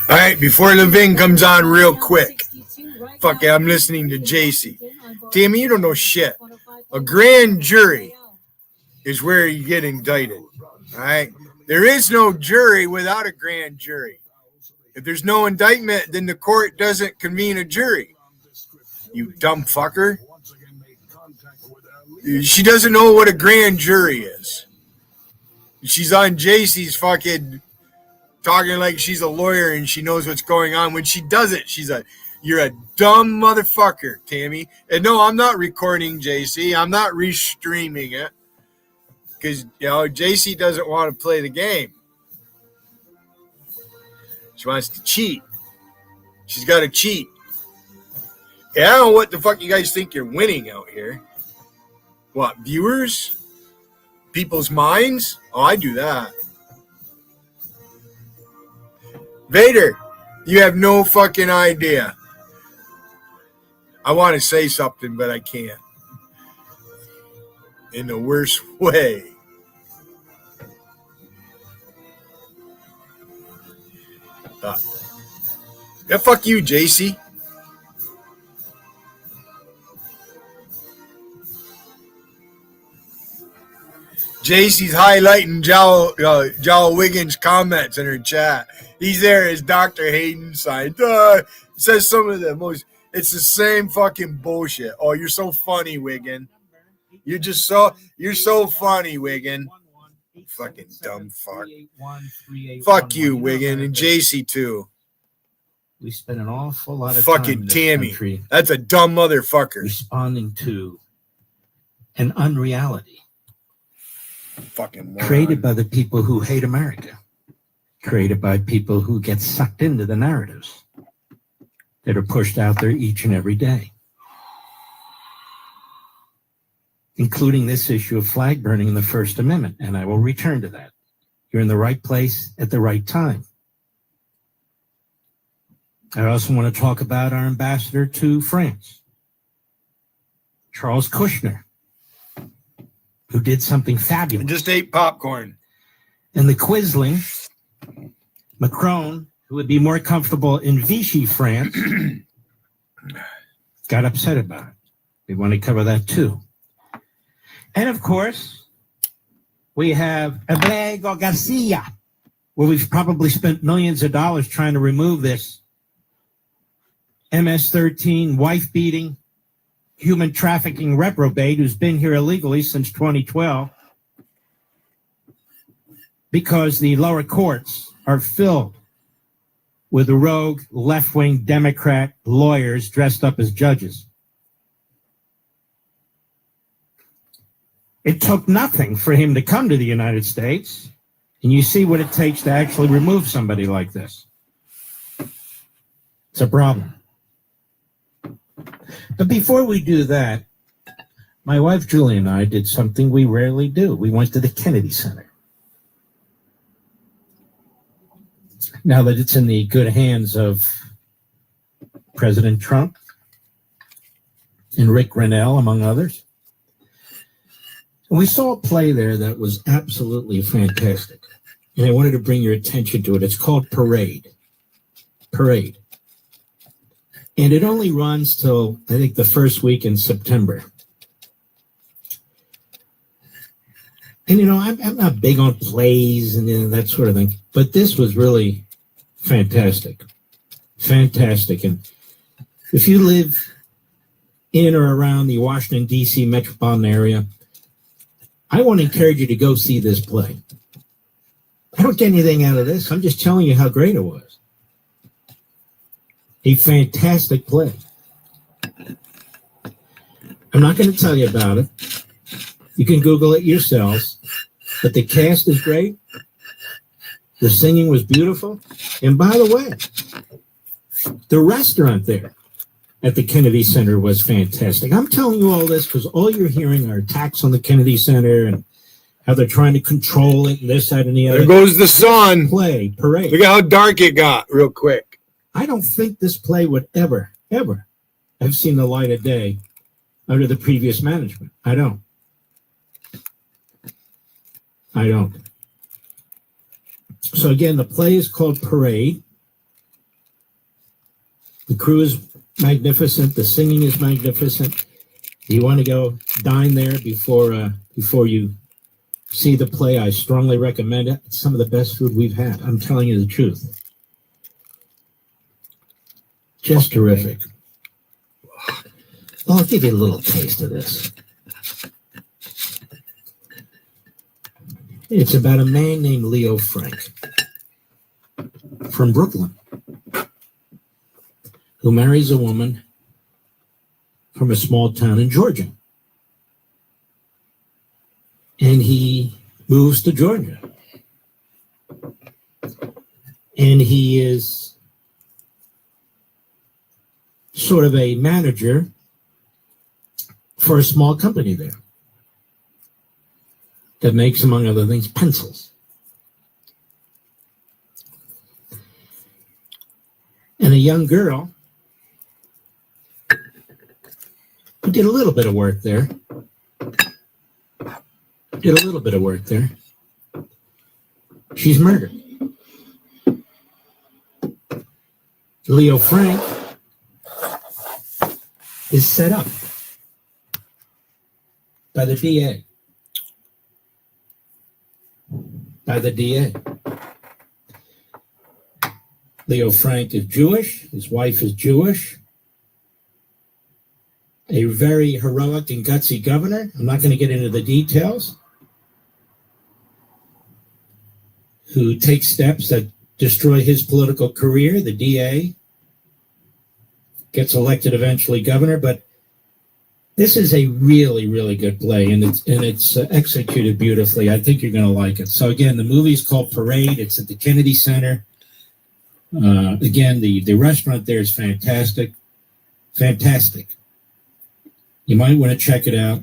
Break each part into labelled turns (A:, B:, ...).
A: All right, before Levin comes on real quick, fuck it, I'm listening to JC. Tammy, you don't know shit. A grand jury is where you get indicted. All right? There is no jury without a grand jury. If there's no indictment, then the court doesn't convene a jury. You dumb fucker. She doesn't know what a grand jury is. She's on JC's fucking talking like she's a lawyer and she knows what's going on. When she doesn't, you're a dumb motherfucker, Tammy. And no, I'm not recording JC. I'm not restreaming it. Because, JC doesn't want to play the game. She wants to cheat. She's got to cheat. Yeah, I don't know what the fuck you guys think you're winning out here. What, viewers? People's minds? Oh, I do that. Vader, you have no fucking idea. I want to say something, but I can't. In the worst way. Yeah, fuck you, JC. JC's highlighting Jal Wiggins' comments in her chat. He's there as Dr. Hayden signed. Says some of the most. It's the same fucking bullshit. Oh, you're so funny, Wiggin. You're so funny, Wiggin. Fucking dumb fuck. Fuck you, Wiggin, and JC too.
B: We spend an awful lot of
A: fucking
B: time in
A: Tammy. That's a dumb motherfucker.
B: Responding to an unreality.
A: Fucking
B: created by the people who hate America. Created by people who get sucked into the narratives that are pushed out there each and every day. Including this issue of flag burning in the First Amendment, and I will return to that. You're in the right place at the right time. I also want to talk about our ambassador to France, Charles Kushner, who did something fabulous.
A: I just ate popcorn.
B: And the Quisling, Macron, who would be more comfortable in Vichy, France, got upset about it. We want to cover that too. And of course, we have Abrego Garcia, where we've probably spent millions of dollars trying to remove this MS-13 wife-beating, human trafficking reprobate who's been here illegally since 2012 because the lower courts are filled with rogue left-wing Democrat lawyers dressed up as judges. It took nothing for him to come to the United States, and you see what it takes to actually remove somebody like this. It's a problem. But before we do that, my wife Julie and I did something we rarely do. We went to the Kennedy Center. Now that it's in the good hands of President Trump and Rick Grenell, among others. And we saw a play there that was absolutely fantastic. And I wanted to bring your attention to it. It's called Parade. Parade. And it only runs till, I think, the first week in September. And, I'm not big on plays and that sort of thing. But this was really fantastic. Fantastic. And if you live in or around the Washington, D.C. metropolitan area, I want to encourage you to go see this play. I don't get anything out of this. I'm just telling you how great it was. A fantastic play. I'm not going to tell you about it. You can Google it yourselves. But the cast is great. The singing was beautiful. And by the way, the restaurant there at the Kennedy Center was fantastic. I'm telling you all this because all you're hearing are attacks on the Kennedy Center and how they're trying to control it and this, that, and the other.
A: There goes the sun.
B: Play, parade.
A: Look at how dark it got real quick.
B: I don't think this play would ever have seen the light of day under the previous management. I don't. So again, the play is called Parade. The crew is magnificent. The singing is magnificent. You want to go dine there before you see the play. I strongly recommend it. It's some of the best food we've had. I'm telling you the truth. Just terrific. Well, I'll give you a little taste of this. It's about a man named Leo Frank from Brooklyn who marries a woman from a small town in Georgia. And he moves to Georgia. And he is sort of a manager for a small company there that makes, among other things, pencils. And a young girl who did a little bit of work there, she's murdered. Leo Frank is set up by the DA. Leo Frank is Jewish. His wife is Jewish. A very heroic and gutsy governor. I'm not going to get into the details. Who takes steps that destroy his political career. The DA gets elected eventually governor, but this is a really, really good play, and it's executed beautifully. I think you're going to like it. So again, the movie is called Parade. It's at the Kennedy Center. Again, the restaurant there is fantastic. You might want to check it out.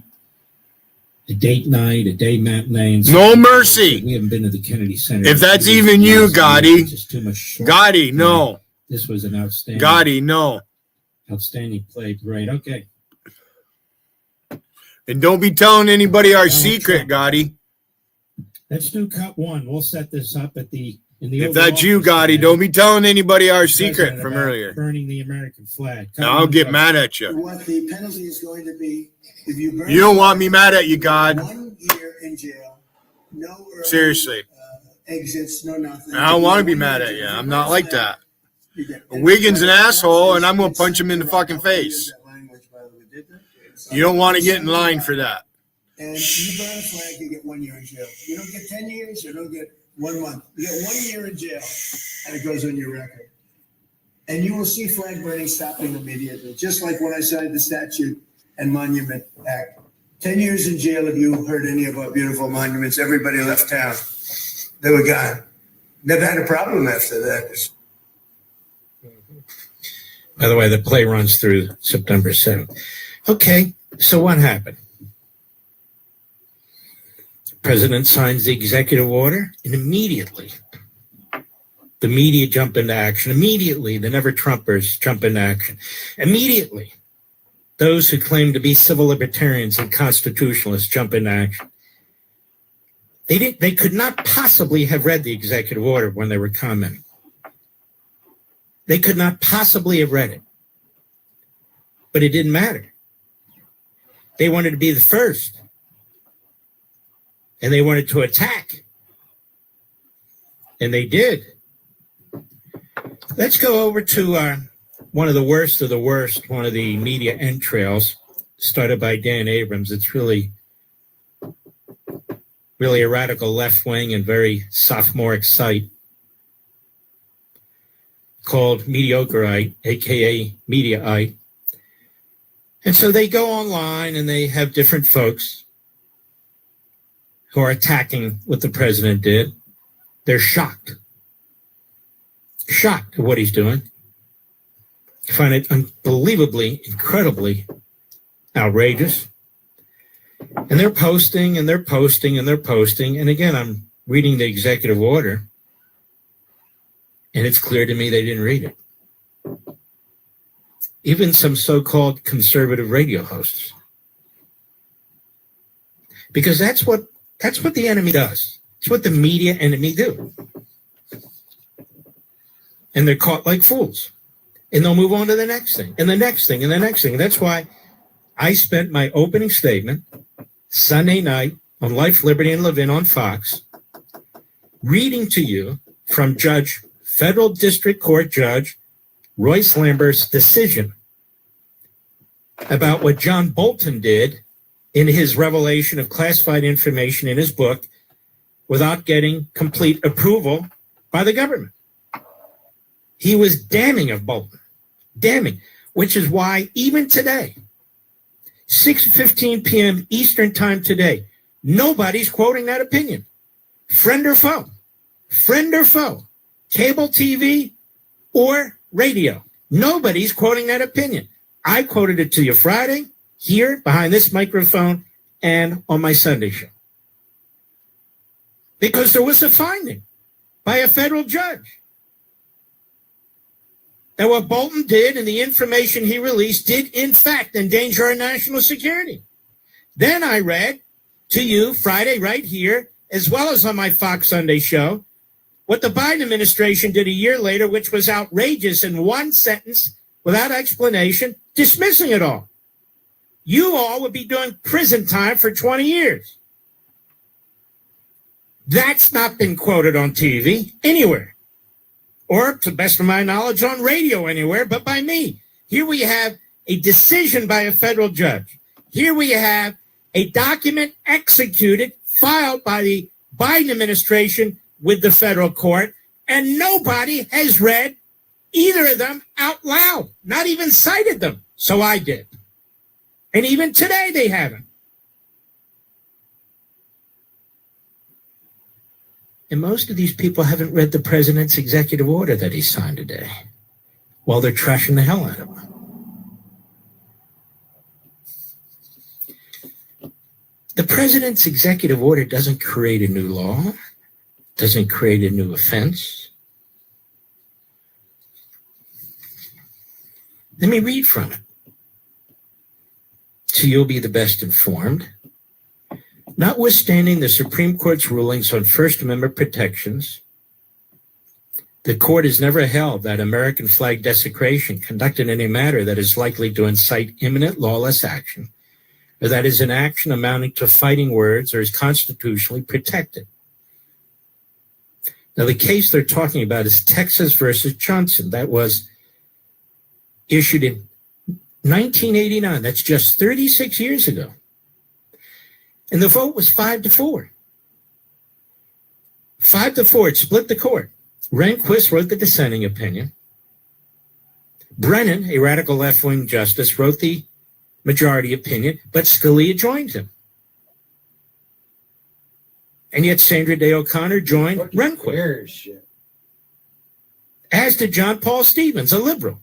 B: A date night, a day matinee.
A: No mercy.
B: We haven't been to the Kennedy Center.
A: If that's even you, Gotti.
B: Just too much short.
A: Gotti, no.
B: This was an outstanding.
A: Gotti, no.
B: Outstanding play. Parade. Okay.
A: And don't be telling anybody our secret, Gotti.
B: Let's do cut one. We'll set this up in the.
A: If that's you, Gotti, don't be telling anybody our secret from earlier.
B: Burning the American flag.
A: Now I'll get mad at you.
C: What the penalty is going to be if you burn.
A: You don't want me mad at you, God.
C: 1 year in jail. No early,
A: Seriously.
C: Exits. No nothing.
A: I don't want to be mad at you. I'm not like that. Wiggins an asshole, and I'm going to punch him in the fucking face. You don't want to get in line for that.
C: And you burn a flag, you get 1 year in jail. You don't get 10 years, you don't get 1 month. You get 1 year in jail, and it goes on your record. And you will see flag burning stopping immediately, just like when I signed the Statute and Monument Act. 10 years in jail if you hurt any of our beautiful monuments. Everybody left town. They were gone. Never had a problem after that.
B: By the way, the play runs through September 7th. Okay, so what happened? President signs the executive order, and immediately the media jump into action. Immediately, the never-Trumpers jump into action. Immediately, those who claim to be civil libertarians and constitutionalists jump into action. They could not possibly have read the executive order when they were commenting. They could not possibly have read it. But it didn't matter. They wanted to be the first. And they wanted to attack. And they did. Let's go over to one of the worst, one of the media entrails started by Dan Abrams. It's really a radical left-wing and very sophomoric site called Mediocreite, a.k.a. Mediaite. And so they go online and they have different folks who are attacking what the president did. They're shocked at what he's doing. I find it unbelievably, incredibly outrageous. And they're posting and they're posting and they're posting. And again, I'm reading the executive order, and it's clear to me they didn't read it. Even some so-called conservative radio hosts. Because that's what the enemy does. It's what the media enemy do. and they're caught like fools. And they'll move on to the next thing, and the next thing, and the next thing. That's why I spent my opening statement Sunday night on Life, Liberty, and Levin on Fox, reading to you from Federal District Court Judge Royce Lambert's decision about what John Bolton did in his revelation of classified information in his book without getting complete approval by the government. He was damning of Bolton, damning, which is why even today, 6:15 p.m. Eastern time today, nobody's quoting that opinion. Friend or foe, cable TV or radio. Nobody's quoting that opinion. I quoted it to you Friday, here behind this microphone, and on my Sunday show. Because there was a finding by a federal judge that what Bolton did and the information he released did, in fact, endanger our national security. Then I read to you Friday right here, as well as on my Fox Sunday show, what the Biden administration did a year later, which was outrageous in one sentence, without explanation, dismissing it all. You all would be doing prison time for 20 years. That's not been quoted on TV anywhere, or to the best of my knowledge on radio anywhere, but by me. Here we have a decision by a federal judge. Here we have a document executed, filed by the Biden administration with the federal court, and nobody has read either of them out loud, not even cited them. So I did. And even today they haven't. And most of these people haven't read the president's executive order that he signed today, while they're trashing the hell out of him. The president's executive order doesn't create a new law, doesn't create a new offense. Let me read from it, so you'll be the best informed. Notwithstanding the Supreme Court's rulings on First Amendment protections, the court has never held that American flag desecration conducted in a manner that is likely to incite imminent lawless action, or that is an action amounting to fighting words, or is constitutionally protected. Now, the case they're talking about is Texas versus Johnson. That was issued in 1989. That's just 36 years ago. And the vote was 5-4. 5-4. It split the court. Rehnquist wrote the dissenting opinion. Brennan, a radical left-wing justice, wrote the majority opinion, but Scalia joined him. And yet Sandra Day O'Connor joined Rehnquist. As did John Paul Stevens, a liberal.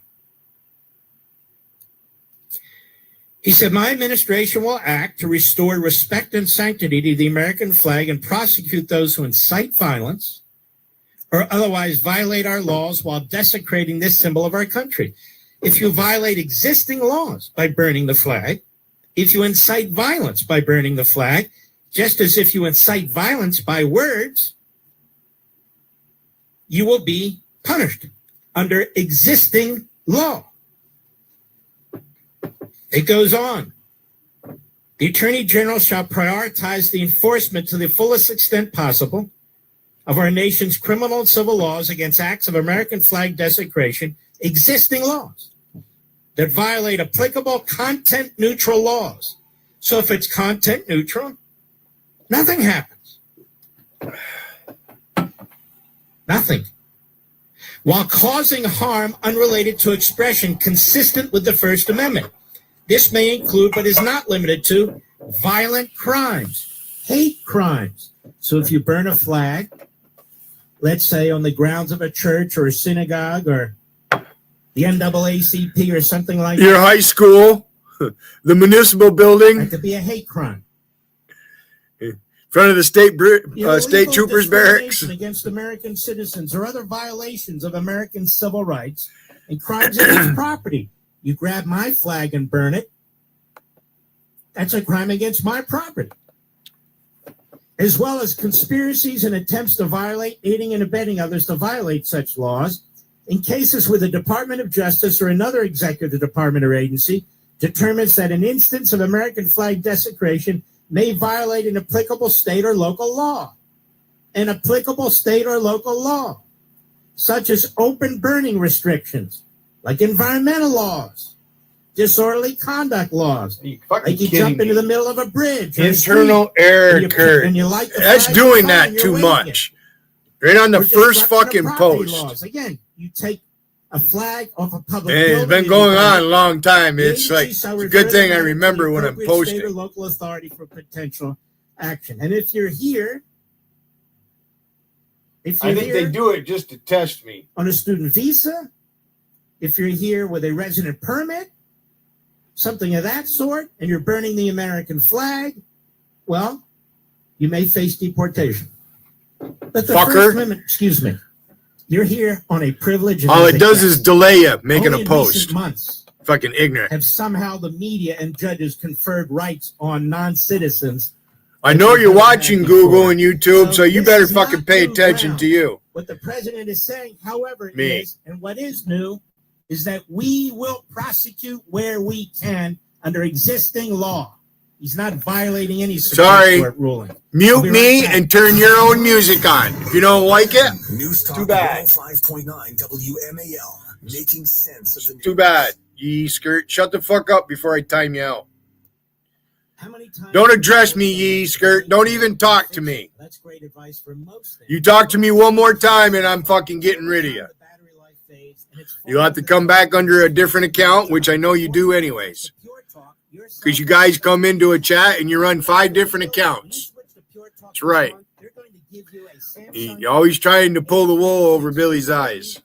B: He said, my administration will act to restore respect and sanctity to the American flag and prosecute those who incite violence or otherwise violate our laws while desecrating this symbol of our country. If you violate existing laws by burning the flag, if you incite violence by burning the flag, just as if you incite violence by words, you will be punished under existing law. It goes on. The Attorney General shall prioritize the enforcement to the fullest extent possible of our nation's criminal and civil laws against acts of American flag desecration, existing laws that violate applicable content-neutral laws. So if it's content-neutral, nothing happens. Nothing. While causing harm unrelated to expression consistent with the First Amendment. This may include, but is not limited to, violent crimes, hate crimes. So if you burn a flag, let's say on the grounds of a church or a synagogue or the NAACP or something like
A: your
B: that.
A: high school, the municipal building,
B: That could be a hate crime.
A: in front of the state
B: Illegal
A: troopers barracks.
B: discrimination against American citizens or other violations of American civil rights and crimes against property. You grab my flag and burn it, that's a crime against my property. As well as conspiracies and attempts to violate, aiding and abetting others to violate such laws, In cases where the Department of Justice or another executive department or agency determines that an instance of American flag desecration may violate an applicable state or local law. An applicable state or local law, such as open burning restrictions, like environmental laws, disorderly conduct laws, like you jump into the middle of a bridge.
A: Internal error occurred.
B: And you light the
A: That's
B: flag
A: doing
B: on
A: that
B: and you're
A: too
B: waving
A: much.
B: it.
A: Right on the
B: Or
A: first
B: disruption of
A: fucking
B: property
A: post.
B: laws. Again, you take a flag off a public
A: And
B: building.
A: it's been
B: and
A: going
B: you
A: on a long time.
B: The
A: It's like,
B: agency
A: it's
B: shall
A: a
B: refer
A: good
B: the
A: thing I
B: matter to the
A: remember when I'm
B: appropriate state or
A: posting.
B: local authority for potential action. And if you're here,
A: I think they do it just to test me.
B: on a student visa, if you're here with a resident permit, something of that sort, and you're burning the American flag, well, you may face deportation. But the
A: Fucker.
B: First Amendment, excuse me, you're here on a privilege. And
A: All
B: as
A: it
B: a
A: does
B: guest.
A: is delay you making
B: Only
A: a
B: in
A: post.
B: recent months
A: Fucking ignorant.
B: have somehow the media and judges conferred rights on non-citizens.
A: I know you're watching Google and YouTube, so you
B: this
A: better
B: is not
A: fucking pay
B: new
A: attention
B: ground.
A: to you.
B: What the president is saying, however,
A: Me.
B: is, and what is new, is that we will prosecute where we can under existing law. He's not violating any Supreme
A: Sorry.
B: Court ruling.
A: Mute
B: be
A: me
B: right back.
A: and turn your own music on. If you don't like it,
D: News Talk
A: Too bad.
D: 105.9 WMAL, making sense of the news.
A: too bad. Ye skirt. Shut the fuck up before I time you out.
B: How many times
A: Don't address me, ye skirt. Don't even talk to me.
B: That's great advice for most things.
A: You talk to me one more time and I'm fucking getting rid of you. You'll have to come back under a different account, which I know you do anyways. Because you guys come into a chat and you run 5 different accounts. That's right. You're always trying to pull the wool over Billy's eyes.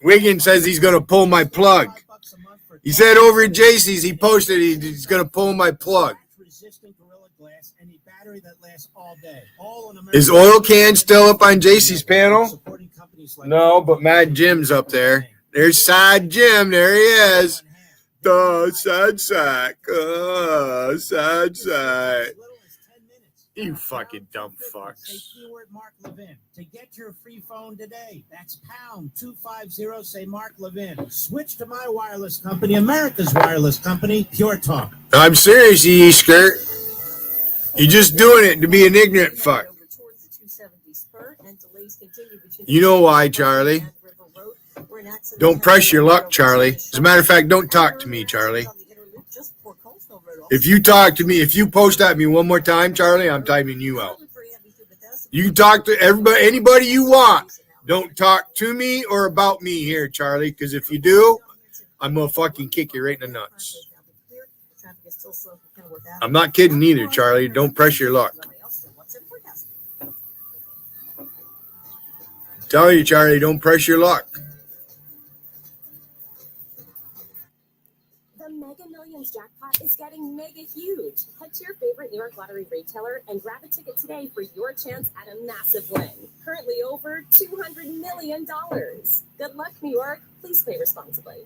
A: Wiggins says he's going to pull my plug. He said over at JC's, he posted he's going to pull my plug. Is Oil Can still up on JC's panel? No, but Mad Jim's up there. There's Sad Jim. There he is. The sad sack. Sad sack. You fucking dumb fucks.
B: Say keyword Mark Levin. To get your free phone today, that's pound 250, say Mark Levin. Switch to my wireless company, America's wireless company, Pure Talk.
A: I'm serious, you skirt. You're just doing it to be an ignorant fuck. You know why, Charlie. Don't press your luck, Charlie. As a matter of fact, don't talk to me, Charlie. If you talk to me, if you post at me one more time, Charlie, I'm timing you out. You can talk to everybody, anybody you want. Don't talk to me or about me here, Charlie, because if you do, I'm going to fucking kick you right in the nuts. I'm not kidding either, Charlie. Don't press your luck. Tell you, Charlie, don't press your luck.
E: The Mega Millions jackpot is getting mega huge. Head to your favorite New York Lottery retailer and grab a ticket today for your chance at a massive win. Currently over $200 million. Good luck, New York. Please play responsibly.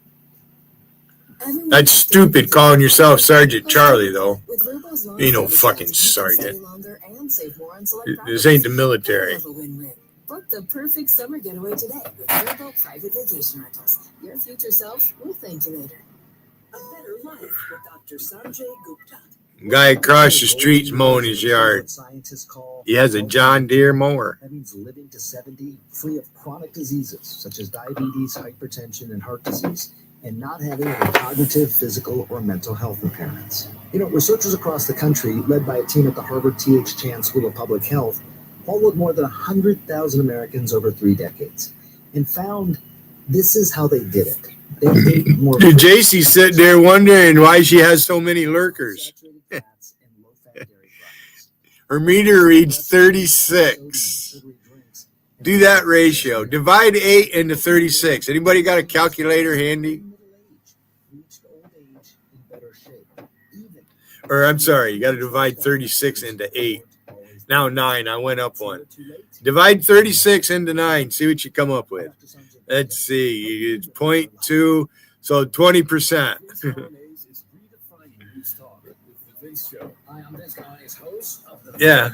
A: That's stupid calling yourself Sergeant Charlie, though. You ain't no fucking sergeant. This ain't the military.
F: Book the perfect summer getaway today with Vrbo Private Vacation Rentals. Your future self will thank you later. A better life with Dr. Sanjay Gupta.
A: Guy across the street's mowing his yard. He has a John Deere mower.
G: That means living to 70 free of chronic diseases such as diabetes, hypertension, and heart disease, and not having any cognitive, physical, or mental health impairments. You know, researchers across the country, led by a team at the Harvard T.H. Chan School of Public Health, followed more than 100,000 Americans over 3 decades and found this is how they did it. They ate more
A: JC's sitting there wondering why she has so many lurkers.
G: fats and low-fat dairy products.
A: Her meter reads 36. Do that ratio. Divide 8 into 36. Anybody got a calculator handy? Or I'm sorry, you got to divide 36 into 8. Now 9. I went up 1. Divide 36 into 9. See what you come up with. Let's see. It's 0.2. So 20%. Yeah.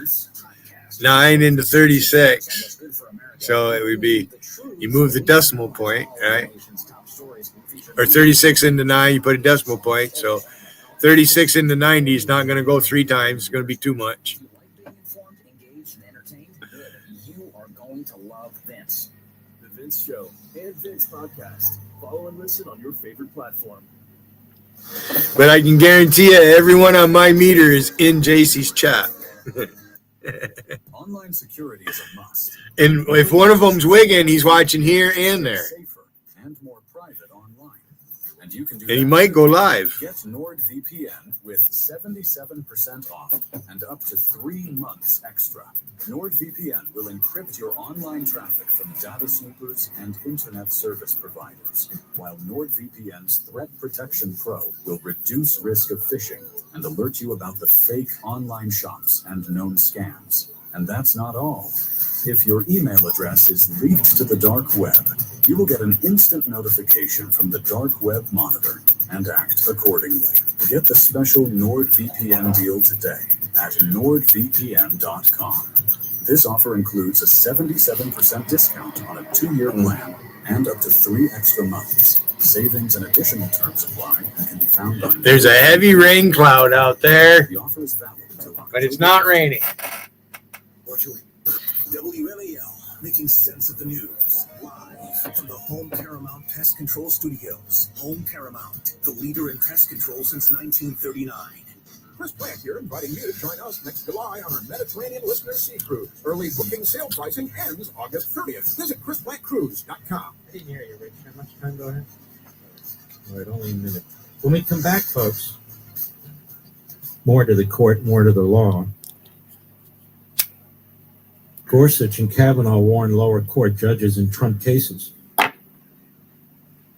A: 9 into 36. So it would be You move the decimal point, right? Or 36 into 9, you put a decimal point. So 36 into 90 is not going to go 3 times. It's going to be too much.
D: Being informed, engaged, and entertained? Good. You are going to love Vince. The Vince Show and Vince Podcast. Follow and listen on your favorite platform.
A: But I can guarantee you, everyone on my meter is in JC's chat.
D: Online security is a must.
A: And if one of them's wigging, he's watching here and there.
D: Safer and more private online. And you can do
A: And he
D: that
A: might
D: too.
A: go live.
D: Get NordVPN with 77% off and up to 3 months extra. NordVPN will encrypt your online traffic from data snoopers and internet service providers, while NordVPN's Threat Protection Pro will reduce risk of phishing and alert you about the fake online shops and known scams. And that's not all. If your email address is leaked to the dark web, you will get an instant notification from the Dark Web Monitor and act accordingly. Get the special NordVPN deal today at nordvpn.com. This offer includes a 77% discount on a 2-year plan and up to 3 extra months. Savings and additional terms apply and can be found on.
A: There's a heavy rain cloud out there,
D: The offer is valid until
A: but it's not raining.
D: WMAL, making sense of the news. Live from the Home Paramount Pest Control Studios. Home Paramount, the leader in pest control since 1939.
H: Chris Plant here, inviting you to join us next July on our Mediterranean Listener Sea Cruise. Early booking sale pricing ends August 30th. Visit ChrisPlantCruise.com.
B: I didn't hear you, Rich. How much time do I have? All right, only a minute. When we come back, folks, more to the court, more to the law. Gorsuch and Kavanaugh warn lower court judges in Trump cases.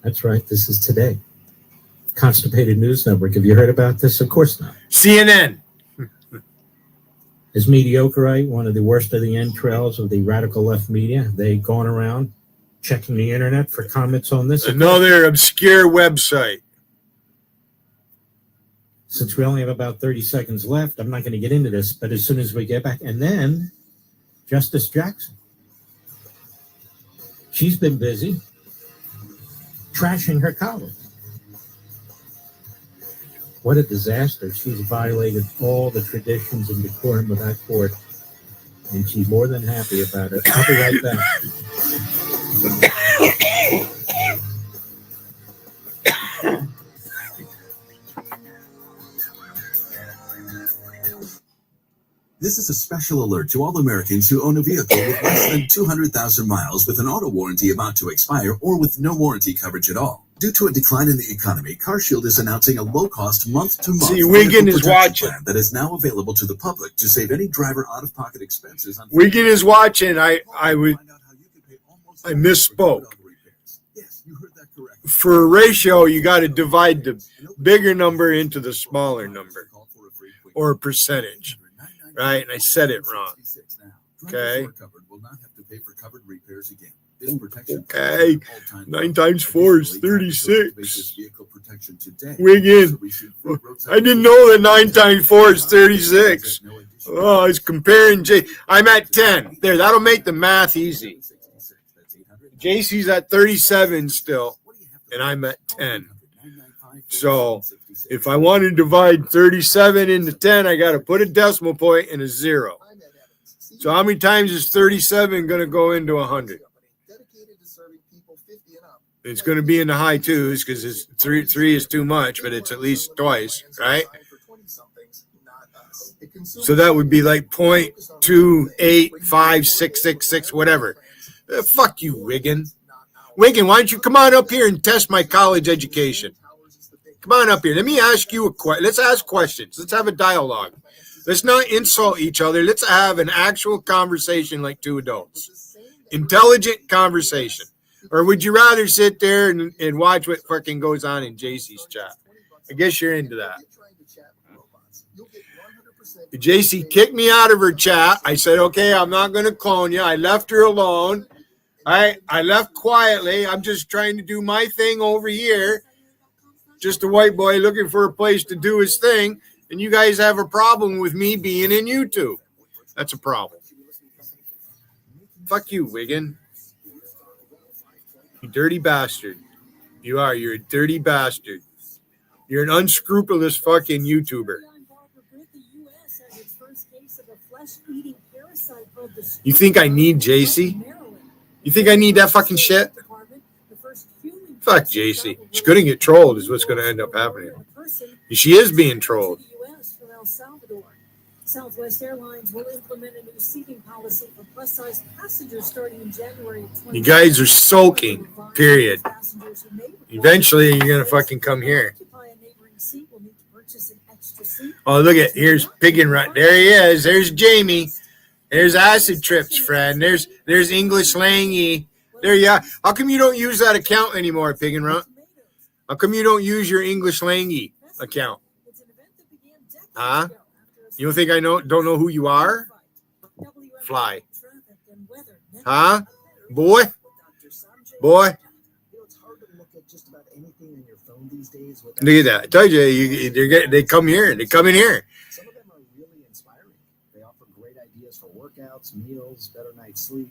B: That's right. This is today. Constipated News Network. Have you heard about this? Of course not.
A: CNN.
B: Is Mediocreite one of the worst of the entrails of the radical left media? They going around checking the internet for comments on this?
A: Another obscure website.
B: Since we only have about 30 seconds left, I'm not going to get into this, but as soon as we get back, and then Justice Jackson. She's been busy trashing her colleague. What a disaster. She's violated all the traditions and decorum of that court, and she's more than happy about it. I'll be right back.
I: This is a special alert to all Americans who own a vehicle with less than 200,000 miles with an auto warranty about to expire or with no warranty coverage at all. Due to a decline in the economy, CarShield is announcing a low-cost month-to-month
A: See, Wiggin is watching.
I: plan that is now available to the public to save any driver out-of-pocket expenses. On
A: Wiggin is watching. I misspoke.
I: Yes, you heard that correctly.
A: For a ratio, you got to divide the bigger number into the smaller number or a percentage, right? And I said it wrong. Okay.
I: Will not have to pay for covered repairs again. This protection
A: Okay. 9 times 4 is 36.
I: Vehicle protection today.
A: Wiggin. I didn't know that 9 times 4 is 36. Oh, I was comparing I'm at 10. There, that'll make the math easy. JC's at 37 still, and I'm at 10. So if I want to divide 37 into 10, I got to put a decimal point and a 0. So how many times is 37 going to go into 100? It's going to be in the high 2s because it's 3 is too much, but it's at least twice, right? So that would be like 0.28566, whatever. Fuck you, Wiggin. Wiggin, why don't you come on up here and test my college education? Come on up here. Let me ask you a question. Let's ask questions. Let's have a dialogue. Let's not insult each other. Let's have an actual conversation like two adults. Intelligent conversation. Or would you rather sit there and watch what fucking goes on in JC's chat? I guess you're into that. JC kicked me out of her chat. I said, okay, I'm not going to clone you. I left her alone. I left quietly. I'm just trying to do my thing over here. Just a white boy looking for a place to do his thing. And you guys have a problem with me being in YouTube. That's a problem. Fuck you, Wiggin. You dirty bastard. You are. You're a dirty bastard. You're an unscrupulous fucking YouTuber. You think I need JC? You think I need that fucking shit? Fuck JC. She's going to get trolled is what's going to end up happening. She is being trolled.
F: Southwest Airlines will implement a new seating policy for plus-size passengers starting in January.
A: You guys are soaking, period. Eventually, you're going to fucking come here. Oh, look at, here's Pig and Run. There he is. There's Jamie. There's Acid Trips, friend. There's English Langy. There you are. How come you don't use that account anymore, Pig and Run? How come you don't use your English Langy account? Huh? You don't think I don't know who you are? Fly. Huh? Boy? Boy? Look at that. I told you, they come here. They come in here.
G: Some of them are really inspiring. They offer great ideas for workouts, meals, better night's sleep.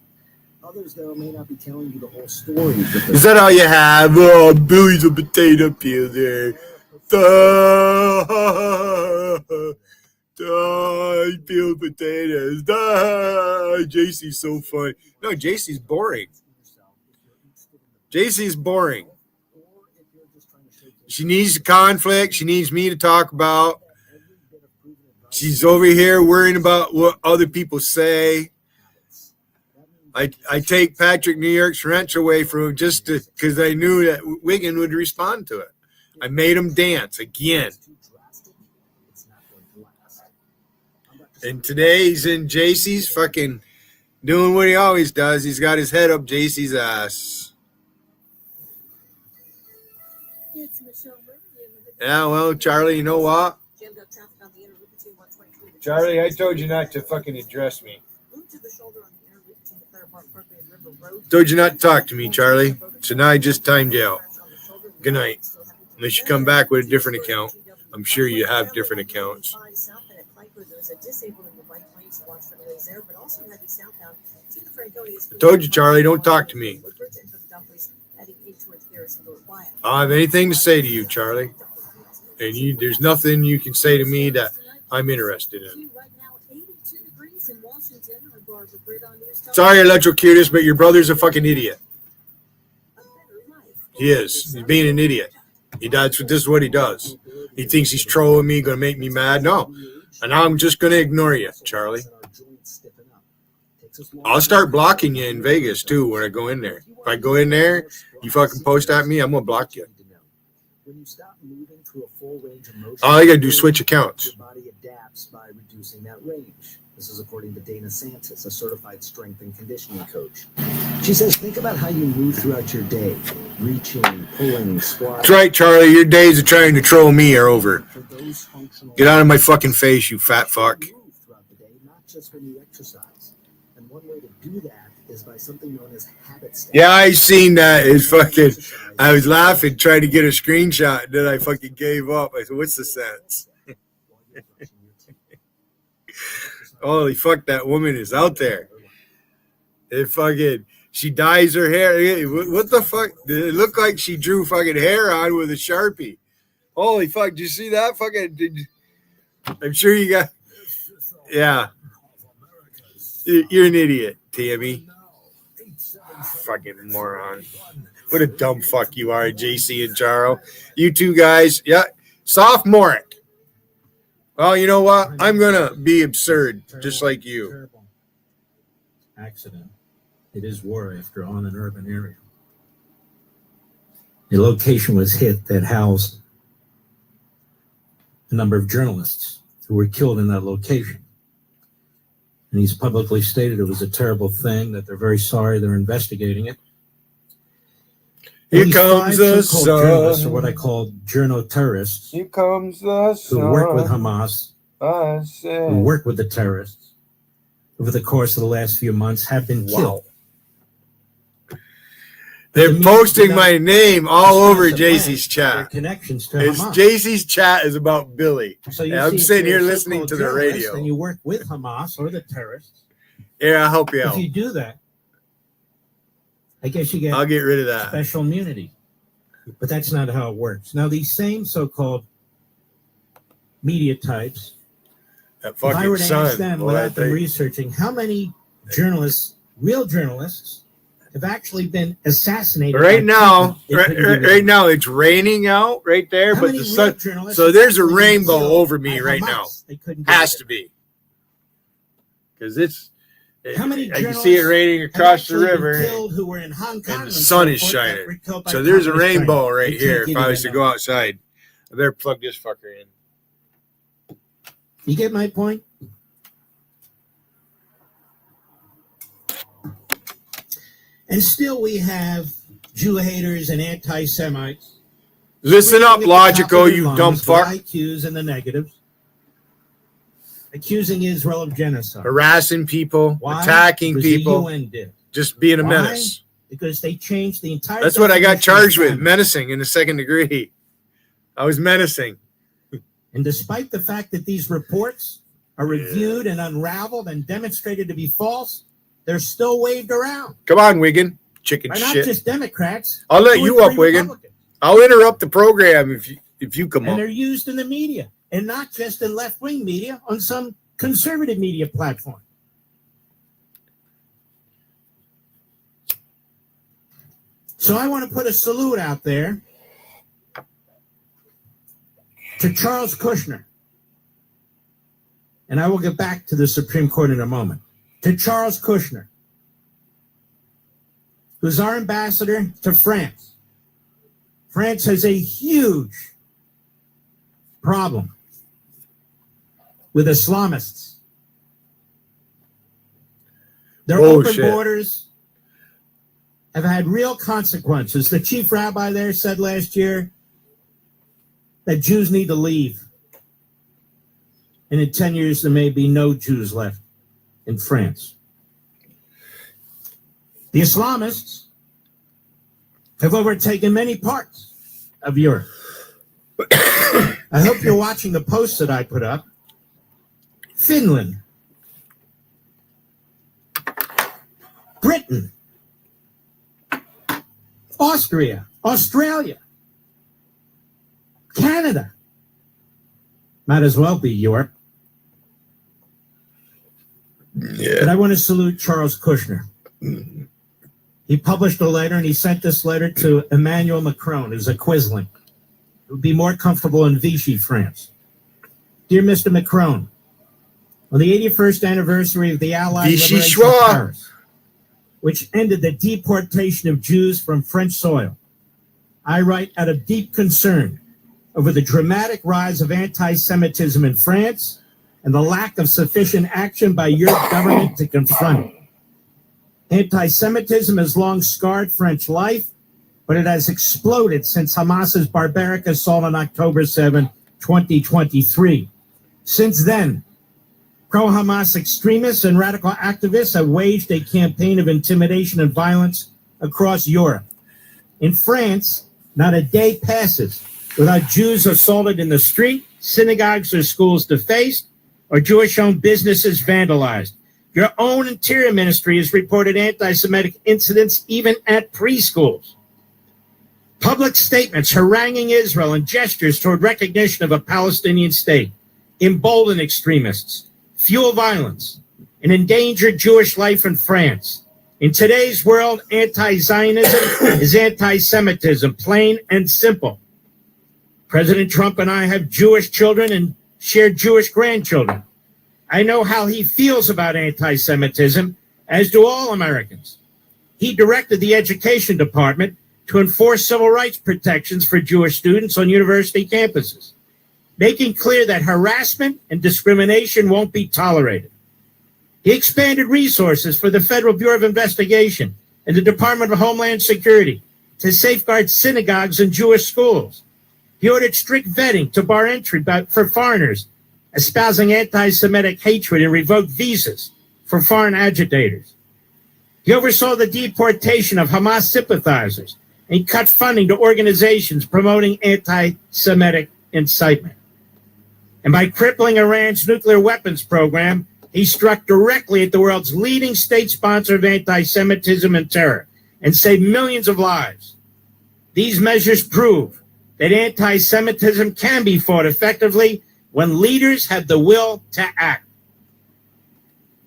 G: Others, though, may not be telling you the whole story.
A: Is that all you have? Oh, Billy's a potato peeler. I peel potatoes. JC's so funny. No, JC's boring. JC's boring. She needs conflict. She needs me to talk about. She's over here worrying about what other people say. I take Patrick New York's wrench away from him just because I knew that Wiggin would respond to it. I made him dance again. And today he's in JC's fucking doing what he always does. He's got his head up JC's ass. Yeah, well, Charlie, you know what? Charlie, I told you not to fucking address me. Told you not to talk to me, Charlie. So now I just timed you out. Good night. Unless you come back with a different account. I'm sure you have different accounts. I told you, Charlie, don't talk to me. I don't have anything to say to you, Charlie. And there's nothing you can say to me that I'm interested in. Sorry, Electrocutus, but your brother's a fucking idiot. He is. He's being an idiot. This is what he does. He thinks he's trolling me, going to make me mad. No. And I'm just going to ignore you, Charlie. I'll start blocking you in Vegas, too, when I go in there. If I go in there, you fucking post at me, I'm going to block you. All I got to do is switch accounts.
G: Your body adapts by reducing that range. This is according to Dana Santis, a certified strength and conditioning coach. She says, think about how you move throughout your day. Reaching, pulling, squatting.
A: That's right, Charlie. Your days of trying to troll me are over. Get out of my fucking face, you fat fuck.
G: Throughout the day, not just when you exercise. And one way to do that is by something known as habit stacking.
A: Yeah, I seen that. It's fucking. I was laughing, trying to get a screenshot, and then I fucking gave up. I said, what's the sense? Holy fuck, that woman is out there. It fucking, she dyes her hair. What the fuck? It looked like she drew fucking hair on with a Sharpie. Holy fuck, did you see that? Fucking, I'm sure you got, yeah. You're an idiot, Tammy. Fucking moron. What a dumb fuck you are, JC and Charo. You two guys, yeah, sophomoric. Well, you know what? I'm going to be absurd, just like you.
B: Accident. It is war after on an urban area. A location was hit that housed a number of journalists who were killed in that location. And he's publicly stated it was a terrible thing, that they're very sorry, they're investigating it.
A: Here comes the
B: sun. Or what I call journo-terrorists.
A: Here comes the sun.
B: Who work with Hamas, who work with the terrorists, over the course of the last few months have been killed.
A: They're posting my name all over JC's chat.
B: Connections to Hamas.
A: JC's chat is about Billy.
B: So
A: I'm sitting here listening to the radio.
B: And you work with Hamas or the terrorists.
A: Yeah, I'll help you out.
B: If you do that, I guess you get
A: I'll get rid of that.
B: special immunity. But that's not how it works. Now, these same so-called media types,
A: That
B: if I
A: fucking
B: were to ask
A: sun.
B: them
A: boy,
B: without them
A: they-
B: researching, how many journalists, real journalists, have actually been assassinated?
A: Right
B: by
A: now,
B: people they
A: right,
B: couldn't give
A: right
B: it.
A: now, it's raining out right there,
B: How
A: but
B: many
A: the
B: real
A: sun.
B: journalists
A: So
B: have
A: there's a
B: actually been
A: rainbow
B: killed
A: over me
B: by
A: right
B: Hamas?
A: now.
B: They couldn't give
A: Has
B: it.
A: to be. Because it's.
B: How many
A: I can see it
B: journalists
A: raining
B: have
A: across the
B: actually been
A: river.
B: killed who were in Hong Kong
A: And the
B: and
A: sun
B: so
A: is
B: forth that
A: shining.
B: were killed by
A: So there's a
B: Communist
A: rainbow
B: China?
A: right
B: They can't
A: here.
B: give
A: If
B: you
A: I was
B: that
A: to go
B: number.
A: outside, I better plug this fucker in.
B: You get my point? And still we have Jew haters and anti-Semites.
A: Listen up,
B: screaming at the top
A: Logical,
B: of their
A: you
B: lungs
A: dumb
B: with
A: fuck.
B: IQs and the negatives, accusing Israel of genocide.
A: Harassing people,
B: Why?
A: attacking
B: Because the
A: people,
B: UN did.
A: just being a
B: Why?
A: menace.
B: Because they changed the entire.
A: That's what I got
B: definition of
A: charged with,
B: famine.
A: menacing in the second degree. I was menacing.
B: And despite the fact that these reports are reviewed and unraveled and demonstrated to be false, they're still waved around
A: Come on, Wiggin. Chicken
B: by not
A: shit.
B: just Democrats.
A: I'll let
B: 2 or
A: you up,
B: 3
A: Wiggin.
B: Republicans.
A: I'll interrupt the program if you come
B: And
A: up.
B: they're used in the media, and not just in left-wing media, on some conservative media platform. So I want to put a salute out there to Charles Kushner. And I will get back to the Supreme Court in a moment. To Charles Kushner, who's our ambassador to France. France has a huge problem with Islamists. Their open
A: Bullshit.
B: borders have had real consequences. The chief rabbi there said last year that Jews need to leave. And in 10 years, there may be no Jews left in France. The Islamists have overtaken many parts of Europe. I hope you're watching the posts that I put up. Finland, Britain, Austria, Australia, Canada. Might as well be Europe. But I want to salute Charles Kushner. He published a letter, and he sent this letter to Emmanuel Macron, who's a Quisling. It would be more comfortable in Vichy, France. Dear Mr. Macron, on the 81st anniversary of the Allied
A: Vichy
B: liberation of
A: Schwa.
B: Paris, which ended the deportation of Jews from French soil, I write out of deep concern over the dramatic rise of anti-Semitism in France and the lack of sufficient action by your government to confront it. Anti-Semitism has long scarred French life, but it has exploded since Hamas's barbaric assault on October 7, 2023. Since then, pro-Hamas extremists and radical activists have waged a campaign of intimidation and violence across Europe. In France, not a day passes without Jews assaulted in the street, synagogues or schools defaced, or Jewish-owned businesses vandalized. Your own Interior Ministry has reported anti-Semitic incidents even at preschools. Public statements haranguing Israel and gestures toward recognition of a Palestinian state embolden extremists, fuel violence, and endanger Jewish life in France. In today's world, anti-Zionism is anti-Semitism, plain and simple. President Trump and I have Jewish children and share Jewish grandchildren. I know how he feels about anti-Semitism, as do all Americans. He directed the Education Department to enforce civil rights protections for Jewish students on university campuses, making clear that harassment and discrimination won't be tolerated. He expanded resources for the Federal Bureau of Investigation and the Department of Homeland Security to safeguard synagogues and Jewish schools. He ordered strict vetting to bar entry for foreigners espousing anti-Semitic hatred and revoked visas for foreign agitators. He oversaw the deportation of Hamas sympathizers and cut funding to organizations promoting anti-Semitic incitement. And by crippling Iran's nuclear weapons program, he struck directly at the world's leading state sponsor of anti-Semitism and terror, and save millions of lives. These measures prove that anti-Semitism can be fought effectively when leaders have the will to act.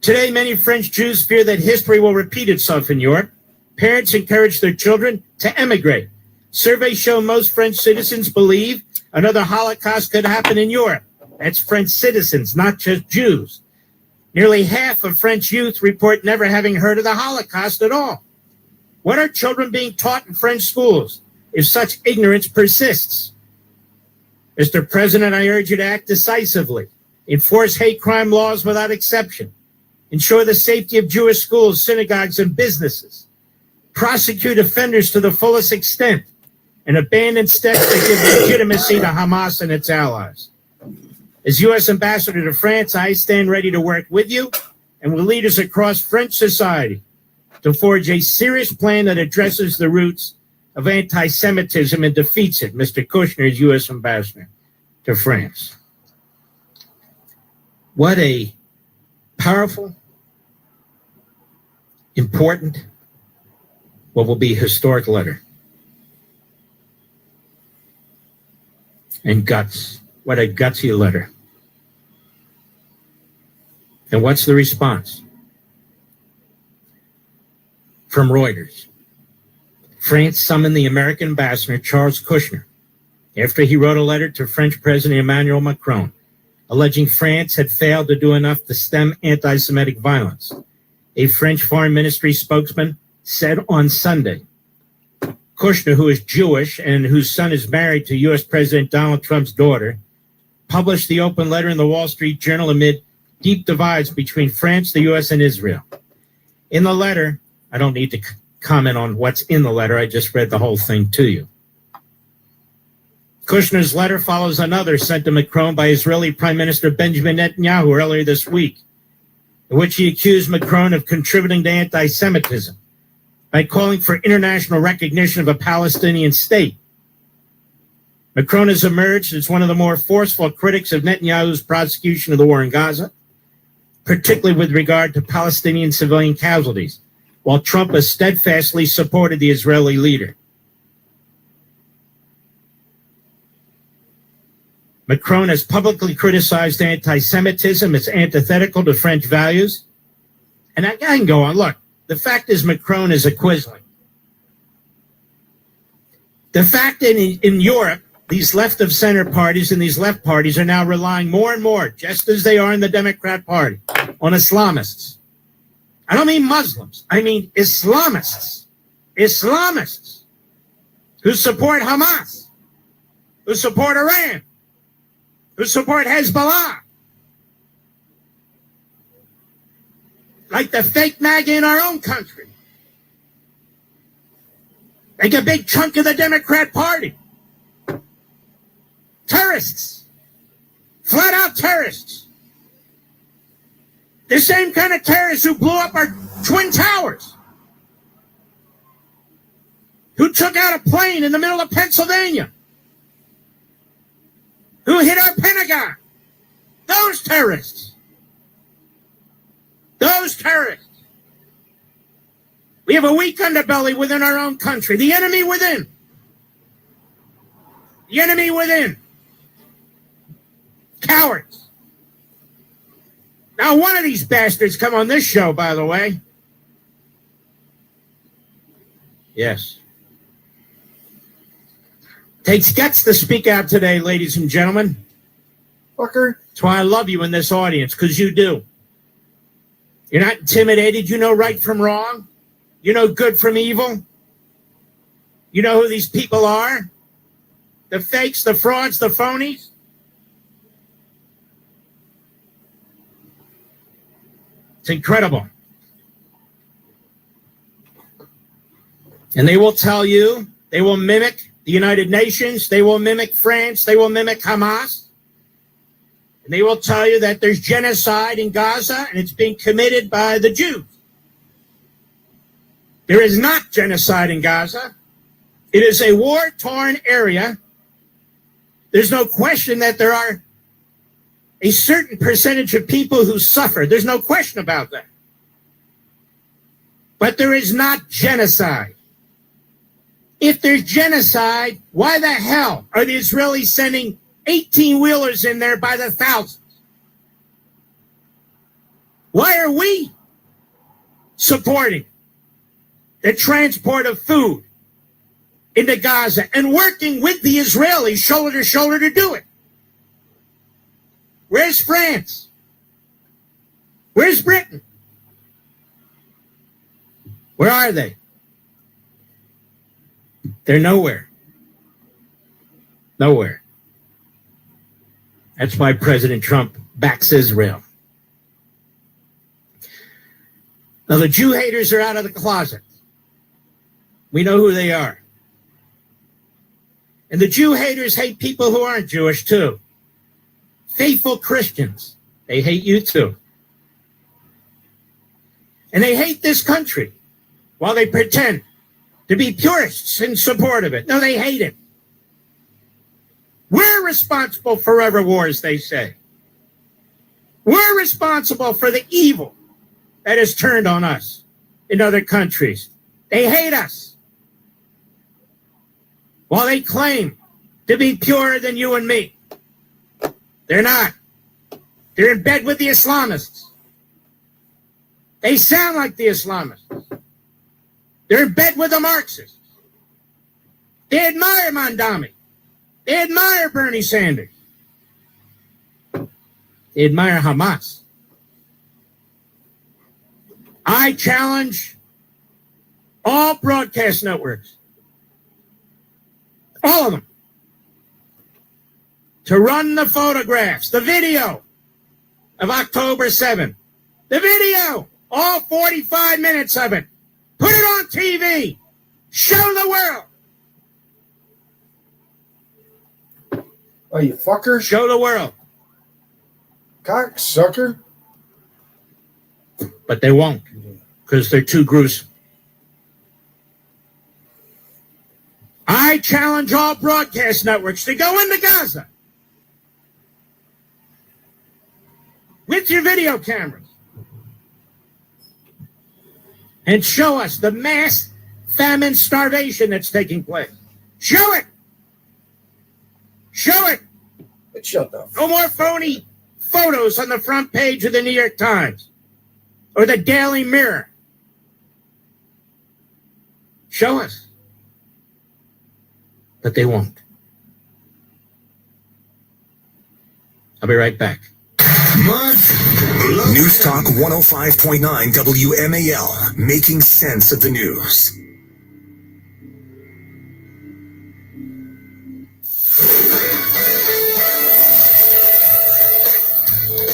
B: Today, many French Jews fear that history will repeat itself in Europe. Parents encourage their children to emigrate. Surveys show most French citizens believe another Holocaust could happen in Europe. That's French citizens, not just Jews. Nearly half of French youth report never having heard of the Holocaust at all. What are children being taught in French schools if such ignorance persists? Mr. President, I urge you to act decisively. Enforce hate crime laws without exception. Ensure the safety of Jewish schools, synagogues, and businesses. Prosecute offenders to the fullest extent and abandon steps that give legitimacy to Hamas and its allies. As U.S. Ambassador to France, I stand ready to work with you and with leaders across French society to forge a serious plan that addresses the roots of anti-Semitism and defeats it, Mr. Kushner is U.S. Ambassador to France. What a powerful, important, what will be a historic letter. And guts. What a gutsy letter. And what's the response? From Reuters. France summoned the American ambassador, Charles Kushner, after he wrote a letter to French President Emmanuel Macron, alleging France had failed to do enough to stem anti-Semitic violence. A French Foreign Ministry spokesman said on Sunday. Kushner, who is Jewish and whose son is married to U.S. President Donald Trump's daughter, published the open letter in the Wall Street Journal amid deep divides between France, the U.S., and Israel. In the letter, I don't need to comment on what's in the letter. I just read the whole thing to you. Kushner's letter follows another sent to Macron by Israeli Prime Minister Benjamin Netanyahu earlier this week, in which he accused Macron of contributing to anti-Semitism by calling for international recognition of a Palestinian state. Macron has emerged as one of the more forceful critics of Netanyahu's prosecution of the war in Gaza, particularly with regard to Palestinian civilian casualties, while Trump has steadfastly supported the Israeli leader. Macron has publicly criticized anti-Semitism as antithetical to French values. And I can go on. Look, the fact is Macron is a quisling. The fact in Europe, these left of center parties and these left parties are now relying more and more, just as they are in the Democrat Party, on Islamists. I don't mean Muslims. I mean Islamists. Islamists who support Hamas, who support Iran, who support Hezbollah. Like the fake MAGA in our own country. Like a big chunk of the Democrat Party. Terrorists. Flat out terrorists. The same kind of terrorists who blew up our Twin Towers. Who took out a plane in the middle of Pennsylvania. Who hit our Pentagon. Those terrorists. Those terrorists. We have a weak underbelly within our own country. The enemy within. The enemy within. Cowards. Now, one of these bastards come on this show, by the way. Yes. Takes guts to speak out today, ladies and gentlemen. Fucker. That's why I love you in this audience, because you do. You're not intimidated. You know right from wrong. You know good from evil. You know who these people are. The fakes, the frauds, the phonies. It's incredible. And they will tell you, they will mimic the United Nations, they will mimic France, they will mimic Hamas. And they will tell you that there's genocide in Gaza and it's being committed by the Jews. There is not genocide in Gaza. It is a war-torn area. There's no question that there are a certain percentage of people who suffer. There's no question about that. But there is not genocide. If there's genocide, why the hell are the Israelis sending 18-wheelers in there by the thousands? Why are we supporting the transport of food into Gaza and working with the Israelis shoulder to shoulder to do it? Where's France? Where's Britain? Where are they? They're nowhere. Nowhere. That's why President Trump backs Israel. Now, the Jew haters are out of the closet. We know who they are. And the Jew haters hate people who aren't Jewish, too. Faithful Christians. They hate you, too. And they hate this country while they pretend to be purists in support of it. No, they hate it. We're responsible for forever wars, they say. We're responsible for the evil that is turned on us in other countries. They hate us while they claim to be purer than you and me. They're not. They're in bed with the Islamists. They sound like the Islamists. They're in bed with the Marxists. They admire Mondami. They admire Bernie Sanders. They admire Hamas. I challenge all broadcast networks, all of them, to run the photographs, the video of October 7th. The video, all 45 minutes of it. Put it on TV. Show the world.
A: Oh, you fucker.
B: Show the world.
A: Cocksucker.
B: But they won't, because they're too gruesome. I challenge all broadcast networks to go into Gaza with your video cameras and show us the mass famine starvation that's taking place. Show it. Show it.
A: But shut up.
B: No more phony photos on the front page of the New York Times or the Daily Mirror. Show us. But they won't. I'll be right back.
J: News Talk 105.9 WMAL, making sense of the news.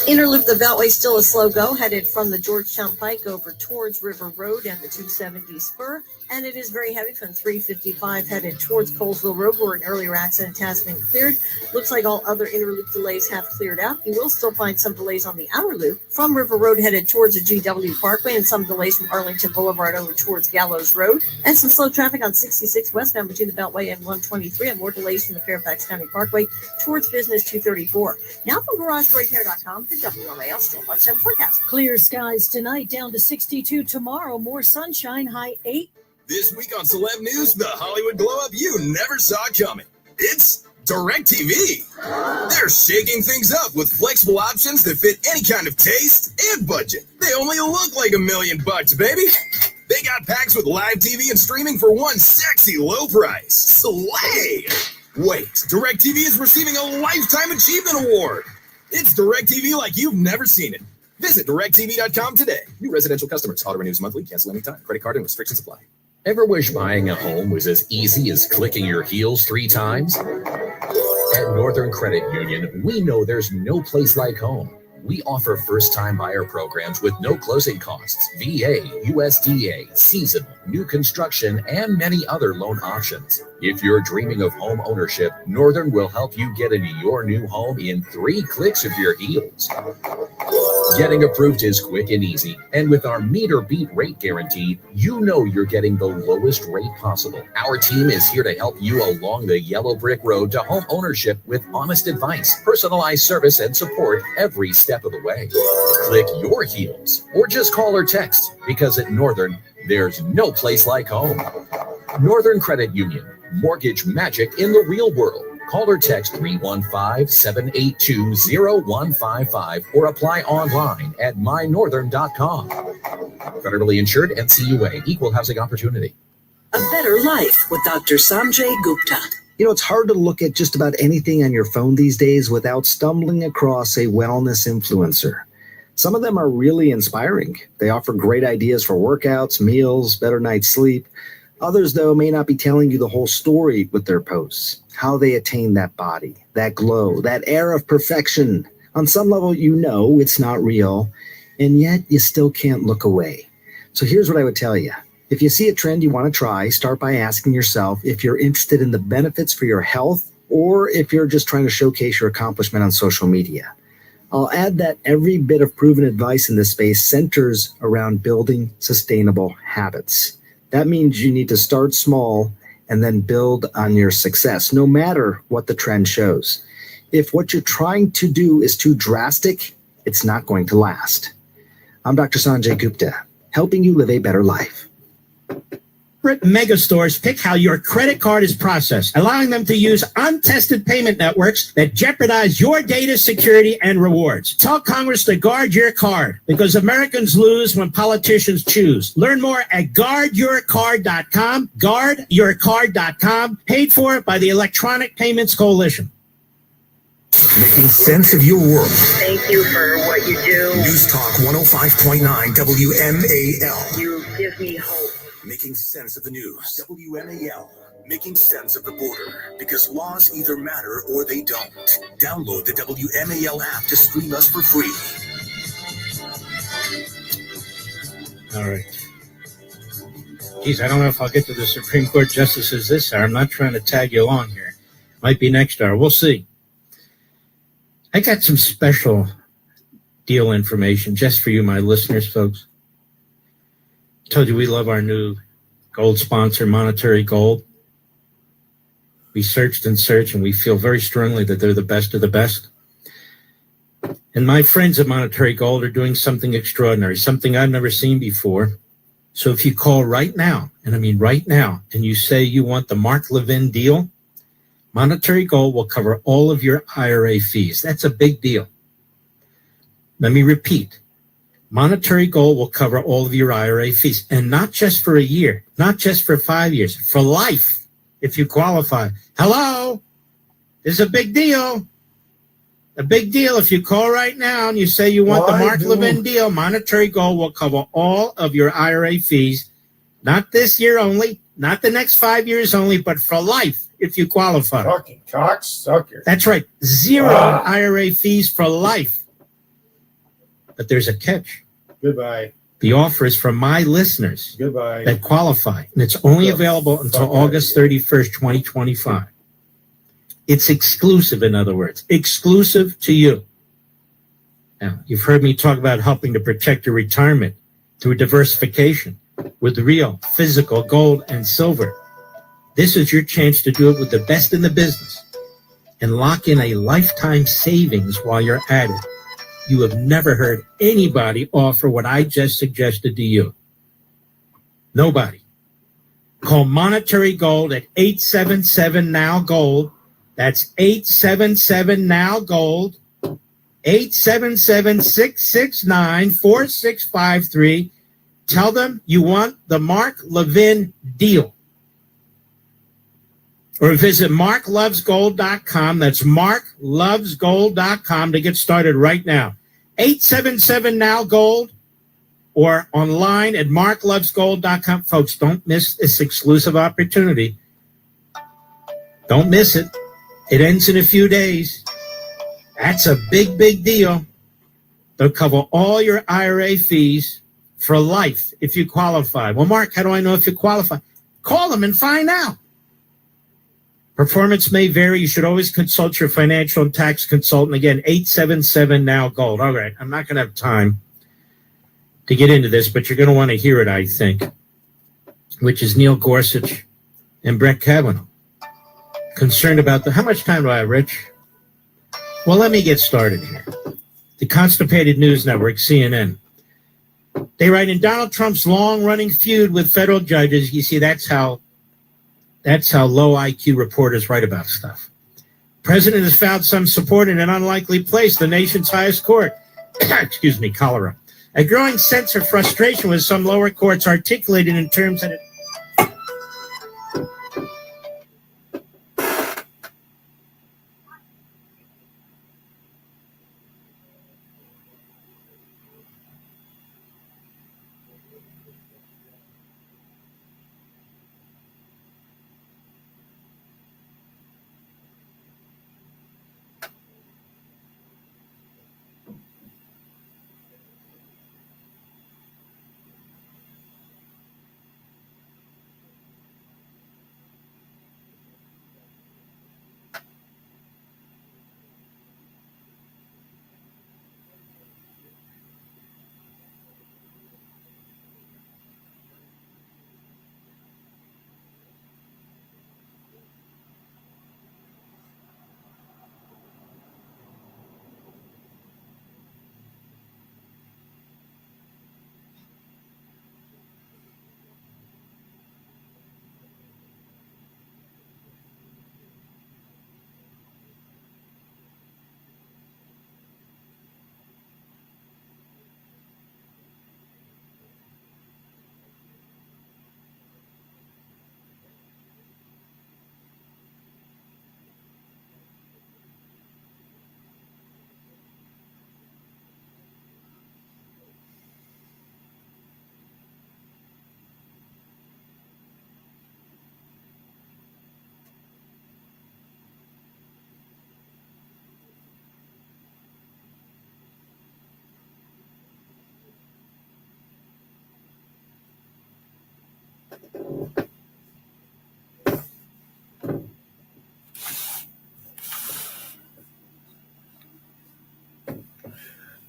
K: Inner Loop the Beltway still a slow go, headed from the Georgetown Pike over towards River Road and the 270 spur. And it is very heavy from 355 headed towards Colesville Road, where an earlier accident has been cleared. Looks like all other inner loop delays have cleared out. You will still find some delays on the outer loop from River Road headed towards the GW Parkway, and some delays from Arlington Boulevard over towards Gallows Road. And some slow traffic on 66 westbound between the Beltway and 123, and more delays from the Fairfax County Parkway towards Business 234. Now from GarageBreakAir.com, the WMAL Storm Watch 7 forecast.
F: Clear skies tonight, down to 62 tomorrow. More sunshine, high 8.
L: This week on Celeb News, the Hollywood glow-up you never saw coming. It's DirecTV. They're shaking things up with flexible options that fit any kind of taste and budget. They only look like $1 million, baby. They got packs with live TV and streaming for one sexy low price. Slay! Wait, DirecTV is receiving a Lifetime Achievement Award. It's DirecTV like you've never seen it. Visit DirecTV.com today. New residential customers. Auto renews monthly. Cancel anytime. Credit card and restrictions apply.
M: Ever wish buying a home was as easy as clicking your heels 3 times? At Northern Credit Union, we know there's no place like home. We offer first-time buyer programs with no closing costs, VA, USDA, seasonal, new construction, and many other loan options. If you're dreaming of home ownership, Northern will help you get into your new home in 3 clicks of your heels. Getting approved is quick and easy, and with our meter beat rate guarantee, you know you're getting the lowest rate possible. Our team is here to help you along the yellow brick road to home ownership with honest advice, personalized service, and support every step of the way. Click your heels or just call or text, because at Northern, there's no place like home. Northern Credit Union, mortgage magic in the real world. Call or text 315-782-0155 or apply online at mynorthern.com. Federally insured, NCUA, equal housing opportunity.
F: A better life with Dr. Sanjay Gupta.
G: You know, it's hard to look at just about anything on your phone these days without stumbling across a wellness influencer. Some of them are really inspiring. They offer great ideas for workouts, meals, better night's sleep. Others, though, may not be telling you the whole story with their posts, how they attain that body, that glow, that air of perfection. On some level, you know it's not real, and yet you still can't look away. So here's what I would tell you. If you see a trend you want to try, start by asking yourself if you're interested in the benefits for your health or if you're just trying to showcase your accomplishment on social media. I'll add that every bit of proven advice in this space centers around building sustainable habits. That means you need to start small and then build on your success, no matter what the trend shows. If what you're trying to do is too drastic, it's not going to last. I'm Dr. Sanjay Gupta, helping you live a better life.
B: Mega stores pick how your credit card is processed, allowing them to use untested payment networks that jeopardize your data security and rewards. Tell Congress to guard your card because Americans lose when politicians choose. Learn more at guardyourcard.com, guardyourcard.com, paid for by the Electronic Payments Coalition.
J: Making sense of your world.
N: Thank you for what you do.
J: News Talk 105.9 WMAL.
N: You give me hope.
J: Making sense of the news. WMAL. Making sense of the border. Because laws either matter or they don't. Download the WMAL app to stream us for free.
B: All right. Geez, I don't know if I'll get to the Supreme Court justices this hour. I'm not trying to tag you along here. Might be next hour. We'll see. I got some special deal information just for you, my listeners, folks. Told you we love our new gold sponsor, Monetary Gold. We searched and searched, and we feel very strongly that they're the best of the best. And my friends at Monetary Gold are doing something extraordinary, something I've never seen before. So if you call right now, and I mean right now, and you say you want the Mark Levin deal, Monetary Gold will cover all of your IRA fees. That's a big deal. Let me repeat. Monetary Gold will cover all of your IRA fees, and not just for a year, not just for 5 years, for life, if you qualify. Hello? This is a big deal. A big deal. If you call right now and you say you want the Mark Levin deal, Monetary Gold will cover all of your IRA fees, not this year only, not the next 5 years only, but for life, if you qualify.
A: Fucking cocksucker.
B: That's right. Zero IRA fees for life. But there's a catch.
A: Goodbye.
B: The offer is for my listeners
A: Goodbye.
B: that qualify, and it's only available until August 31st, 2025. It's exclusive, in other words, exclusive to you. Now, you've heard me talk about helping to protect your retirement through diversification with real physical gold and silver. This is your chance to do it with the best in the business and lock in a lifetime savings while you're at it. You have never heard anybody offer what I just suggested to you. Nobody. Call Monetary Gold at 877-NOW-GOLD. That's 877-NOW-GOLD. 877-669-4653. Tell them you want the Mark Levin deal. Or visit marklovesgold.com. That's marklovesgold.com to get started right now. 877-NOW-GOLD or online at marklovesgold.com. Folks, don't miss this exclusive opportunity. Don't miss it. It ends in a few days. That's a big, big deal. They'll cover all your IRA fees for life if you qualify. Well, Mark, how do I know if you qualify? Call them and find out. Performance may vary. You should always consult your financial and tax consultant. Again, 877-NOW-GOLD. All right, I'm not going to have time to get into this, but you're going to want to hear it, I think, which is Neil Gorsuch and Brett Kavanaugh. Concerned about how much time do I have, Rich? Well, let me get started here. The Constipated News Network, CNN. They write, in Donald Trump's long-running feud with federal judges, you see, that's how That's how low IQ reporters write about stuff. President has found some support in an unlikely place, the nation's highest court. Excuse me, cholera. A growing sense of frustration with some lower courts articulated in terms that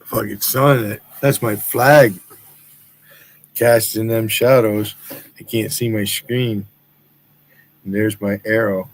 A: Fucking sun. That's my flag. Casting them shadows. I can't see my screen. And there's my arrow.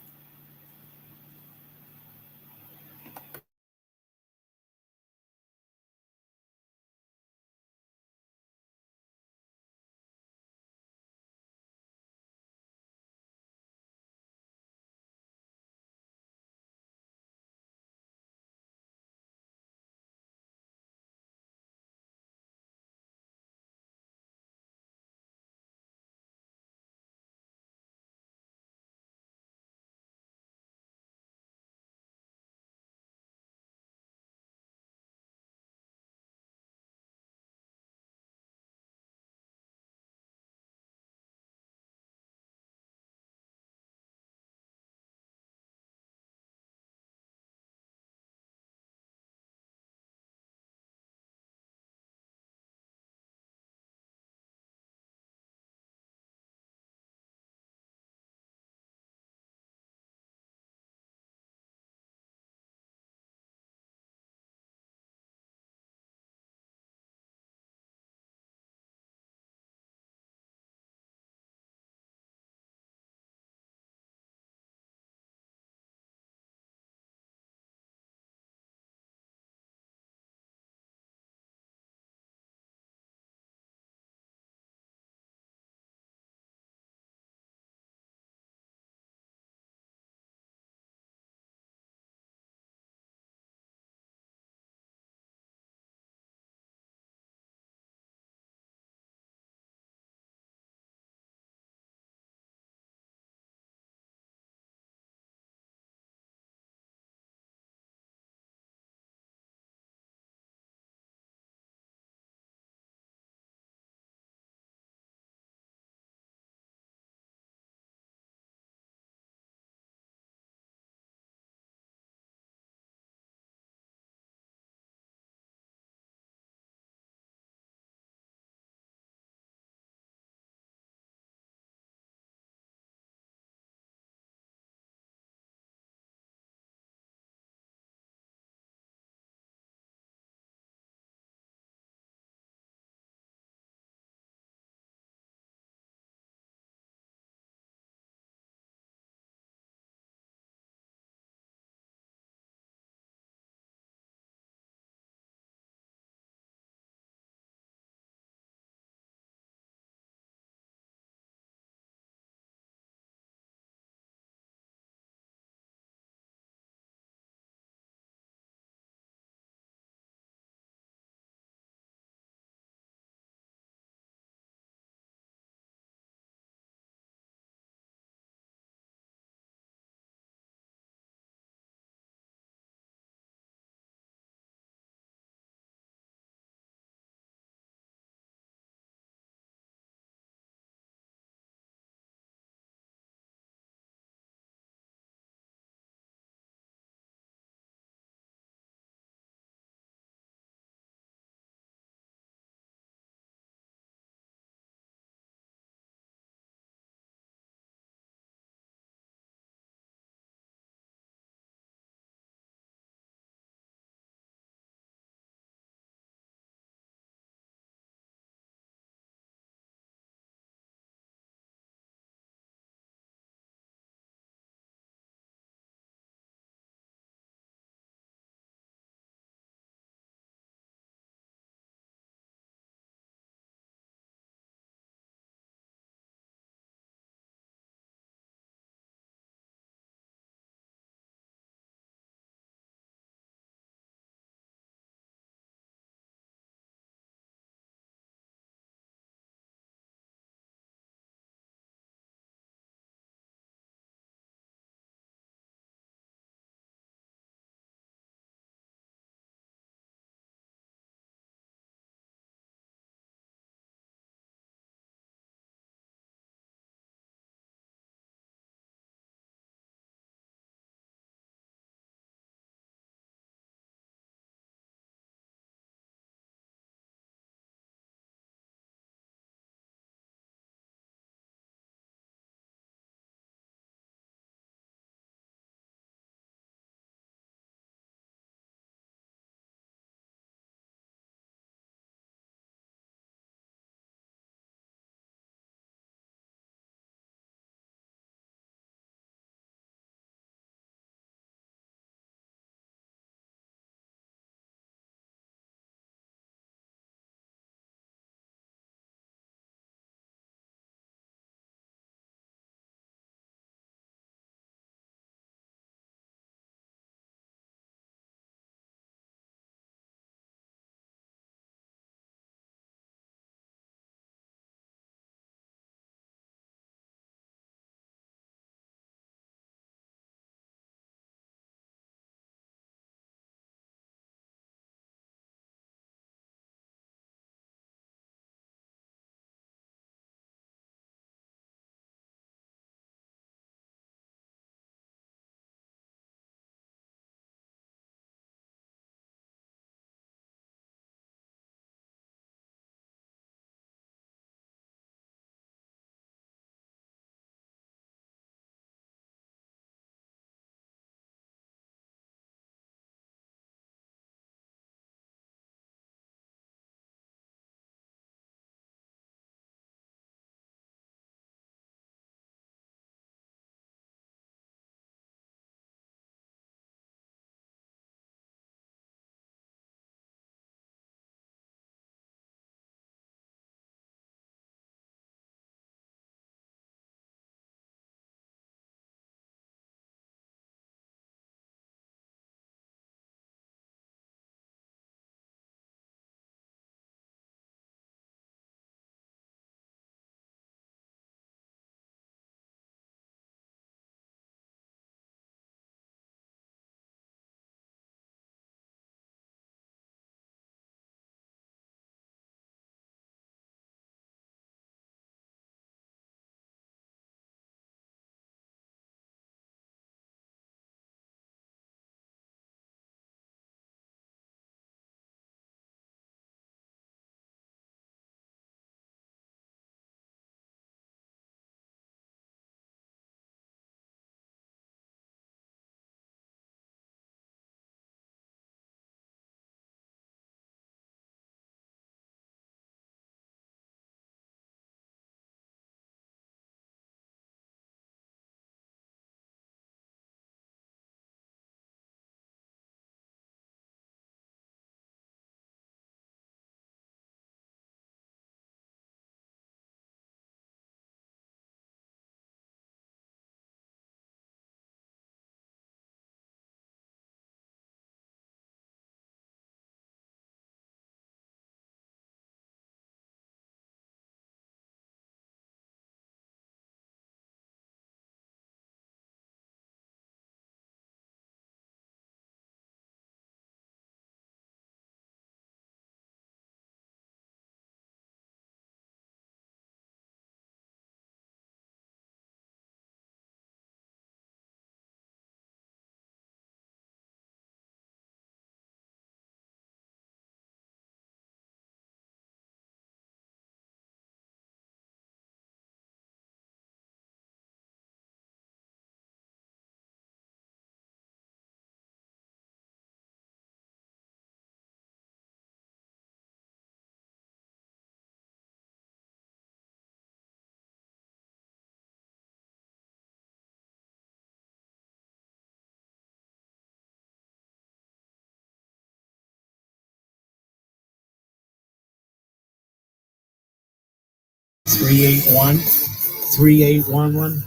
B: 3811.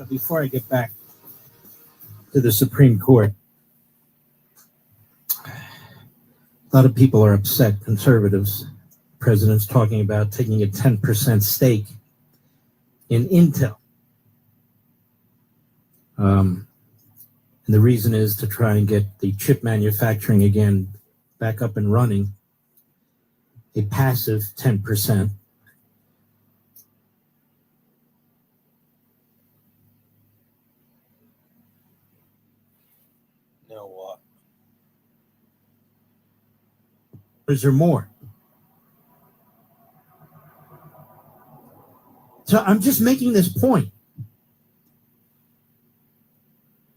B: Before I get back to the Supreme Court, a lot of people are upset, conservatives. The president's talking about taking a 10% stake in Intel. And the reason is to try and get the chip manufacturing again back up and running, a passive 10%.
A: Know what?
B: Is there more? So I'm just making this point.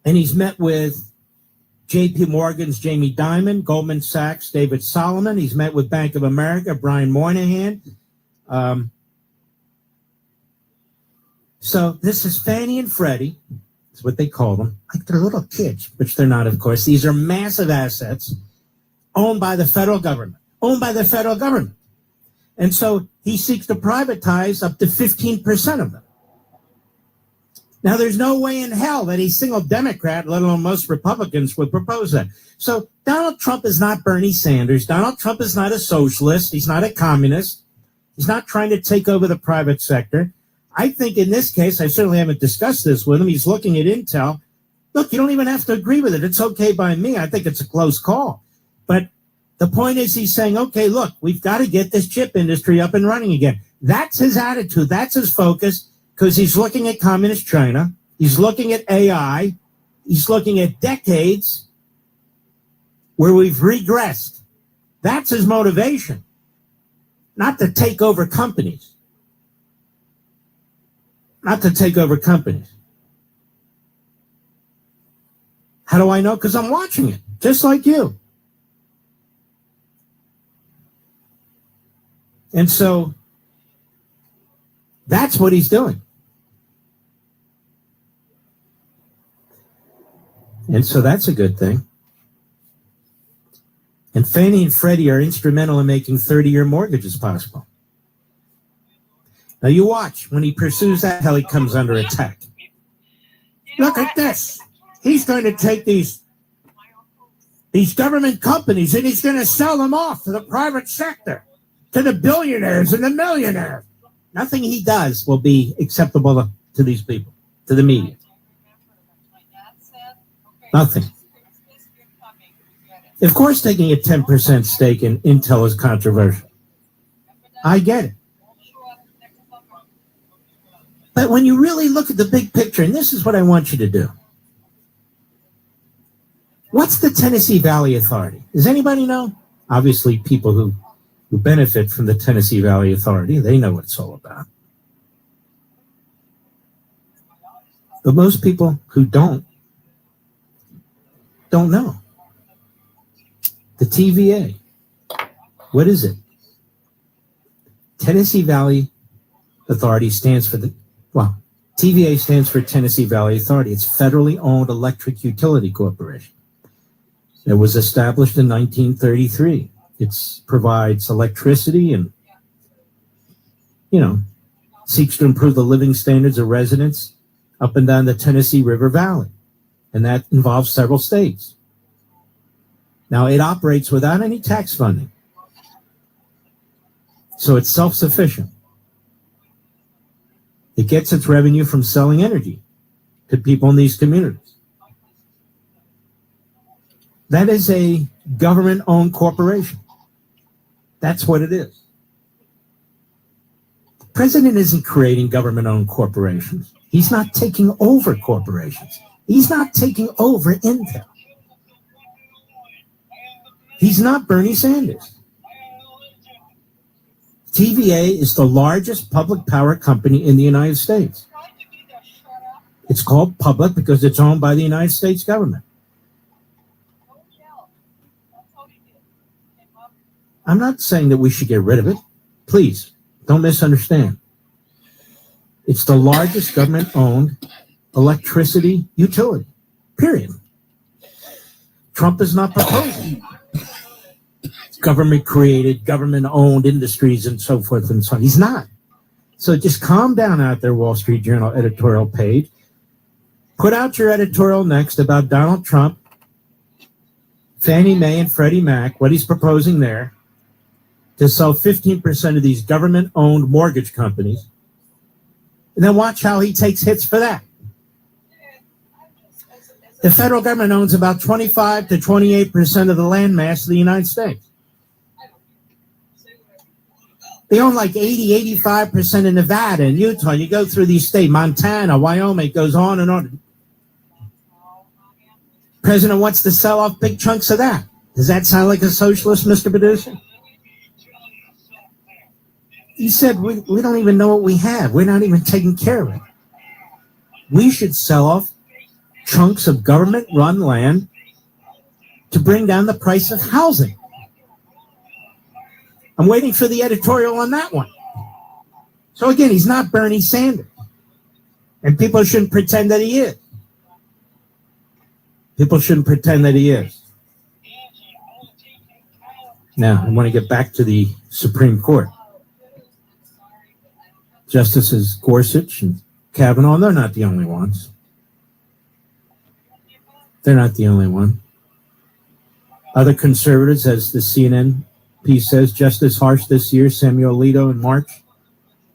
B: And he's met with JP Morgan's Jamie Dimon, Goldman Sachs, David Solomon. He's met with Bank of America, Brian Moynihan. So this is Fannie and Freddie. That's what they call them. Like they're little kids, which they're not, of course. These are massive assets owned by the federal government. And so he seeks to privatize up to 15% of them. Now, there's no way in hell that a single Democrat, let alone most Republicans, would propose that. So Donald Trump is not Bernie Sanders. Donald Trump is not a socialist. He's not a communist. He's not trying to take over the private sector. I think in this case, I certainly haven't discussed this with him. He's looking at Intel. Look, you don't even have to agree with it. It's okay by me. I think it's a close call. But the point is he's saying, okay, look, we've got to get this chip industry up and running again. That's his attitude. That's his focus. Because he's looking at communist China, he's looking at AI, he's looking at decades where we've regressed. That's his motivation, not to take over companies. How do I know? Because I'm watching it, just like you. And so that's what he's doing. And so that's a good thing. And Fannie and Freddie are instrumental in making 30-year mortgages possible. Now you watch. When he pursues that, how he comes under attack. Look at this. He's going to take these government companies and he's going to sell them off to the private sector, to the billionaires and the millionaires. Nothing he does will be acceptable to these people, to the media. Nothing. Of course, taking a 10% stake in Intel is controversial. I get it. But when you really look at the big picture, and this is what I want you to do. What's the Tennessee Valley Authority? Does anybody know? Obviously, people who benefit from the Tennessee Valley Authority, they know what it's all about. But most people who don't know. The TVA. What is it? Tennessee Valley Authority stands for TVA stands for Tennessee Valley Authority. It's federally owned electric utility corporation. It was established in 1933. It provides electricity and, seeks to improve the living standards of residents up and down the Tennessee River Valley. And that involves several states. Now, it operates without any tax funding. So it's self-sufficient. It gets its revenue from selling energy to people in these communities. That is a government-owned corporation. That's what it is. The president isn't creating government-owned corporations. He's not taking over corporations. He's not taking over Intel. He's not Bernie Sanders. TVA is the largest public power company in the United States. It's called public because it's owned by the United States government. I'm not saying that we should get rid of it. Please, don't misunderstand. It's the largest government-owned electricity utility, period. Trump is not proposing government-created, government-owned industries and so forth and so on. He's not. So just calm down out there, Wall Street Journal editorial page. Put out your editorial next about Donald Trump, Fannie Mae and Freddie Mac, what he's proposing there to sell 15% of these government-owned mortgage companies. And then watch how he takes hits for that. The federal government owns about 25 to 28% of the landmass of the United States. They own like 80, 85% in Nevada and Utah. You go through these states, Montana, Wyoming, it goes on and on. President wants to sell off big chunks of that. Does that sound like a socialist, Mr. Producer? He said, we don't even know what we have. We're not even taking care of it. We should sell off chunks of government-run land to bring down the price of housing. I'm waiting for the editorial on that one. So again, he's not Bernie Sanders. And people shouldn't pretend that he is. People shouldn't pretend that he is. Now, I want to get back to the Supreme Court. Justices Gorsuch and Kavanaugh, they're not the only ones. They're not the only one. Other conservatives, as the CNN piece says, just as harsh this year, Samuel Alito in March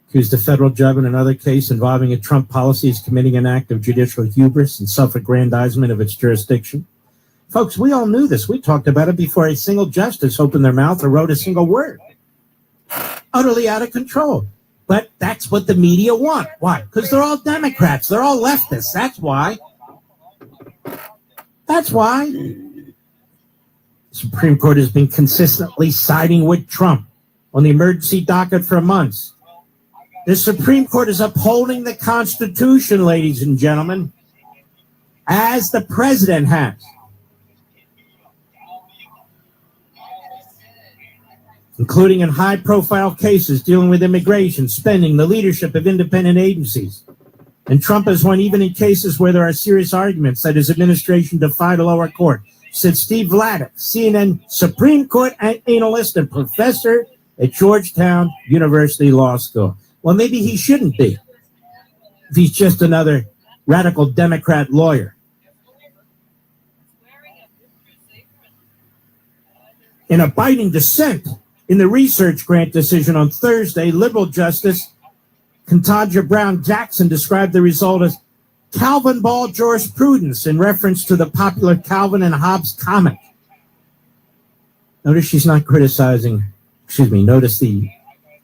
B: accused a federal judge in another case involving a Trump policy as committing an act of judicial hubris and self-aggrandizement of its jurisdiction. Folks, we all knew this. We talked about it before a single justice opened their mouth or wrote a single word. Utterly out of control. But that's what the media want. Why? Because they're all Democrats. They're all leftists. That's why. That's why. The Supreme Court has been consistently siding with Trump on the emergency docket for months. The Supreme Court is upholding the Constitution, ladies and gentlemen, as the president has. Including in high-profile cases dealing with immigration, spending, the leadership of independent agencies. And Trump has won even in cases where there are serious arguments that his administration defied a lower court, said Steve Vladeck, CNN Supreme Court analyst and professor at Georgetown University Law School. Well, maybe he shouldn't be, if he's just another radical Democrat lawyer. In a biting dissent in the research grant decision on Thursday, liberal Justice Ketanji Brown Jackson described the result as Calvin Ball jurisprudence in reference to the popular Calvin and Hobbes comic. Notice she's not criticizing, notice the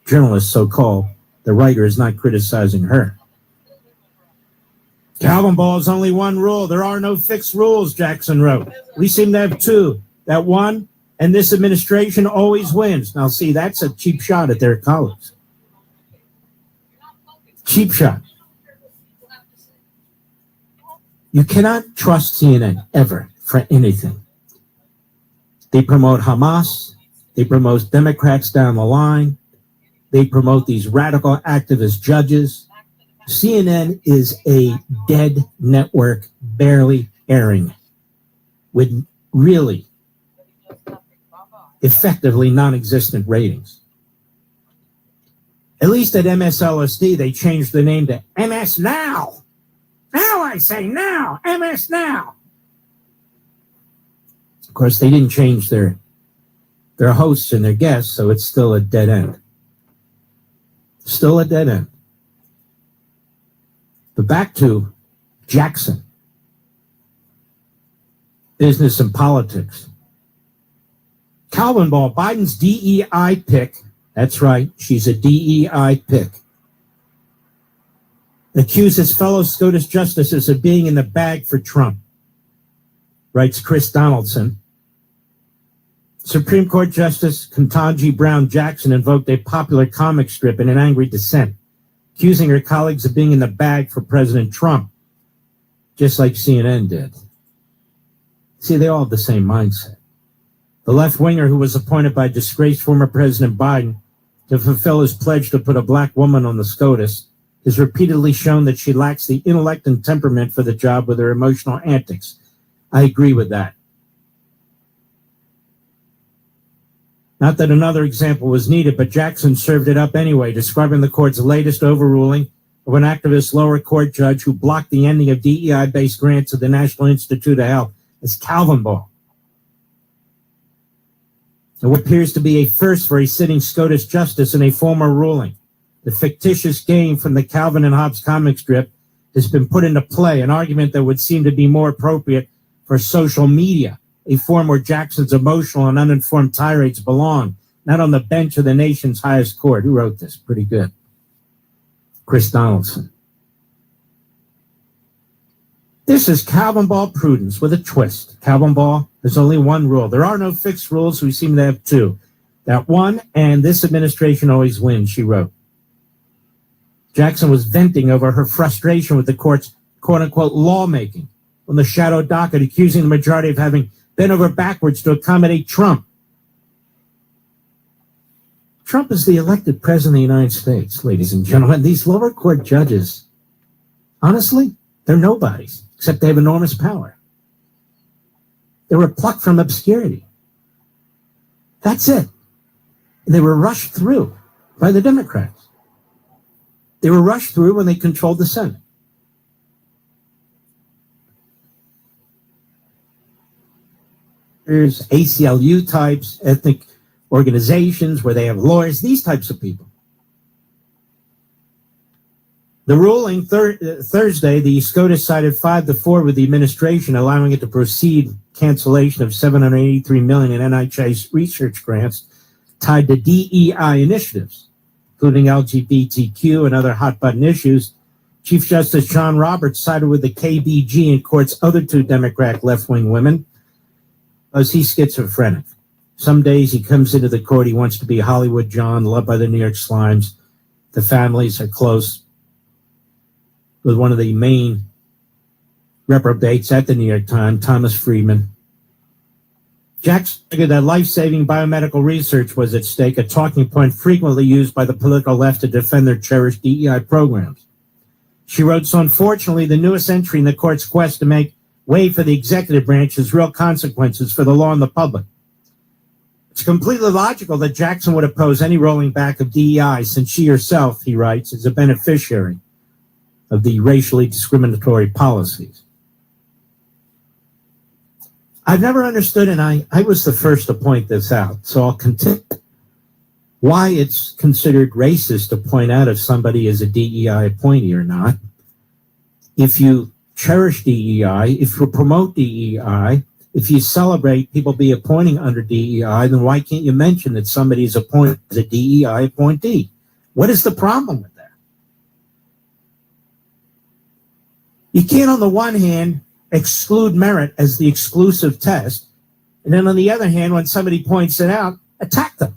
B: journalist, so-called, the writer is not criticizing her. Calvin Ball is only one rule. There are no fixed rules, Jackson wrote. We seem to have two. That one, and this administration always wins. Now, see, that's a cheap shot at their colleagues. Cheap shot. You cannot trust CNN ever for anything. They promote Hamas. They promote Democrats down the line. They promote these radical activist judges. CNN is a dead network, barely airing, with really effectively non-existent ratings. At least at MSLSD, they changed the name to MS Now. Now I say now, MS Now. Of course, they didn't change their hosts and their guests, so it's still a dead end. Still a dead end. But back to Jackson. Business and politics. Calvin Ball, Biden's DEI pick. That's right, she's a DEI pick. Accuses fellow SCOTUS justices of being in the bag for Trump, writes Chris Donaldson. Supreme Court Justice Ketanji Brown Jackson invoked a popular comic strip in an angry dissent, accusing her colleagues of being in the bag for President Trump, just like CNN did. See, they all have the same mindset. The left-winger who was appointed by disgraced former President Biden to fulfill his pledge to put a black woman on the SCOTUS has repeatedly shown that she lacks the intellect and temperament for the job with her emotional antics. I agree with that. Not that another example was needed, but Jackson served it up anyway, describing the court's latest overruling of an activist lower court judge who blocked the ending of DEI-based grants to the National Institute of Health as Calvin Ball. And what appears to be a first for a sitting SCOTUS justice in a former ruling. The fictitious game from the Calvin and Hobbes comic strip has been put into play, an argument that would seem to be more appropriate for social media, a form where Jackson's emotional and uninformed tirades belong, not on the bench of the nation's highest court. Who wrote this? Pretty good. Chris Donaldson. This is Calvin Ball prudence with a twist. Calvin Ball, there's only one rule. There are no fixed rules. We seem to have two. That one, and this administration always wins, she wrote. Jackson was venting over her frustration with the court's quote-unquote lawmaking on the shadow docket, accusing the majority of having bent over backwards to accommodate Trump. Trump is the elected president of the United States, ladies and gentlemen. These lower court judges, honestly, they're nobodies, except they have enormous power. They were plucked from obscurity. That's it. They were rushed through by the Democrats. They were rushed through when they controlled the Senate. There's ACLU types, ethnic organizations where they have lawyers, these types of people. The ruling Thursday, the SCOTUS sided 5-4 with the administration, allowing it to proceed cancellation of $783 million in NIH research grants tied to DEI initiatives, including LGBTQ and other hot-button issues. Chief Justice John Roberts sided with the KBG and court's other two Democrat left-wing women because he's schizophrenic. Some days he comes into the court, he wants to be Hollywood John, loved by the New York Slimes. The families are close with one of the main reprobates at the New York Times, Thomas Friedman. Jackson figured that life-saving biomedical research was at stake, a talking point frequently used by the political left to defend their cherished DEI programs. She wrote, so unfortunately, the newest entry in the court's quest to make way for the executive branch has real consequences for the law and the public. It's completely logical that Jackson would oppose any rolling back of DEI since she herself, he writes, is a beneficiary of the racially discriminatory policies. I've never understood, and I was the first to point this out, so I'll continue, why it's considered racist to point out if somebody is a DEI appointee or not. If you cherish DEI, if you promote DEI, if you celebrate people be appointing under DEI, then why can't you mention that somebody is appointed as a DEI appointee? What is the problem with that? You can't, on the one hand, exclude merit as the exclusive test, and then on the other hand, when somebody points it out, attack them.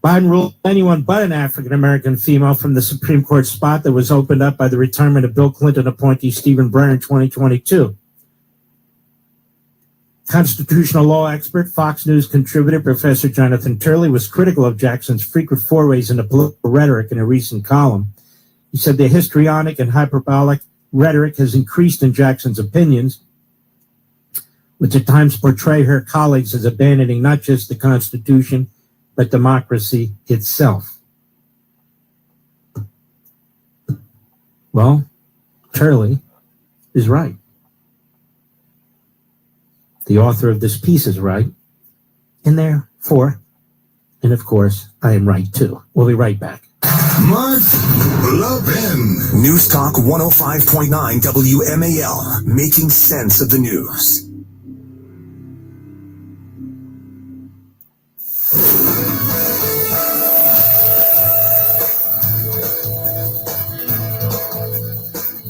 B: Biden ruled anyone but an African-American female from the Supreme Court spot that was opened up by the retirement of Bill Clinton appointee Stephen Breyer in 2022. Constitutional law expert, Fox News contributor, Professor Jonathan Turley, was critical of Jackson's frequent forays into political rhetoric in a recent column. He said the histrionic and hyperbolic rhetoric has increased in Jackson's opinions, which at times portray her colleagues as abandoning not just the Constitution, but democracy itself. Well, Turley is right. The author of this piece is right, and therefore, and of course, I am right too. We'll be right back.
J: Mark Levin. News Talk 105.9 WMAL, making sense of the news.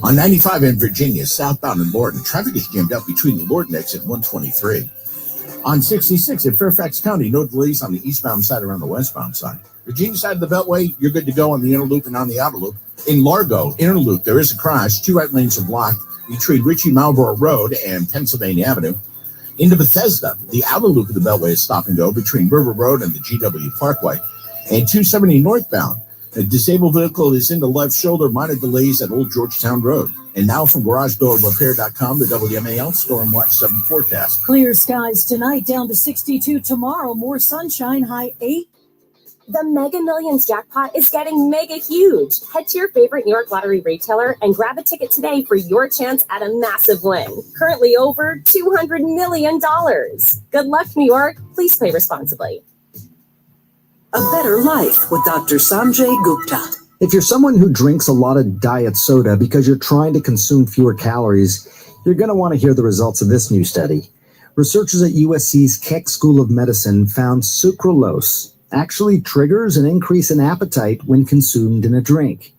H: On 95 in Virginia, southbound in Lorton, traffic is jammed up between the Lorton exit 123. On 66 in Fairfax County, no delays on the eastbound side around the westbound side. Virginia side of the Beltway, you're good to go on the inner loop and on the outer loop. In Largo, inner loop, there is a crash. 2 right lanes are blocked between Ritchie Marlboro Road and Pennsylvania Avenue. Into Bethesda, the outer loop of the Beltway is stop and go between River Road and the GW Parkway. And 270 northbound, a disabled vehicle is in the left shoulder, minor delays at Old Georgetown Road. And now from GarageDoorRepair.com, the WMAL Storm Watch 7 forecast.
O: Clear skies tonight, down to 62 tomorrow. More sunshine, high 8.
E: The Mega Millions jackpot is getting mega huge. Head to your favorite New York Lottery retailer and grab a ticket today for your chance at a massive win. Currently over $200 million. Good luck, New York. Please play responsibly.
F: A better life with Dr. Sanjay Gupta.
G: If you're someone who drinks a lot of diet soda because you're trying to consume fewer calories, you're going to want to hear the results of this new study. Researchers at USC's Keck School of Medicine found sucralose actually triggers an increase in appetite when consumed in a drink.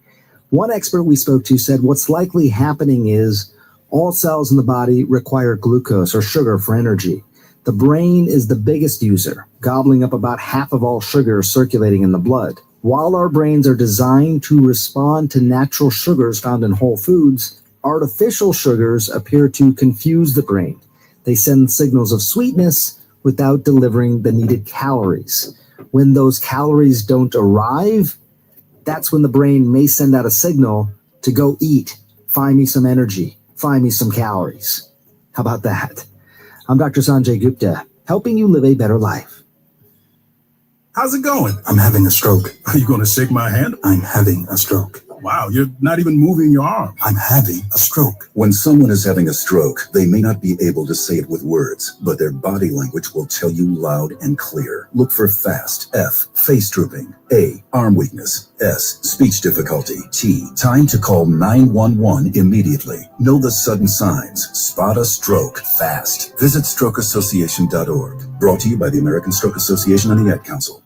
G: One expert we spoke to said what's likely happening is all cells in the body require glucose or sugar for energy. The brain is the biggest user, gobbling up about half of all sugar circulating in the blood. While our brains are designed to respond to natural sugars found in whole foods, artificial sugars appear to confuse the brain. They send signals of sweetness without delivering the needed calories. When those calories don't arrive, that's when the brain may send out a signal to go eat, find me some energy, find me some calories. How about that? I'm Dr. Sanjay Gupta, helping you live a better life.
P: How's it going? I'm having a stroke. Are you going to shake my hand? I'm having a stroke. Wow, you're not even moving your arm. I'm having a stroke.
Q: When someone is having a stroke, they may not be able to say it with words, but their body language will tell you loud and clear. Look for FAST. F, face drooping. A, arm weakness. S, speech difficulty. T, time to call 911 immediately. Know the sudden signs. Spot a stroke fast. Visit strokeassociation.org. Brought to you by the American Stroke Association and the Ad Council.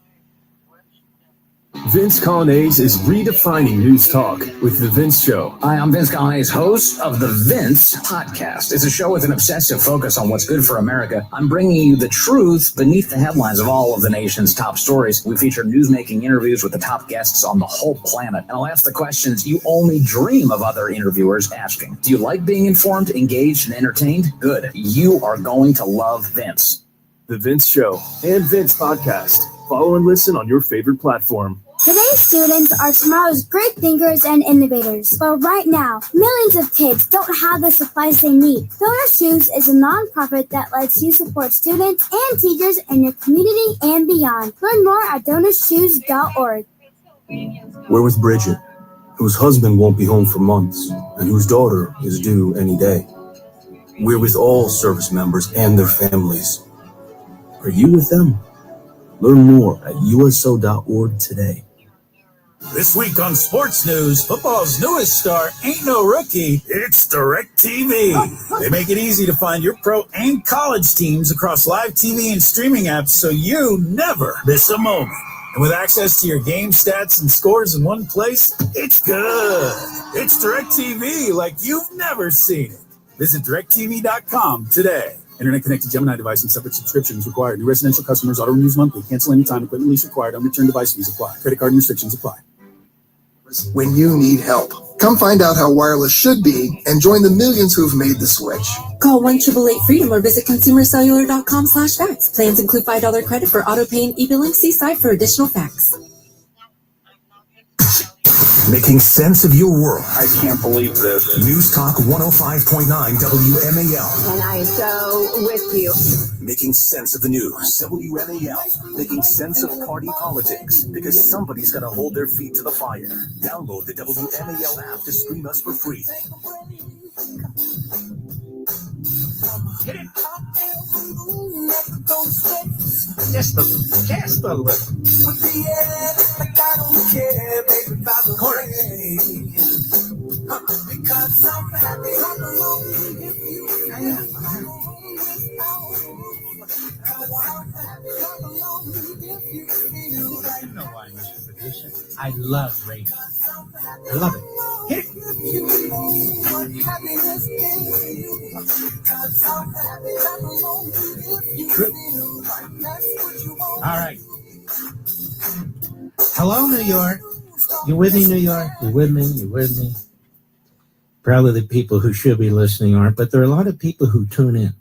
R: Vince Colonnese is redefining news talk with The Vince Show.
S: Hi, I'm Vince Colonnese, host of The Vince Podcast. It's a show with an obsessive focus on what's good for America. I'm bringing you the truth beneath the headlines of all of the nation's top stories. We feature newsmaking interviews with the top guests on the whole planet. And I'll ask the questions you only dream of other interviewers asking. Do you like being informed, engaged, and entertained? Good. You are going to love Vince.
R: The Vince Show and Vince Podcast. Follow and listen on your favorite platform.
T: Today's students are tomorrow's great thinkers and innovators. But right now, millions of kids don't have the supplies they need. Donor Shoes is a nonprofit that lets you support students and teachers in your community and beyond. Learn more at DonorShoes.org.
U: We're with Bridget, whose husband won't be home for months and whose daughter is due any day. We're with all service members and their families. Are you with them? Learn more at USO.org today.
P: This week on Sports News, football's newest star ain't no rookie, it's DirecTV. They make it easy to find your pro and college teams across live TV and streaming apps so you never miss a moment. And with access to your game stats and scores in one place, it's good. It's DirecTV like you've never seen it. Visit DirecTV.com today. Internet-connected Gemini device and separate subscriptions required. New residential customers, auto-renews monthly. Cancel anytime. Equipment lease required. Unreturned device fees apply. Credit card and restrictions apply.
V: When you need help, come find out how wireless should be and join the millions who've made the switch.
W: Call 1-888-FREEDOM or visit consumercellular.com/facts. Plans include $5 credit for auto pay and e-billing. See site for additional facts.
J: Making sense of your world.
X: I can't believe this.
J: News Talk 105.9 WMAL.
X: And I am so with you.
J: Making sense of the news. WMAL. Making sense of party politics. Because somebody's got to hold their feet to the fire. Download the WMAL app to stream us for free.
Y: Hit it. Just a little. With the air, like I don't care, baby, about the rain. Because I'm happy, I'm alone if you
B: You know why, Mr. Producer. I love radio. I love it. Hit it. True. All right. Hello, New York. You with me, New York? You with me? You with me? Probably the people who should be listening aren't, but there are a lot of people who tune in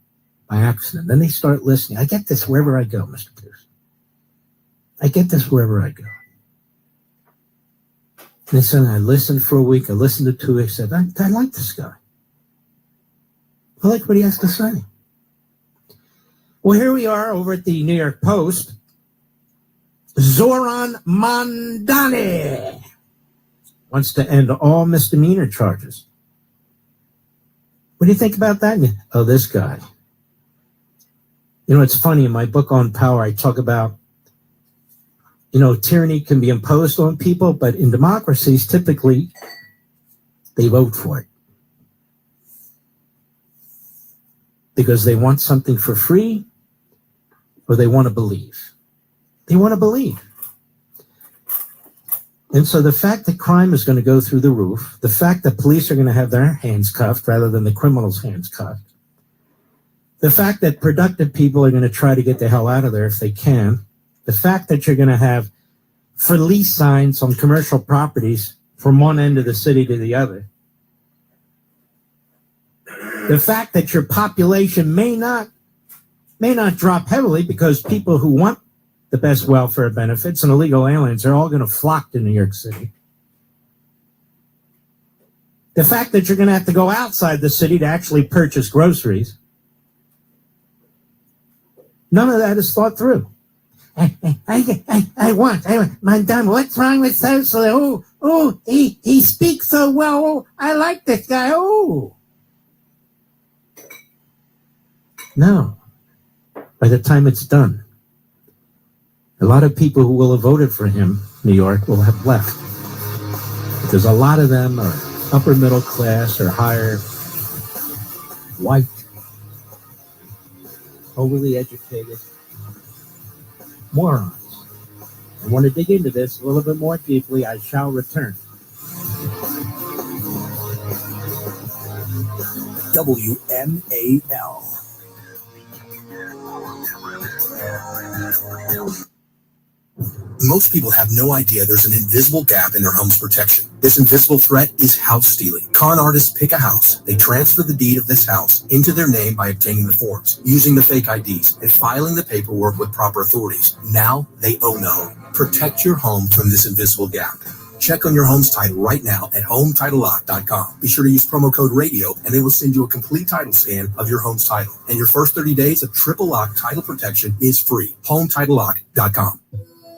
B: by accident. Then they start listening. I get this wherever I go, Mr. Pierce. I get this wherever I go. Listen, I listened for a week. I listened to 2 weeks. I said, I like this guy. I like what he has to say. Well, here we are over at the New York Post. Zoran Mandani wants to end all misdemeanor charges. What do you think about that? Oh, this guy. You know, it's funny. In my book on power, I talk about, tyranny can be imposed on people, but in democracies, typically, they vote for it. Because they want something for free, or they want to believe. They want to believe. And so the fact that crime is going to go through the roof, the fact that police are going to have their hands cuffed rather than the criminals' hands cuffed, the fact that productive people are going to try to get the hell out of there if they can, the fact that you're going to have for lease signs on commercial properties from one end of the city to the other, the fact that your population may not drop heavily because people who want the best welfare benefits and illegal aliens are all going to flock to New York City. The fact that you're going to have to go outside the city to actually purchase groceries. None of that is thought through. I want, Madame, what's wrong with Cecily? He speaks so well. Oh, I like this guy. Oh. No. By the time it's done, a lot of people who will have voted for him, New York, will have left. Because a lot of them are upper middle class or higher, white, overly educated morons. I want to dig into this a little bit more deeply. I shall return.
J: WMAL. Most people have no idea there's an invisible gap in their home's protection. This invisible threat is house stealing. Con artists pick a house. They transfer the deed of this house into their name by obtaining the forms, using the fake IDs, and filing the paperwork with proper authorities. Now they own the home. Protect your home from this invisible gap. Check on your home's title right now at HomeTitleLock.com. Be sure to use promo code RADIO, and they will send you a complete title scan of your home's title. And your first 30 days of triple lock title protection is free. HomeTitleLock.com.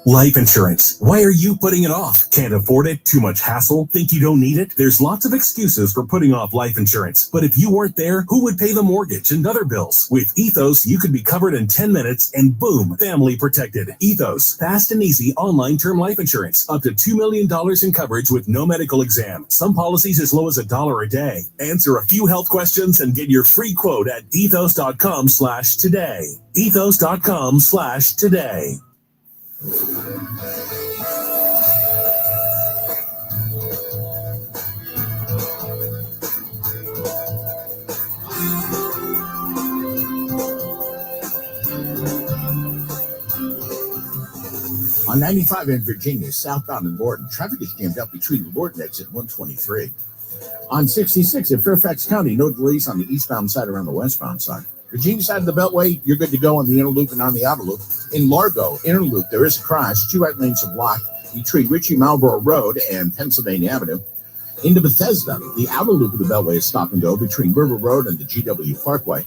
R: Life insurance. Why are you putting it off? Can't afford it? Too much hassle? Think you don't need it? There's lots of excuses for putting off life insurance. But if you weren't there, who would pay the mortgage and other bills? With Ethos, you could be covered in 10 minutes and boom, family protected. Ethos, fast and easy online term life insurance. Up to $2 million in coverage with no medical exam. Some policies as low as $1 a day. Answer a few health questions and get your free quote at ethos.com/today. Ethos.com/today.
H: On 95 in Virginia, southbound in Lorton, traffic is jammed up between the Lorton exit 123. On 66 in Fairfax County, no delays on the eastbound side around the westbound side. Virginia side of the Beltway, you're good to go on the inner loop and on the outer loop. In Largo, inner loop, there is a crash. 2 right lanes are blocked between Ritchie Marlboro Road and Pennsylvania Avenue. Into Bethesda, the outer loop of the Beltway is stop and go between River Road and the GW Parkway.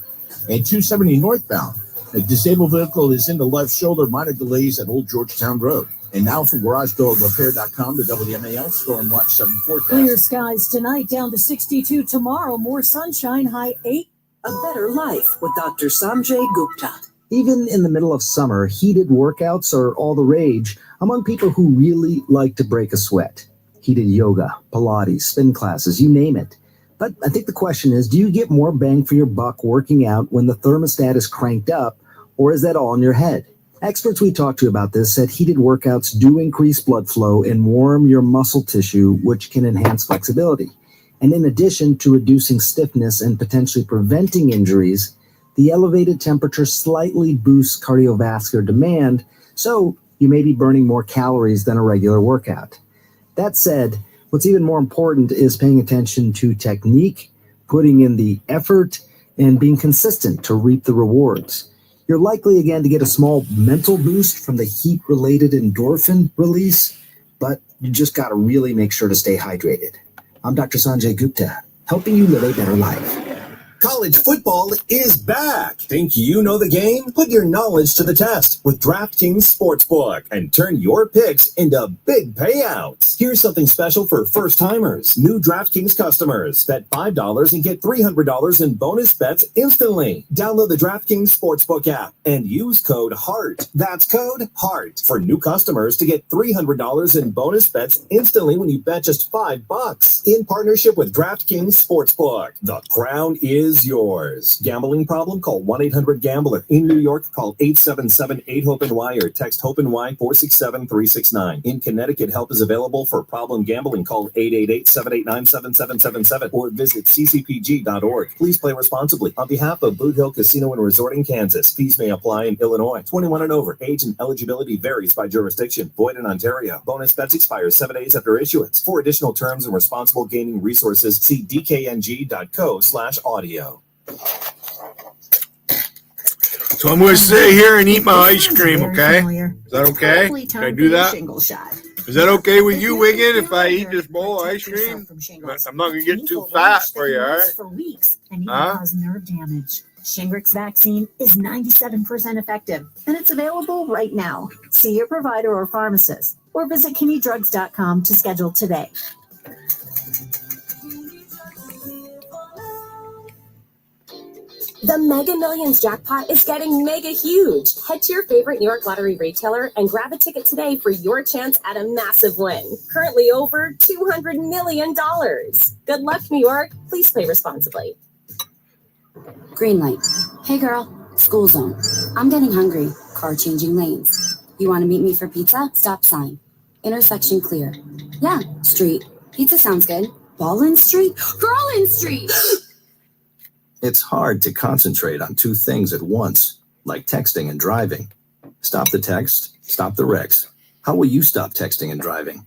H: And 270 northbound, a disabled vehicle is in the left shoulder, minor delays at Old Georgetown Road. And now from GarageDoorRepair.com, the WMAL Storm Watch 7 forecast.
O: Clear skies tonight, down to 62 tomorrow. More sunshine, high 8.
F: A better life with Dr. Sanjay Gupta.
G: Even in the middle of summer, heated workouts are all the rage among people who really like to break a sweat. Heated yoga, Pilates, spin classes, you name it. But I think the question is, do you get more bang for your buck working out when the thermostat is cranked up, or is that all in your head? Experts we talked to about this said heated workouts do increase blood flow and warm your muscle tissue, which can enhance flexibility. And in addition to reducing stiffness and potentially preventing injuries, the elevated temperature slightly boosts cardiovascular demand, so you may be burning more calories than a regular workout. That said, what's even more important is paying attention to technique, putting in the effort, and being consistent to reap the rewards. You're likely again to get a small mental boost from the heat-related endorphin release, but you just got to really make sure to stay hydrated. I'm Dr. Sanjay Gupta, helping you live a better life.
C: College football is back. Think you know the game? Put your knowledge to the test with DraftKings Sportsbook and turn your picks into big payouts. Here's something special for first-timers. New DraftKings customers. Bet $5 and get $300 in bonus bets instantly. Download the DraftKings Sportsbook app and use code HEART. That's code HEART for new customers to get $300 in bonus bets instantly when you bet just $5. In partnership with DraftKings Sportsbook. The crown is yours. Gambling problem? Call 1-800-GAMBLER. In New York, call 877-8-HOPE-NY or text HOPE-NY 467-369. In Connecticut, help is available for problem gambling. Call 888-789-7777 or visit ccpg.org. Please play responsibly. On behalf of Boot Hill Casino and Resort in Kansas, fees may apply in Illinois. 21 and over. Age and eligibility varies by jurisdiction. Void in Ontario. Bonus bets expire 7 days after issuance. For additional terms and responsible gaming resources, see dkng.co/audio.
A: So I'm going to sit here and eat my ice cream, okay? Is that okay? Can I do that? Is that okay with you, Wiggin, if I eat this bowl of ice cream? I'm not going to get too fat for you, all right?
O: For weeks and even cause nerve damage. Shingrix vaccine is 97% effective, and it's available right now. See your provider or pharmacist, or visit KinneyDrugs.com to schedule today.
E: The Mega Millions jackpot is getting mega huge. Head to your favorite New York Lottery retailer and grab a ticket today for your chance at a massive win. Currently over $200 million. Good luck, New York. Please play responsibly.
D: Green light. Hey girl, school zone. I'm getting hungry. Car changing lanes. You want to meet me for pizza? Stop sign. Intersection clear. Yeah, street. Pizza sounds good. Ballin Street? Garland Street!
J: It's hard to concentrate on two things at once, like texting and driving. Stop the text, stop the wrecks. How will you stop texting and driving?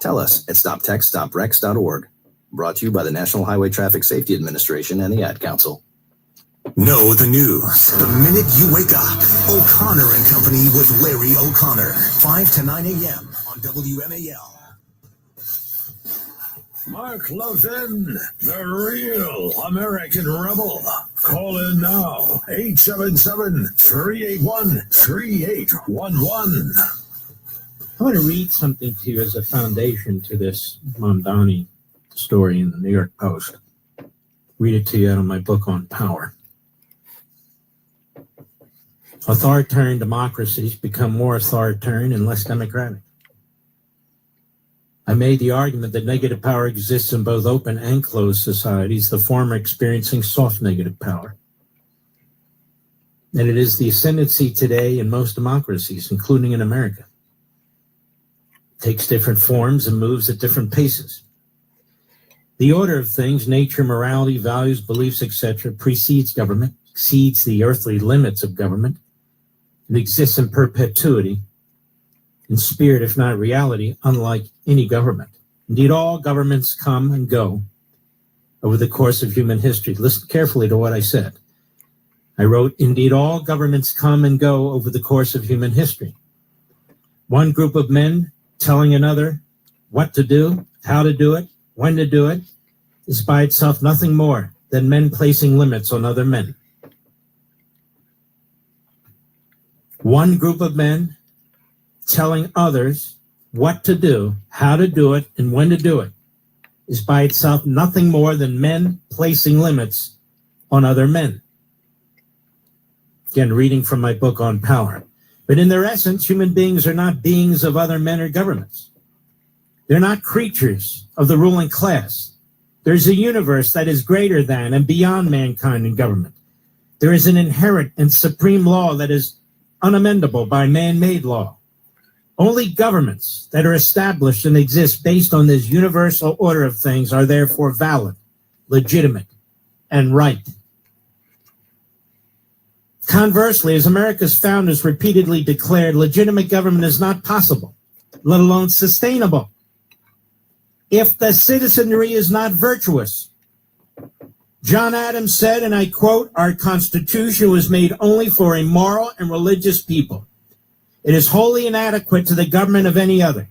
J: Tell us at stoptextstopwrecks.org. Brought to you by the National Highway Traffic Safety Administration and the Ad Council.
C: Know the news the minute you wake up. O'Connor and Company with Larry O'Connor, 5 to 9 a.m. on WMAL.
P: Mark Levin, the real American rebel. Call in now, 877-381-3811.
B: I want to read something to you as a foundation to this Mamdani story in the New York Post. Read it to you out of my book on power. Authoritarian democracies become more authoritarian and less democratic. I made the argument that negative power exists in both open and closed societies, the former experiencing soft negative power. And it is the ascendancy today in most democracies, including in America. It takes different forms and moves at different paces. The order of things, nature, morality, values, beliefs, etc., precedes government, exceeds the earthly limits of government, and exists in perpetuity, in spirit, if not reality, unlike any government. Indeed, all governments come and go over the course of human history. Listen carefully to what I said. I wrote, indeed, all governments come and go over the course of human history. One group of men telling another what to do, how to do it, when to do it, is by itself nothing more than men placing limits on other men. One group of men telling others what to do, how to do it, and when to do it is by itself nothing more than men placing limits on other men. Again, reading from my book on power. But in their essence, human beings are not beings of other men or governments. They're not creatures of the ruling class. There's a universe that is greater than and beyond mankind and government. There is an inherent and supreme law that is unamendable by man-made law. Only governments that are established and exist based on this universal order of things are therefore valid, legitimate, and right. Conversely, as America's founders repeatedly declared, legitimate government is not possible, let alone sustainable, if the citizenry is not virtuous. John Adams said, and I quote, "Our Constitution was made only for a moral and religious people. It is wholly inadequate to the government of any other."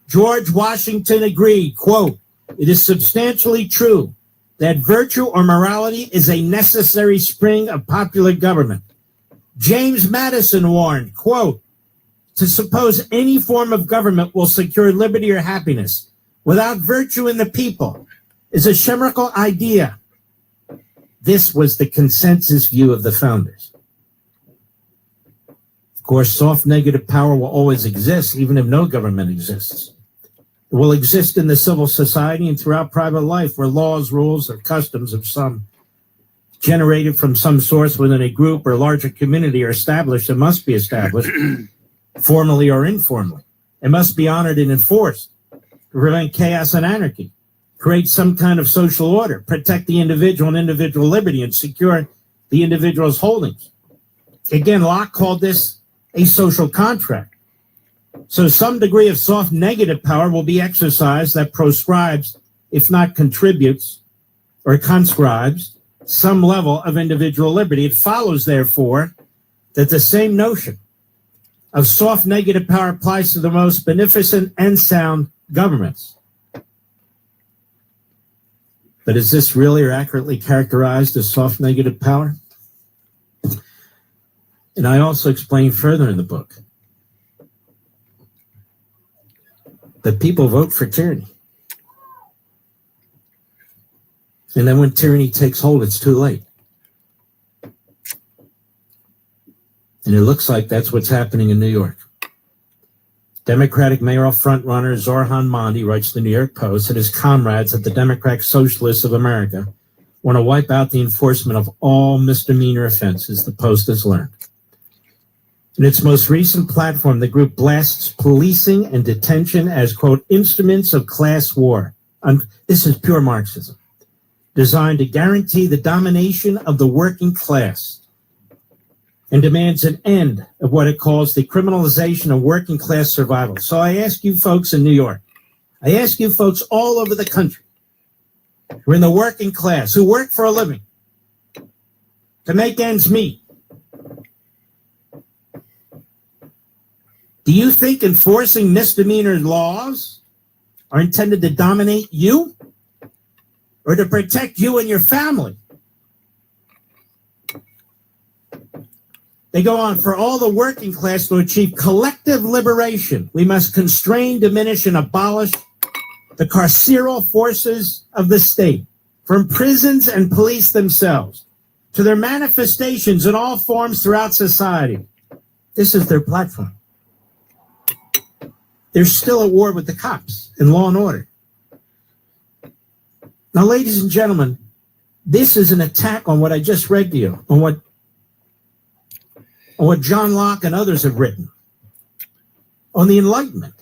B: George Washington agreed, quote, "It is substantially true that virtue or morality is a necessary spring of popular government. James Madison warned, quote, to suppose any form of government will secure liberty or happiness without virtue in the people is a chimerical idea. This was the consensus view of the founders. Of course, soft negative power will always exist, even if no government exists. It will exist in the civil society and throughout private life, where laws, rules, or customs of some generated from some source within a group or larger community are established and must be established, formally or informally. It must be honored and enforced to prevent chaos and anarchy, create some kind of social order, protect the individual and individual liberty, and secure the individual's holdings. Again, Locke called this a social contract. So some degree of soft negative power will be exercised that proscribes, if not contributes or conscribes, some level of individual liberty. It follows, therefore, that the same notion of soft negative power applies to the most beneficent and sound governments. But is this really or accurately characterized as soft negative power? And I also explain further in the book that people vote for tyranny. And then when tyranny takes hold, it's too late. And it looks like that's what's happening in New York. Democratic mayoral frontrunner Zoran Mondi writes the New York Post and his comrades at the Democratic Socialists of America want to wipe out the enforcement of all misdemeanor offenses, the Post has learned. In its most recent platform, the group blasts policing and detention as, quote, instruments of class war. This is pure Marxism, designed to guarantee the domination of the working class, and demands an end of what it calls the criminalization of working class survival. So I ask you folks in New York, I ask you folks all over the country who are in the working class, who work for a living, to make ends meet, do you think enforcing misdemeanor laws are intended to dominate you or to protect you and your family? They go on, for all the working class to achieve collective liberation, we must constrain, diminish, and abolish the carceral forces of the state, from prisons and police themselves to their manifestations in all forms throughout society. This is their platform. They're still at war with the cops and law and order. Now, ladies and gentlemen, this is an attack on what I just read to you, on what John Locke and others have written, on the Enlightenment.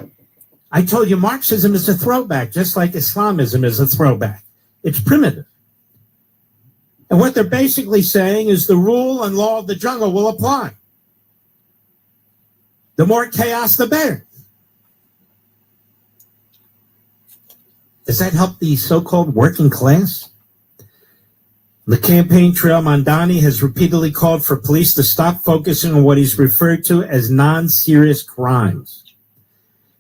B: I told you Marxism is a throwback, just like Islamism is a throwback. It's primitive. And what they're basically saying is the rule and law of the jungle will apply. The more chaos, the better. Does that help the so-called working class? The campaign trail, Mamdani has repeatedly called for police to stop focusing on what he's referred to as non-serious crimes.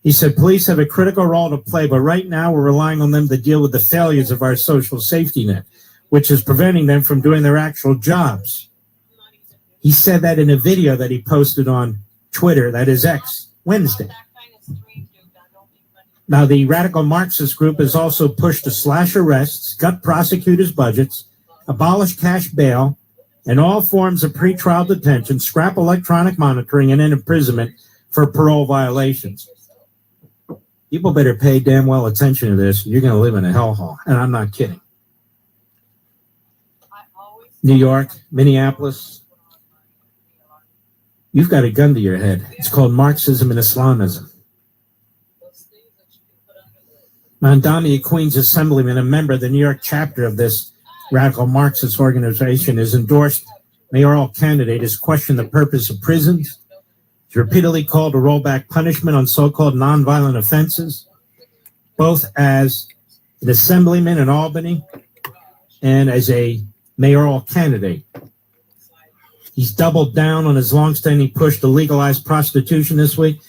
B: He said police have a critical role to play, but right now we're relying on them to deal with the failures of our social safety net, which is preventing them from doing their actual jobs. He said that in a video that he posted on Twitter, that is X, Wednesday. Now, the radical Marxist group has also pushed to slash arrests, gut prosecutors' budgets, abolish cash bail, and all forms of pretrial detention, scrap electronic monitoring, and imprisonment for parole violations. People better pay damn well attention to this. You're going to live in a hellhole, and I'm not kidding. New York, Minneapolis, you've got a gun to your head. It's called Marxism and Islamism. Mamdani, a Queens Assemblyman, a member of the New York chapter of this radical Marxist organization, has endorsed mayoral candidate, has questioned the purpose of prisons. He's repeatedly called to roll back punishment on so-called nonviolent offenses, both as an assemblyman in Albany and as a mayoral candidate. He's doubled down on his longstanding push to legalize prostitution this week.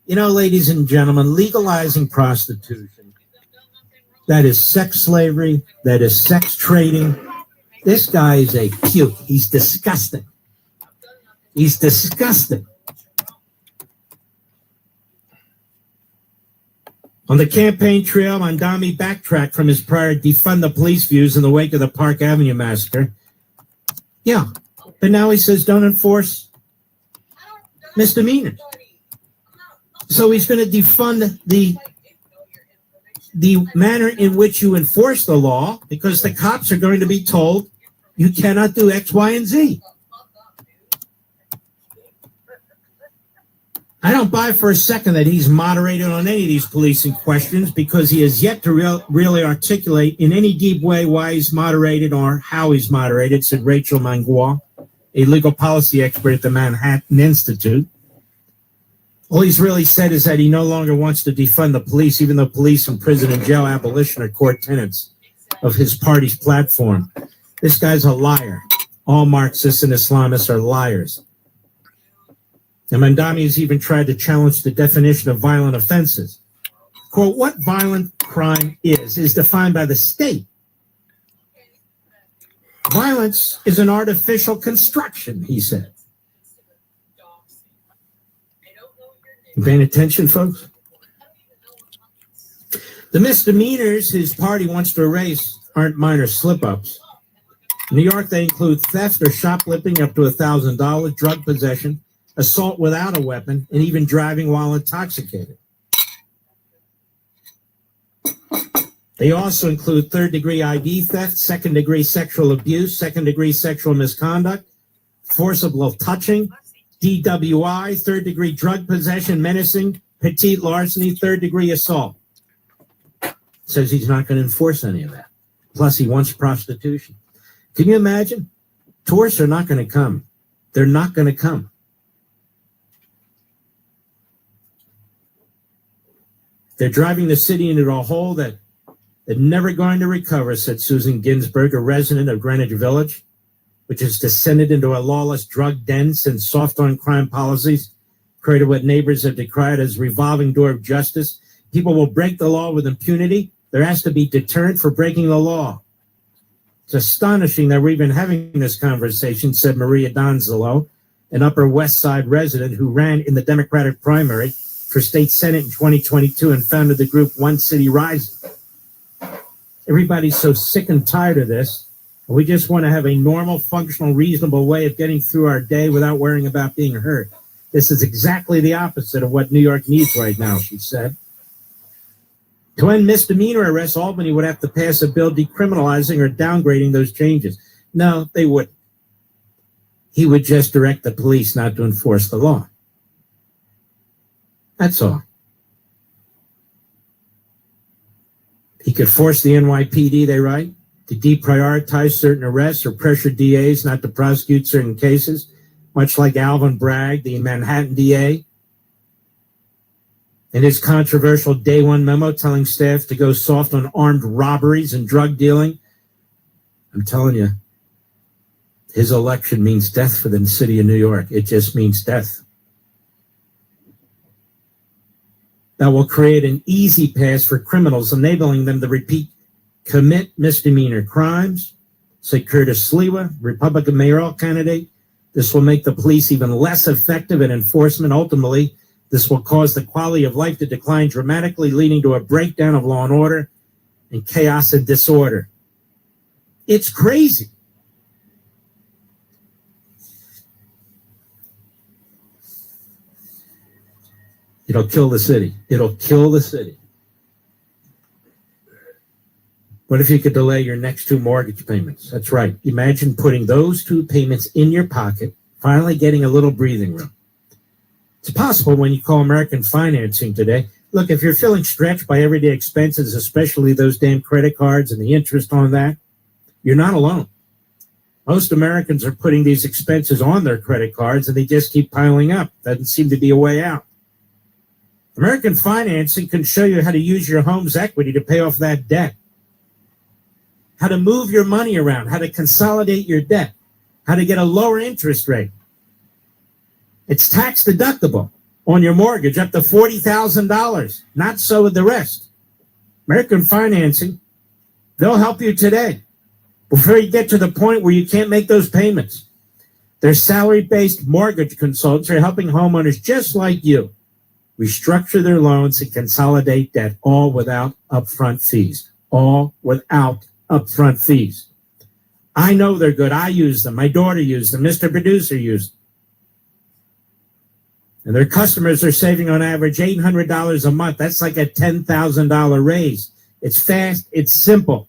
B: You know, ladies and gentlemen, legalizing prostitution, That is sex slavery. That is sex trading. This guy is a puke. He's disgusting. He's disgusting. On the campaign trail, Mamdani backtracked from his prior defund the police views in the wake of the Park Avenue massacre. Yeah, but now he says don't enforce misdemeanors. So he's going to defund the manner in which you enforce the law because the cops are going to be told you cannot do X, Y, and Z. I don't buy for a second that he's moderated on any of these policing questions because he has yet to really articulate in any deep way why he's moderated or how he's moderated, said Rachel Mangois, a legal policy expert at the Manhattan Institute. All he's really said is that he no longer wants to defund the police, even though police and prison and jail abolition are core tenets of his party's platform. This guy's a liar. All Marxists and Islamists are liars. And Mamdani has even tried to challenge the definition of violent offenses. Quote, what violent crime is defined by the state. Violence is an artificial construction, he said. You paying attention, folks? The misdemeanors his party wants to erase aren't minor slip-ups. In New York, they include theft or shoplifting up to $1,000, drug possession, assault without a weapon, and even driving while intoxicated. They also include third-degree ID theft, second-degree sexual abuse, second-degree sexual misconduct, forcible touching, DWI, third-degree drug possession, menacing, petite larceny, third-degree assault. Says he's not going to enforce any of that. Plus, he wants prostitution. Can you imagine? Tourists are not going to come. They're not going to come. They're driving the city into a hole that they're never going to recover, said Susan Ginsburg, a resident of Greenwich Village, which has descended into a lawless drug den since soft-on-crime policies created what neighbors have decried as revolving door of justice. People will break the law with impunity. There has to be deterrent for breaking the law. It's astonishing that we're even having this conversation, said Maria Donzello, an Upper West Side resident who ran in the Democratic primary for state Senate in 2022 and founded the group One City Rising. Everybody's so sick and tired of this. We just want to have a normal, functional, reasonable way of getting through our day without worrying about being hurt. This is exactly the opposite of what New York needs right now, she said. To end misdemeanor arrests, Albany would have to pass a bill decriminalizing or downgrading those changes. No, they wouldn't. He would just direct the police not to enforce the law. That's all. He could force the NYPD, they write, to deprioritize certain arrests or pressure DAs not to prosecute certain cases, much like Alvin Bragg, the Manhattan DA, in his controversial Day One memo telling staff to go soft on armed robberies and drug dealing. I'm telling you, his election means death for the city of New York. It just means death. That will create an easy pass for criminals, enabling them to commit misdemeanor crimes, said Curtis Sliwa, Republican mayoral candidate. This will make the police even less effective at enforcement. Ultimately, this will cause the quality of life to decline dramatically, leading to a breakdown of law and order and chaos and disorder. It's crazy. It'll kill the city. It'll kill the city. What if you could delay your next two mortgage payments? That's right. Imagine putting those two payments in your pocket, finally getting a little breathing room. It's possible when you call American Financing today. Look, if you're feeling stretched by everyday expenses, especially those damn credit cards and the interest on that, you're not alone. Most Americans are putting these expenses on their credit cards and they just keep piling up. Doesn't seem to be a way out. American Financing can show you how to use your home's equity to pay off that debt, how to move your money around, how to consolidate your debt, how to get a lower interest rate. It's tax deductible on your mortgage up to $40,000. Not so with the rest. American Financing, they'll help you today before you get to the point where you can't make those payments. Their salary-based mortgage consultants are helping homeowners just like you restructure their loans and consolidate debt, all without upfront fees. All without upfront fees. I know they're good. I use them. My daughter used them. Mr. Producer used them. And their customers are saving on average $800 a month. That's like a $10,000 raise. It's fast. It's simple.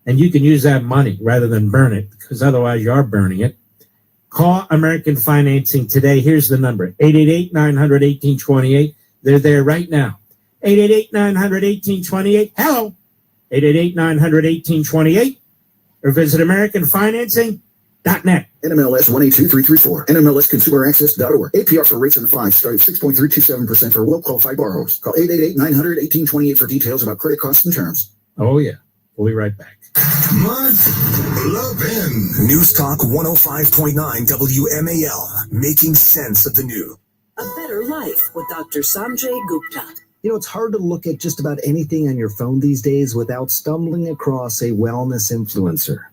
B: And you can use that money rather than burn it, because otherwise you are burning it. Call American Financing today. Here's the number, 888-900-1828. They're there right now. 888-900-1828. Hello, 888-900-1828. Or visit AmericanFinancing.net.
H: NMLS 182334. NMLSConsumerAccess.org. APR for rates in the 5 start at 6.327% for well-qualified borrowers. Call 888-900-1828 for details about credit costs and terms.
B: Oh, yeah. We'll be right back.
C: Mark Levin. News Talk 105.9 WMAL. Making sense of the new.
F: A Better Life with Dr. Sanjay Gupta.
G: You know, it's hard to look at just about anything on your phone these days without stumbling across a wellness influencer.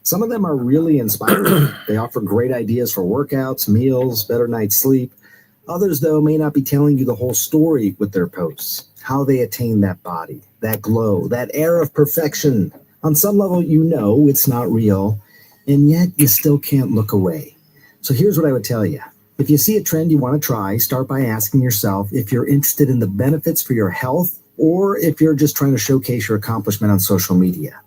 G: Some of them are really inspiring. They offer great ideas for workouts, meals, better night's sleep. Others, though, may not be telling you the whole story with their posts, how they attain that body, that glow, that air of perfection. On some level, you know it's not real, and yet you still can't look away. So here's what I would tell you. If you see a trend you want to try, start by asking yourself if you're interested in the benefits for your health or if you're just trying to showcase your accomplishment on social media.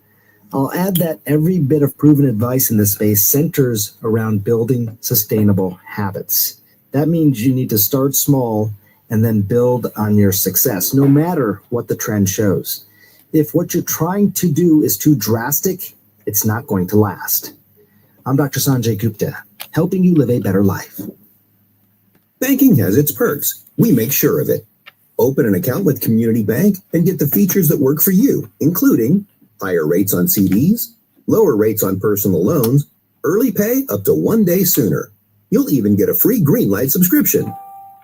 G: I'll add that every bit of proven advice in this space centers around building sustainable habits. That means you need to start small and then build on your success, no matter what the trend shows. If what you're trying to do is too drastic, it's not going to last. I'm Dr. Sanjay Gupta, helping you live a better life.
C: Banking has its perks. We make sure of it. Open an account with Community Bank and get the features that work for you, including higher rates on CDs, lower rates on personal loans, early pay up to 1 day sooner. You'll even get a free Greenlight subscription.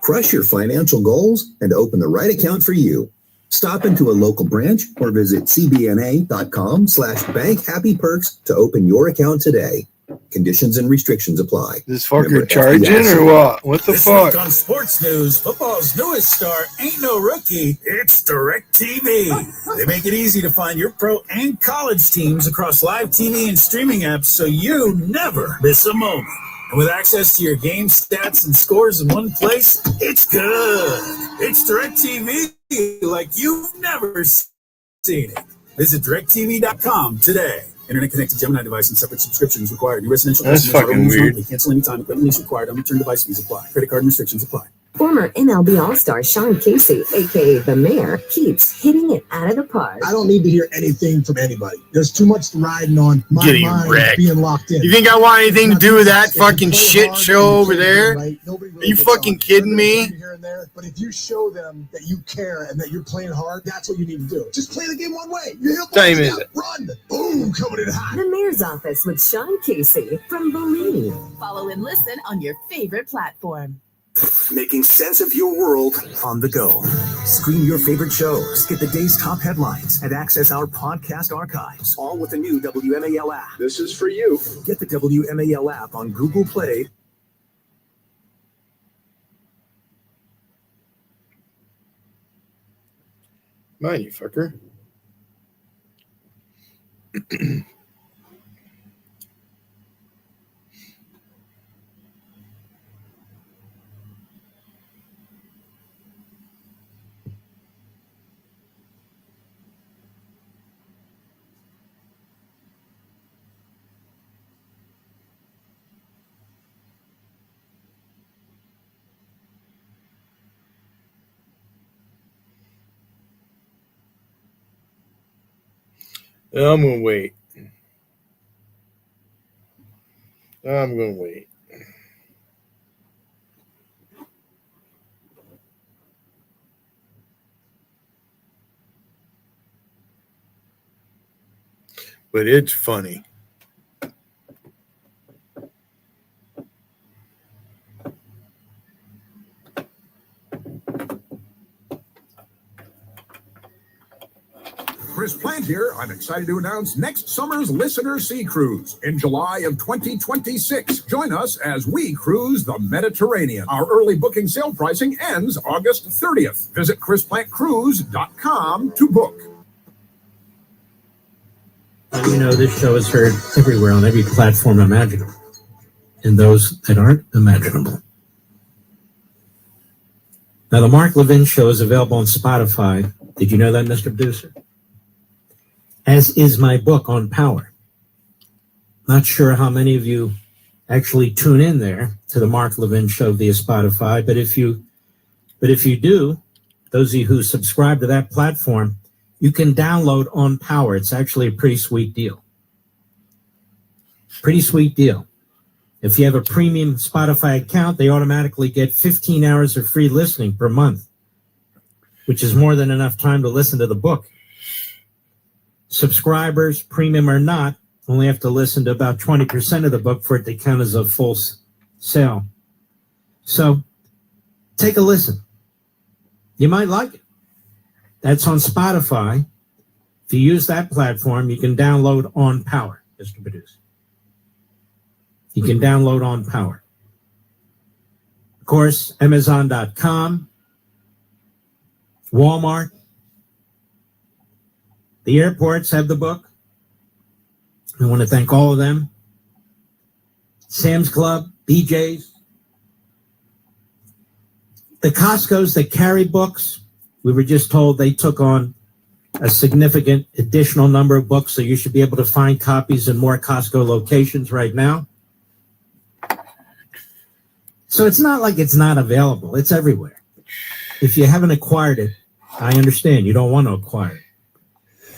C: Crush your financial goals and open the right account for you. Stop into a local branch or visit cbna.com/bankhappyperks to open your account today. Conditions and restrictions apply.
A: This fucker
C: Remember,
A: charging
C: FDIC.
A: or what? What the
P: This
A: fuck?
P: week on sports news, football's newest star ain't no rookie. It's DirecTV. They make it easy to find your pro and college teams across live TV and streaming apps so you never miss a moment. And with access to your game stats and scores in one place, it's good. It's DirecTV like you've never seen it. Visit DirecTV.com today. Internet connected Gemini device and separate subscriptions required. New residential
A: That's
P: customers
A: fucking
P: are
A: weird.
P: monthly. Cancel anytime. Equipment lease required. Unreturned device fees apply. Credit card and restrictions apply.
W: Former MLB All-Star Sean Casey, aka the Mayor, keeps hitting it out of the park.
I: I don't need to hear anything from anybody. There's too much riding on my
A: Getting
I: mind
A: wrecked.
I: being locked in.
A: You think I want anything to do with that
I: If you
A: fucking
I: play
A: shit
I: hard
A: show
I: and you
A: over
I: play
A: there?
I: right, nobody really
A: Are you
I: gets
A: fucking
I: on.
A: kidding me?
I: Here and there, but if you show them that you care and that you're playing hard, that's what you need to do. Just play the game one way. You hit
A: Time
I: balls
A: is
I: out,
A: it?
I: run, boom, coming in hot.
W: The Mayor's Office with Sean Casey from Believe.
F: Follow and listen on your favorite platform.
C: Making sense of your world on the go. Screen your favorite shows, get the day's top headlines, and access our podcast archives, all with the new WMAL app. This is for you. Get the WMAL app on Google Play.
A: Mind you, fucker. I'm gonna wait. I'm gonna wait. But it's funny.
K: Chris Plant here. I'm excited to announce next summer's Listener Sea Cruise in July of 2026. Join us as we cruise the Mediterranean. Our early booking sale pricing ends August 30th. Visit chrisplantcruise.com to book.
B: And you know, this show is heard everywhere on every platform imaginable, and those that aren't imaginable. Now, the Mark Levin Show is available on Spotify. Did you know that, Mr. Producer? As is my book on power. Not sure how many of you actually tune in there to the Mark Levin Show via Spotify, but if you do, those of you who subscribe to that platform, you can download On Power. It's actually a pretty sweet deal. Pretty sweet deal. If you have a premium Spotify account, they automatically get 15 hours of free listening per month, which is more than enough time to listen to the book. Subscribers, premium or not, only have to listen to about 20% of the book for it to count as a full sale. So take a listen. You might like it. That's on Spotify. If you use that platform, you can download On Power, Mr. Producer. You can download On Power. Of course, Amazon.com, Walmart. The airports have the book. I want to thank all of them. Sam's Club, BJ's. The Costco's that carry books, we were just told they took on a significant additional number of books, so you should be able to find copies in more Costco locations right now. So it's not like it's not available. It's everywhere. If you haven't acquired it, I understand. You don't want to acquire it.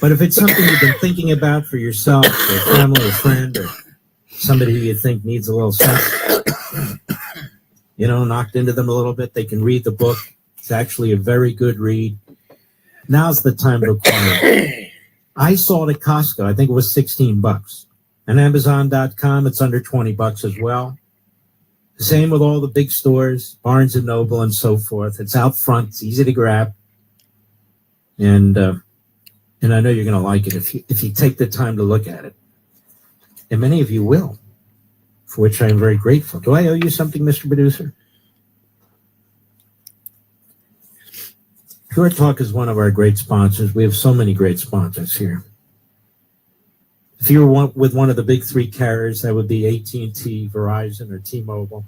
B: But if it's something you've been thinking about for yourself, or a family, or friend, or somebody who you think needs a little sense, knocked into them a little bit, they can read the book. It's actually a very good read. Now's the time to acquire it. I saw it at Costco. I think it was $16. And Amazon.com, it's under $20 as well. Same with all the big stores, Barnes & Noble and so forth. It's out front. It's easy to grab. And I know you're going to like it if you take the time to look at it. And many of you will, for which I am very grateful. Do I owe you something, Mr. Producer? Pure Talk is one of our great sponsors. We have so many great sponsors here. If you were with one of the big three carriers, that would be AT&T, Verizon, or T-Mobile.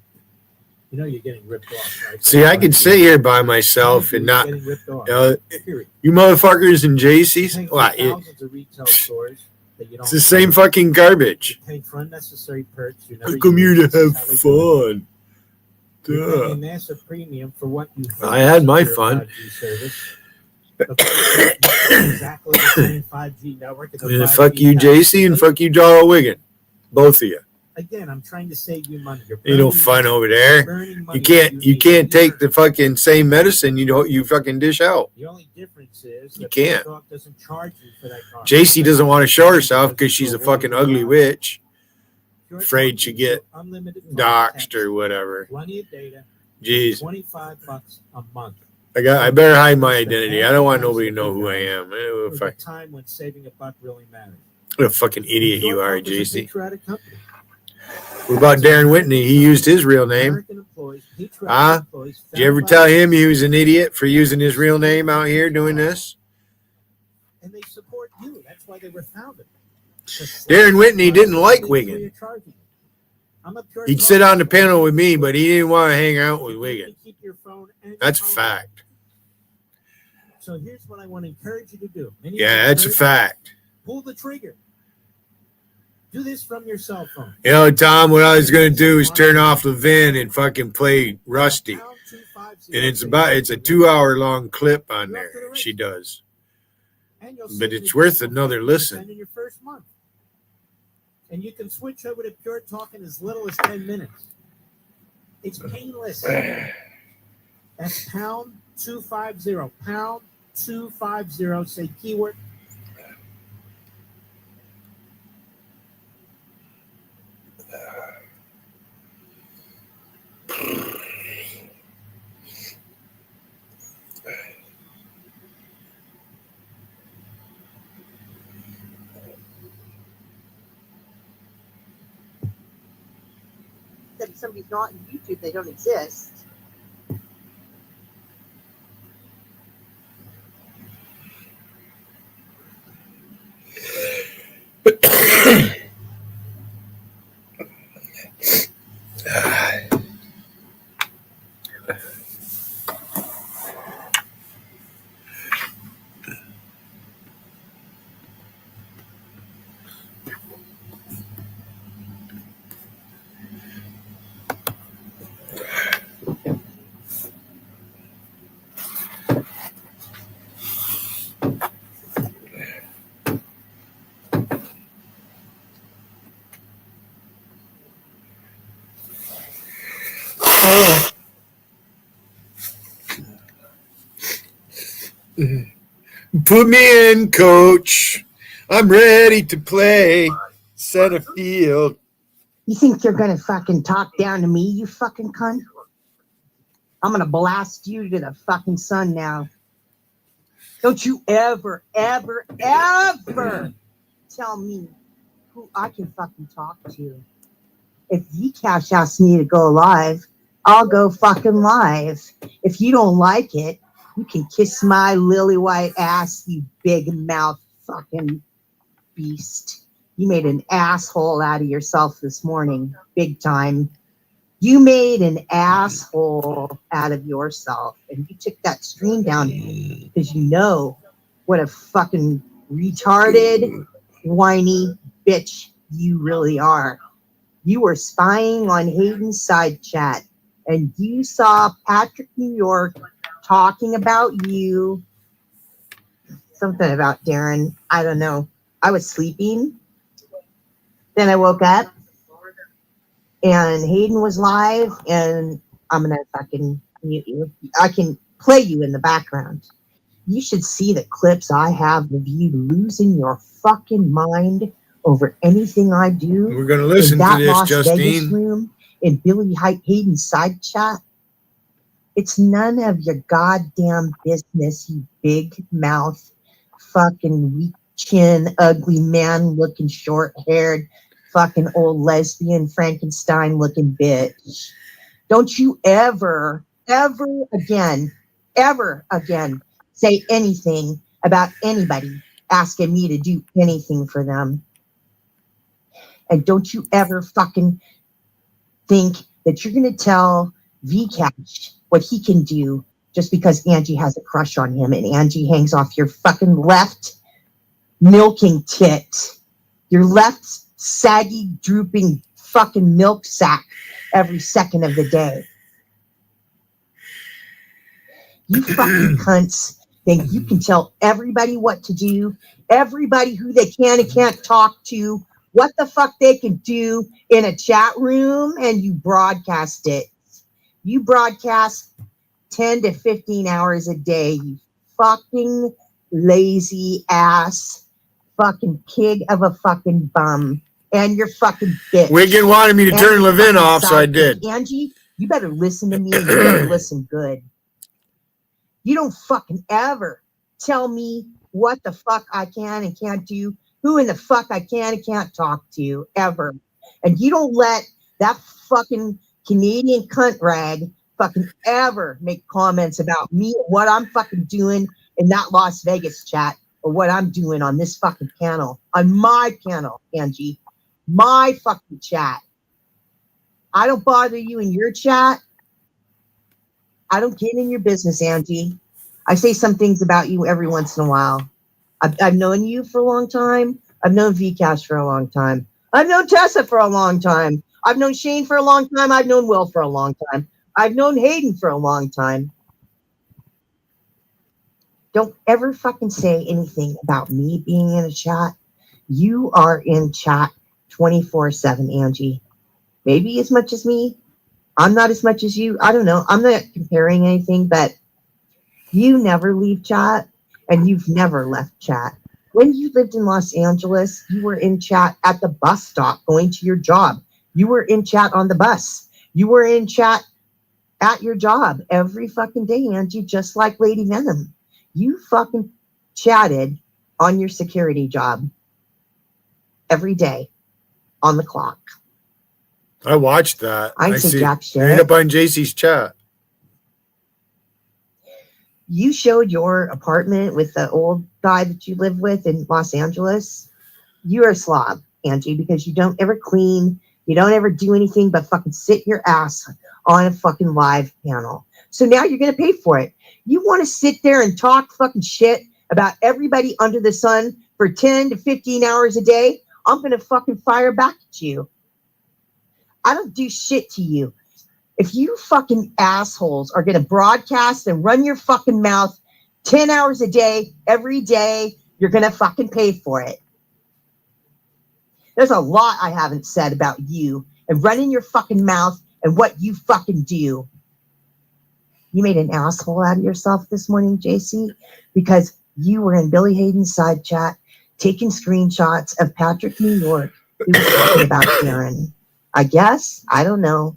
B: You're getting ripped off, right?
A: See, I could sit here by myself and not, you motherfuckers in JC's. It's the same fucking garbage.
B: You pay for unnecessary perks.
A: I come here to have fun.
B: You're paying a massive premium for what you.
A: I had my fun.
B: Exactly the same 5G network.
A: Fuck you, JC, and fuck you, Darrell Wiggin. Both of you.
B: Again, I'm trying to save you money.
A: Ain't no fun over there. You can't take the fucking same medicine you fucking dish out.
B: The only difference is
A: you can't.
B: Doesn't charge you for that car.
A: JC doesn't want to show herself because she's a fucking ugly witch. Afraid she get doxed or whatever.
B: Plenty of data.
A: Jeez.
B: $25 a month.
A: I better hide my identity. I don't want nobody to know who I am.
B: There's a time when saving a buck really matters.
A: What a fucking idiot you are, JC. What about Darren Whitney? He used his real name. Did you ever tell him he was an idiot for using his real name out here doing this?
B: And they support you. That's why they were founded.
A: Darren Whitney didn't like Wiggin. He'd sit on the panel with me, but he didn't want to hang out with Wiggin. That's a fact.
B: So here's what I want to encourage you to do.
A: Yeah, that's a fact.
B: Pull the trigger. Do this from your cell phone.
A: Tom, what I was going to do is turn off Levin and fucking play Rusty. And it's a 2-hour long clip on there. She does. But it's worth another listen.
B: In your first month. And you can switch over to Pure Talk in as little as 10 minutes. It's painless. That's pound 250. Pound 250. Say keyword.
L: that if somebody's not on YouTube, they don't exist.
A: Put me in, coach. I'm ready to play center field.
L: You think you're gonna fucking talk down to me, you fucking cunt? I'm gonna blast you to the fucking sun now. Don't you ever, ever, ever tell me who I can fucking talk to. If Zcash asks me to go live, I'll go fucking live. If you don't like it, you can kiss my lily white ass, you big mouth fucking beast. You made an asshole out of yourself this morning, big time. You made an asshole out of yourself, and you took that stream down because you know what a fucking retarded, whiny bitch you really are. You were spying on Hayden's side chat, and you saw Patrick New York talking about you. Something about Darren. I don't know. I was sleeping. Then I woke up and Hayden was live, and I'm going to fucking mute you. I can play you in the background. You should see the clips I have of you losing your fucking mind over anything I do.
A: We're going to listen
L: in that
A: to this,
L: Las Vegas
A: Justine.
L: room in Billy Hayden's side chat. It's none of your goddamn business, you big mouth, fucking weak chin, ugly man looking short haired, fucking old lesbian Frankenstein looking bitch. Don't you ever again say anything about anybody asking me to do anything for them. And don't you ever fucking think that you're going to tell Vcash what he can do just because Angie has a crush on him and Angie hangs off your fucking left milking tit, your left saggy, drooping fucking milk sack every second of the day. You fucking cunts think you can tell everybody what to do, everybody who they can and can't talk to, what the fuck they can do in a chat room, and you broadcast it. You broadcast 10 to 15 hours a day, you fucking lazy ass fucking pig of a fucking bum. And you're fucking bitch.
A: Wiggin wanted me to turn Levin off, so I did.
L: Angie, you better listen to me, and you better listen good. You don't fucking ever tell me what the fuck I can and can't do, who in the fuck I can and can't talk to, ever. And you don't let that fucking Canadian cunt rag fucking ever make comments about me, what I'm fucking doing in that Las Vegas chat, or what I'm doing on this fucking panel, on my panel, Angie, my fucking chat. I don't bother you in your chat. I don't get in your business, Angie. I say some things about you every once in a while. I've known you for a long time. I've known Vcash for a long time. I've known Tessa for a long time. I've known Shane for a long time. I've known Will for a long time. I've known Hayden for a long time. Don't ever fucking say anything about me being in a chat. You are in chat 24/7, Angie. Maybe as much as me. I'm not as much as you. I don't know. I'm not comparing anything, but you never leave chat, and you've never left chat. When you lived in Los Angeles, you were in chat at the bus stop going to your job. You were in chat on the bus. You were in chat at your job every fucking day, Angie, just like Lady Venom. You fucking chatted on your security job every day on the clock.
A: I watched that.
L: I ain't say jack shit.
A: Right up on JC's chat.
L: You showed your apartment with the old guy that you live with in Los Angeles. You're a slob, Angie, because you don't ever clean. You don't ever do anything but fucking sit your ass on a fucking live panel. So now you're going to pay for it. You want to sit there and talk fucking shit about everybody under the sun for 10 to 15 hours a day? I'm going to fucking fire back at you. I don't do shit to you. If you fucking assholes are going to broadcast and run your fucking mouth 10 hours a day, every day, you're going to fucking pay for it. There's a lot I haven't said about you and running your fucking mouth and what you fucking do. You made an asshole out of yourself this morning, JC, because you were in Billy Hayden's side chat taking screenshots of Patrick New York who was talking about Karen. I guess. I don't know.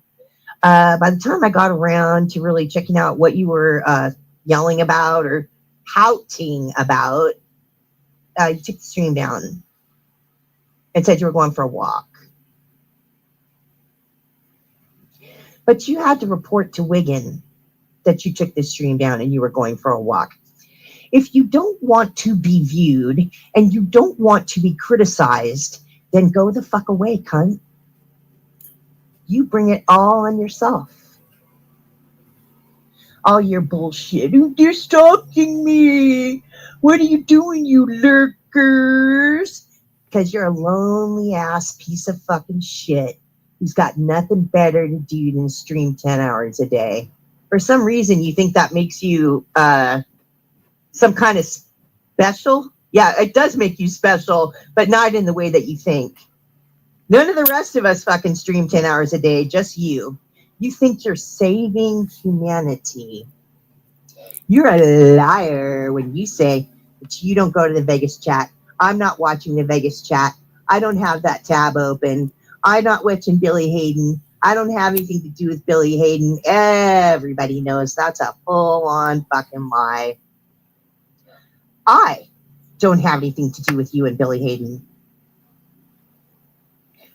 L: By the time I got around to really checking out what you were yelling about or pouting about, you took the stream down and said you were going for a walk. But you had to report to Wiggin that you took the stream down and you were going for a walk. If you don't want to be viewed and you don't want to be criticized, then go the fuck away, cunt. You bring it all on yourself. All your bullshit. They're stalking me. What are you doing, you lurkers? Because you're a lonely ass piece of fucking shit who's got nothing better to do than stream 10 hours a day. For some reason, you think that makes you some kind of special? Yeah, it does make you special, but not in the way that you think. None of the rest of us fucking stream 10 hours a day, just you. You think you're saving humanity. You're a liar when you say that you don't go to the Vegas chat. I'm not watching the Vegas chat. I don't have that tab open. I'm not watching Billy Hayden. I don't have anything to do with Billy Hayden. Everybody knows that's a full-on fucking lie. I don't have anything to do with you and Billy Hayden.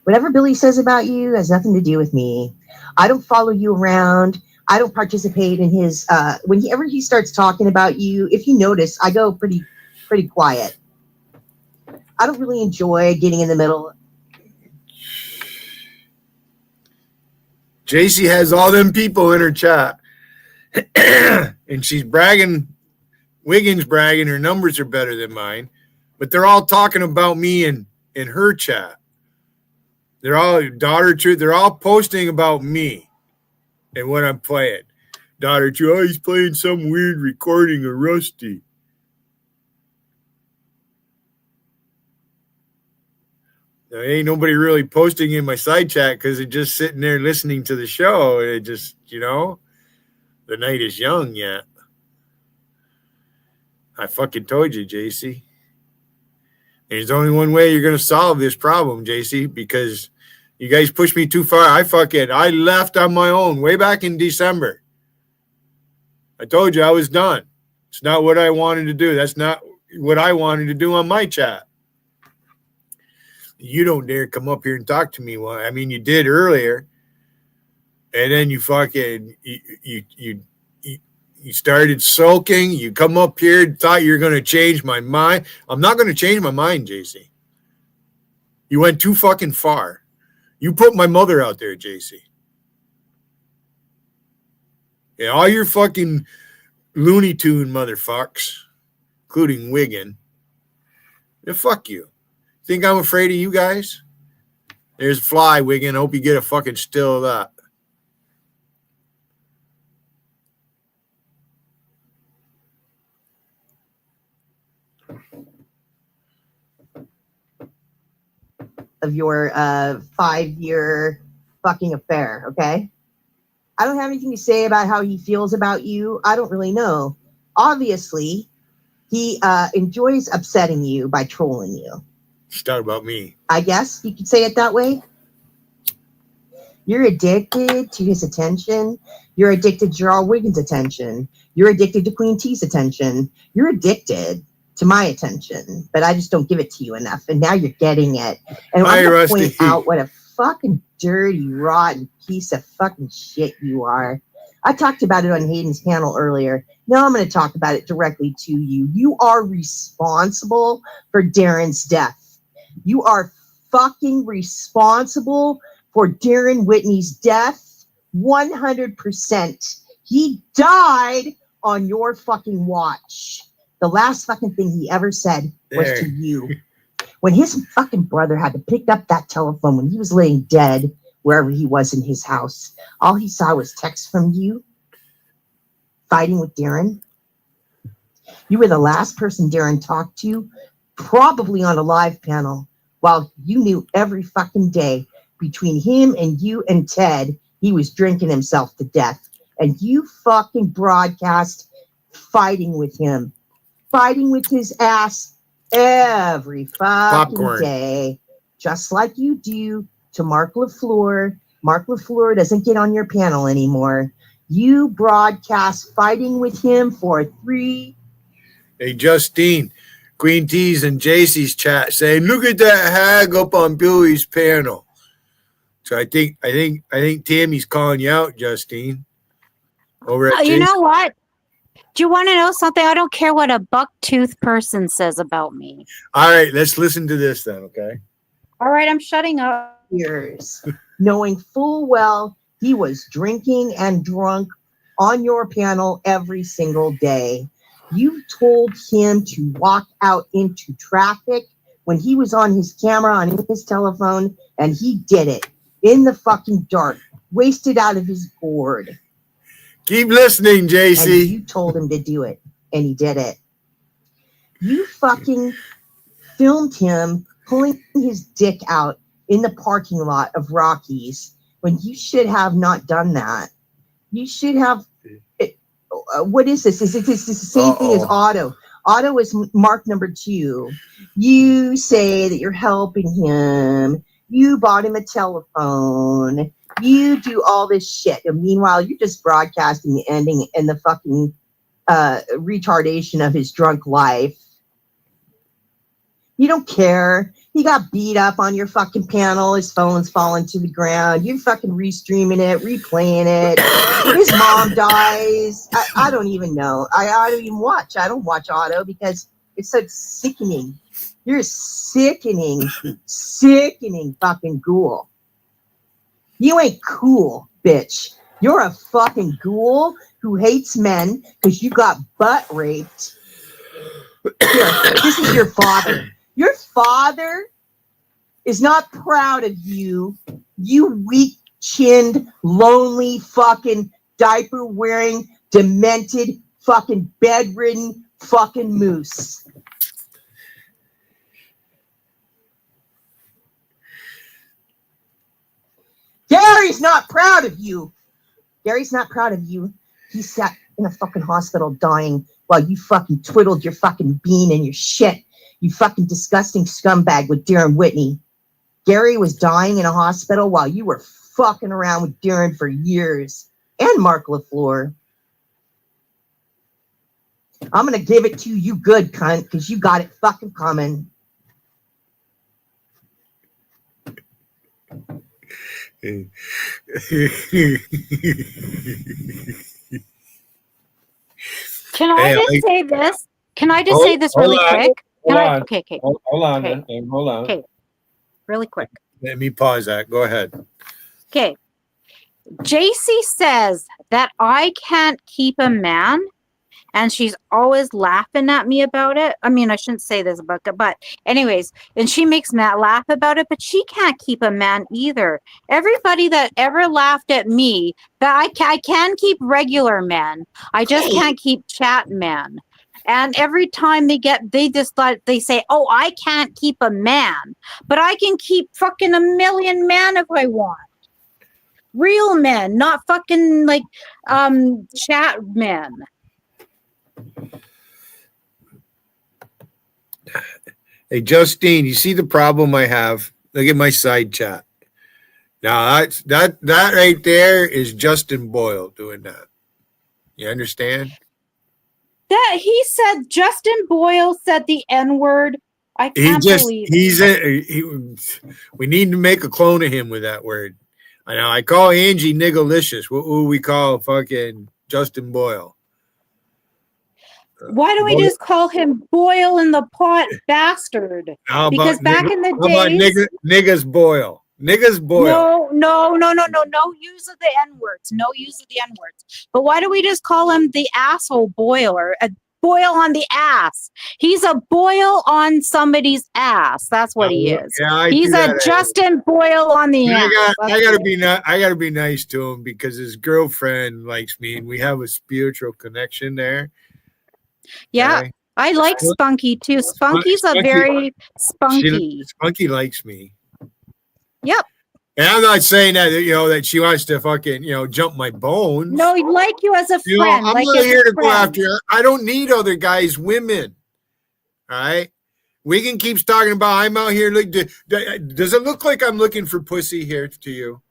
L: Whatever Billy says about you has nothing to do with me. I don't follow you around. I don't participate in his, whenever he starts talking about you, if you notice, I go pretty quiet. I don't really enjoy getting in the middle.
A: JC has all them people in her chat. And she's bragging, Wiggins bragging, her numbers are better than mine. But they're all talking about me in her chat. They're all Daughter Truth. They're all posting about me and what I'm playing. Daughter Truth, oh, he's playing some weird recording of Rusty. There ain't nobody really posting in my side chat because they're just sitting there listening to the show. It just, the night is young yet. I fucking told you, JC. There's only one way you're going to solve this problem, JC, because you guys pushed me too far. I left on my own way back in December. I told you I was done. It's not what I wanted to do. That's not what I wanted to do on my chat. You don't dare come up here and talk to me. Well, I mean, you did earlier. And then you fucking, you started sulking. You come up here and thought you're going to change my mind. I'm not going to change my mind, JC. You went too fucking far. You put my mother out there, JC. Yeah, all your fucking Looney Tune motherfucks, including Wiggin. Yeah, fuck you. Think I'm afraid of you guys? There's a fly, Wiggin. I hope you get a fucking still of that.
L: Of your 5-year fucking affair, okay? I don't have anything to say about how he feels about you. I don't really know. Obviously, he enjoys upsetting you by trolling you.
A: She's talking about me.
L: I guess you could say it that way. You're addicted to his attention. You're addicted to Gerald Wiggins' attention. You're addicted to Queen T's attention. You're addicted to my attention, but I just don't give it to you enough. And now you're getting it. And
A: Hi,
L: I'm going to
A: Rusty.
L: point out what a fucking dirty, rotten piece of fucking shit you are. I talked about it on Hayden's panel earlier. Now I'm going to talk about it directly to you. You are responsible for Darren's death. You are fucking responsible for Darren Whitney's death 100%. He died on your fucking watch. The last fucking thing he ever said was to you. When his fucking brother had to pick up that telephone when he was laying dead wherever he was in his house, all he saw was texts from you fighting with Darren. You were the last person Darren talked to, probably on a live panel, while you knew every fucking day between him and you and Ted, he was drinking himself to death. And you fucking broadcast fighting with him, fighting with his ass every fucking day, just like you do to Mark LaFleur. Mark LaFleur doesn't get on your panel anymore. You broadcast fighting with him for 3.
A: Hey, Justine, Queen T's and JC's chat saying, look at that hag up on Billy's panel. So I think Tammy's calling you out, Justine. Over at
M: you know what? Do you want to know something? I don't care what a buck-toothed person says about me.
A: All right, let's listen to this then, okay?
M: All right, I'm shutting up.
L: Years, knowing full well he was drinking and drunk on your panel every single day. You told him to walk out into traffic when he was on his camera, on his telephone, and he did it in the fucking dark, wasted out of his gourd.
A: Keep listening, JC.
L: And you told him to do it, and he did it. You fucking filmed him pulling his dick out in the parking lot of Rockies when you should have not done that. You should have. What is this? Is it the same thing as Otto? Otto is mark number 2. You say that you're helping him. You bought him a telephone. You do all this shit. And meanwhile, you're just broadcasting the ending and the fucking retardation of his drunk life. You don't care. He got beat up on your fucking panel. His phone's falling to the ground. You're fucking restreaming it, replaying it. His mom dies. I don't even know. I don't even watch. I don't watch Otto because it's so sickening. You're a sickening fucking ghoul. You ain't cool, bitch. You're a fucking ghoul who hates men because you got butt raped. Here, this is your father. Your father is not proud of you, you weak-chinned, lonely, fucking diaper-wearing, demented, fucking bedridden fucking moose. Gary's not proud of you. Gary's not proud of you. He sat in a fucking hospital dying while you fucking twiddled your fucking bean and your shit. You fucking disgusting scumbag with Darren Whitney. Gary was dying in a hospital while you were fucking around with Darren for years. And Mark LaFleur. I'm going to give it to you good, cunt, because you got it fucking coming.
M: Can I just say this? Can I just say this really quick? Okay.
A: Hold on.
M: Okay, really quick.
A: Let me pause that. Go ahead.
M: Okay. JC says that I can't keep a man, and she's always laughing at me about it. I mean, I shouldn't say this about it, but anyways, and she makes Matt laugh about it, but she can't keep a man either. Everybody that ever laughed at me, that I can keep regular men. I just can't keep chat men. And every time they say, oh, I can't keep a man, but I can keep fucking a million men if I want. Real men, not fucking like chat men.
A: Hey, Justine, you see the problem I have? Look at my side chat. Now that right there is Justin Boyle doing that. You understand?
M: That he said Justin Boyle said the N-word I can't believe
A: we need to make a clone of him with that word. I know. I call Angie Niggalicious. What will we call fucking Justin Boyle?
M: Why don't we just call him Boil in the Pot Bastard? Because back in the days,
A: niggas Boyle. Niggas Boyle.
M: No use of the N-words. No use of the N-words. But why don't we just call him the asshole boiler? A boil on the ass. He's a boil on somebody's ass. That's what he is.
A: Yeah,
M: he's a Justin Boyle on the ass.
A: I gotta be nice to him because his girlfriend likes me and we have a spiritual connection there.
M: Yeah.
A: Okay.
M: I like Spunky too. Spunky's very spunky.
A: Spunky likes me.
M: Yep.
A: And I'm not saying that that she wants to fucking jump my bones.
M: No, he like you as a friend.
A: I'm
M: like
A: not here to
M: friend.
A: go after her. I don't need other guys' women. All right. Wigan keeps talking about I'm out here. Does it look like I'm looking for pussy here to you?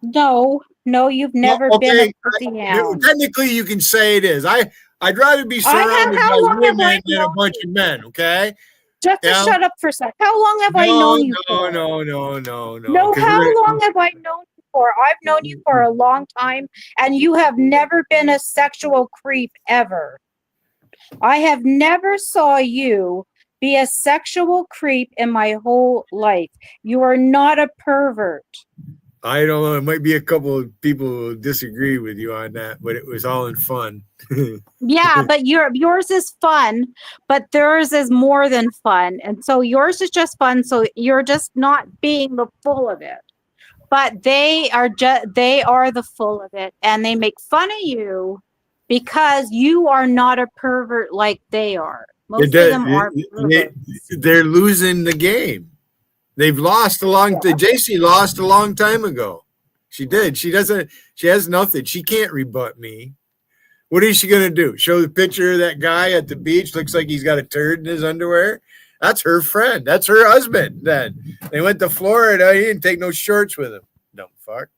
M: No, you've never been a pussy hound.
A: Technically, you can say it is. I'd rather be surrounded by women than a bunch of men. Okay.
M: Just to shut up for a sec. How long have I known you for?
A: No.
M: No, how long have I known you for? I've known you for a long time, and you have never been a sexual creep ever. I have never saw you be a sexual creep in my whole life. You are not a pervert.
A: I don't know. It might be a couple of people who disagree with you on that, but it was all in fun.
M: Yeah, but yours is fun, but theirs is more than fun. And so yours is just fun. So you're just not being the full of it. But they are the full of it. And they make fun of you because you are not a pervert like they are. Most of them are perverts.
A: They're losing the game. They've lost JC lost a long time ago. She did. She has nothing. She can't rebut me. What is she going to do? Show the picture of that guy at the beach? Looks like he's got a turd in his underwear. That's her friend. That's her husband. Then they went to Florida. He didn't take no shorts with him. Dumb fuck.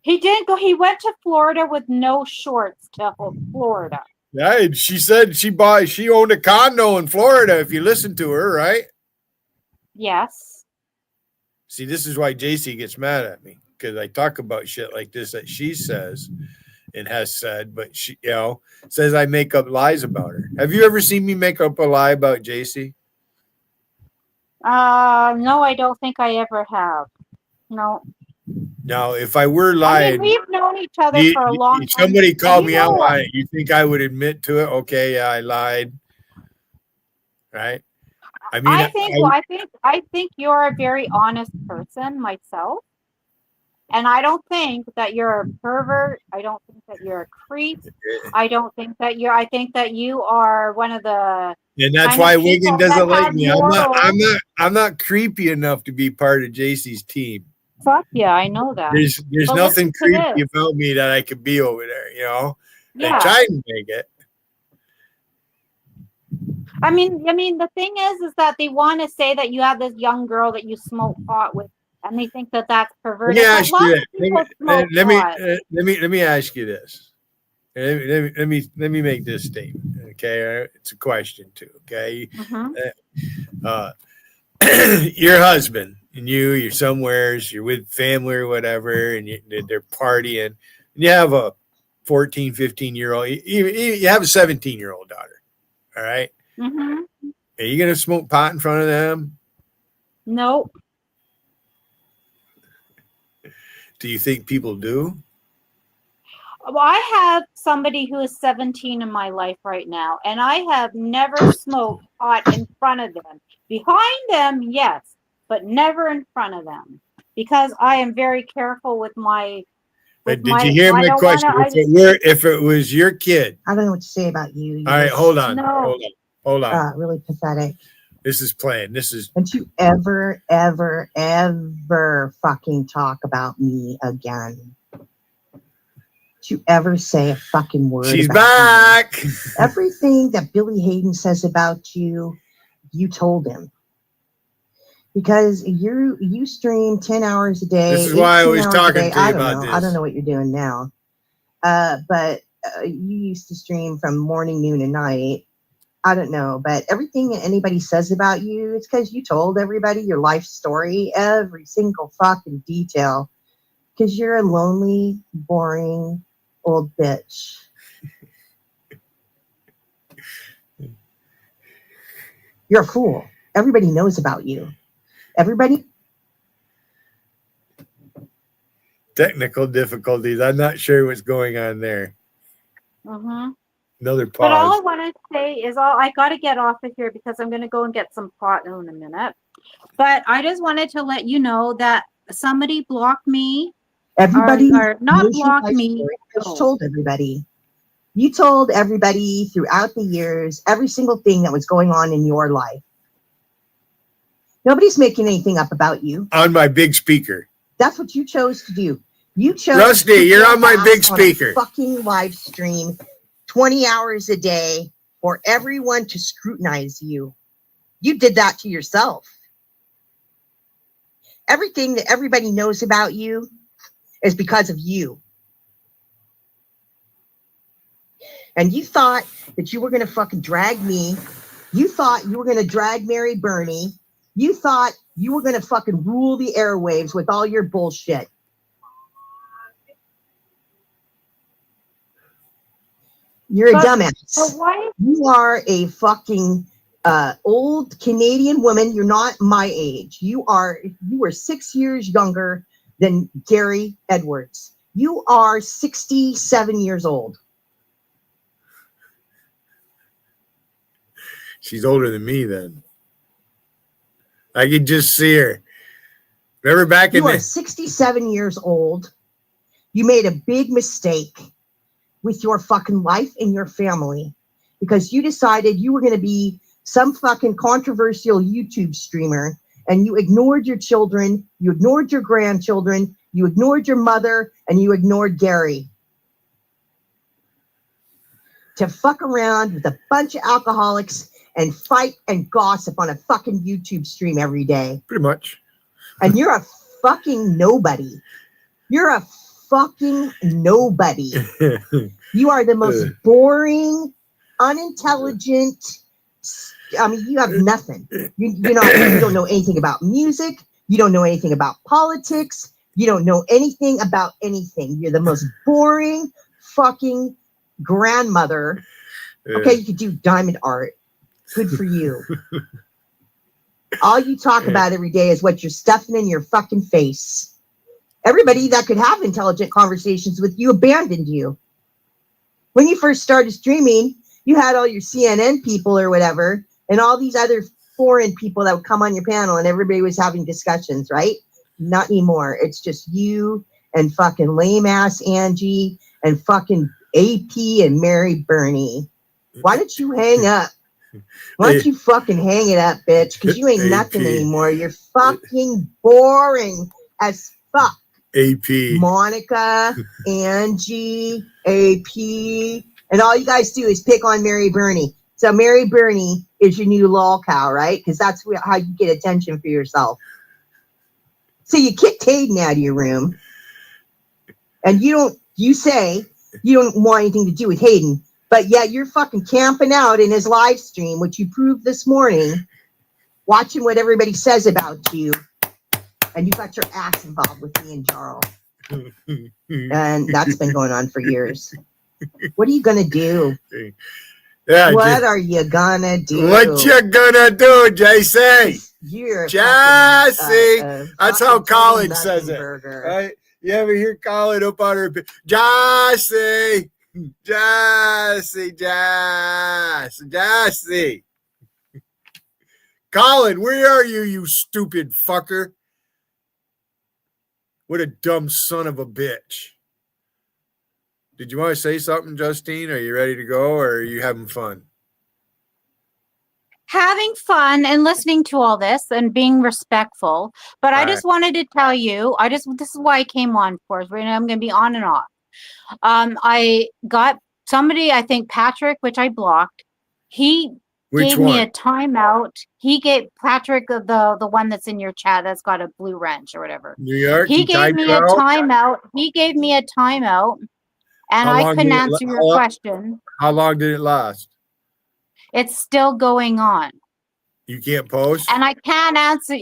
M: He didn't go. He went to Florida with no shorts to Florida.
A: Yeah, she said she owned a condo in Florida. If you listen to her, right?
M: Yes.
A: See, this is why JC gets mad at me because I talk about shit like this that she says and has said, but she, says I make up lies about her. Have you ever seen me make up a lie about JC?
M: No, I don't think I ever have. No.
A: Now, if I were lying,
M: we've known each other for a long time.
A: Somebody called me out on it. You think I would admit to it? Okay, yeah, I lied. Right? I mean,
M: I think you're a very honest person myself. And I don't think that you're a pervert. I don't think that you're a creep. I think that you are one of the.
A: And that's why Wigan doesn't like me. I'm not creepy enough to be part of JC's team.
M: Fuck yeah, I know that.
A: There's nothing creepy about me that I could be over there, Yeah. I try to make it.
M: I mean, the thing is that they want to say that you have this young girl that you smoke pot with, and they think that that's perverted.
A: Let me ask you this. Let me make this statement. Okay, it's a question too. Okay, your husband and you're somewheres, you're with family or whatever, and they're partying, and you have a 14, 15-year-old, you have a 17-year-old daughter. All right.
M: Mm-hmm.
A: Are you gonna smoke pot in front of them?
M: No.
A: Do you think people do?
M: Well, I have somebody who is 17 in my life right now, and I have never smoked pot in front of them. Behind them, yes, but never in front of them because I am very careful with my.
A: But did you hear my question? If it was your kid,
L: I don't know what to say about you.
A: All right, hold on.
L: Really pathetic.
A: This is playing.
L: Don't you ever, ever, ever fucking talk about me again. Don't you ever say a fucking word.
A: She's
L: about
A: back.
L: Me. Everything that Billy Hayden says about you, you told him. Because you stream 10 hours a day.
A: This is why I was talking to you about this.
L: I don't know what you're doing now. But you used to stream from morning, noon, and night. I don't know, but everything anybody says about you, it's because you told everybody your life story, every single fucking detail. Because you're a lonely, boring old bitch. You're a fool. Everybody knows about you. Everybody.
A: Technical difficulties. I'm not sure what's going on there. Another
M: But all I
A: pause.
M: want to say is I got to get off of here because I'm going to go and get some pot in a minute. But I just wanted to let you know that somebody blocked me.
L: Everybody
M: or not
L: knows your
M: blocked
L: life
M: me.
L: story. You just told everybody. You told everybody throughout the years every single thing that was going on in your life. Nobody's making anything up about you.
A: On my big speaker.
L: That's what you chose to do. You chose.
A: Rusty,
L: to
A: you're
L: go
A: on my
L: back
A: big
L: on a
A: speaker.
L: fucking live stream, 20 hours a day for everyone to scrutinize you. You did that to yourself. Everything that everybody knows about you is because of you. And you thought that you were going to fucking drag me. You thought you were going to drag Mary Bernie. You thought you were going to fucking rule the airwaves with all your bullshit. You're a dumbass.
M: But why?
L: You are a fucking old Canadian woman. You're not my age. You were 6 years younger than Gary Edwards. You are 67 years old.
A: She's older than me then. I could just see her. Remember back in
L: You are 67 years old. You made a big mistake with your fucking life and your family because you decided you were going to be some fucking controversial YouTube streamer and you ignored your children, you ignored your grandchildren, you ignored your mother, and you ignored Gary. To fuck around with a bunch of alcoholics and fight and gossip on a fucking YouTube stream every day.
A: Pretty much.
L: And you're a fucking nobody. You're a fucking nobody. You are the most boring, unintelligent. I mean, you have nothing. You don't know anything about music. You don't know anything about politics. You don't know anything about anything. You're the most boring fucking grandmother. Okay, you could do diamond art. Good for you. All you talk about every day is what you're stuffing in your fucking face. Everybody that could have intelligent conversations with you abandoned you. When you first started streaming, you had all your CNN people or whatever, and all these other foreign people that would come on your panel, and everybody was having discussions, right? Not anymore. It's just you and fucking lame ass Angie and fucking AP and Mary Bernie. Why don't you hang up? Why don't you fucking hang it up, bitch? Because you ain't nothing anymore. You're fucking boring as fuck.
A: AP.
L: Monica, Angie, AP, and all you guys do is pick on Mary Bernie. So Mary Bernie is your new lol cow, right? Because that's how you get attention for yourself. So you kicked Hayden out of your room, and you say you don't want anything to do with Hayden, but yet you're fucking camping out in his live stream, which you proved this morning, watching what everybody says about you. And you got your ass involved with me and Jarl. And that's been going on for years. What are you going to do?
A: Yeah,
L: what are you going to do?
A: What you going to do, JC?
L: You're
A: Jesse. That's how Colin says it. Right? You ever hear Colin up on her? Jesse. Jesse. Colin, where are you, you stupid fucker? What a dumb son of a bitch. Did you want to say something, Justine? Are you ready to go, or are you having fun?
M: Having fun and listening to all this and being respectful. But I just wanted to tell you, this is why I came on for. Right now I'm going to be on and off. I got somebody, I think Patrick, which I blocked. He gave me a timeout. He gave Patrick the one that's in your chat that's got a blue wrench or whatever.
A: New York.
M: He gave me a timeout. He gave me a timeout, and I couldn't answer your question.
A: How long did it last?
M: It's still going on.
A: You can't post?
M: And I can't answer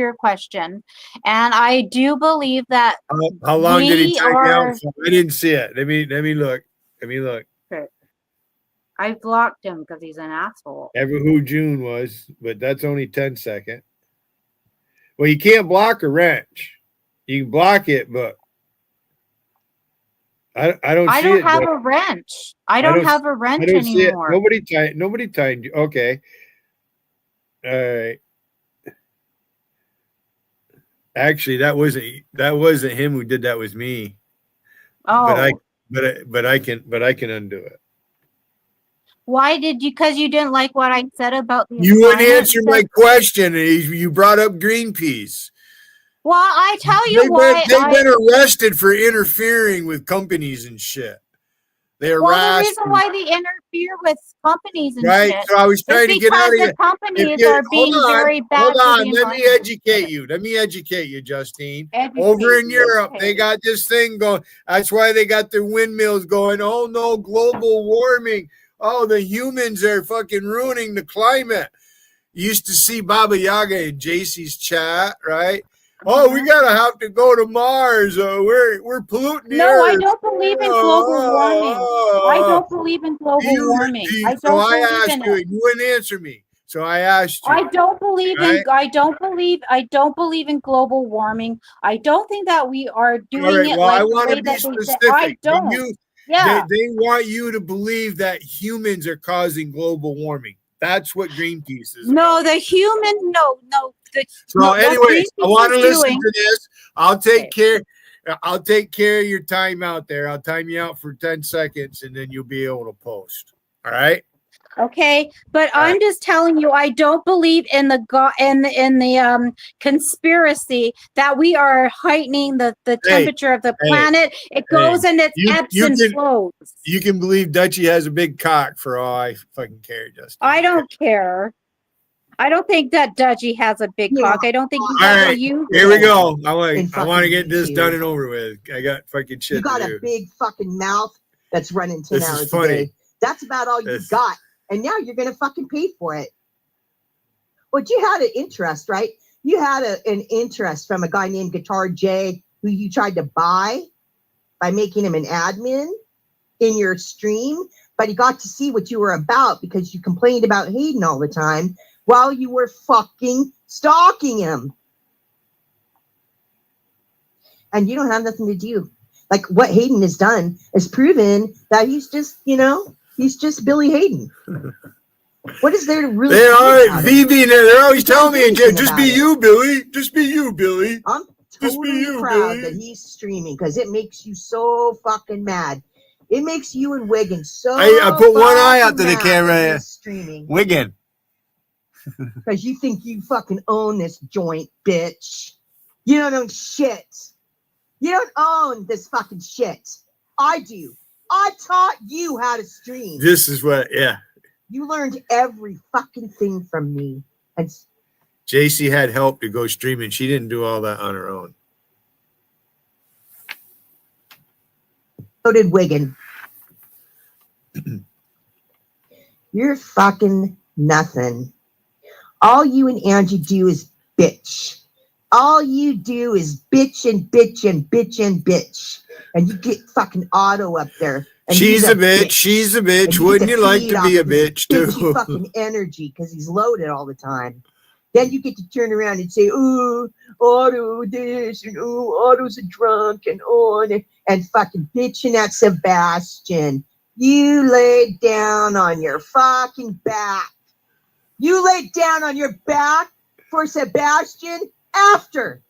M: your question. And I do believe that
A: How long did he
M: we
A: time
M: are-
A: out for? I didn't see it. Let me look.
M: Okay. I blocked him because he's an asshole.
A: Ever who June was, but that's only 10 seconds. Well, you can't block a wrench. You can block it, but I don't
M: I
A: see
M: don't
A: it.
M: have
A: Jeff.
M: a wrench. I don't have a wrench
A: I don't see it.
M: anymore.
A: Nobody timed you. Okay. All right. Actually, that wasn't him who did that. Was me.
M: Oh.
A: But I can undo it.
M: Why did you? Because you didn't like what I said about the.
A: You wouldn't
M: environment?
A: answer my question. You brought up Greenpeace.
M: Well, I tell you why.
A: They've been arrested for interfering with companies and shit. They
M: Well, the
A: harassed.
M: reason why they interfere with companies and
A: Right,
M: shit
A: so I was trying
M: is
A: to get out of
M: because
A: here.
M: the companies are being very bad.
A: Hold
M: for
A: on,
M: the
A: let me
M: environment.
A: educate you, Justine.
M: Educate
A: Over in
M: me,
A: Europe,
M: okay.
A: they got this thing going. That's why they got their windmills going. Oh no, global warming. Oh, the humans are fucking ruining the climate. You used to see Baba Yaga in JC's chat, right? Oh, we gotta have to go to Mars. We're polluting the
M: No,
A: earth.
M: I don't believe in global warming. I don't believe in global warming. I
A: So
M: don't
A: I
M: believe
A: asked
M: in
A: you,
M: it.
A: and you wouldn't answer me. So I asked you.
M: I don't believe
A: right?
M: I don't believe in global warming. I don't think that we are doing
A: All right,
M: it
A: well, I
M: like the
A: want
M: way
A: to be
M: that they say.
A: specific.
M: I don't. Yeah.
A: They want you to believe that humans are causing global warming. That's what Greenpeace is.
M: No, the human. No.
A: So,
M: what
A: anyways, I
M: Greenpeace
A: want to
M: is
A: listen
M: doing-
A: to this. I'll take care. I'll take care of your time out there. I'll time you out for 10 seconds, and then you'll be able to post. All right.
M: Okay, but I'm just telling you, I don't believe in the conspiracy that we are heightening the temperature of the planet. It goes in its ebbs and flows.
A: You can believe Dutchie has a big cock for all I fucking care, Justin.
M: I don't care. I don't think that Dudgy has a big cock. I don't think he's
A: All
M: ever
A: right,
M: used
A: here we
M: it.
A: go. I want
L: fucking
A: to get this
L: YouTube.
A: done and over with. I got fucking shit
L: You got
A: to
L: a
A: do.
L: big fucking mouth that's running 10
A: This is
L: hours
A: funny.
L: a day. That's about all you got. And now you're going to fucking pay for it. But you had an interest, right? You had an interest from a guy named Guitar J who you tried to buy by making him an admin in your stream. But he got to see what you were about because you complained about Hayden all the time while you were fucking stalking him. And you don't have nothing to do. Like what Hayden has done is proven that he's just, he's just Billy Hayden. What is there to really?
A: They are
L: about it?
A: VB. They're always
L: You can't
A: telling
L: do
A: me,
L: anything
A: just
L: about
A: be
L: it.
A: you, Billy. Just be you, Billy.
L: I'm
A: Just be
L: totally
A: you,
L: proud
A: Billy.
L: that he's streaming because it makes you so fucking mad. It makes you and Wiggin so.
A: I put one eye out to
L: fucking
A: the
L: mad
A: camera.
L: that he's streaming
A: Wiggin.
L: because you think you fucking own this joint, bitch. You don't own shit. You don't own this fucking shit. I do. I taught you how to stream.
A: This is what, yeah.
L: You learned every fucking thing from me. And
A: JC had help to go streaming. She didn't do all that on her own.
L: so did Wiggin. You're fucking nothing. All you and Angie do is bitch. All you do is bitch and bitch and bitch and bitch. And you get fucking Otto up there. And
A: She's
L: he's
A: a bitch. She's a bitch.
L: And you
A: Wouldn't
L: get
A: you like
L: feed
A: to
L: off
A: be a
L: of his
A: bitch too?
L: bitchy fucking energy because he's loaded all the time. Then you get to turn around and say, "Ooh, Otto this and ooh, Otto's a drunk and on and fucking bitching at Sebastian." You laid down on your fucking back. You laid down on your back for Sebastian after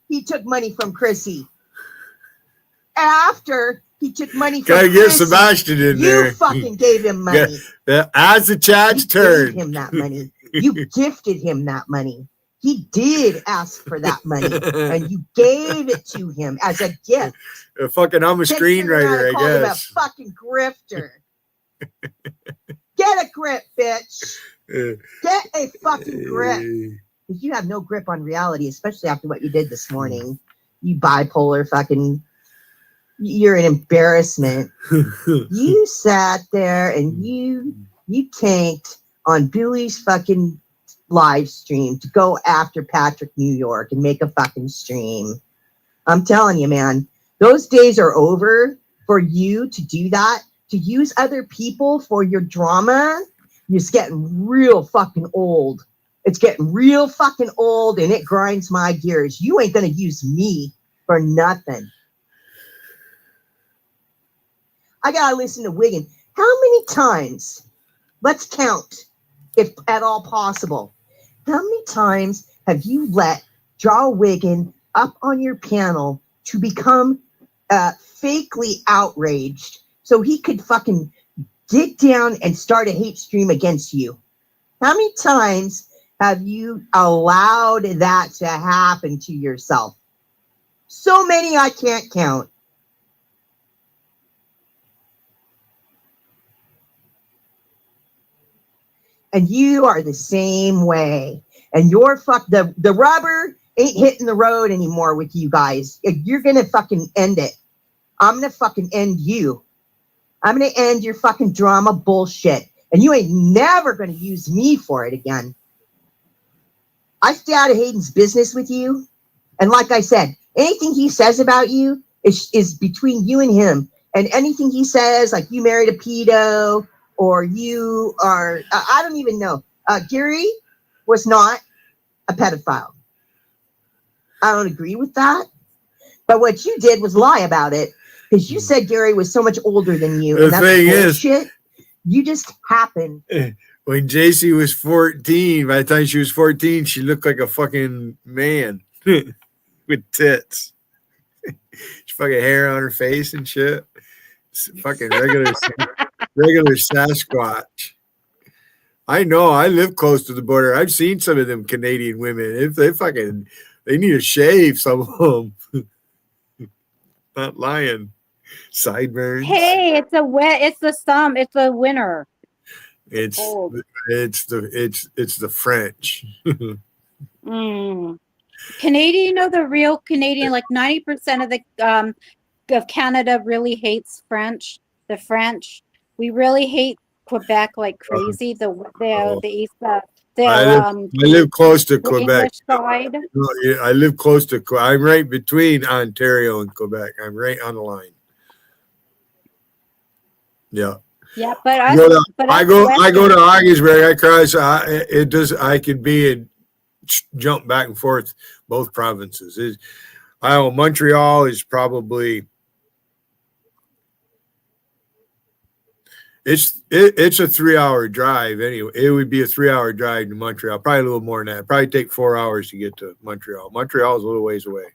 L: he took money from Chrissy. After he took money from
A: Gotta get
L: Chrissy,
A: Sebastian in there.
L: You fucking gave him money.
A: As the chat's turn.
L: Gave him that money. You gifted him that money. He did ask for that money, and you gave it to him as a gift.
A: I'm a screenwriter, I
L: Called him a
A: guess.
L: fucking grifter. Get a grip, bitch. Get a fucking grip. Because you have no grip on reality, especially after what you did this morning. You bipolar fucking You're an embarrassment. You sat there and you tanked on Billy's fucking live stream to go after Patrick New York and make a fucking stream. I'm telling you, man, those days are over for you to do that, to use other people for your drama. It's getting real fucking old. It's getting real fucking old, and it grinds my gears. You ain't going to use me for nothing. I got to listen to Wiggin. How many times, let's count, if at all possible, how many times have you let Jarl Wiggin up on your panel to become fakely outraged so he could fucking get down and start a hate stream against you? How many times have you allowed that to happen to yourself? So many I can't count. And you are the same way. And you're the rubber ain't hitting the road anymore with you guys. You're going to fucking end it. I'm going to fucking end you. I'm going to end your fucking drama bullshit. And you ain't never going to use me for it again. I stay out of Hayden's business with you. And like I said, anything he says about you is between you and him. And anything he says, like you married a pedo, or you are, I don't even know. Gary was not a pedophile. I don't agree with that. But what you did was lie about it, because you said Gary was so much older than you.
A: The thing is,
L: you just happened.
A: When JC was 14, by the time she was 14, she looked like a fucking man with tits. She fucking hair on her face and shit. It's fucking regular Sasquatch. I know. I live close to the border. I've seen some of them Canadian women. If they need a shave, some of them. Not lying. Sideburns.
M: Hey, it's the winter.
A: It's the French.
M: Canadian, you know, the real Canadian, like 90% of the of Canada really hates French. The French, we really hate Quebec like crazy. The east,
A: I live close to Quebec.
M: Side.
A: I live close to. I'm right between Ontario and Quebec. I'm right on the line. Yeah.
M: Yeah, but I
A: go to Augsburg. I cross. It does. I can be and jump back and forth both provinces. Montreal is probably. It's a 3-hour drive anyway. It would be a 3-hour drive to Montreal. Probably a little more than that. It'd probably take 4 hours to get to Montreal. Montreal is a little ways away.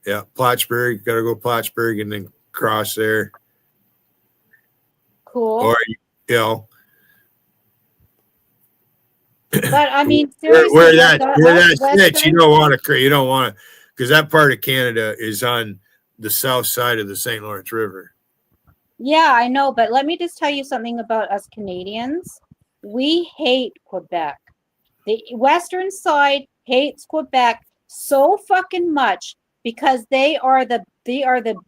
A: Yeah, Plattsburgh. Got to go Plattsburgh and then cross there.
M: Cool.
A: Or
M: But I mean, seriously,
A: where that sits, you don't want to, because that part of Canada is on the south side of the St. Lawrence River.
M: Yeah, I know, but let me just tell you something about us Canadians. We hate Quebec. The western side hates Quebec so fucking much because they are the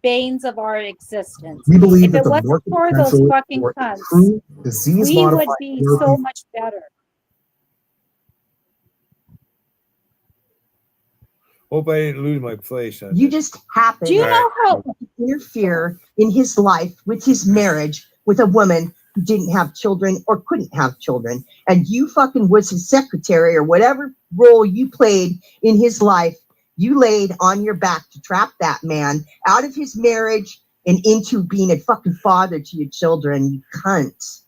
M: banes of our existence.
G: We believe
M: if
G: that
M: it
G: the
M: wasn't
G: market
M: for those
G: potential
M: fucking
G: for
M: cunts,
G: true disease-modified
M: we would be
G: therapy-
M: so much better.
A: Hope I didn't lose my place.
L: You just happened.
M: Do you know how
L: to interfere in his life with his marriage with a woman who didn't have children or couldn't have children, and you fucking was his secretary or whatever role you played in his life? You laid on your back to trap that man out of his marriage and into being a fucking father to your children. You cunt.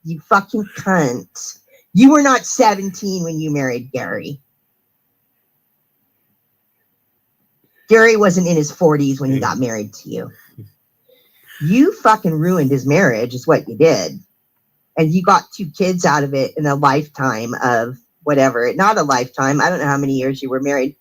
L: You fucking cunt. You were not 17 when you married Gary. Gary wasn't in his 40s when he got married to you. You fucking ruined his marriage is what you did. And you got 2 kids out of it in a lifetime of whatever. Not a lifetime. I don't know how many years you were married.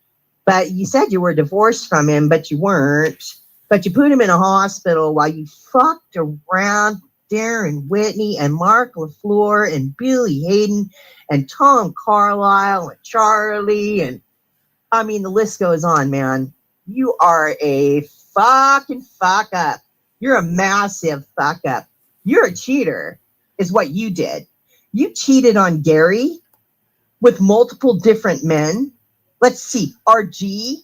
L: But you said you were divorced from him, but you weren't. But you put him in a hospital while you fucked around Darren Whitney and Mark LaFleur and Billy Hayden and Tom Carlisle and Charlie. And I mean, the list goes on, man. You are a fucking fuck up. You're a massive fuck up. You're a cheater, is what you did. You cheated on Gary with multiple different men. Let's see, RG.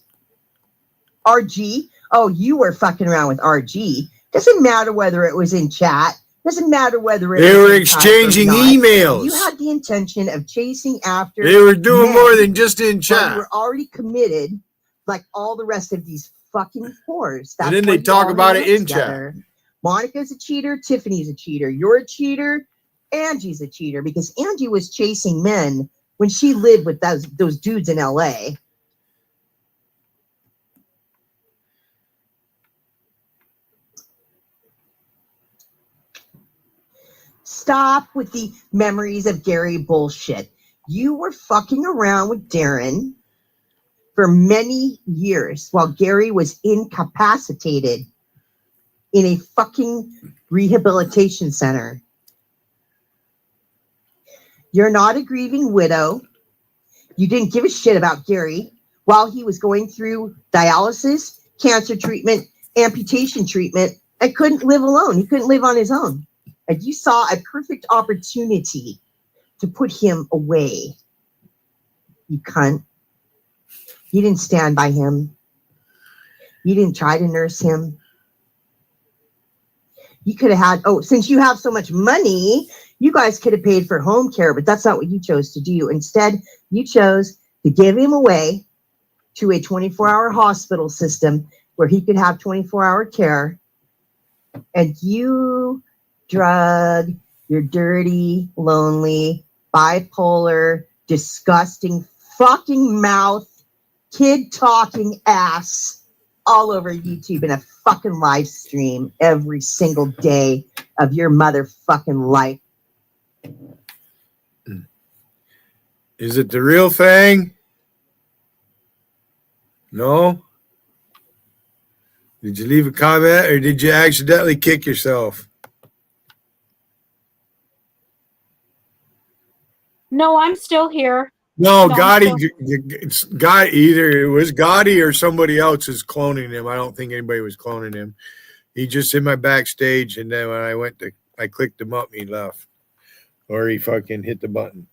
L: Oh, you were fucking around with RG. Doesn't matter whether it was in chat. Doesn't matter whether
A: they were exchanging emails.
L: You had the intention of chasing after.
A: They were doing
L: men,
A: more than just in chat.
L: You were already committed, like all the rest of these fucking whores.
A: And then they talk about it in chat.
L: Monica's a cheater. Tiffany's a cheater. You're a cheater. Angie's a cheater because Angie was chasing men when she lived with those dudes in LA. Stop with the memories of Gary bullshit. You were fucking around with Darren for many years while Gary was incapacitated in a fucking rehabilitation center. You're not a grieving widow. You didn't give a shit about Gary while he was going through dialysis, cancer treatment, amputation treatment, and couldn't live alone. He couldn't live on his own. And you saw a perfect opportunity to put him away. You cunt. You didn't stand by him. You didn't try to nurse him. You could have had, since you have so much money, you guys could have paid for home care, but that's not what you chose to do. Instead, you chose to give him away to a 24-hour hospital system where he could have 24-hour care. And you drug your dirty, lonely, bipolar, disgusting, fucking mouth, kid-talking ass all over YouTube in a fucking live stream every single day of your motherfucking life.
A: Is it the real thing? No? Did you leave a comment or did you accidentally kick yourself?
M: No, I'm still here.
A: No, Gotti, either it was Gotti or somebody else is cloning him. I don't think anybody was cloning him. He just in my backstage, and then when I clicked him up, he left. Or he fucking hit the button.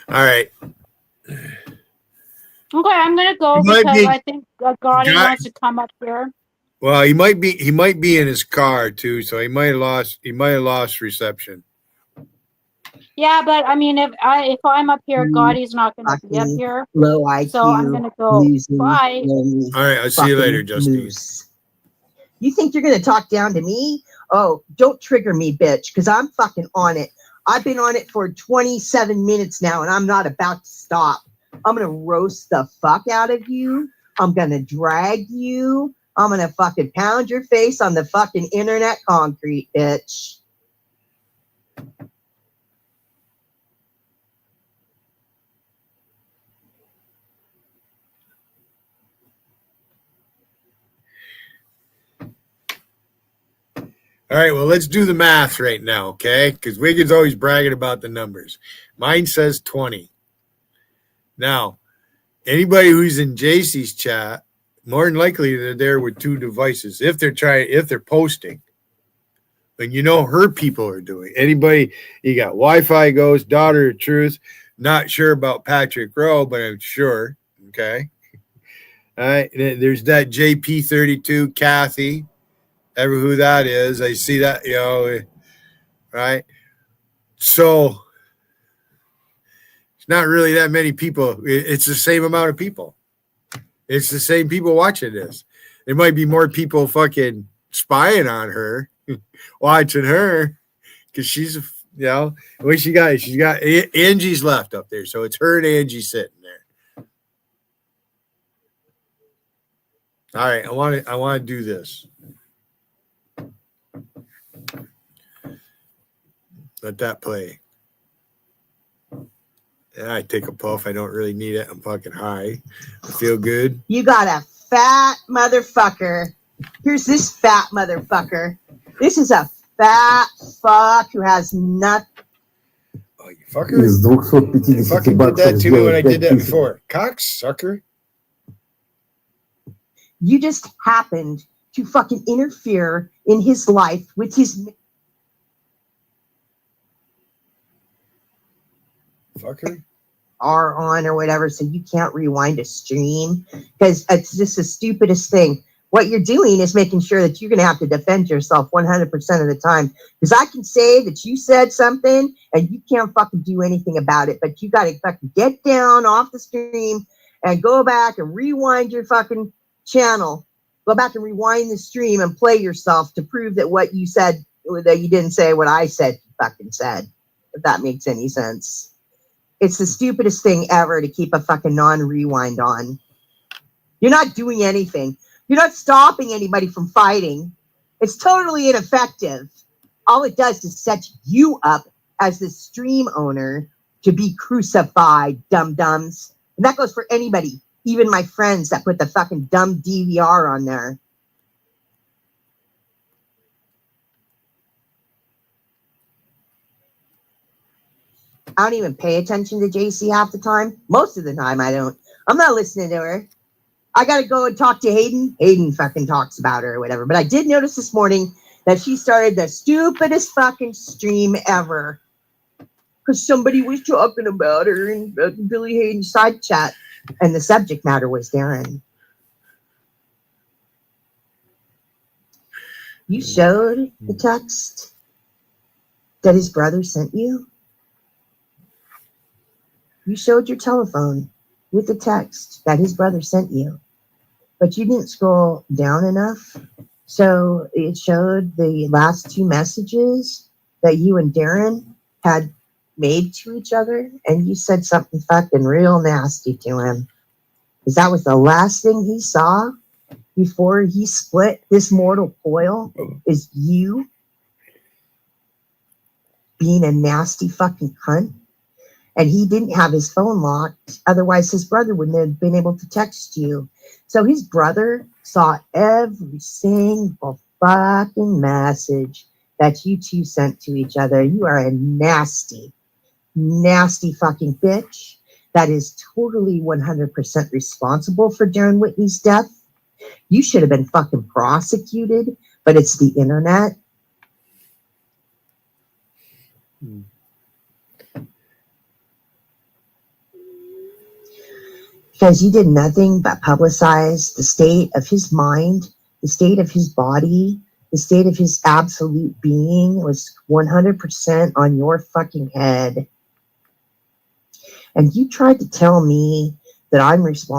A: All right.
M: Okay, I'm gonna go because I think Gotti wants to come up here.
A: Well, he might be in his car too, so he might have lost reception.
M: Yeah, but I mean, if I'm up here, Gotti's not gonna be up here.
L: Low IQ,
M: so I'm gonna go. Bye.
A: All right, I'll see you later, Justine.
L: You think you're gonna talk down to me? Oh, don't trigger me, bitch, because I'm fucking on it. I've been on it for 27 minutes now, and I'm not about to stop. I'm gonna roast the fuck out of you. I'm gonna drag you. I'm gonna fucking pound your face on the fucking internet concrete, bitch.
A: All right, well, let's do the math right now, okay? Because Wiggins always bragging about the numbers. Mine says 20. Now, anybody who's in JC's chat, more than likely they're there with two devices if they're posting. And you know her people are doing. Anybody, you got Wi-Fi Ghost, Daughter of Truth. Not sure about Patrick Rowe, but I'm sure. Okay. All right. There's that JP32 Kathy. Ever who that is. I see that, right? So it's not really that many people. It's the same amount of people. It's the same people watching this. There might be more people fucking spying on her, watching her, because she's, what she got? She's got Angie's left up there, so it's her and Angie sitting there. All right, I want to do this. Let that play. Yeah, I take a puff. I don't really need it. I'm fucking high. I feel good.
L: You got a fat motherfucker. Here's this fat motherfucker. This is a fat fuck who has nothing.
A: Oh, you Fucker.
N: Из 250
A: Fucking did
N: баксов
A: that to me when I
N: сделать
A: did that
N: 5000.
A: before. Cocksucker.
L: You just happened to fucking interfere in his life with his
A: Fucker.
L: are on or whatever, so you can't rewind a stream because it's just the stupidest thing. What you're doing is making sure that you're going to have to defend yourself 100% of the time. Because I can say that you said something and you can't fucking do anything about it, but you got to fucking get down off the stream and go back and rewind your fucking channel. Go back and rewind the stream and play yourself to prove that what you said, that you didn't say what I said, you fucking said, if that makes any sense. It's the stupidest thing ever to keep a fucking non-rewind on. You're not doing anything. You're not stopping anybody from fighting. It's totally ineffective. All it does is set you up as the stream owner to be crucified, dum-dums. And that goes for anybody, even my friends that put the fucking dumb DVR on there. I don't even pay attention to JC half the time. Most of the time, I don't. I'm not listening to her. I got to go and talk to Hayden. Hayden fucking talks about her or whatever. But I did notice this morning that she started the stupidest fucking stream ever. Because somebody was talking about her in Billy Hayden's side chat. And the subject matter was Darren. You showed the text that his brother sent you? You showed your telephone with the text that his brother sent you, but you didn't scroll down enough. So it showed the last two messages that you and Darren had made to each other, and you said something fucking real nasty to him. Because that was the last thing he saw before he split this mortal coil, is you being a nasty fucking cunt. And he didn't have his phone locked. Otherwise, his brother wouldn't have been able to text you. So his brother saw every single fucking message that you two sent to each other. You are a nasty, nasty fucking bitch that is totally 100% responsible for Darren Whitney's death. You should have been fucking prosecuted, but it's the internet. Because you did nothing but publicize the state of his mind, the state of his body, the state of his absolute being was 100% on your fucking head. And you tried to tell me that I was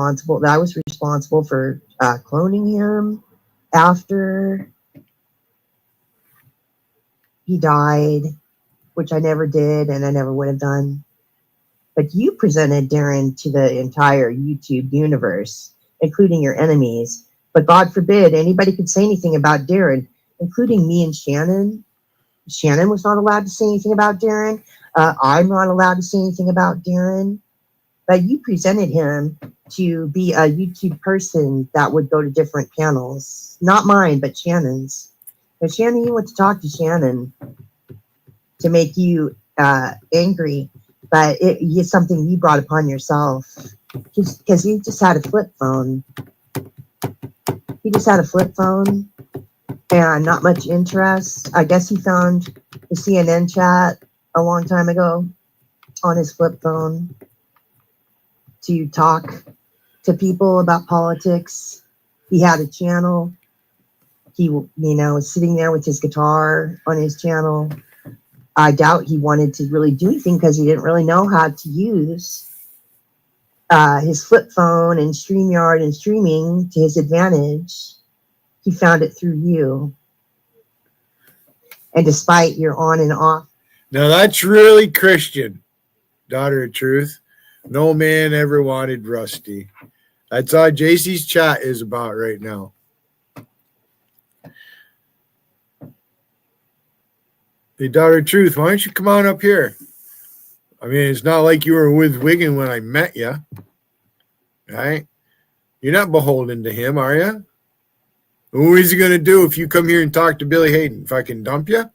L: responsible for cloning him after he died, which I never did and I never would have done. But you presented Darren to the entire YouTube universe, including your enemies. But God forbid anybody could say anything about Darren, including me and Shannon. Shannon was not allowed to say anything about Darren. I'm not allowed to say anything about Darren. But you presented him to be a YouTube person that would go to different panels. Not mine, but Shannon's. But Shannon, you went to talk to Shannon to make you angry. But it's something you brought upon yourself because he just had a flip phone. He just had a flip phone and not much interest. I guess he found the CNN chat a long time ago on his flip phone to talk to people about politics. He had a channel. He, was sitting there with his guitar on his channel. I doubt he wanted to really do anything because he didn't really know how to use his flip phone and StreamYard and streaming to his advantage. He found it through you. And despite your on and off.
A: Now that's really Christian, daughter of truth. No man ever wanted Rusty. That's all JC's chat is about right now. Hey, daughter of truth, why don't you come on up here? I mean, it's not like you were with Wiggin when I met you, right? You're not beholden to him, are you? What is he going to do if you come here and talk to Billy Hayden? If I can dump you?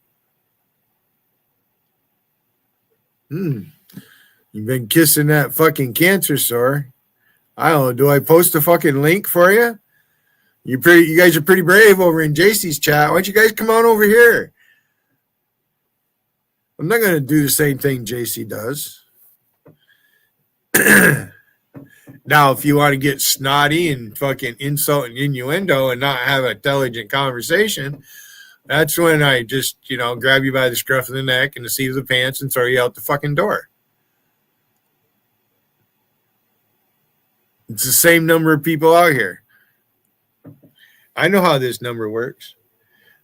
A: You've been kissing that fucking cancer sore. I don't know. Do I post a fucking link for you? You guys are pretty brave over in JC's chat. Why don't you guys come on over here? I'm not going to do the same thing JC does. Now, if you want to get snotty and fucking insult and innuendo and not have an intelligent conversation, that's when I just, grab you by the scruff of the neck and the seat of the pants and throw you out the fucking door. It's the same number of people out here. I know how this number works.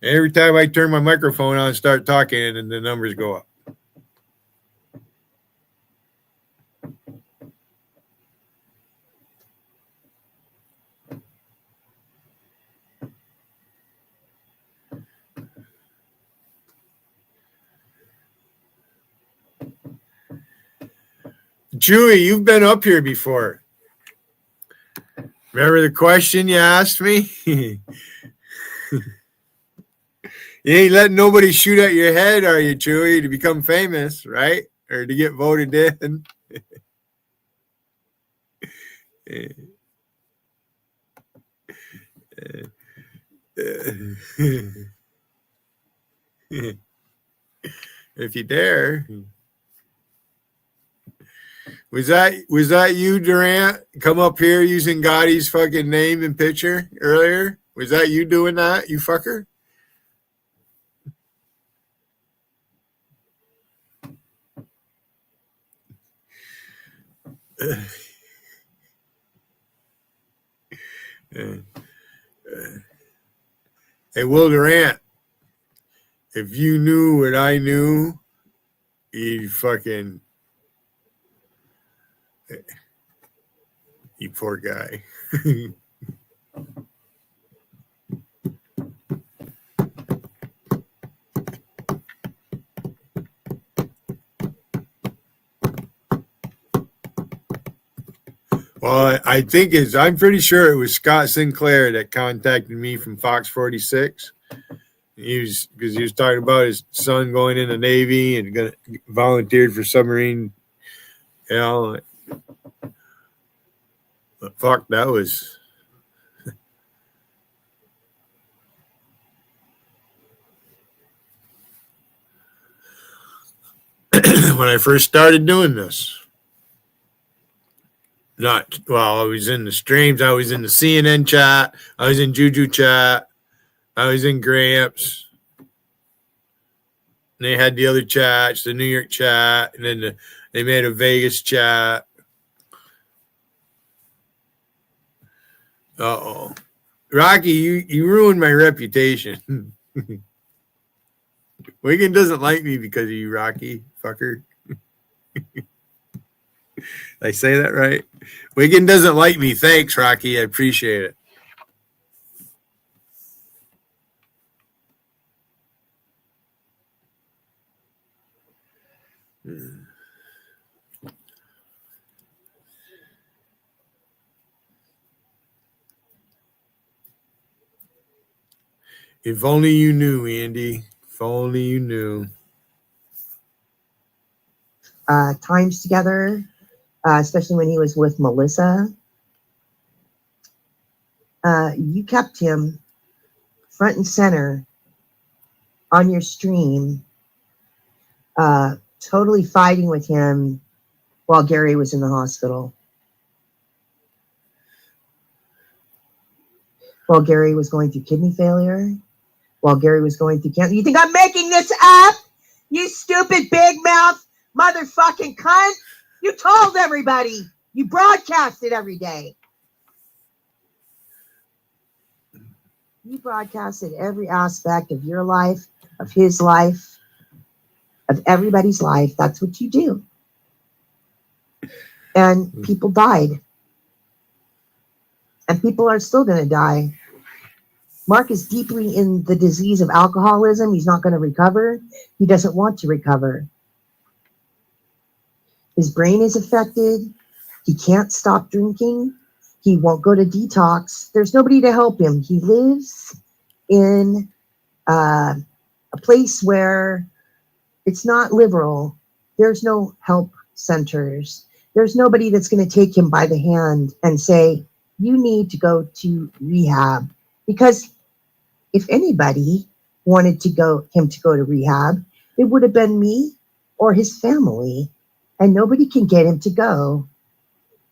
A: Every time I turn my microphone on and start talking, and the numbers go up. Chewy, you've been up here before. Remember the question you asked me? You ain't letting nobody shoot at your head, are you, Chewy, to become famous, right? Or to get voted in? If you dare. Was that you, Durant? Come up here using Gotti's fucking name and picture earlier? Was that you doing that, you fucker? Hey, Will Durant, if you knew what I knew, you fucking... You poor guy. Well, I think I'm pretty sure it was Scott Sinclair that contacted me from Fox 46. Because he was talking about his son going in the Navy and volunteered for submarine. But fuck, that was. When I first started doing this. I was in the streams, I was in the CNN chat, I was in Juju chat, I was in Gramps. And they had the other chats, the New York chat, and then they made a Vegas chat. Uh-oh. Rocky, you ruined my reputation. Wiggin doesn't like me because of you, Rocky, fucker. Did I say that right? Wiggin doesn't like me. Thanks, Rocky. I appreciate it. If only you knew, Andy. If only you knew.
L: Times together, especially when he was with Melissa. You kept him front and center on your stream, totally fighting with him while Gary was in the hospital. While Gary was going through kidney failure. While Gary was going through cancer. You think I'm making this up? You stupid big mouth motherfucking cunt. You told everybody. You broadcast it every day. You broadcasted every aspect of your life, of his life, of everybody's life. That's what you do. And people died. And people are still going to die. Mark is deeply in the disease of alcoholism. He's not going to recover. He doesn't want to recover. His brain is affected. He can't stop drinking. He won't go to detox. There's nobody to help him. He lives in a place where it's not liberal. There's no help centers. There's nobody that's going to take him by the hand and say, you need to go to rehab. Because if anybody wanted him to go to rehab, it would have been me or his family. And nobody can get him to go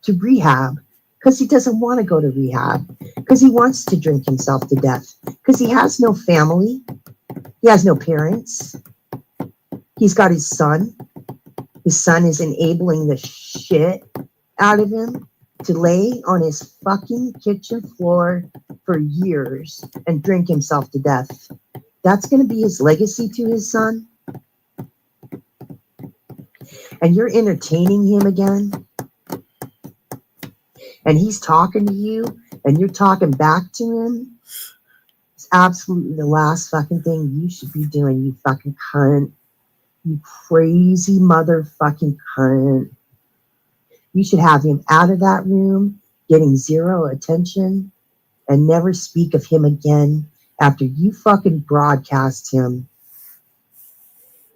L: to rehab because he doesn't want to go to rehab, because he wants to drink himself to death, because he has no family. He has no parents. He's got his son. His son is enabling the shit out of him to lay on his fucking kitchen floor for years and drink himself to death. That's going to be his legacy to his son. And you're entertaining him again. And he's talking to you and you're talking back to him. It's absolutely the last fucking thing you should be doing, you fucking cunt. You crazy motherfucking cunt. You should have him out of that room, getting zero attention, and never speak of him again after you fucking broadcast him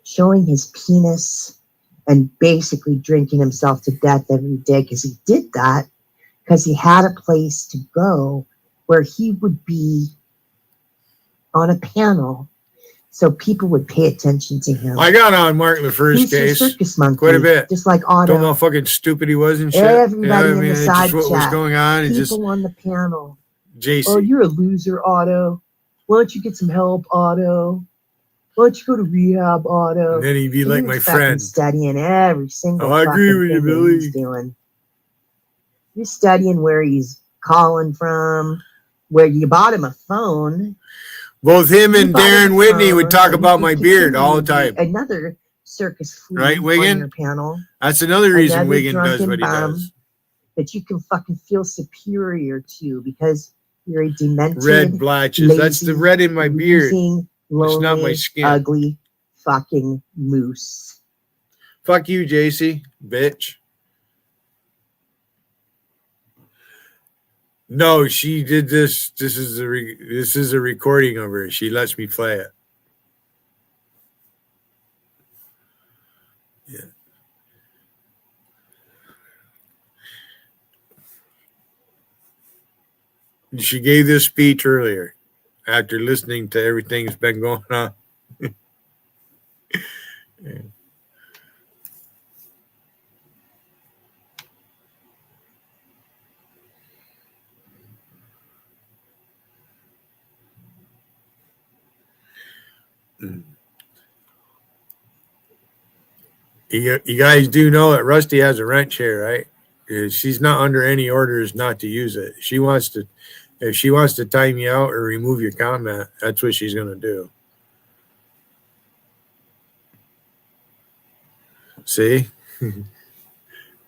L: showing his penis and basically drinking himself to death every day, because he did that because he had a place to go where he would be on a panel so people would pay attention to him.
A: I got on Mark LaFeur's
L: He's your
A: case
L: circus monkey,
A: quite a bit.
L: just like Otto.
A: Don't know how fucking stupid he was and shit.
L: Everybody in the
A: it's
L: side
A: just what was
L: chat,
A: going on. And
L: people
A: just
L: on the panel.
A: JC.
L: Oh, you're a loser, Otto. Why don't you get some help, Otto? Why don't you go to rehab, Otto?
A: And then he'd be like
L: He
A: my
L: was fucking
A: friend.
L: studying every single
A: I agree
L: fucking
A: with you,
L: thing that
A: Billy.
L: he's doing. You're studying where he's calling from, where you bought him a phone.
A: Both him
L: You
A: and
L: bought him
A: Darren
L: a
A: Whitney would
L: phone,
A: talk
L: and
A: about
L: you
A: my
L: could
A: beard all the
L: continue to
A: time.
L: be Another circus flea
A: Right,
L: on
A: Wiggin?
L: your panel.
A: That's another reason
L: Another
A: Wiggin does
L: drunken
A: what he
L: bum
A: does.
L: that you can fucking feel superior to because you're a demented,
A: Red blotches. That's the
L: lazy,
A: red in my beard.
L: losing,
A: It's not my
L: lonely,
A: skin.
L: ugly fucking moose.
A: Fuck you, JC, bitch. No, she did this. This is a recording of her. She lets me play it. Yeah. She gave this speech earlier after listening to everything that's been going on. Yeah. You guys do know that Rusty has a rent share, right? She's not under any orders not to use it. If she wants to time you out or remove your comment, that's what she's going to do. See?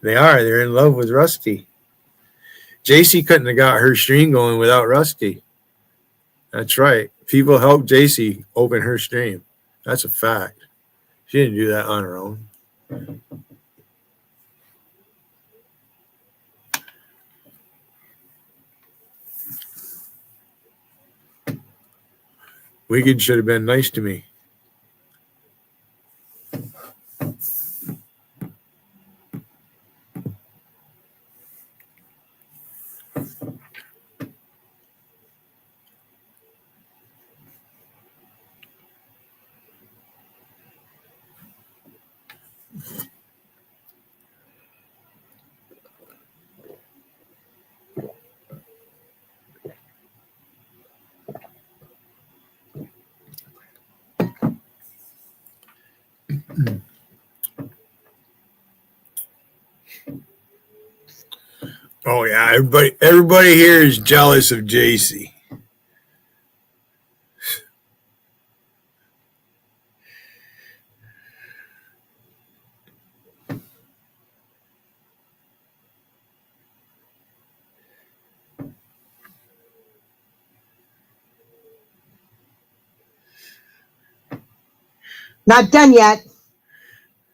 A: They're in love with Rusty. JC couldn't have got her stream going without Rusty. That's right. People helped JC open her stream. That's a fact. She didn't do that on her own. Wiggin should have been nice to me. Oh yeah, everybody here is jealous of JC.
L: Not done yet.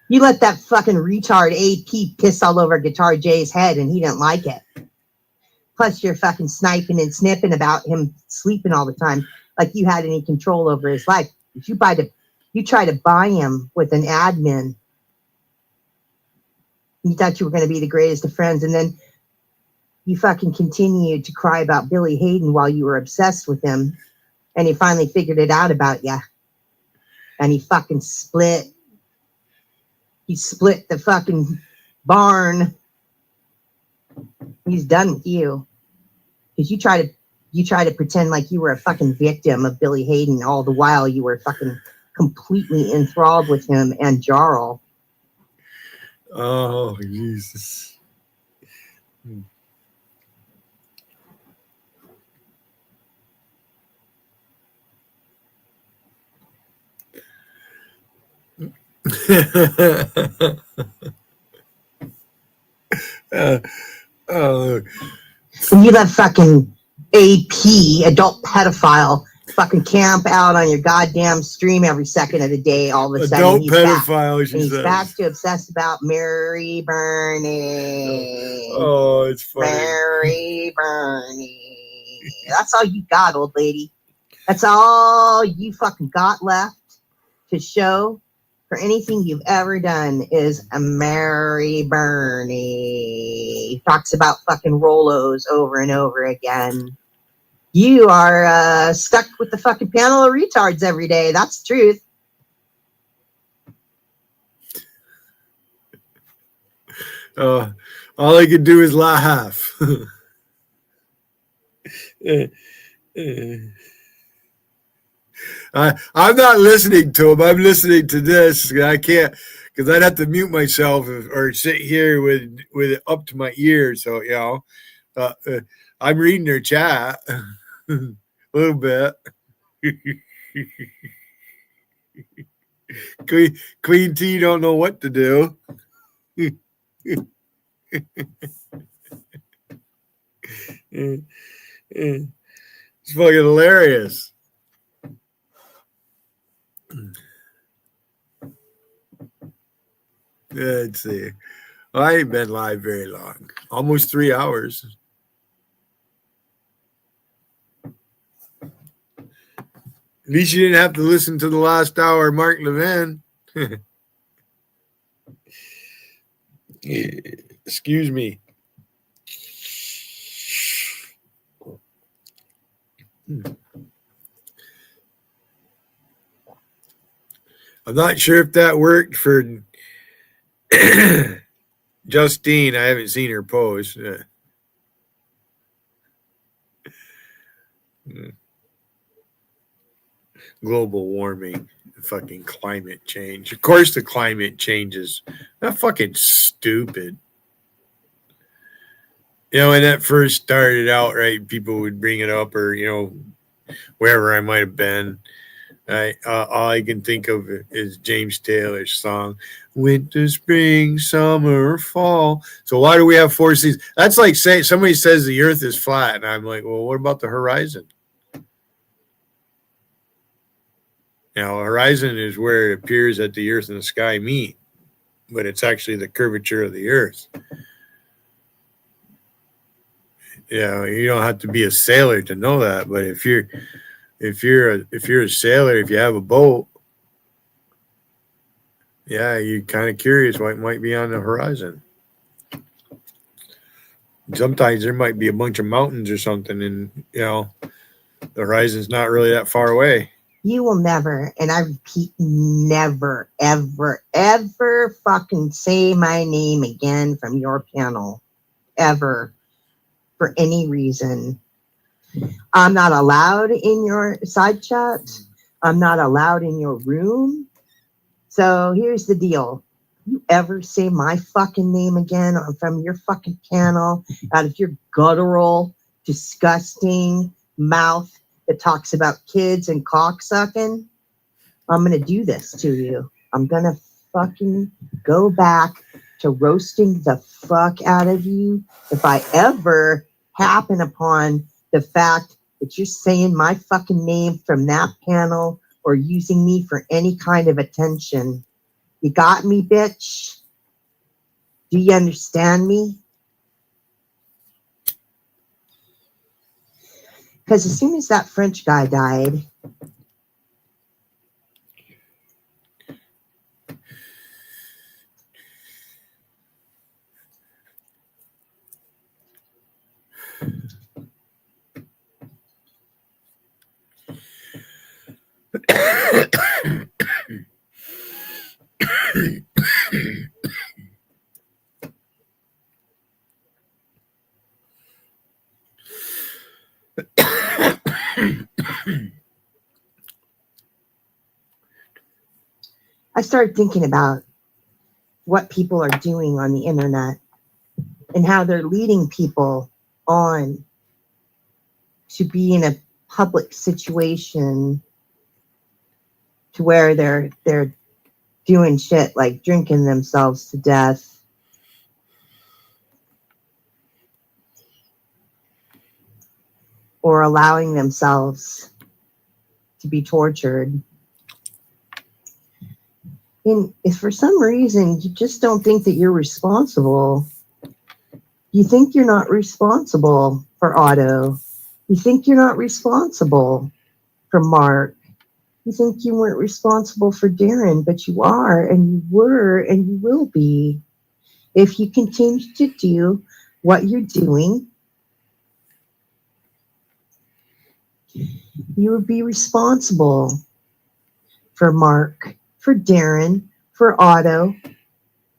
L: You let that fucking retard AP piss all over Guitar J's head and he didn't like it. Plus you're fucking sniping and snipping about him sleeping all the time like you had any control over his life. If you try to buy him with an admin You thought you were going to be the greatest of friends, and then you fucking continued to cry about Billy Hayden while you were obsessed with him, and he finally figured it out about you. And he fucking split. He split the fucking barn. He's done with you. Because you try to pretend like you were a fucking victim of Billy Hayden, all the while you were fucking completely enthralled with him and Jarl.
A: Oh, Jesus. Look.
L: You let fucking AP, adult pedophile, fucking camp out on your goddamn stream every second of the day. All of a sudden,
A: Adult
L: he's back.
A: pedophile, she
L: And he's
A: says.
L: back to obsessed about Mary Bernie.
A: Oh, it's funny.
L: Mary Bernie. That's all you got, old lady. That's all you fucking got left to show for anything you've ever done is a Mary Bernie. Talks about fucking Rolos over and over again. You are stuck with the fucking panel of retards every day. That's the truth.
A: All I could do is laugh. I'm not listening to him. I'm listening to this. I can't, because I'd have to mute myself or sit here with it up to my ears. So, I'm reading their chat a little bit. Queen T don't know what to do. It's fucking hilarious. Let's see. I ain't been live very long. Almost 3 hours. At least you didn't have to listen to the last hour, Mark Levin. Excuse me. I'm not sure if that worked for Justine. I haven't seen her post. Global warming, fucking climate change. Of course, the climate change is not fucking stupid. When that first started out, right, people would bring it up, or wherever I might have been. All I can think of is James Taylor's song, winter, spring, summer, fall. So why do we have 4 seasons? That's like saying somebody says the earth is flat, and I'm like, well, what about the horizon? Horizon is where it appears that the earth and the sky meet, but it's actually the curvature of the earth. You don't have to be a sailor to know that, but if you're a sailor, if you have a boat, you're kind of curious what might be on the horizon. Sometimes there might be a bunch of mountains or something, and the horizon's not really that far away.
L: You will never, and I repeat, never, ever, ever fucking say my name again from your panel. Ever. For any reason. I'm not allowed in your side chat. I'm not allowed in your room. So here's the deal. You ever say my fucking name again from your fucking panel out of your guttural, disgusting mouth that talks about kids and cocksucking, I'm going to do this to you. I'm going to fucking go back to roasting the fuck out of you if I ever happen upon the fact that you're saying my fucking name from that panel or using me for any kind of attention. You got me, bitch? Do you understand me? Because as soon as that French guy died, I started thinking about what people are doing on the internet and how they're leading people on to be in a public situation to where they're doing shit like drinking themselves to death, or allowing themselves to be tortured. And if for some reason you just don't think that you're responsible, you think you're not responsible for Otto, you think you're not responsible for Mark, you think you weren't responsible for Darren, but you are, and you were, and you will be. If you continue to do what you're doing, you would be responsible for Mark, for Darren, for Otto,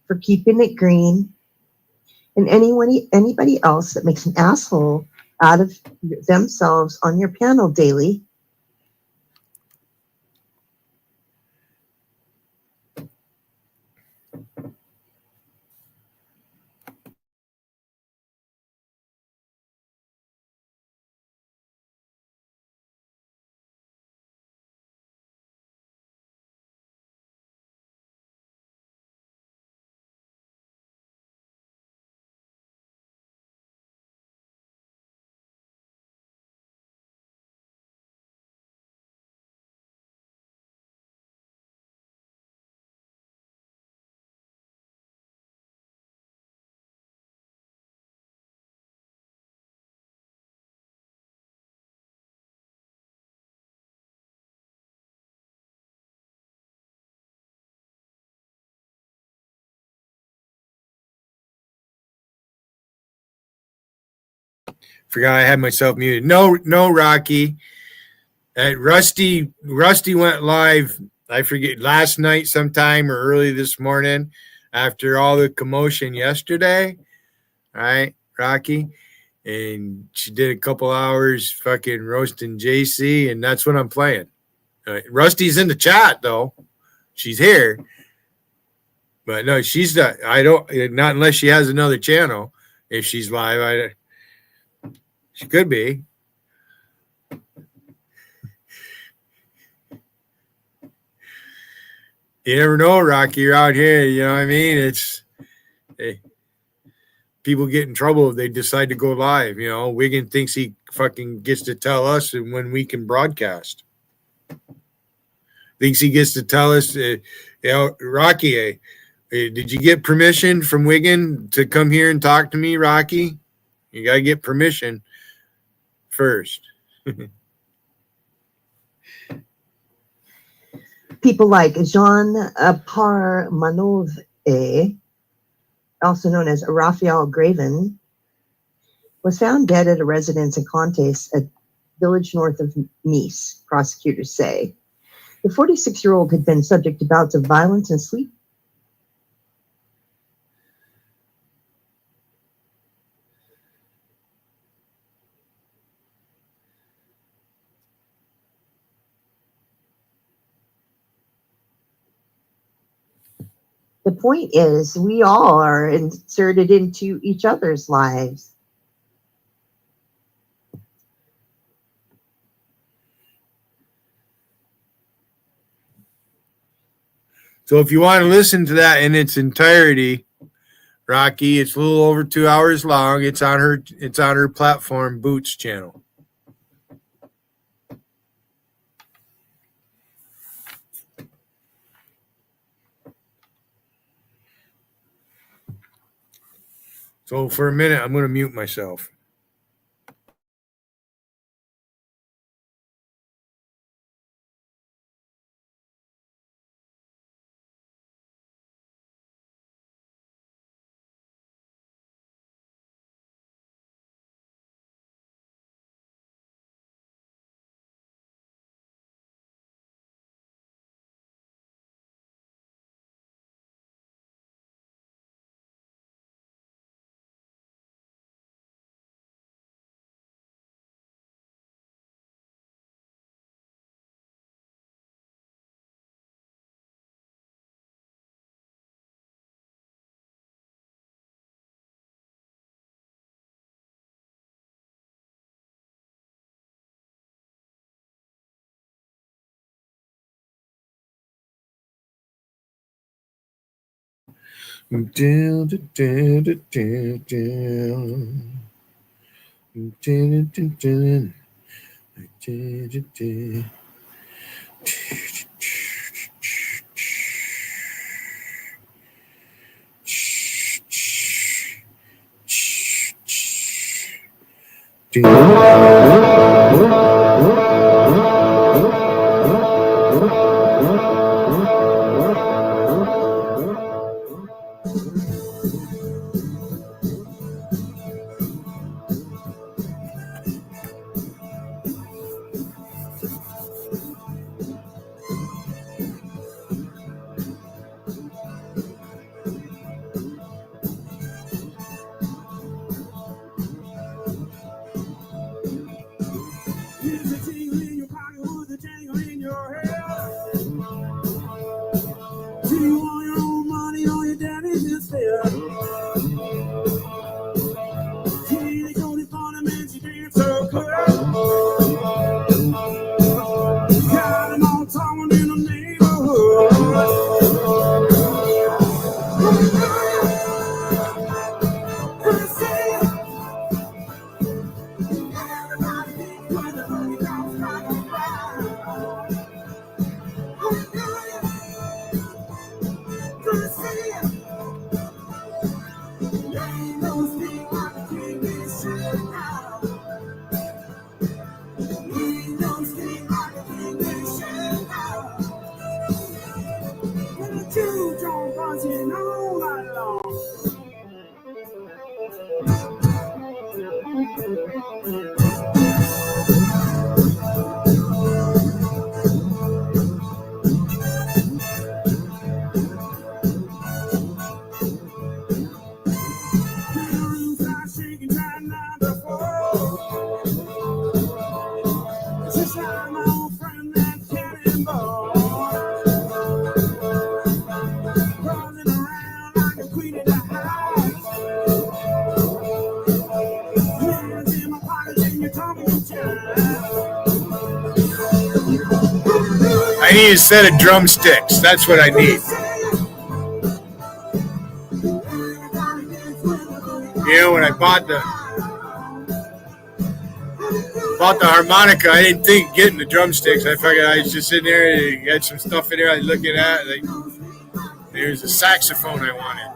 L: for keeping it green, and anybody else that makes an asshole out of themselves on your panel daily.
A: Forgot I had myself muted. No, Rocky. Rusty went live, I forget, last night sometime or early this morning after all the commotion yesterday. Right, Rocky? And she did a couple hours fucking roasting JC, and that's what I'm playing. Rusty's in the chat, though. She's here. But no, she's not. Not unless she has another channel. If she's live, she could be. You never know, Rocky. You're out here. You know what I mean? It's people get in trouble if they decide to go live. You know, Wiggin thinks he fucking gets to tell us when we can broadcast. Thinks he gets to tell us, Rocky, did you get permission from Wiggin to come here and talk to me, Rocky? You got to get permission first.
L: People like Jean Parmanov, also known as Raphael Graven, was found dead at a residence in Contes, a village north of Nice, prosecutors say. The 46-year-old had been subject to bouts of violence and sleep. The point is, we all are inserted into each other's lives.
A: So if you want to listen to that in its entirety, Rocky, it's a little over 2 hours long. It's on her platform, Boots channel. So for a minute, I'm going to mute myself. I need a set of drumsticks. That's what I need. You know, when I bought the harmonica, I didn't think getting the drumsticks. I figured I was just sitting there and had some stuff in there I was looking at. Like, there's a saxophone I wanted.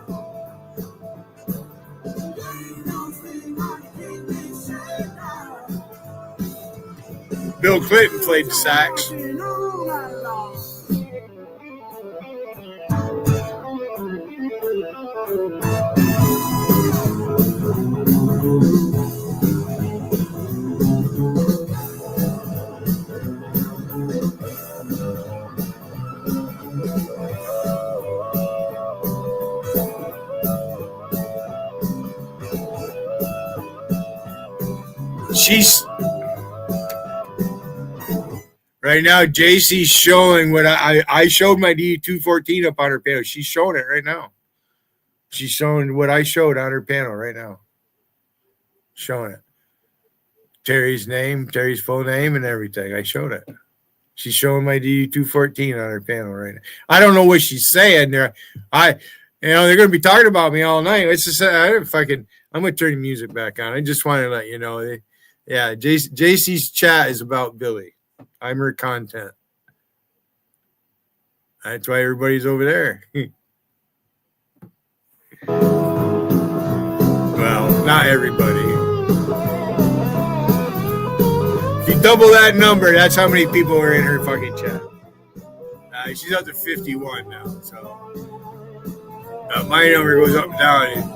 A: Bill Clinton played the sax. She's right now. JC's showing what I showed my D214 up on her panel. She's showing it right now. She's showing what I showed on her panel right now. Showing it. Terry's name, Terry's full name, and everything. I showed it. She's showing my D214 on her panel right now. I don't know what she's saying there. They're going to be talking about me all night. It's just I'm going to turn the music back on. I just want to let you know. Yeah, JC's chat is about Billy. I'm her content. That's why everybody's over there. Well, not everybody. If you double that number, that's how many people are in her fucking chat. She's up to 51 now, so my number goes up and down.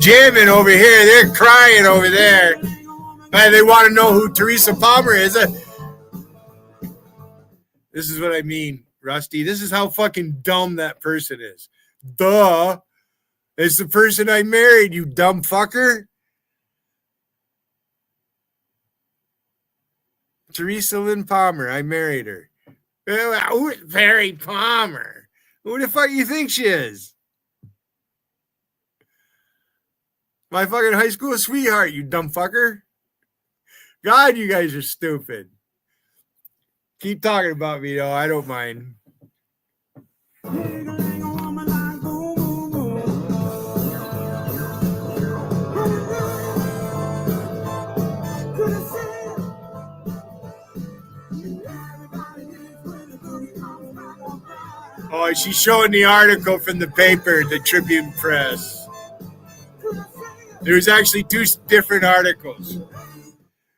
A: jamming over here. They're crying over there. And they want to know who Teresa Palmer is. This is what I mean, Rusty. This is how fucking dumb that person is. Duh. It's the person I married, you dumb fucker. Teresa Lynn Palmer. I married her. Who's Perry Palmer? Who the fuck you think she is? My fucking high school sweetheart, you dumb fucker. God, you guys are stupid. Keep talking about me, though. I don't mind. Oh, she's showing the article from the paper, the Tribune Press. There was actually two different articles.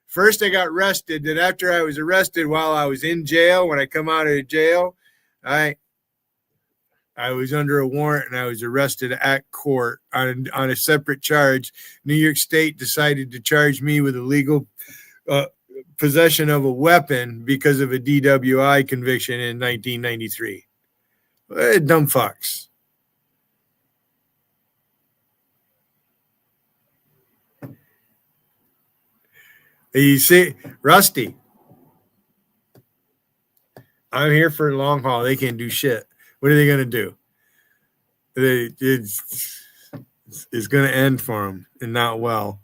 A: First, I got arrested. Then after I was arrested while I was in jail, when I come out of jail, I was under a warrant and I was arrested at court on a separate charge. New York State decided to charge me with illegal possession of a weapon because of a DWI conviction in 1993. Dumb fucks. You see, Rusty, I'm here for a long haul. They can't do shit. What are they going to do? It's going to end for them, and not well.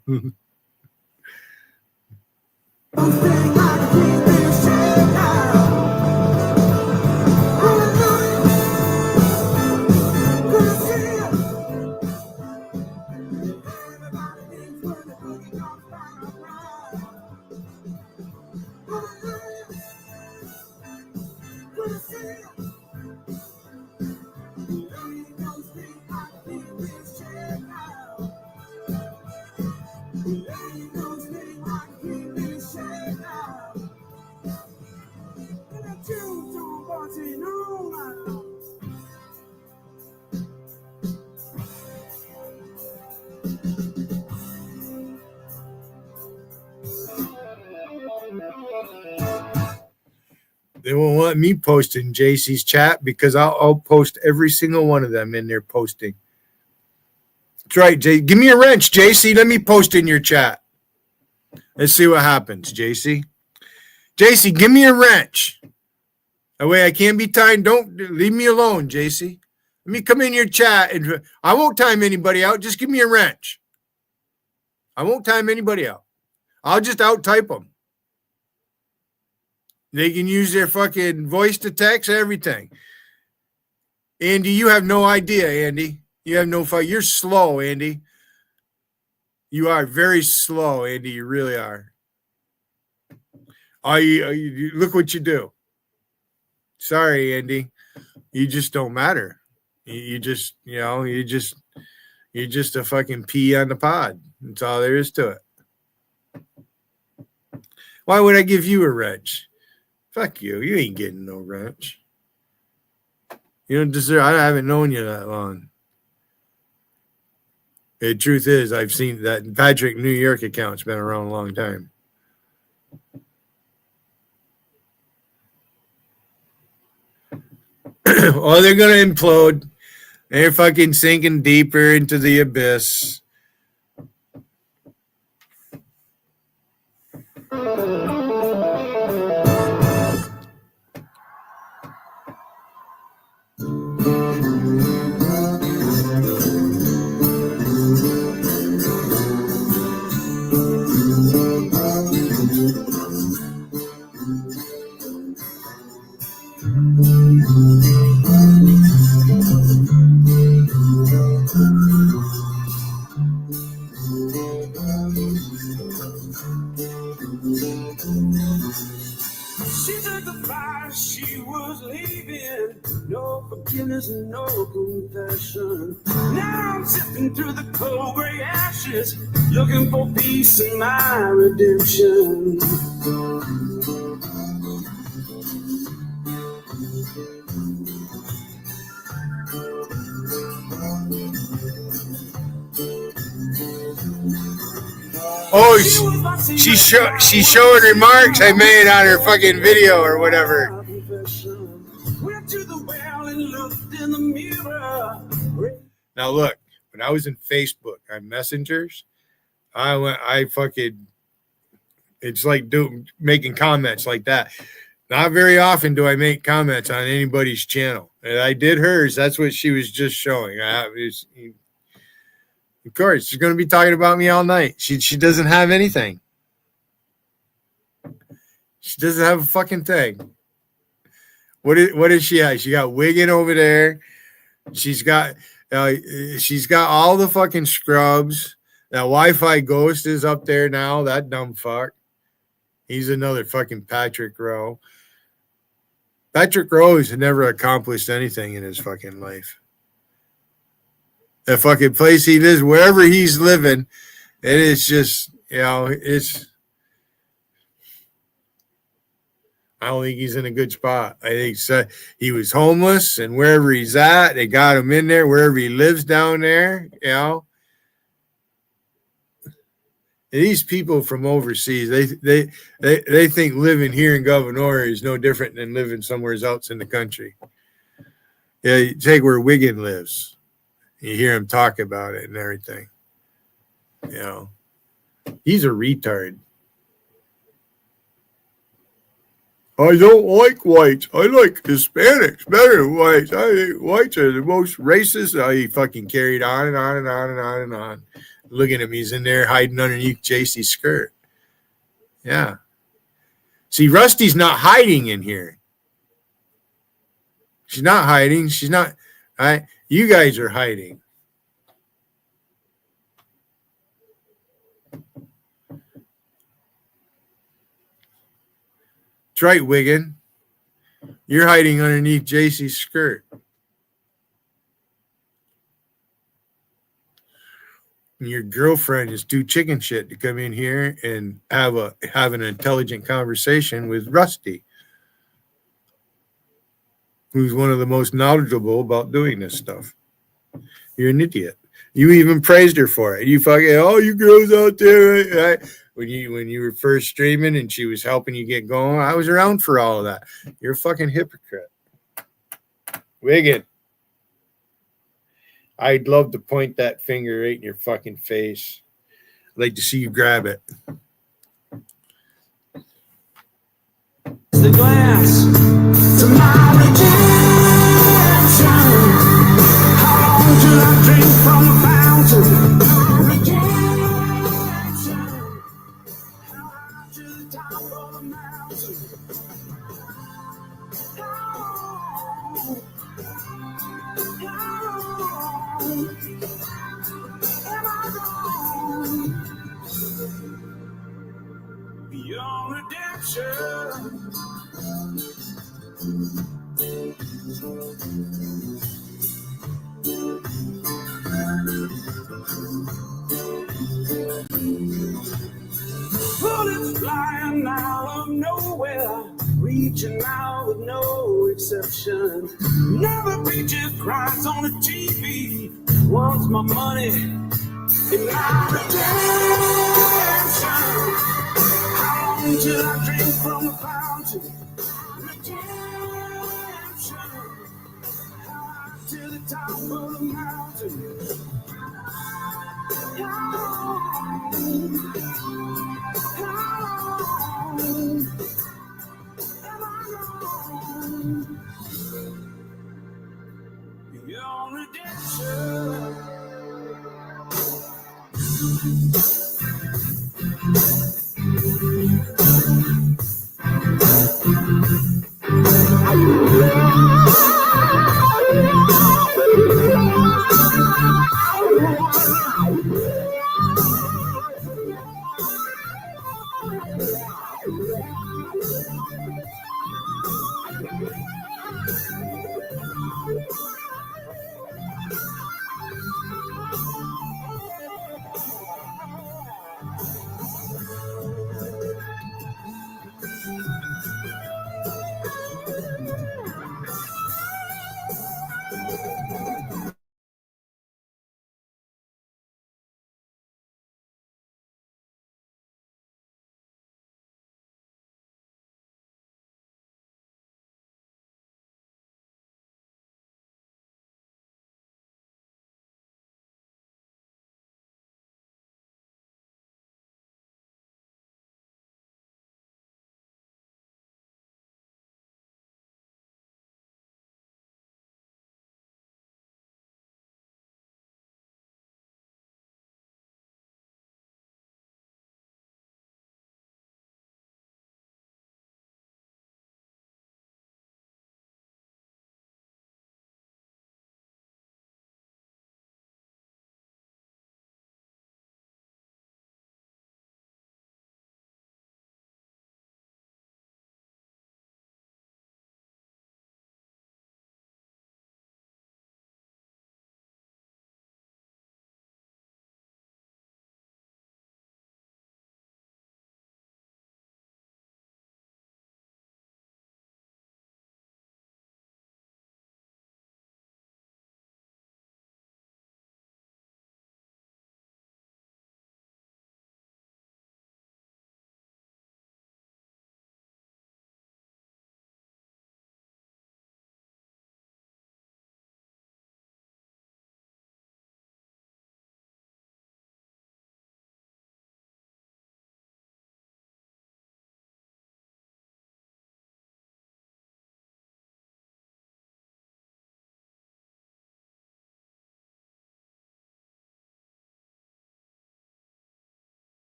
A: They won't want me posting JC's chat because I'll post every single one of them in their posting. That's right, Jay. Give me a wrench, JC. Let me post in your chat. Let's see what happens, JC. JC, give me a wrench. That way I can't be timed. Don't leave me alone, JC. Let me come in your chat and I won't time anybody out. Just give me a wrench. I won't time anybody out. I'll just out type them. They can use their fucking voice to text, everything. Andy, you have no idea, Andy. You have no fuck. You're slow, Andy. You are very slow, Andy. You really are. You look what you do. Sorry, Andy. You just don't matter. You're just a fucking pea on the pod. That's all there is to it. Why would I give you a wrench? Fuck you. You ain't getting no wrench. You don't deserve. I haven't known you that long. The truth is, I've seen that Patrick New York account's been around a long time. Oh, they're gonna implode. They're fucking sinking deeper into the abyss.
N: She took the fire, she was leaving. No forgiveness, no confession. Now I'm sifting through the cold gray ashes, looking for peace and my redemption.
A: Oh, she's showing remarks I made on her fucking video or whatever. Now look, when I was in Facebook on Messengers, it's like making comments like that. Not very often do I make comments on anybody's channel. And I did hers. That's what she was just showing. Of course, she's going to be talking about me all night. She doesn't have anything. She doesn't have a fucking thing. What is she at? She got Wiggin over there. She's got all the fucking scrubs. That Wi-Fi ghost is up there now. That dumb fuck. He's another fucking Patrick Rowe. Patrick Rowe has never accomplished anything in his fucking life. The fucking place he lives, wherever he's living, it is just, it's. I don't think he's in a good spot. I think he was homeless, and wherever he's at, they got him in there. Wherever he lives down there, These people from overseas, they think living here in Gouverneur is no different than living somewhere else in the country. Yeah, you take where Wiggin lives. You hear him talk about it and everything. He's a retard. I don't like whites. I like Hispanics better than whites. I think whites are the most racist. He fucking carried on and on and on and on and on. Look at him. He's in there hiding underneath JC's skirt. Yeah. See, Rusty's not hiding in here. She's not hiding. She's not. You guys are hiding. That's right, Wiggin. You're hiding underneath JC's skirt. Your girlfriend is too chicken shit to come in here and have an intelligent conversation with Rusty, who's one of the most knowledgeable about doing this stuff. You're an idiot. You even praised her for it. You fucking, you girls out there, right? When you were first streaming and she was helping you get going, I was around for all of that. You're a fucking hypocrite. Wiggin. I'd love to point that finger right in your fucking face. I'd like to see you grab it.
N: The glass to my redemption. How long till I drink from the fountain? Redemption. How high to the top of the mountain? Beyond redemption. Bullets flying out of nowhere, reaching out with no exception. Never preacher cries on the TV, wants my money in my redemption. How long till I drink from the fountain? Redemption. How high to the top of the mountain? Beyond redemption.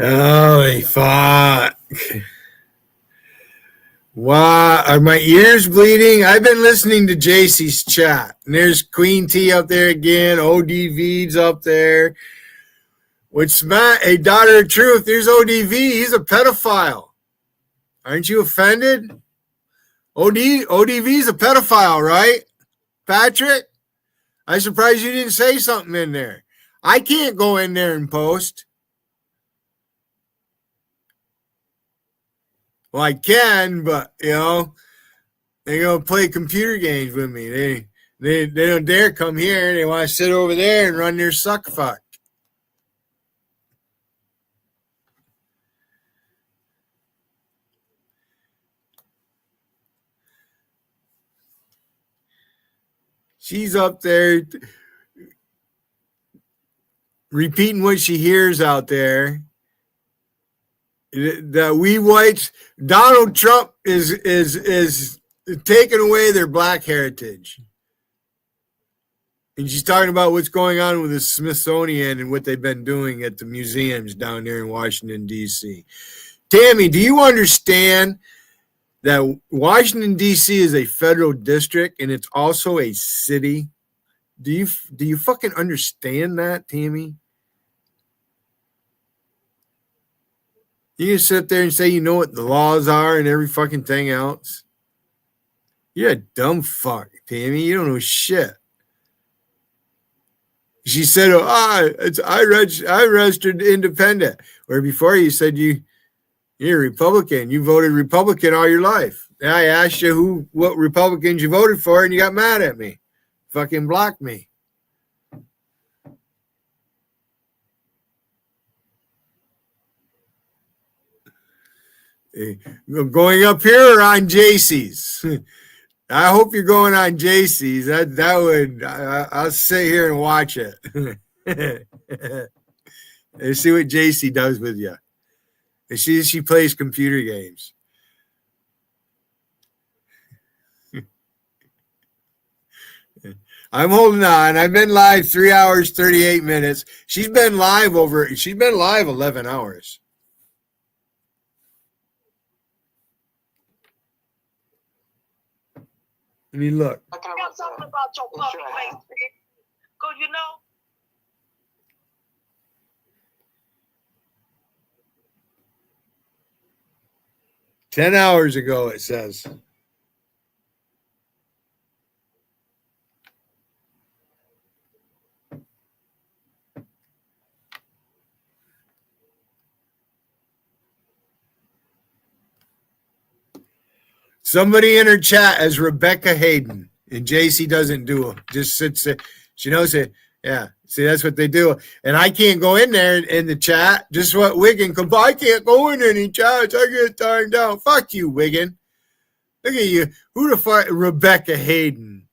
A: Holy fuck. Wow, are my ears bleeding? I've been listening to JC's chat. And there's Queen T up there again. ODV's up there. What's Matt? A daughter of truth. There's ODV. He's a pedophile. Aren't you offended? ODV's a pedophile, right? Patrick? I'm surprised you didn't say something in there. I can't go in there and post. Well, I can, but, you know, they're going to play computer games with me. They don't dare come here. They want to sit over there and run their suck fuck. She's up there repeating what she hears out there. That we whites, Donald Trump is taking away their black heritage. And she's talking about what's going on with the Smithsonian and what they've been doing at the museums down there in Washington, D.C. Tammy, do you understand that Washington, D.C. is a federal district and it's also a city? Do you fucking understand that, Tammy? You can sit there and say you know what the laws are and every fucking thing else. You're a dumb fuck, Tammy. You don't know shit. She said, I registered independent. Where before you said you're a Republican. You voted Republican all your life. And I asked you what Republicans you voted for, and you got mad at me. Fucking blocked me. Going up here or on JC's? I hope you're going on JC's. That would I'll sit here and watch it. And see what JC does with you. And she plays computer games. I'm holding on. I've been live 3 hours, 38 minutes. She's been live 11 hours. I mean, look.
Q: I got something about your puppy face, because you know.
A: 10 hours ago, it says. Somebody in her chat as Rebecca Hayden, and JC doesn't do it. Just sits there. She knows it. Yeah. See, that's what they do. And I can't go in there in the chat. Just what Wiggin could. I can't go in any chats. I get timed down. Fuck you, Wiggin. Look at you. Who the fuck? Rebecca Hayden.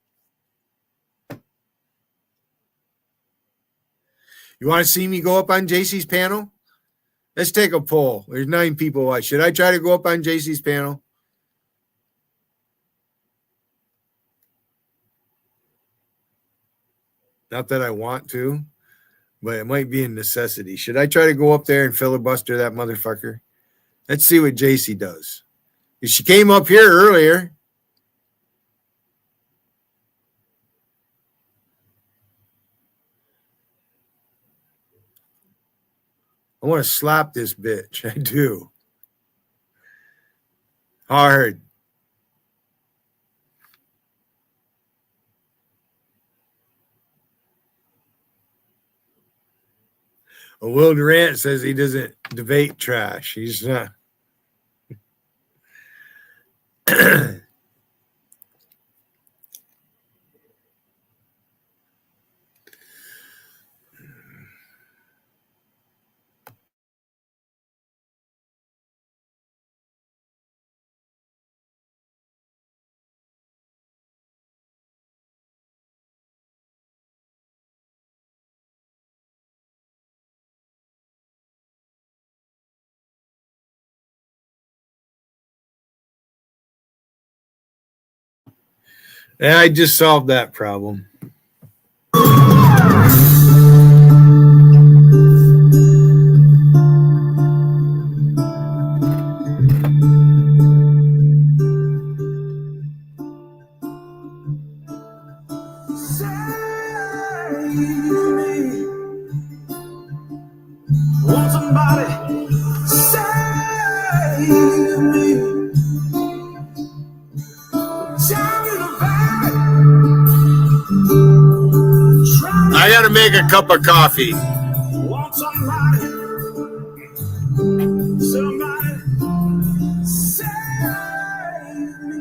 A: You want to see me go up on JC's panel? Let's take a poll. There's 9 people watching. Should I try to go up on JC's panel? Not that I want to, but it might be a necessity. Should I try to go up there and filibuster that motherfucker? Let's see what JC does. She came up here earlier. I want to slap this bitch. I do. Hard. Will Durant says he doesn't debate trash. He's not. Yeah, I just solved that problem.
N: me. Won't somebody save me? Down in the valley.
A: I gotta make a cup of coffee.
N: Want somebody save me.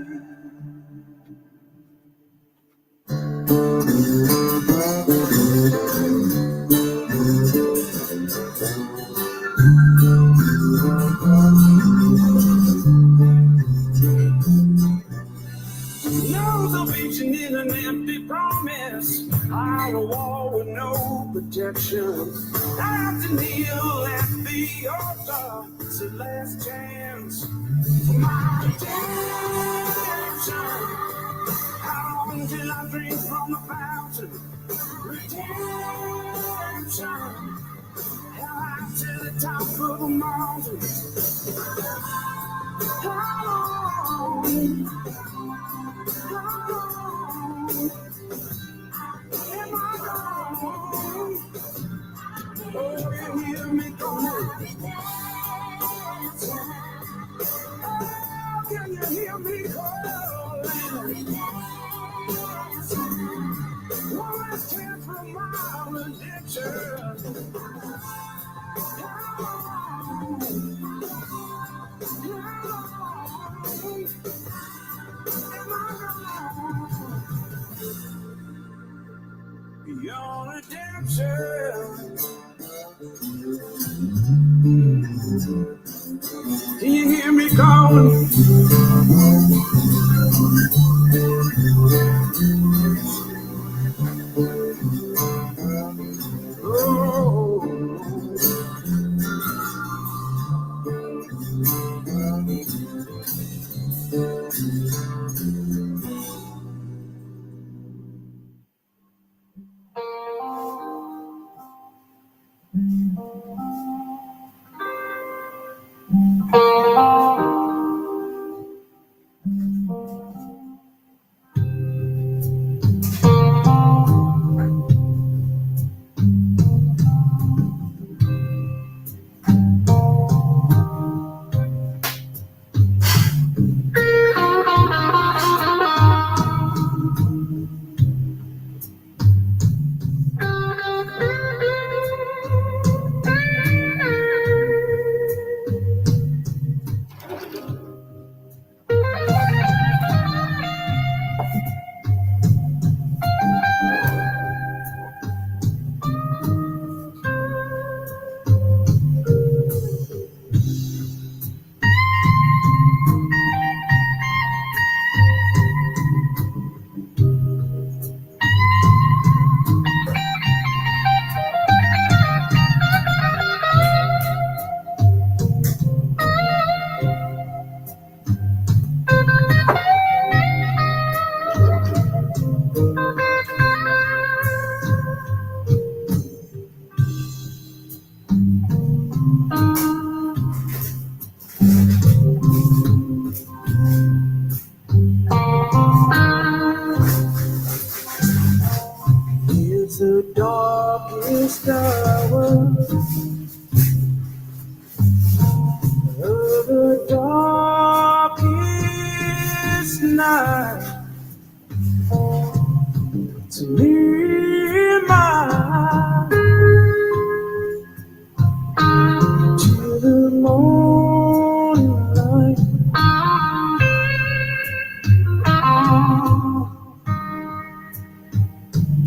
N: Nose of reaching in an empty promise. On a wall with no protection. I have to kneel at the altar. It's the last chance for my redemption. How long till I drink from the fountain? Redemption. How high to the top of the mountain? How long? Am I wrong? Oh, you hear me calling? Oh, can you hear me calling? One last chance for my redemption. Your redemption. Can you hear me calling? It's the darkest hour of the darkest night. To me, mine, to the morning light.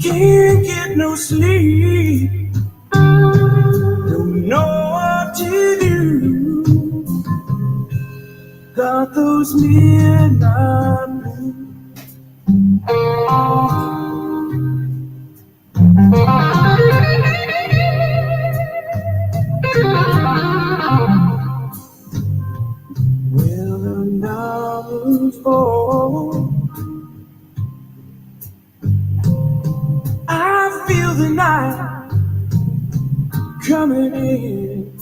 N: Can't get no sleep, don't know what to do. Got those midnight blues. Well, the novels fall. I feel the night coming in.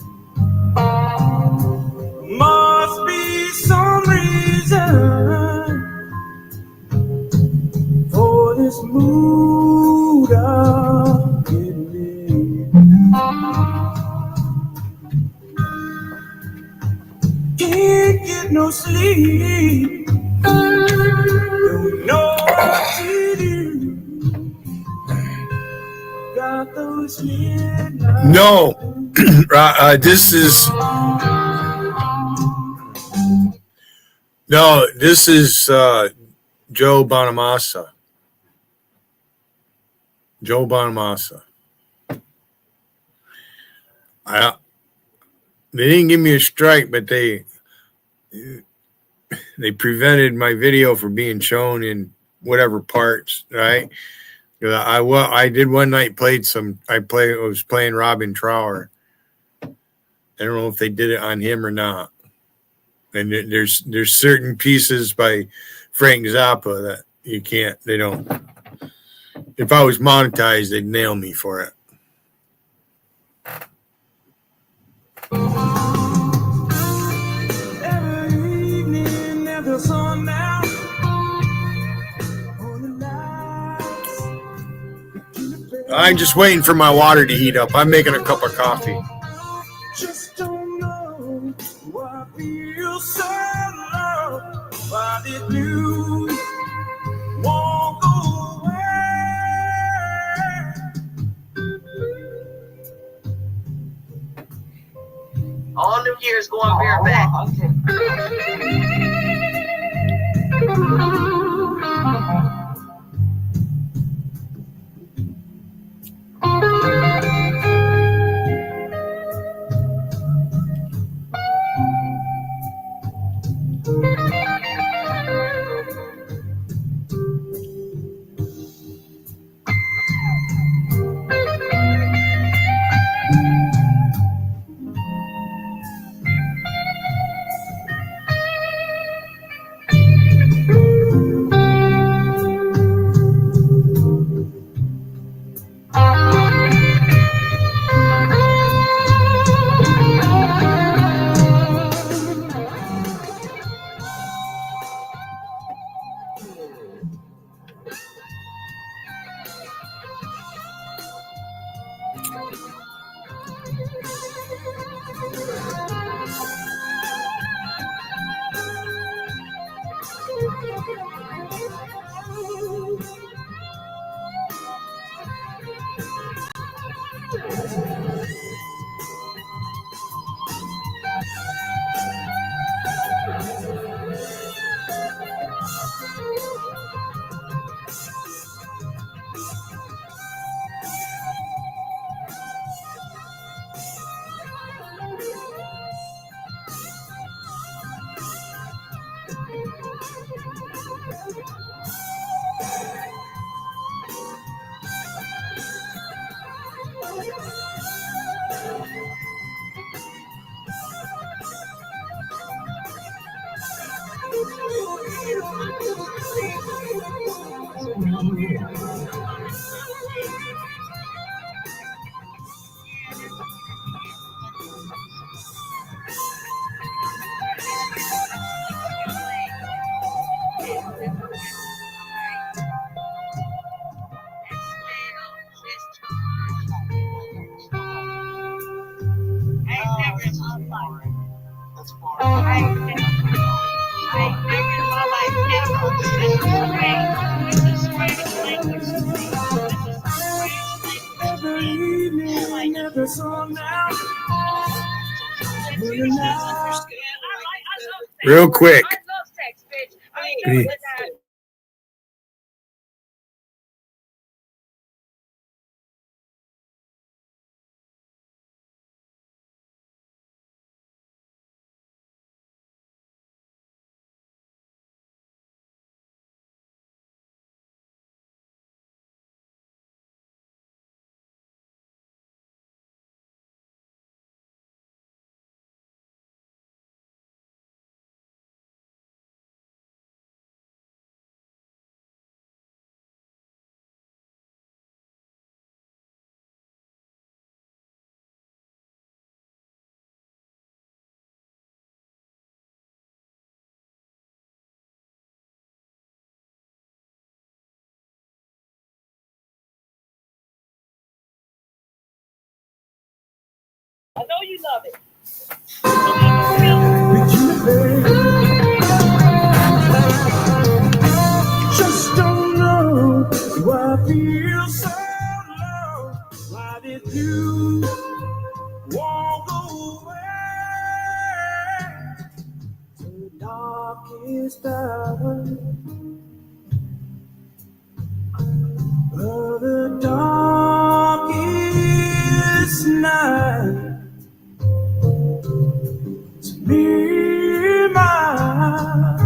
N: Must be some reason for this mood I'm no sleep. Don't know what to do. Got those midnight.
A: No, this is Joe Bonamassa. Joe Bonamassa. They didn't give me a strike, but they prevented my video from being shown in whatever parts, right? I did one night I was playing Robin Trower. I don't know if they did it on him or not. And there's certain pieces by Frank Zappa that they don't. If I was monetized, they'd nail me for it.
N: Every evening at the sun now.
A: I'm just waiting for my water to heat up. I'm making a cup of coffee.
N: Just don't know why I feel so low. Why did you walk away?
Q: All them years going bareback.
A: Real quick.
N: I know you love it. feel so low. Why did you walk away? The darkest hour of the darkest night. To me, mine,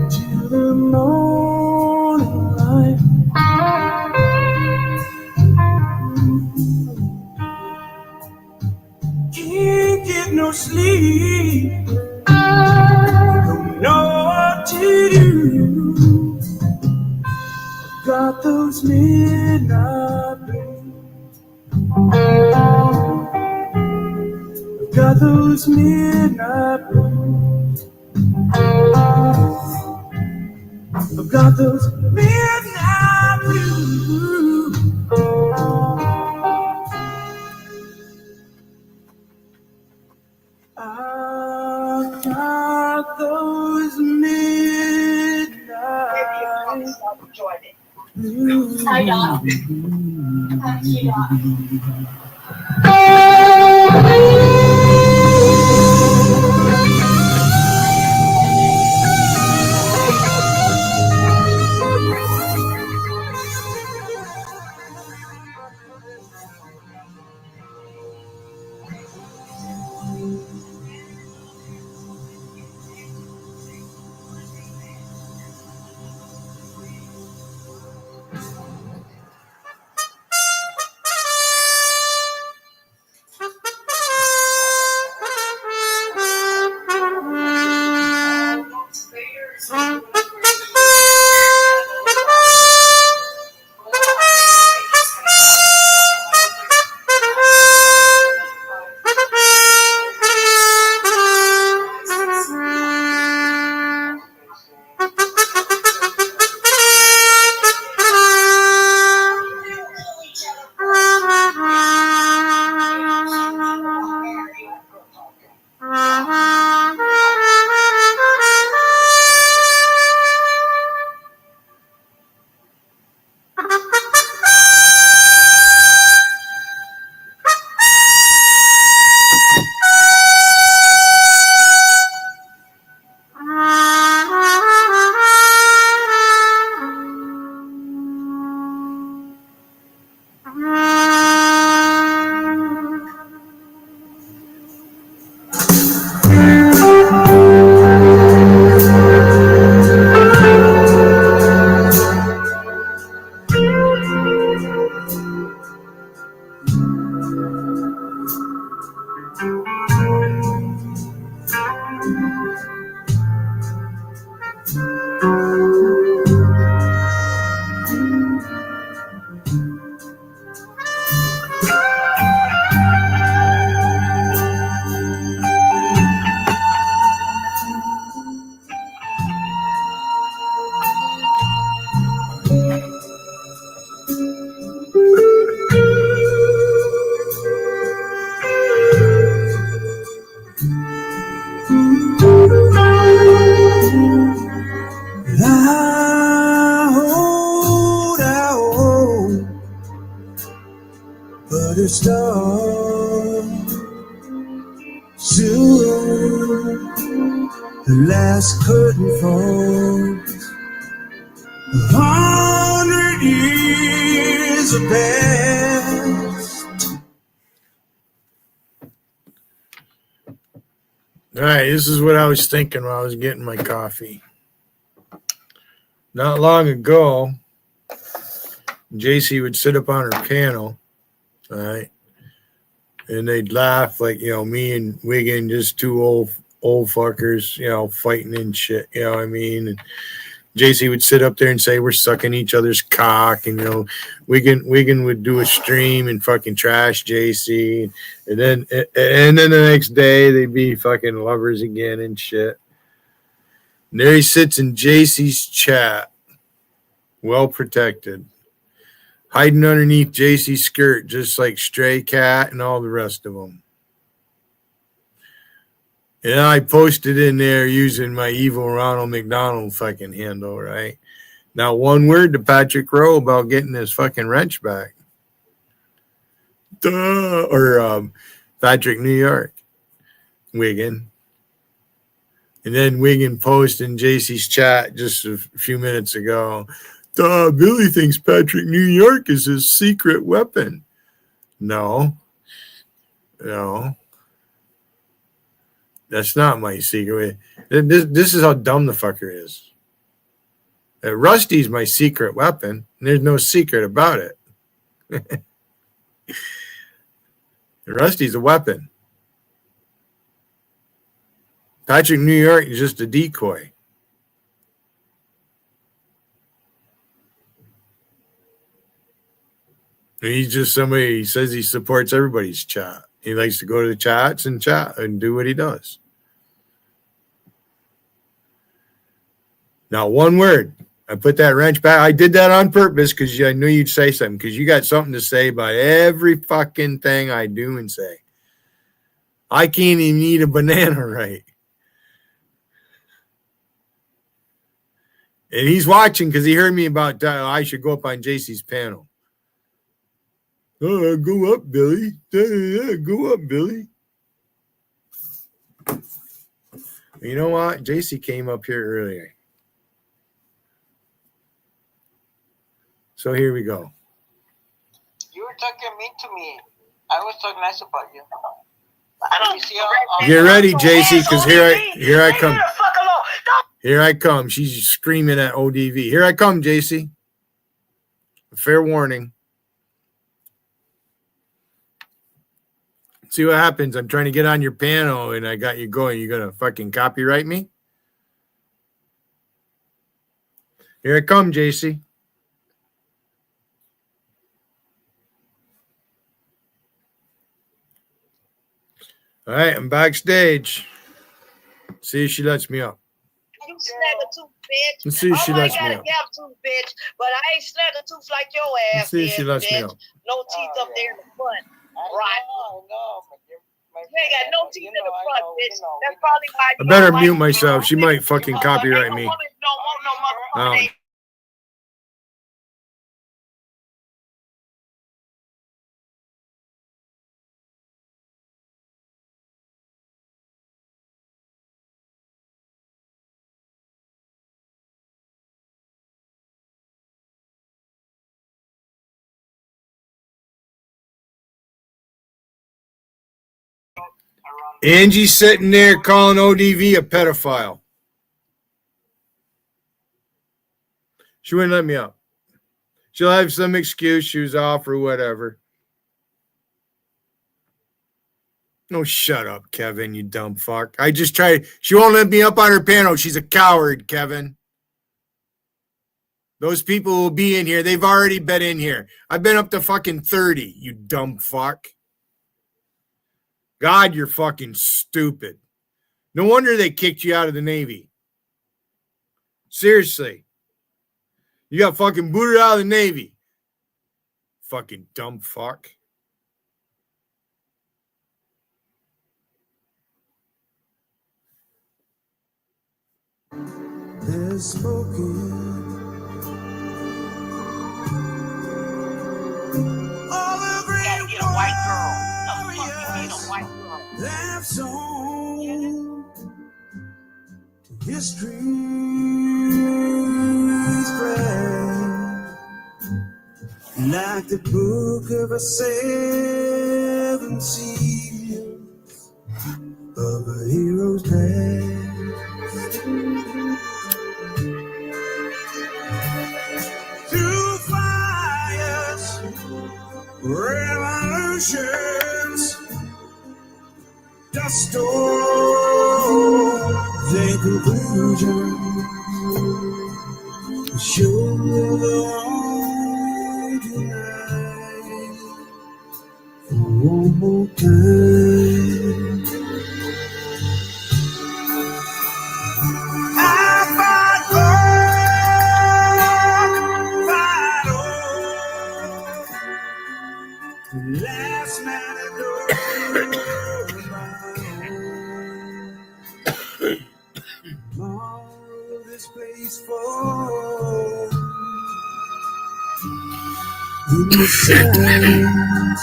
N: till the morning light. Can't get no sleep, don't know what to do. Got those midnight blues. Got those midnight blues. I've got those midnight blues. I've got those midnight blues. But it's done soon. The last curtain falls. 100 years of past.
A: All right, this is what I was thinking while I was getting my coffee. Not long ago, JC would sit up on her piano, all right, and they'd laugh like, me and Wiggin, just two old fuckers, fighting and shit, you know what I mean? And JC would sit up there and say we're sucking each other's cock, and Wiggin would do a stream and fucking trash JC, and then the next day they'd be fucking lovers again and shit. And there he sits in JC's chat, well protected, hiding underneath JC's skirt, just like Stray Cat and all the rest of them. And I posted in there using my evil Ronald McDonald fucking handle, right? Not one word to Patrick Rowe about getting his fucking wrench back. Duh. Or Patrick New York. Wiggin. And then Wiggin posted in JC's chat just a few minutes ago, duh, Billy thinks Patrick New York is his secret weapon. No. That's not my secret. This is how dumb the fucker is. Rusty's my secret weapon, and there's no secret about it. Rusty's a weapon. Patrick New York is just a decoy. He's just somebody, he says he supports everybody's chat. He likes to go to the chats and chat and do what he does. Now, one word. I put that wrench back. I did that on purpose because I knew you'd say something, because you got something to say about every fucking thing I do and say. I can't even eat a banana right. And he's watching because he heard me about I should go up on JC's panel. Oh, go up, Billy. Go up, Billy. You know what? JC came up here earlier. So here we go.
Q: You were talking mean to me. I was talking nice about you.
A: Get ready, JC, because here I come. Here I come. She's screaming at ODV. Here I come, JC. Fair warning. See what happens. I'm trying to get on your panel, and I got you going. You gonna fucking copyright me? Here I come, JC. All right, I'm backstage. See if she lets me up.
Q: You snag a tooth, bitch.
A: Let's see if she lets me
Q: got
A: up.
Q: a gap tooth, bitch, but I ain't snag a tooth like your ass.
A: Let's see if she lets me
Q: bitch.
A: up.
Q: No teeth up there in the front. Right. You ain't got no teeth in the front, bitch. That's probably why
A: I better mute myself. She might fucking copyright me.
Q: don't want no motherfucking
A: Oh. Angie's sitting there calling ODV a pedophile. She wouldn't let me up. She'll have some excuse. She was off or whatever. No, shut up, Kevin, you dumb fuck. I just tried. She won't let me up on her panel. She's a coward, Kevin. Those people will be in here. They've already been in here. I've been up to fucking 30, you dumb fuck. God, you're fucking stupid. No wonder they kicked you out of the Navy. Seriously. You got fucking booted out of the Navy. Fucking dumb fuck.
N: There's smoking all the great get a white girl. That song to history's friend, like the book of a 7 seals of a hero's past. Through fires, revolutions, dust storms and conclusions, show the light tonight for one more time. I fight on, last man at the tomorrow this place falls. in the silence.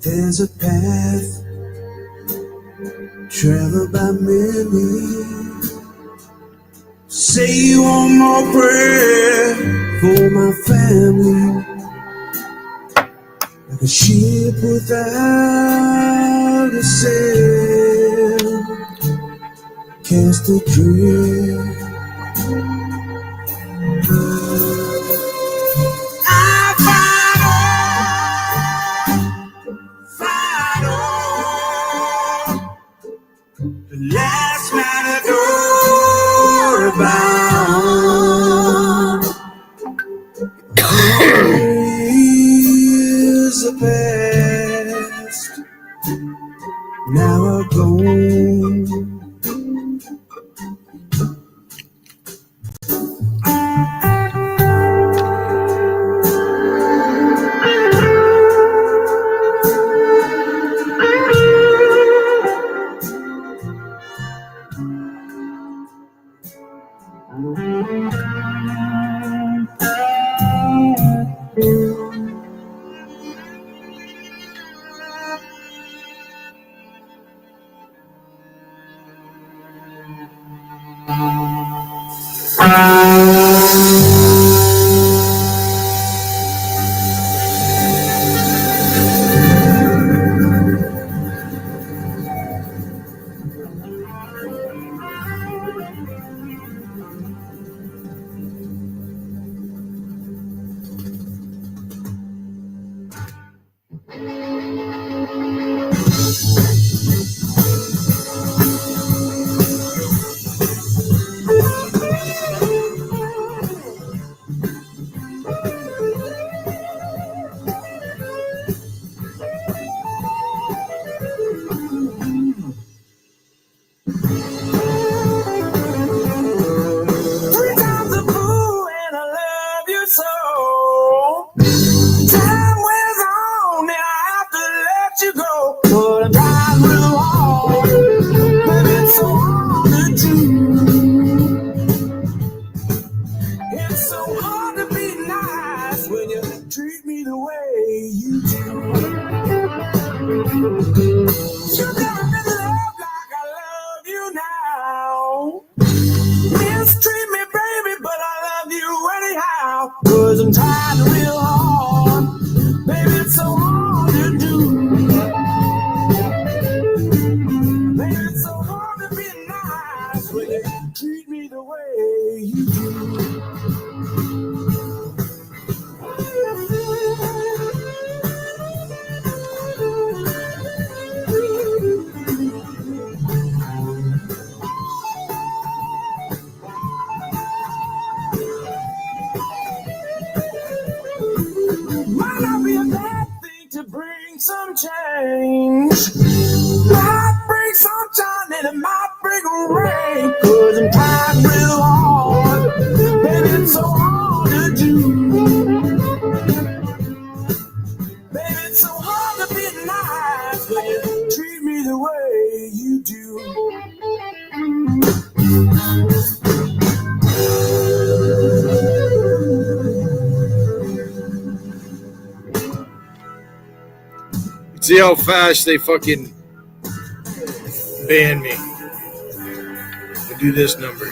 N: There's a path traveled by many. Say one more prayer for my family. Like a ship without a sail, cast adrift. Last matador bound. Years are past, now are gone. Time wears on you now. Mistreat me, baby, but I love you anyhow. 'Cause I'm trying real hard. Baby, it's so hard to do. Baby, it's so hard to be nice when you treat me the way you do. Might not be a bad thing to bring some change. Might bring sunshine and it might bring a rain. 'Cause I'm trying real hard. Baby, it's so hard to do. Baby, it's so hard to be nice when you treat me the way you do.
A: See how fast they fucking ban me. I'll do this number.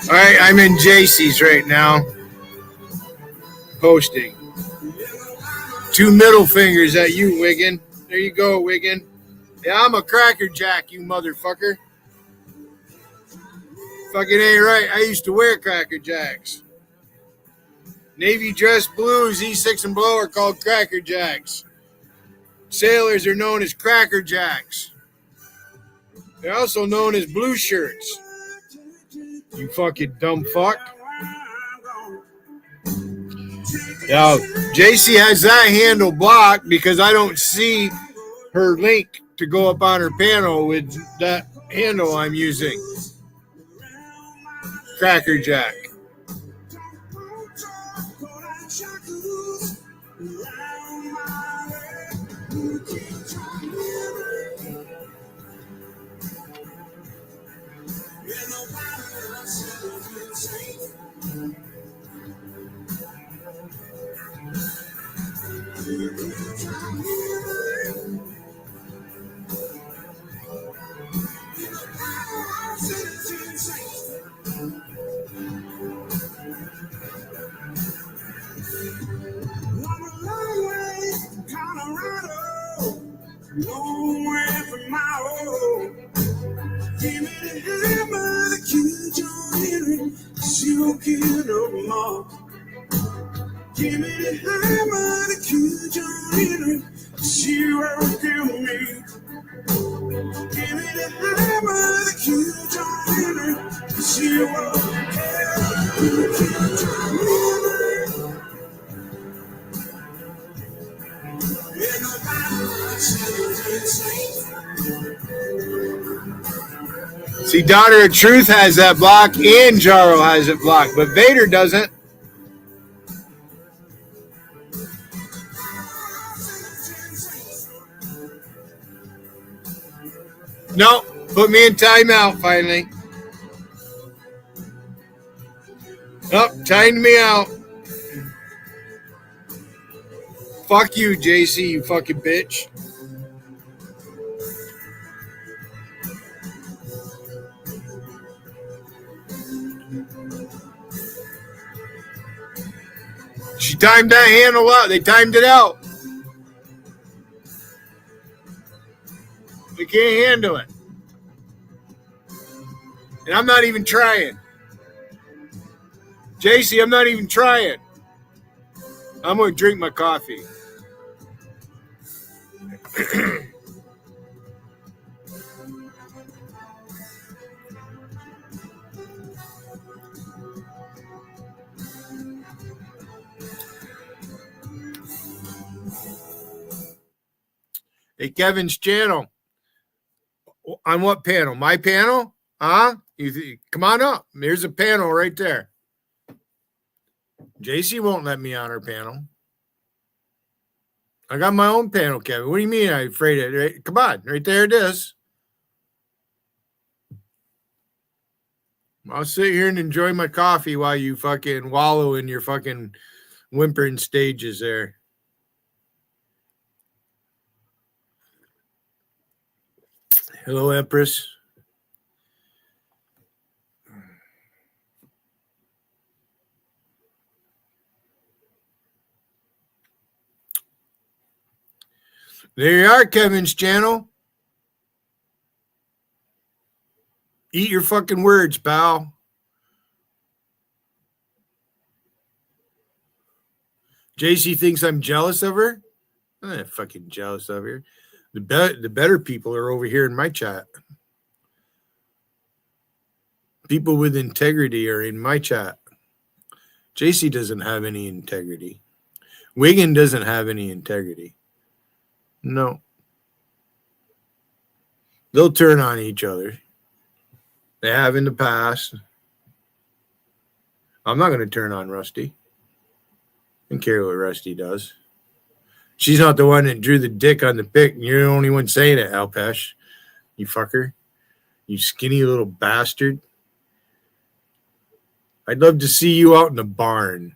A: All right, I'm in JC's right now. Posting. 2 middle fingers at you, Wiggin. There you go, Wiggin. Yeah, I'm a Cracker Jack, you motherfucker. Fucking ain't right. I used to wear Cracker Jacks. Navy dress blues, E6 and below are called Cracker Jacks. Sailors are known as Cracker Jacks. They're also known as blue shirts. You fucking dumb fuck. Now, JC has that handle blocked because I don't see her link to go up on her panel with that handle I'm using. Cracker Jack.
N: Long way from my home. Give me the hammer, the cue, John Henry. She won't kill no more. Give me the hammer, the cue, John Henry. She won't kill me. Give me the hammer, the cue, John Henry. She won't kill John Henry. Ain't nobody
A: See, Daughter of Truth has that block and Jarl has it blocked, but Vader doesn't. No, put me in timeout finally. Oh, timed me out. Fuck you, JC, you fucking bitch. She timed that handle out. They timed it out. We can't handle it. And I'm not even trying. JC, I'm not even trying. I'm going to drink my coffee. Hey, Kevin's channel. On what panel? My panel? Huh? Come on up. There's a panel right there. JC won't let me on her panel. I got my own panel, Kevin. What do you mean I'm afraid of it? Come on. Right there it is. I'll sit here and enjoy my coffee while you fucking wallow in your fucking whimpering stages there. Hello, Empress. There you are, Kevin's channel. Eat your fucking words, pal. JC thinks I'm jealous of her. I'm not fucking jealous of her. The better people are over here in my chat. People with integrity are in my chat. JC doesn't have any integrity. Wiggin doesn't have any integrity. No. They'll turn on each other. They have in the past. I'm not going to turn on Rusty. I don't care what Rusty does. She's not the one that drew the dick on the pic. You're the only one saying it, Alpesh. You fucker. You skinny little bastard. I'd love to see you out in the barn.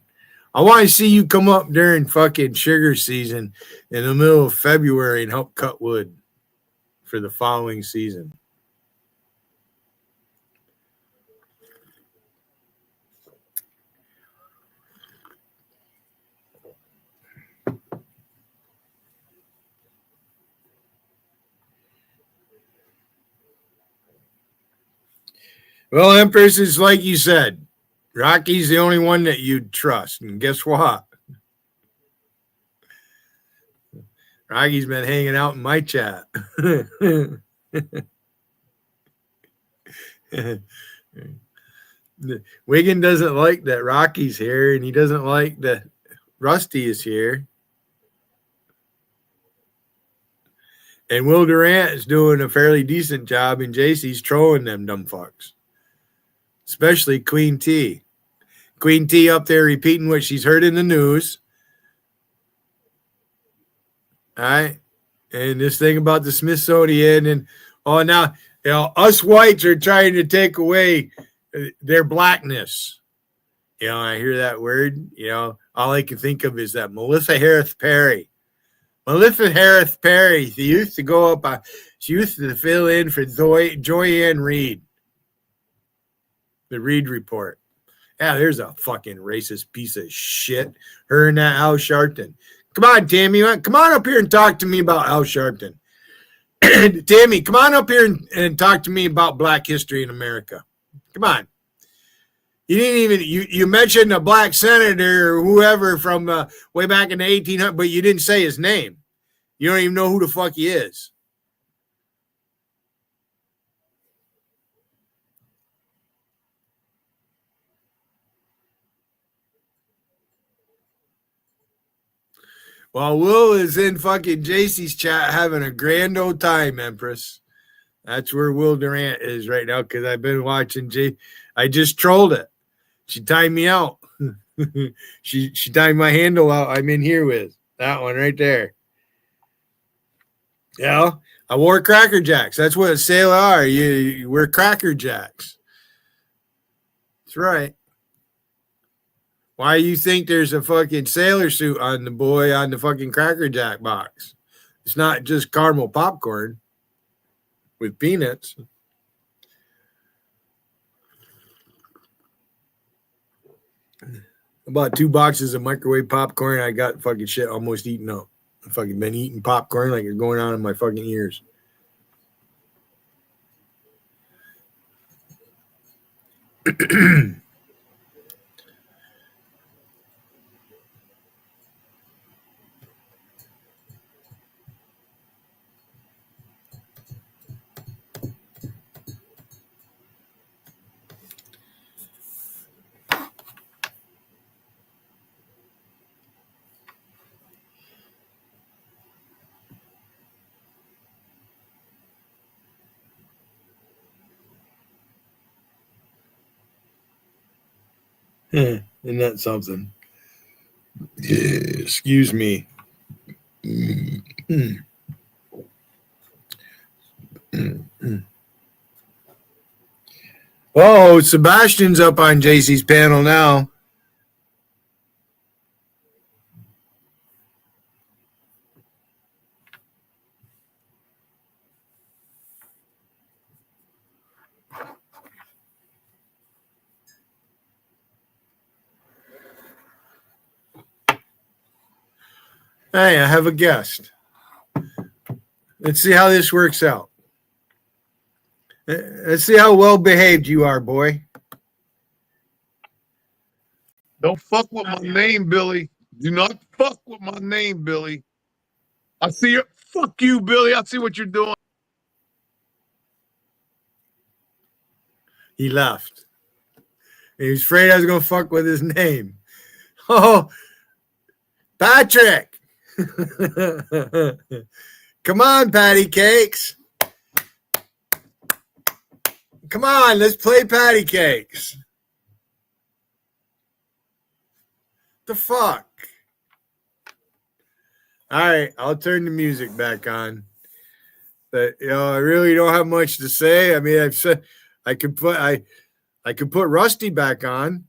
A: I want to see you come up during fucking sugar season in the middle of February and help cut wood for the following season. Well, Empress, is like you said. Rocky's the only one that you'd trust. And guess what? Rocky's been hanging out in my chat. Wiggin doesn't like that Rocky's here, and he doesn't like that Rusty is here. And Will Durant is doing a fairly decent job, and JC's trolling them dumb fucks. Especially Queen T. Queen T up there repeating what she's heard in the news. All right. And this thing about the Smithsonian and now, us whites are trying to take away their blackness. I hear that word. All I can think of is that Melissa Harris Perry. Melissa Harris Perry. She used to go up. She used to fill in for Joy-Ann Reid. The Reid Report. Yeah, there's a fucking racist piece of shit. Her and that Al Sharpton. Come on, Tammy. Come on up here and talk to me about Al Sharpton. Tammy, come on up here and talk to me about Black history in America. Come on. You didn't even, you mentioned a black senator or whoever from way back in the 1800s, but you didn't say his name. You don't even know who the fuck he is. Well, Will is in fucking JC's chat having a grand old time, Empress. That's where Will Durant is right now because I've been watching I just trolled it. She timed me out. she timed my handle out I'm in here with. That one right there. Yeah, I wore Cracker Jacks. That's what a sailor are. You wear Cracker Jacks. That's right. Why you think there's a fucking sailor suit on the boy on the fucking Cracker Jack box? It's not just caramel popcorn with peanuts. About 2 boxes of microwave popcorn. I got fucking shit almost eaten up. I've fucking been eating popcorn like it's going on in my fucking ears. Isn't that something? Excuse me. Oh, Sebastian's up on JC's panel now. Hey, I have a guest. Let's see how this works out. Let's see how well behaved you are, boy.
S: Don't fuck with my name, Billy. Do not fuck with my name, Billy. I see you. Fuck you, Billy. I see what you're doing.
A: He left. He was afraid I was going to fuck with his name. Oh, Patrick. Come on, patty cakes. Come on, let's play patty cakes. The fuck? All right, I'll turn the music back on. But I really don't have much to say. I mean, I've said I could put Rusty back on.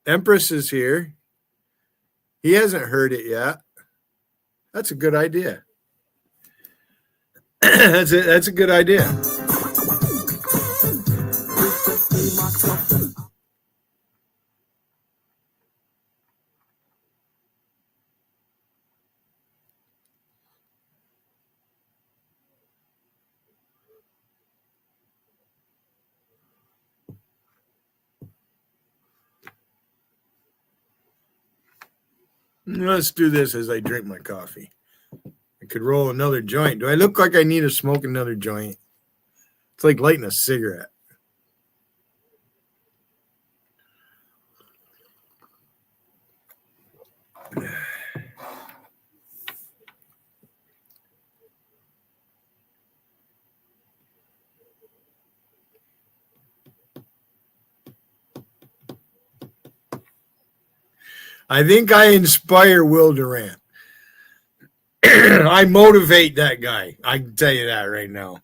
A: Empress is here. He hasn't heard it yet. That's a good idea. That's a good idea. Let's do this as I drink my coffee. I could roll another joint. Do I look like I need to smoke another joint? It's like lighting a cigarette. I think I inspire Will Durant. I motivate that guy. I can tell you that right now.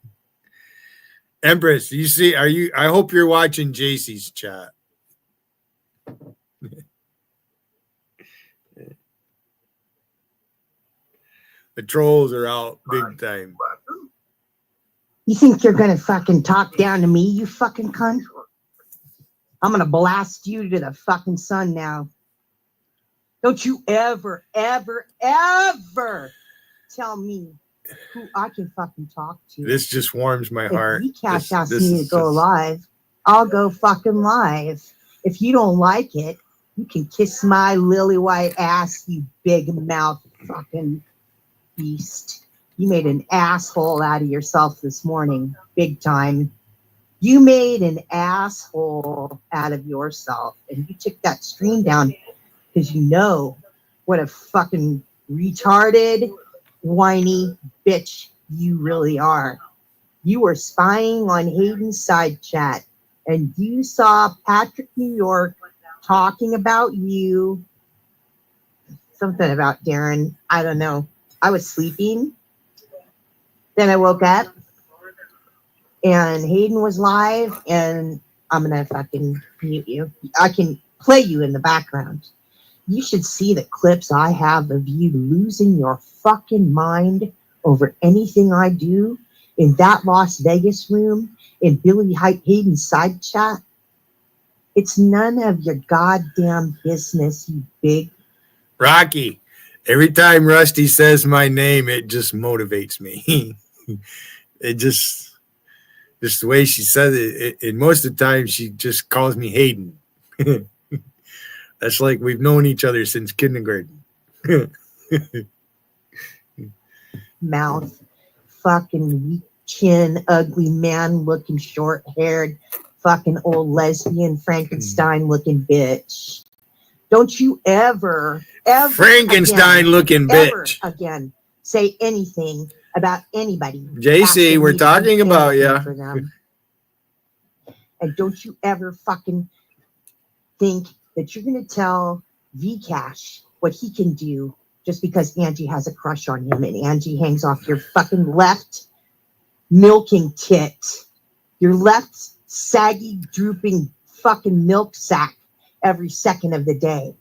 A: Empress, you see, I hope you're watching JC's chat. The trolls are out big time.
L: You think you're gonna fucking talk down to me, you fucking cunt? I'm gonna blast you to the fucking sun now. Don't you ever, ever, ever tell me who I can fucking talk to.
A: This just warms my heart.
L: If Cash asks me to go live, I'll go fucking live. If you don't like it, you can kiss my lily white ass, you big mouth fucking beast. You made an asshole out of yourself this morning, big time. You made an asshole out of yourself, and you took that stream down because you know what a fucking retarded, whiny bitch you really are. You were spying on Hayden's side chat, and you saw Patrick New York talking about you. Something about Darren. I don't know. I was sleeping. Then I woke up, and Hayden was live, and I'm going to fucking mute you. I can play you in the background. You should see the clips I have of you losing your fucking mind over anything I do in that Las Vegas room, in Billy Hayden's side chat. It's none of your goddamn business, you big.
A: Rocky, every time Rusty says my name, it just motivates me. It just the way she says it, and most of the time she just calls me Hayden. That's like we've known each other since kindergarten.
L: Mouth, fucking weak chin, ugly man looking, short haired, fucking old lesbian Frankenstein looking bitch. Don't you ever
A: Frankenstein looking bitch
L: again say anything about anybody.
A: JC, we're talking about you.
L: And don't you ever fucking think that you're going to tell Vcash what he can do just because Angie has a crush on him and Angie hangs off your fucking left milking tit. Your left saggy, drooping fucking milk sack every second of the day.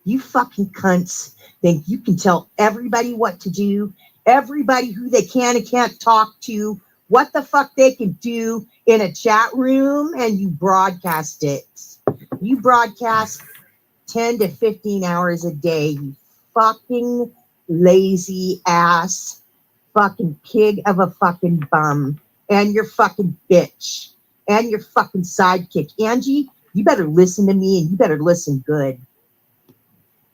L: You fucking cunts think you can tell everybody what to do, everybody who they can and can't talk to, what the fuck they can do in a chat room, and you broadcast it. You broadcast 10 to 15 hours a day, you fucking lazy ass fucking pig of a fucking bum, and your fucking bitch, and your fucking sidekick. Angie, you better listen to me, and you better listen good.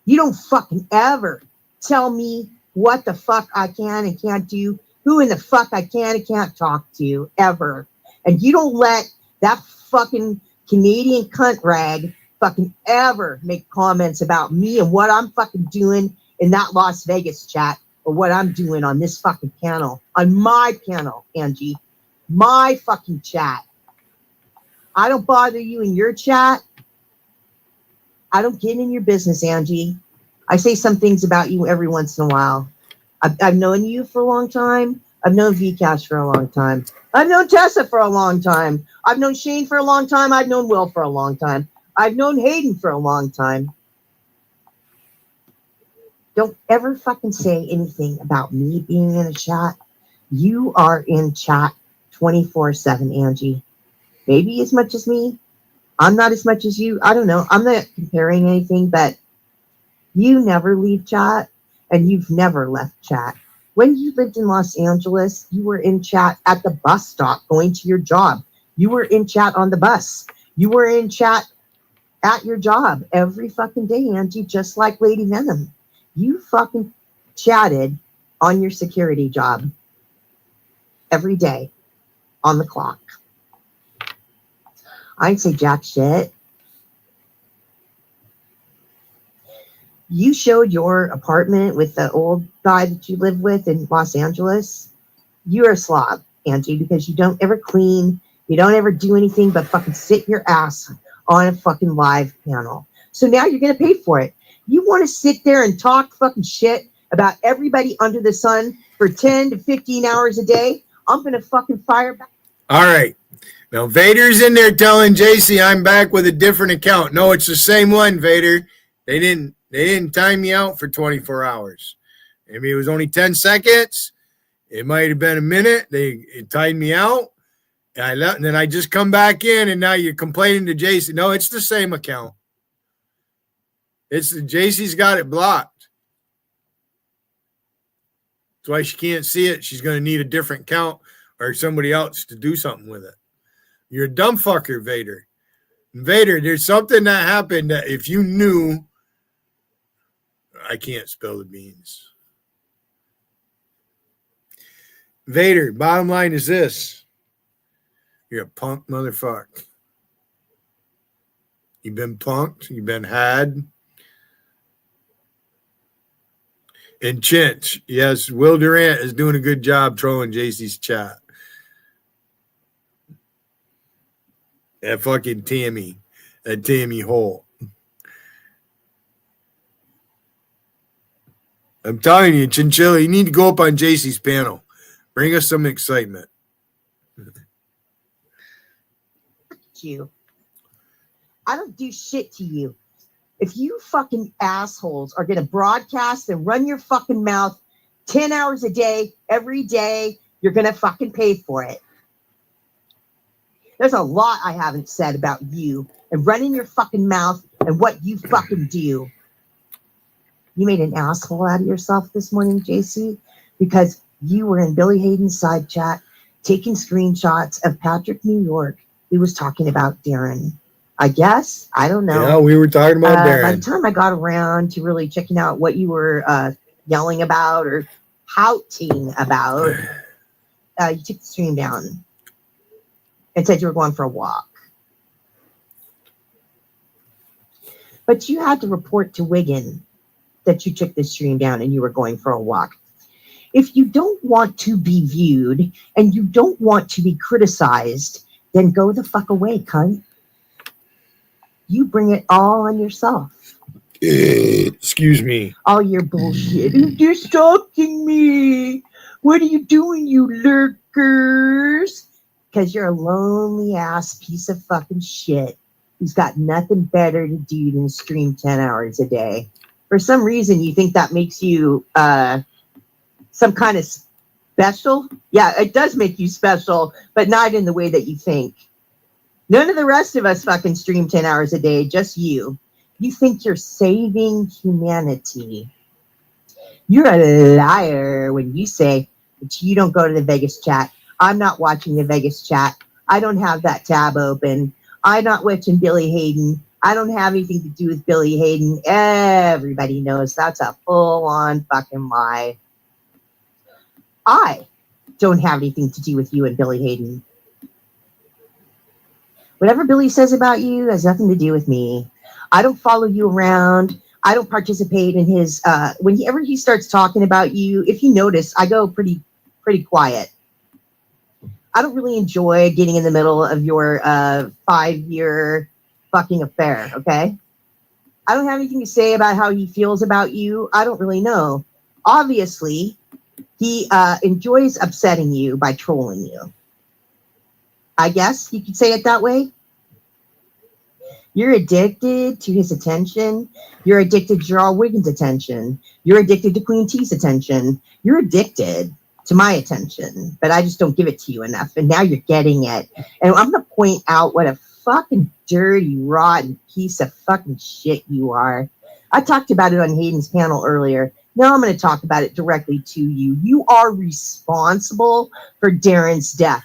L: You don't fucking ever tell me what the fuck I can and can't do, who in the fuck I can and can't talk to, ever. And you don't let that fucking Canadian cunt rag fucking ever make comments about me and what I'm fucking doing in that Las Vegas chat, or what I'm doing on this fucking panel, on my panel, Angie, my fucking chat. I don't bother you in your chat. I don't get in your business, Angie. I say some things about you every once in a while. I've known you for a long time. I've known Vcash for a long time. I've known Tessa for a long time. I've known Shane for a long time. I've known Will for a long time. I've known Hayden for a long time. Don't ever fucking say anything about me being in a chat. You are in chat 24/7, Angie. Maybe as much as me. I'm not as much as you. I don't know. I'm not comparing anything, but you never leave chat, and you've never left chat. When you lived in Los Angeles, you were in chat at the bus stop going to your job. You were in chat on the bus. You were in chat at your job every fucking day, Angie, just like Lady Venom. You fucking chatted on your security job every day on the clock. I ain't say jack shit. You showed your apartment with the old guy that you live with in Los Angeles. You're a slob, Angie, because you don't ever clean. You don't ever do anything but fucking sit your ass on a fucking live panel. So now you're going to pay for it. You want to sit there and talk fucking shit about everybody under the sun for 10 to 15 hours a day? I'm going to fucking fire back.
A: All right. Now, Vader's in there telling JC I'm back with a different account. No, it's the same one, Vader. They didn't time me out for 24 hours. Maybe it was only 10 seconds. It might have been a minute. It timed me out. And I left, and then I just come back in, and now you're complaining to JC. No, it's the same account. JC's got it blocked. That's why she can't see it. She's going to need a different account or somebody else to do something with it. You're a dumb fucker, Vader. Vader, there's something that happened that if you knew, I can't spill the beans. Vader, bottom line is this. You're a punk motherfucker. You've been punked. You've been had. And Chinch, yes, Will Durant is doing a good job trolling JC's chat. That fucking Tammy Holt. I'm telling you, Chinchilla, you need to go up on JC's panel. Bring us some excitement.
L: You. I don't do shit to you. If you fucking assholes are going to broadcast and run your fucking mouth 10 hours a day, every day, you're going to fucking pay for it. There's a lot I haven't said about you and running your fucking mouth and what you fucking do. You made an asshole out of yourself this morning, JC, because you were in Billy Hayden's side chat taking screenshots of Patrick New York. He was talking about Darren. I guess. I don't know.
A: Yeah, we were talking about Darren.
L: By the time I got around to really checking out what you were yelling about or pouting about, you took the stream down and said you were going for a walk. But you had to report to Wigan that you took the stream down and you were going for a walk. If you don't want to be viewed and you don't want to be criticized, then go the fuck away, cunt. You bring it all on yourself.
A: Excuse me.
L: All your bullshit. You're stalking me. What are you doing, you lurkers? Because you're a lonely ass piece of fucking shit who's got nothing better to do than stream 10 hours a day. For some reason, you think that makes you some kind of special? Yeah, it does make you special, but not in the way that you think. None of the rest of us fucking stream 10 hours a day, just you. You think you're saving humanity. You're a liar when you say that you don't go to the Vegas chat. I'm not watching the Vegas chat. I don't have that tab open. I'm not watching Billy Hayden. I don't have anything to do with Billy Hayden. Everybody knows that's a full-on fucking lie. I don't have anything to do with you and Billy Hayden. Whatever Billy says about you has nothing to do with me. I don't follow you around. I don't participate in his, whenever he starts talking about you, if you notice, I go pretty quiet. I don't really enjoy getting in the middle of your 5-year fucking affair, okay? I don't have anything to say about how he feels about you. I don't really know. Obviously, he enjoys upsetting you by trolling you. I guess you could say it that way. You're addicted to his attention. You're addicted to Gerald Wiggins' attention. You're addicted to Queen T's attention. You're addicted to my attention, but I just don't give it to you enough. And now you're getting it. And I'm going to point out what a fucking dirty, rotten piece of fucking shit you are. I talked about it on Hayden's panel earlier. Now I'm going to talk about it directly to you. You are responsible for Darren's death.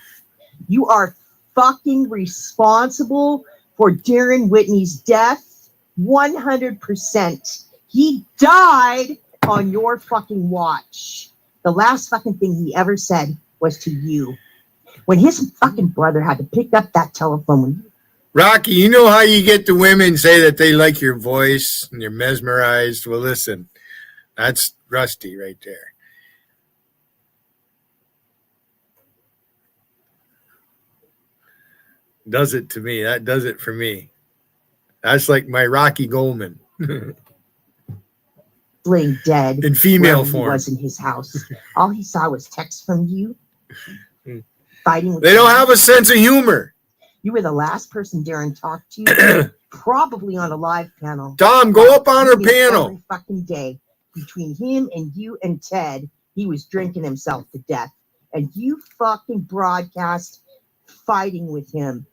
L: You are fucking responsible for Darren Whitney's death. 100%. He died on your fucking watch. The last fucking thing he ever said was to you. When his fucking brother had to pick up that telephone.
A: Rocky, you know how you get the women say that they like your voice and you're mesmerized? Well, listen, that's Rusty right there. Does it to me. That does it for me. That's like my Rocky Goldman.
L: Laying dead
A: in female
L: he
A: form.
L: was in his house. All he saw was texts from you. Fighting with
A: They don't have a sense of humor.
L: You were the last person Darren talked to, probably on a live panel.
A: Tom, go up on her panel.
L: Every fucking day. Between him and you and Ted, he was drinking himself to death. And you fucking broadcast fighting with him.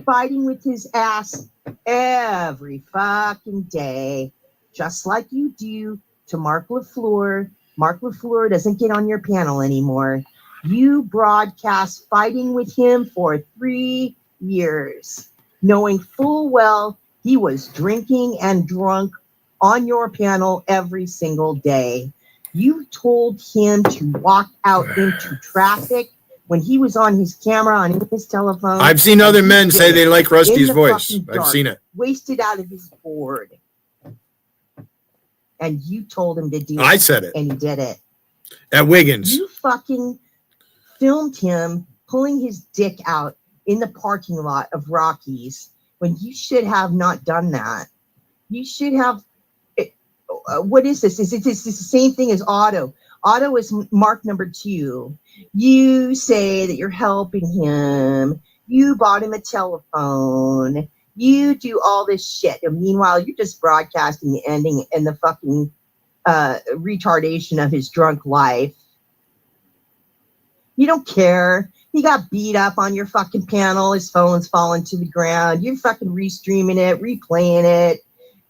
L: Fighting with his ass every fucking day. Just like you do to Mark LaFleur. Mark LaFleur doesn't get on your panel anymore. You broadcast fighting with him for 3 years, knowing full well he was drinking and drunk on your panel every single day. You told him to walk out into traffic when he was on his camera, on his telephone.
A: I've seen other men say they like Rusty's voice. I've seen it.
L: Wasted out of his board. And you told him to do it.
A: I said it.
L: And he did it.
A: At Wiggins.
L: You fucking filmed him pulling his dick out in the parking lot of Rockies when you should have not done that. You should have. What is this? Is it the same thing as Otto? Otto is mark number 2. You say that you're helping him. You bought him a telephone. You do all this shit. And meanwhile, you're just broadcasting the ending and the fucking retardation of his drunk life. You don't care. He got beat up on your fucking panel. His phone's falling to the ground. You're fucking restreaming it, replaying it.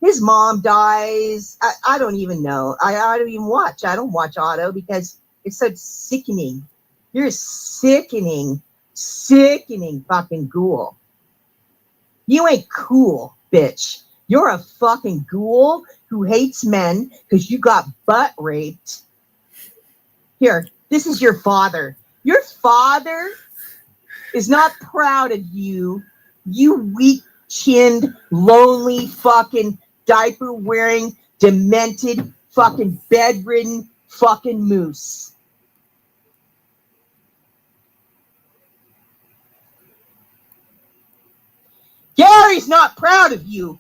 L: His mom dies. I don't even know. I don't even watch. I don't watch Otto because it's so sickening. You're a sickening fucking ghoul. You ain't cool, bitch. You're a fucking ghoul who hates men because you got butt raped. Here, this is your father. Your father is not proud of you, you weak-chinned, lonely, fucking diaper-wearing, demented, fucking bedridden fucking moose. Gary's not proud of you.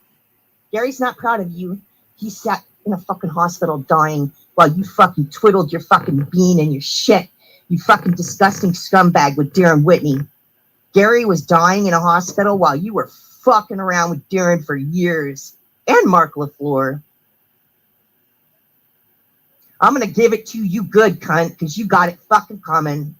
L: Gary's not proud of you. He sat in a fucking hospital dying while you fucking twiddled your fucking bean and your shit You fucking disgusting scumbag with Darren Whitney. Gary was dying in a hospital while you were fucking around with Darren for years. And Mark LaFleur. I'm going to give it to you good, cunt, because you got it fucking coming.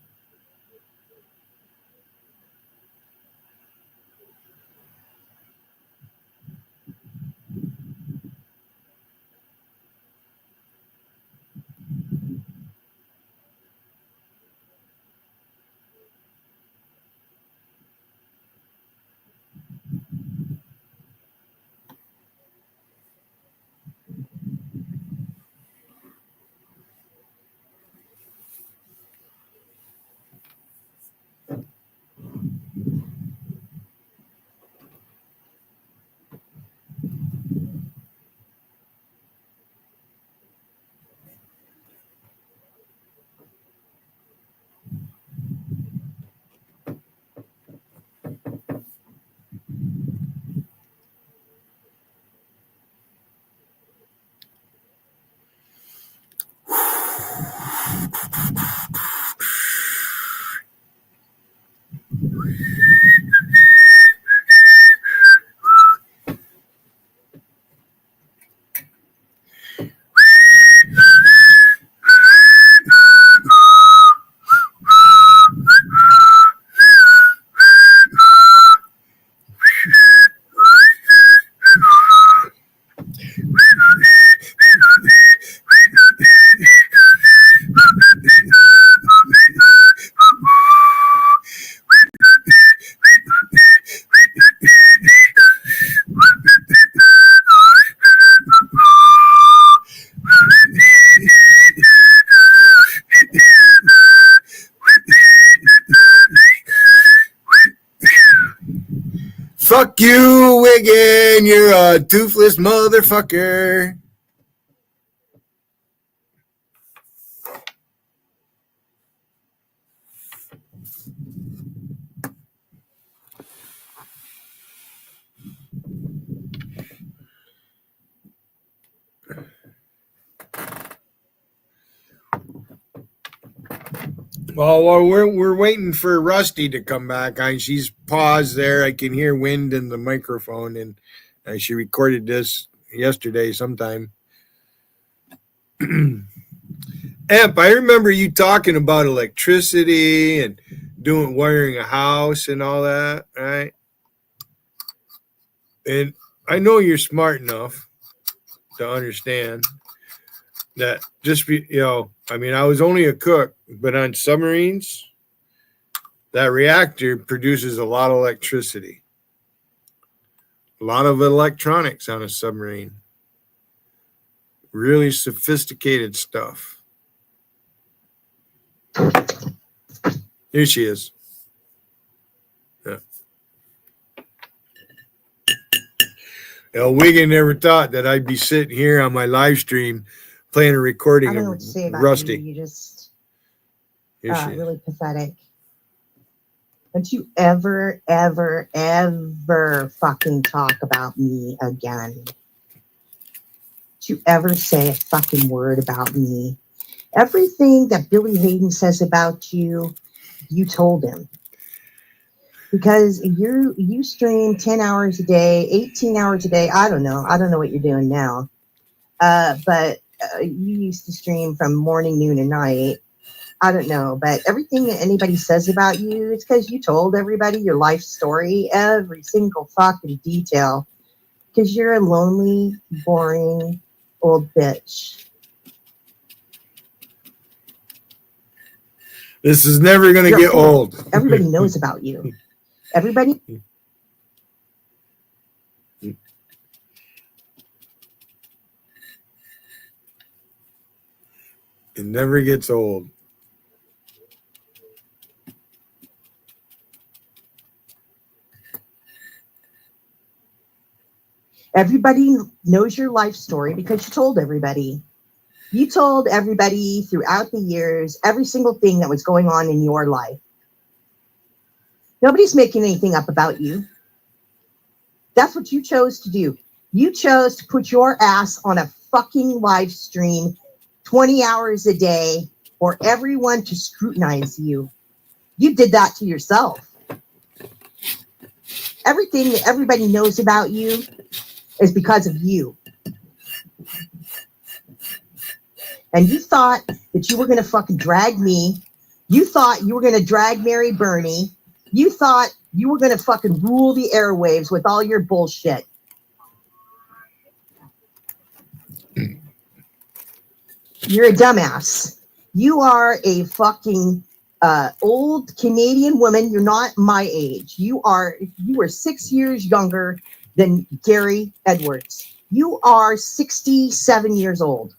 A: Fuck you, Wiggin. You're a toothless motherfucker. Well, we're waiting for Rusty to come back. She's paused there. I can hear wind in the microphone, and she recorded this yesterday sometime. Amp, I remember you talking about electricity and wiring a house and all that, right? And I know you're smart enough to understand that I was only a cook, but on submarines, that reactor produces a lot of electricity, a lot of electronics on a submarine, really sophisticated stuff. Here she is. Yeah. Wiggin never thought that I'd be sitting here on my live stream playing a recording
L: I don't know
A: of
L: what to say about
A: Rusty.
L: you. You just
A: Here she is.
L: really pathetic. Don't you ever, ever, ever fucking talk about me again. Don't you ever say a fucking word about me. Everything that Billy Hayden says about you, you told him. Because you stream 10 hours a day, 18 hours a day. I don't know what you're doing now. But you used to stream from morning, noon, and night. I don't know, but everything that anybody says about you, it's because you told everybody your life story, every single fucking detail. Because you're a lonely, boring old bitch.
A: This is never going to get old.
L: Everybody knows about you. Everybody.
A: It never gets old.
L: Everybody knows your life story because you told everybody. You told everybody throughout the years every single thing that was going on in your life. Nobody's making anything up about you. That's what you chose to do. You chose to put your ass on a fucking live stream 20 hours a day for everyone to scrutinize you. You did that to yourself. Everything that everybody knows about you is because of you. And you thought that you were going to fucking drag me. You thought you were going to drag Mary Bernie. You thought you were going to fucking rule the airwaves with all your bullshit. You're a dumbass. You are a fucking old Canadian woman. You're not my age. You are 6 years younger than Gary Edwards. You are 67 years old.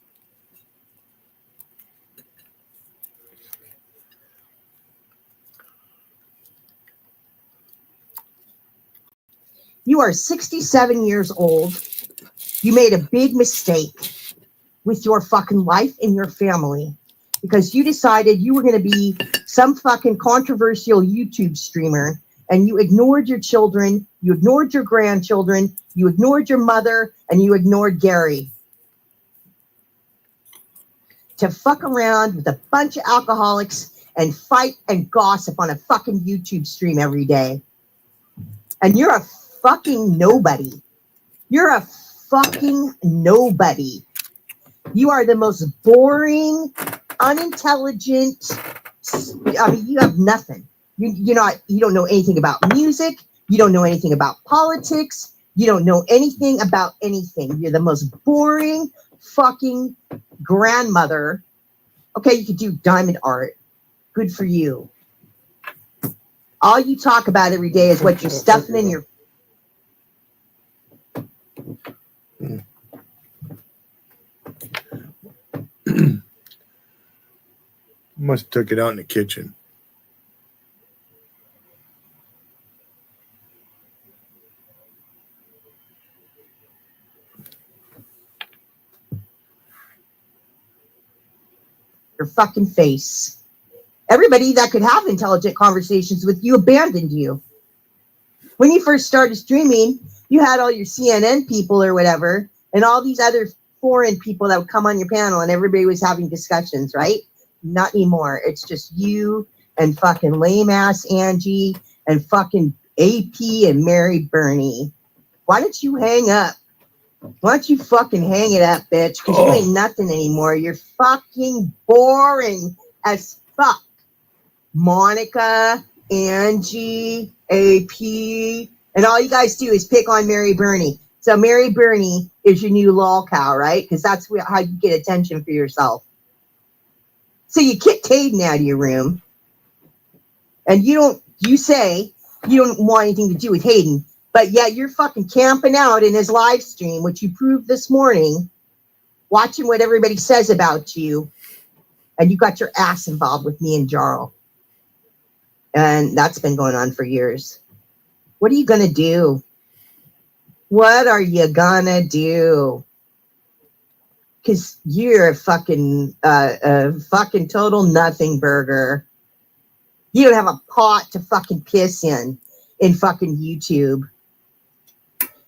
L: You are 67 years old. You made a big mistake with your fucking life and your family because you decided you were going to be some fucking controversial YouTube streamer and you ignored your children, you ignored your grandchildren, you ignored your mother, and you ignored Gary. To fuck around with a bunch of alcoholics and fight and gossip on a fucking YouTube stream every day. And you're a fucking nobody. You're a fucking nobody. You are the most boring, unintelligent. I mean, you have nothing. You don't know anything about music. You don't know anything about politics. You don't know anything about anything. You're the most boring fucking grandmother. Okay, you could do diamond art. Good for you. All you talk about every day is what you're stuffing in your.
A: Must have took it out in the kitchen.
L: Your fucking face. Everybody that could have intelligent conversations with you abandoned you. When you first started streaming, you had all your CNN people or whatever, and all these other foreign people that would come on your panel, and everybody was having discussions, right? Not anymore. It's just you and fucking lame ass Angie and fucking AP and Mary Bernie. Why don't you hang up? Why don't you fucking hang it up, bitch? Because you ain't nothing anymore. You're fucking boring as fuck. Monica, Angie, AP, and all you guys do is pick on Mary Bernie. So Mary Bernie is your new lol cow, right? Because that's how you get attention for yourself. So you kicked Hayden out of your room, and you say you don't want anything to do with Hayden, but yet you're fucking camping out in his live stream, which you proved this morning, watching what everybody says about you, and you got your ass involved with me and Jarl. And that's been going on for years. What are you going to do? What are you going to do? Because you're a fucking total nothing burger. You don't have a pot to fucking piss in fucking YouTube.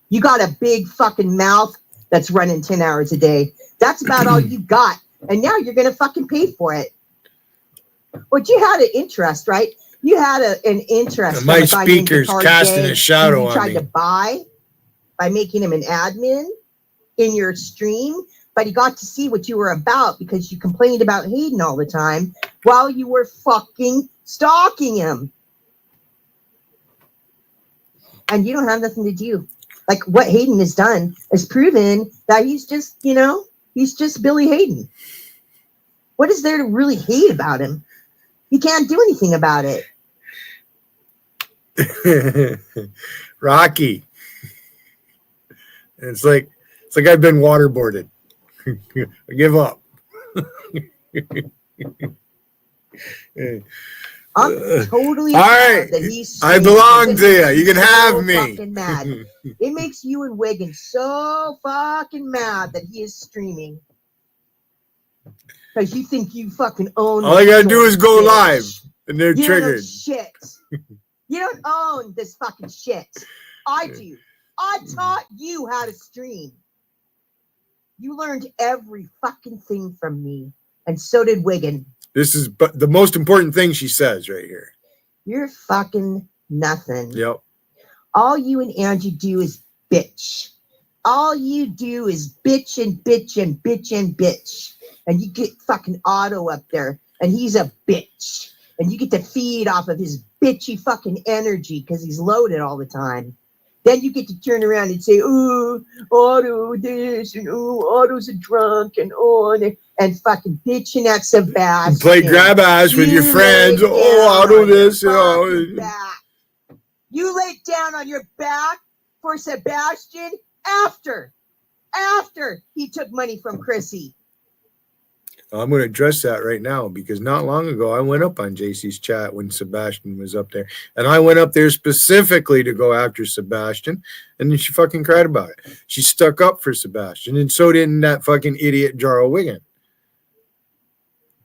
L: You got a big fucking mouth that's running 10 hours a day. That's about all you got. And now you're going to fucking pay for it. But you had an interest, right? You had an interest.
A: My speaker's casting a shadow on me. You
L: tried to buy by making him an admin in your stream, but he got to see what you were about because you complained about Hayden all the time while you were fucking stalking him. And you don't have nothing to do. Like what Hayden has done is proven that he's just Billy Hayden. What is there to really hate about him? He can't do anything about it.
A: Rocky. It's like I've been waterboarded. I give up.
L: I'm totally
A: all right.
L: that he's
A: I belong to you. You can have
L: so
A: me.
L: Fucking mad. It makes you and Wiggins so fucking mad that he is streaming. Because you think you fucking own.
A: All I gotta do is go live, and they're
L: you
A: triggered.
L: Shit. You don't own this fucking shit. I do. I taught you how to stream. You learned every fucking thing from me, and so did Wiggin.
A: This is but the most important thing she says right here.
L: You're fucking nothing.
A: Yep.
L: All you and Angie do is bitch. All you do is bitch and bitch and bitch and bitch. And you get fucking Otto up there, and he's a bitch. And you get to feed off of his bitchy fucking energy because he's loaded all the time. Then you get to turn around and say, "Ooh, Otto this, and ooh, Otto's a drunk, and and fucking bitching at Sebastian.
A: Play grab ass with your friends. Oh, Otto this, you know.
L: You laid down on your back for Sebastian after he took money from Chrissy.
A: I'm going to address that right now because not long ago I went up on JC's chat when Sebastian was up there, and I went up there specifically to go after Sebastian, and then she fucking cried about it. She stuck up for Sebastian, and so didn't that fucking idiot Jarl Wiggin.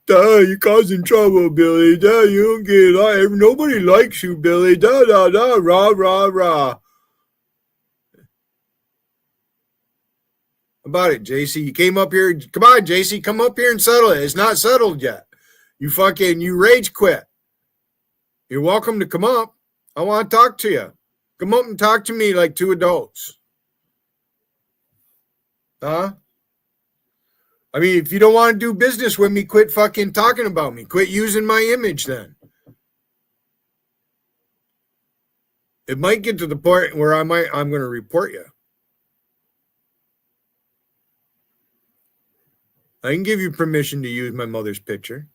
A: Duh, you're causing trouble, Billy. Duh, you don't get it. Nobody likes you, Billy. Da da da, rah rah rah. About it, JC. You came up here. Come on, JC. Come up here and settle it. It's not settled yet. You rage quit. You're welcome to come up. I want to talk to you. Come up and talk to me like two adults. Huh? I mean, if you don't want to do business with me, quit fucking talking about me. Quit using my image then. It might get to the point where I'm going to report you. I can give you permission to use my mother's picture.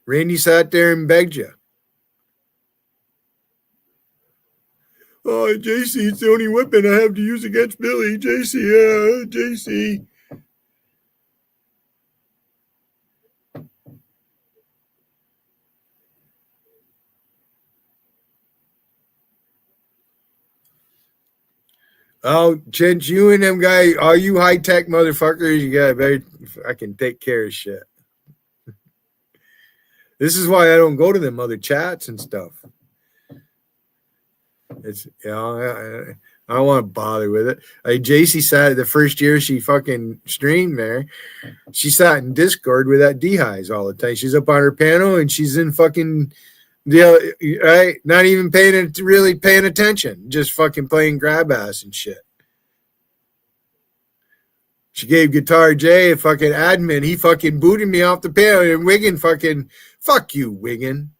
A: Randy sat there and begged you. Oh, JC, it's the only weapon I have to use against Billy. JC, JC. Oh, Chinch, you and them guys, all you high-tech motherfuckers, you got better fucking take care of shit. This is why I don't go to them other chats and stuff. It's, you know, I don't want to bother with it. JC sat the first year she fucking streamed there. She sat in Discord with that D-Highs all the time. She's up on her panel and she's in fucking... right? Not even really paying attention, just fucking playing grab ass and shit. She gave Guitar J a fucking admin. He fucking booted me off the panel, and Wiggin fucking, fuck you, Wiggin.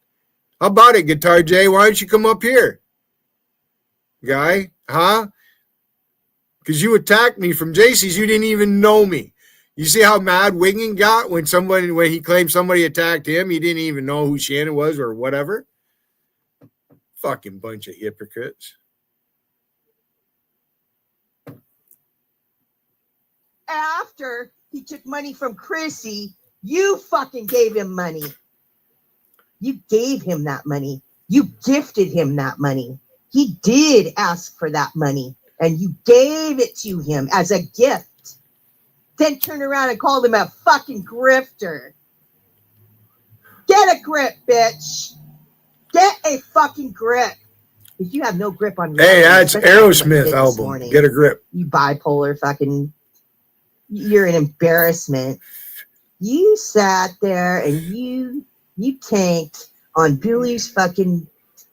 A: How about it, Guitar J? Why don't you come up here, guy? Huh? Because you attacked me from JC's. You didn't even know me. You see how mad Wiggin got when he claimed somebody attacked him? He didn't even know who Shannon was or whatever. Fucking bunch of hypocrites.
L: After he took money from Chrissy, you fucking gave him money. You gave him that money. You gifted him that money. He did ask for that money, and you gave it to him as a gift. Then turn around and call him a fucking grifter. Get a grip, bitch. Get a fucking grip. If you have no grip on your
A: hey, that's Aerosmith album. Morning, get a grip.
L: You bipolar fucking, you're an embarrassment. You sat there and you tanked on Billy's fucking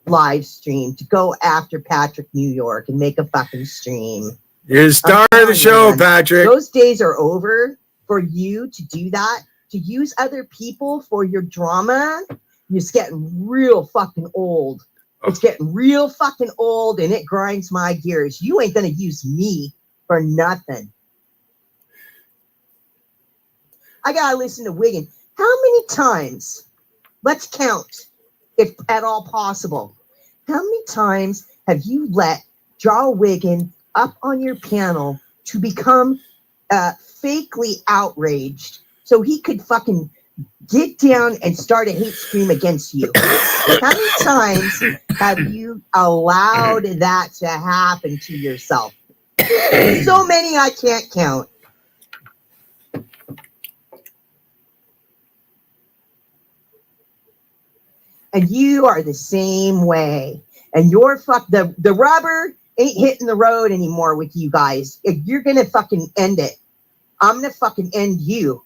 L: live stream to go after Patrick New York and make a fucking stream.
A: You're the star of the show, Patrick.
L: Those days are over for you to do that, to use other people for your drama. It's getting real fucking old. It's getting real fucking old, and it grinds my gears. You ain't going to use me for nothing. I got to listen to Wiggin. How many times, let's count, if at all possible, how many times have you let Jarl Wiggin up on your panel to become fakely outraged so he could fucking get down and start a hate scream against you? How many times have you allowed that to happen to yourself? So many I can't count. And you are the same way. And you're the rubber ain't hitting the road anymore with you guys. If you're gonna fucking end it, I'm gonna fucking end you.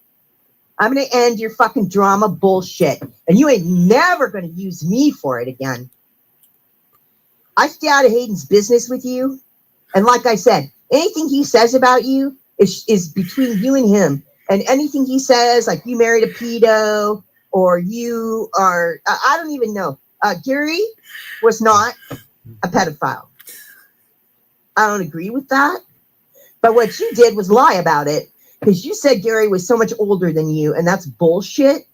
L: I'm going to end your fucking drama bullshit. And you ain't never going to use me for it again. I stay out of Hayden's business with you. And like I said, anything he says about you is between you and him. And anything he says, like you married a pedo or you are, I don't even know. Gary was not a pedophile. I don't agree with that. But what you did was lie about it. Because you said Gary was so much older than you, and that's bullshit.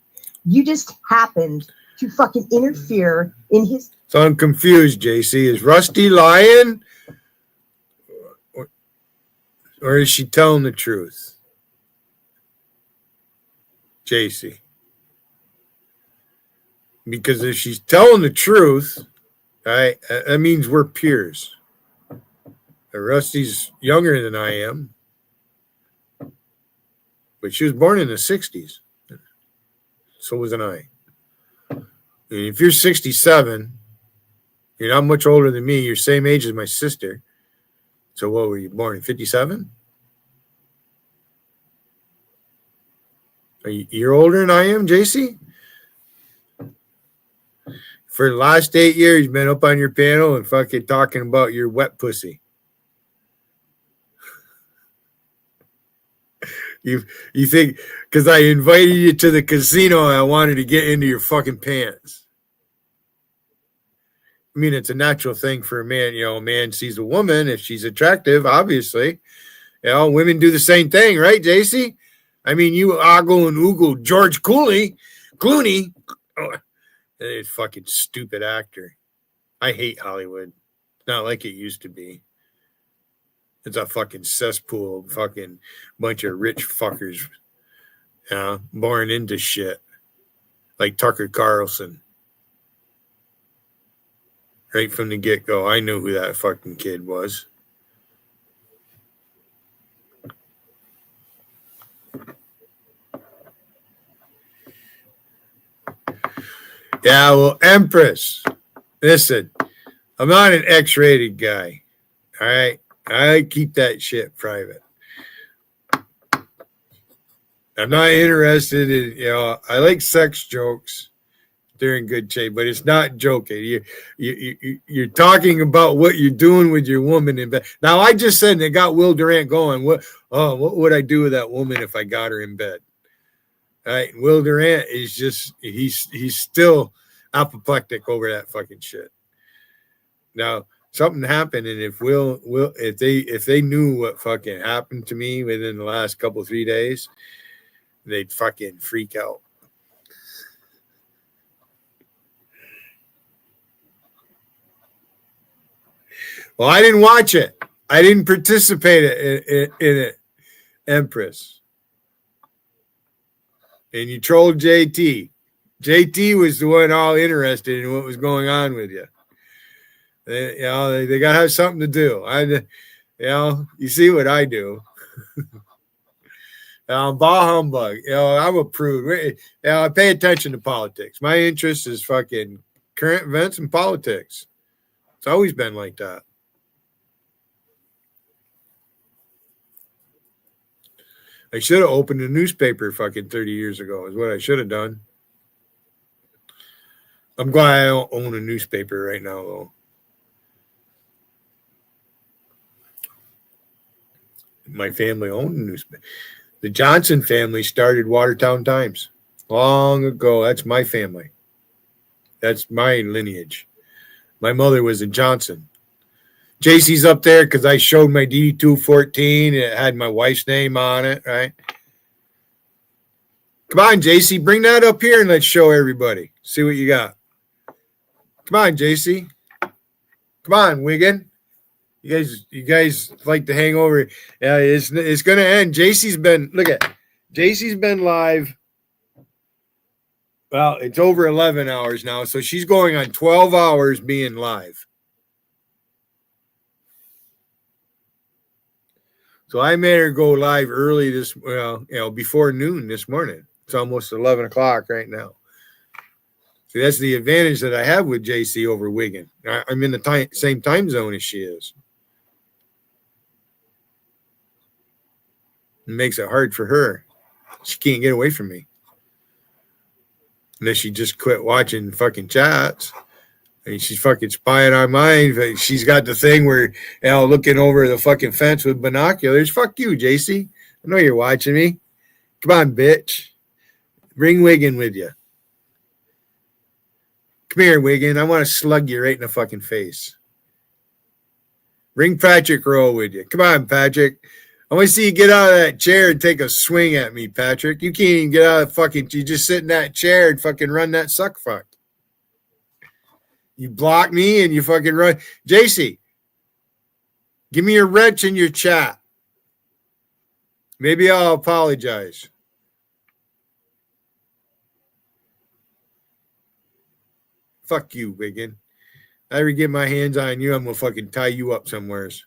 L: You just happened to fucking interfere in his.
A: So I'm confused, JC. Is Rusty lying? Or is she telling the truth? JC. Because if she's telling the truth, right, that means we're peers. Rusty's younger than I am. But she was born in the 60s. So wasn't I. And if you're 67, you're not much older than me. You're same age as my sister. So what were you born in 57? You're older than I am, JC? For the last 8 years, you've been up on your panel and fucking talking about your wet pussy. You think because I invited you to the casino, I wanted to get into your fucking pants. I mean, it's a natural thing for a man. You know, a man sees a woman if she's attractive, obviously. You know, women do the same thing, right, JC? I mean, you ogle and oogle George Clooney. Oh, that fucking stupid actor. I hate Hollywood. It's not like it used to be. It's a fucking cesspool of fucking bunch of rich fuckers, born into shit. Like Tucker Carlson. Right from the get-go, I knew who that fucking kid was. Yeah, well, Empress, listen, I'm not an X-rated guy, all right? I keep that shit private. I'm not interested in, I like sex jokes. They're in good shape, but it's not joking. You're talking about what you're doing with your woman in bed. Now, I just said they got Will Durant going. What would I do with that woman if I got her in bed? All right, Will Durant is just, he's still apoplectic over that fucking shit. Now, something happened, and if they knew what fucking happened to me within the last 3 days, they'd fucking freak out. Well, I didn't watch it. I didn't participate in it, Empress. And you trolled JT. JT was the one all interested in what was going on with you. They got to have something to do. You see what I do. Bah humbug. I'm a prude. I pay attention to politics. My interest is fucking current events and politics. It's always been like that. I should have opened a newspaper fucking 30 years ago is what I should have done. I'm glad I don't own a newspaper right now, though. My family owned a newspaper. The Johnson family started Watertown Times long ago. That's my family. That's my lineage. My mother was a Johnson. JC's up there because I showed my DD-214. It had my wife's name on it, right? Come on, JC, bring that up here and let's show everybody. See what you got. Come on, JC. Come on, Wiggin. You guys like to hang over. Yeah, it's going to end. JC's been live. Well, it's over 11 hours now, so she's going on 12 hours being live. So I made her go live early before noon this morning. It's almost 11 o'clock right now. See, that's the advantage that I have with JC over Wiggin. I'm in the same time zone as she is. It makes it hard for her. She can't get away from me. Unless she just quit watching fucking chats. I mean, she's fucking spying on mine. She's got the thing where, looking over the fucking fence with binoculars. Fuck you, JC. I know you're watching me. Come on, bitch. Bring Wiggin with you. Come here, Wiggin. I want to slug you right in the fucking face. Bring Patrick Rowe with you. Come on, Patrick. I want to see you get out of that chair and take a swing at me, Patrick. You can't even get out of fucking... You just sit in that chair and fucking run that suck fuck. You block me and you fucking run. JC, give me your wrench in your chat. Maybe I'll apologize. Fuck you, Wiggin. If I ever get my hands on you, I'm going to fucking tie you up somewheres.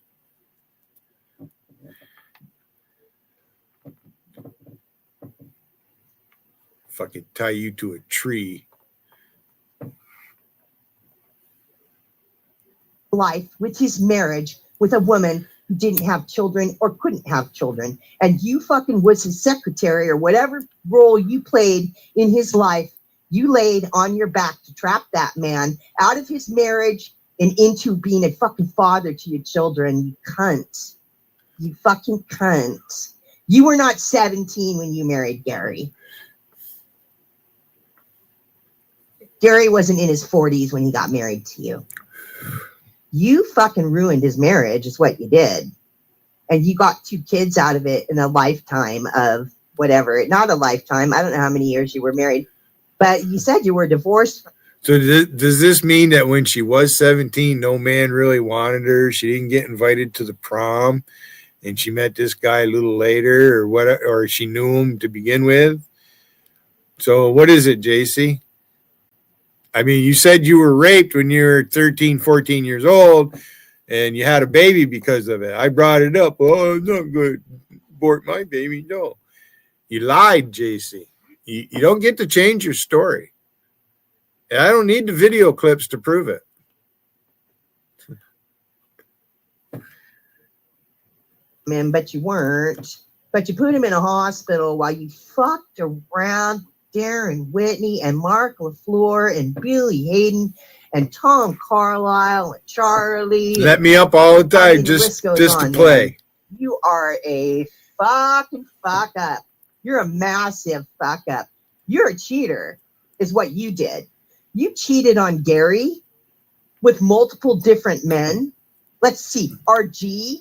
A: Fucking tie you to a tree.
L: Life, which is marriage with a woman who didn't have children or couldn't have children. And you fucking was his secretary or whatever role you played in his life. You laid on your back to trap that man out of his marriage and into being a fucking father to your children. You cunt. You fucking cunt. You were not 17 when you married Gary. Gary wasn't in his 40s when he got married to you. You fucking ruined his marriage is what you did. And you got 2 kids out of it in a lifetime of whatever. Not a lifetime. I don't know how many years you were married. But you said you were divorced.
A: So does this mean that when she was 17, no man really wanted her? She didn't get invited to the prom and she met this guy a little later or what? Or she knew him to begin with? So what is it, JC? I mean, you said you were raped when you were 13, 14 years old, and you had a baby because of it. I brought it up. Oh, I'm not going to abort my baby. No. You lied, JC. You don't get to change your story. And I don't need the video clips to prove it.
L: Man, but you weren't. But you put him in a hospital while you fucked around Darren Whitney and Mark LaFleur and Billy Hayden and Tom Carlisle and Charlie.
A: Let me up all the time just to play.
L: Man. You are a fucking fuck up. You're a massive fuck up. You're a cheater is what you did. You cheated on Gary with multiple different men. Let's see. RG.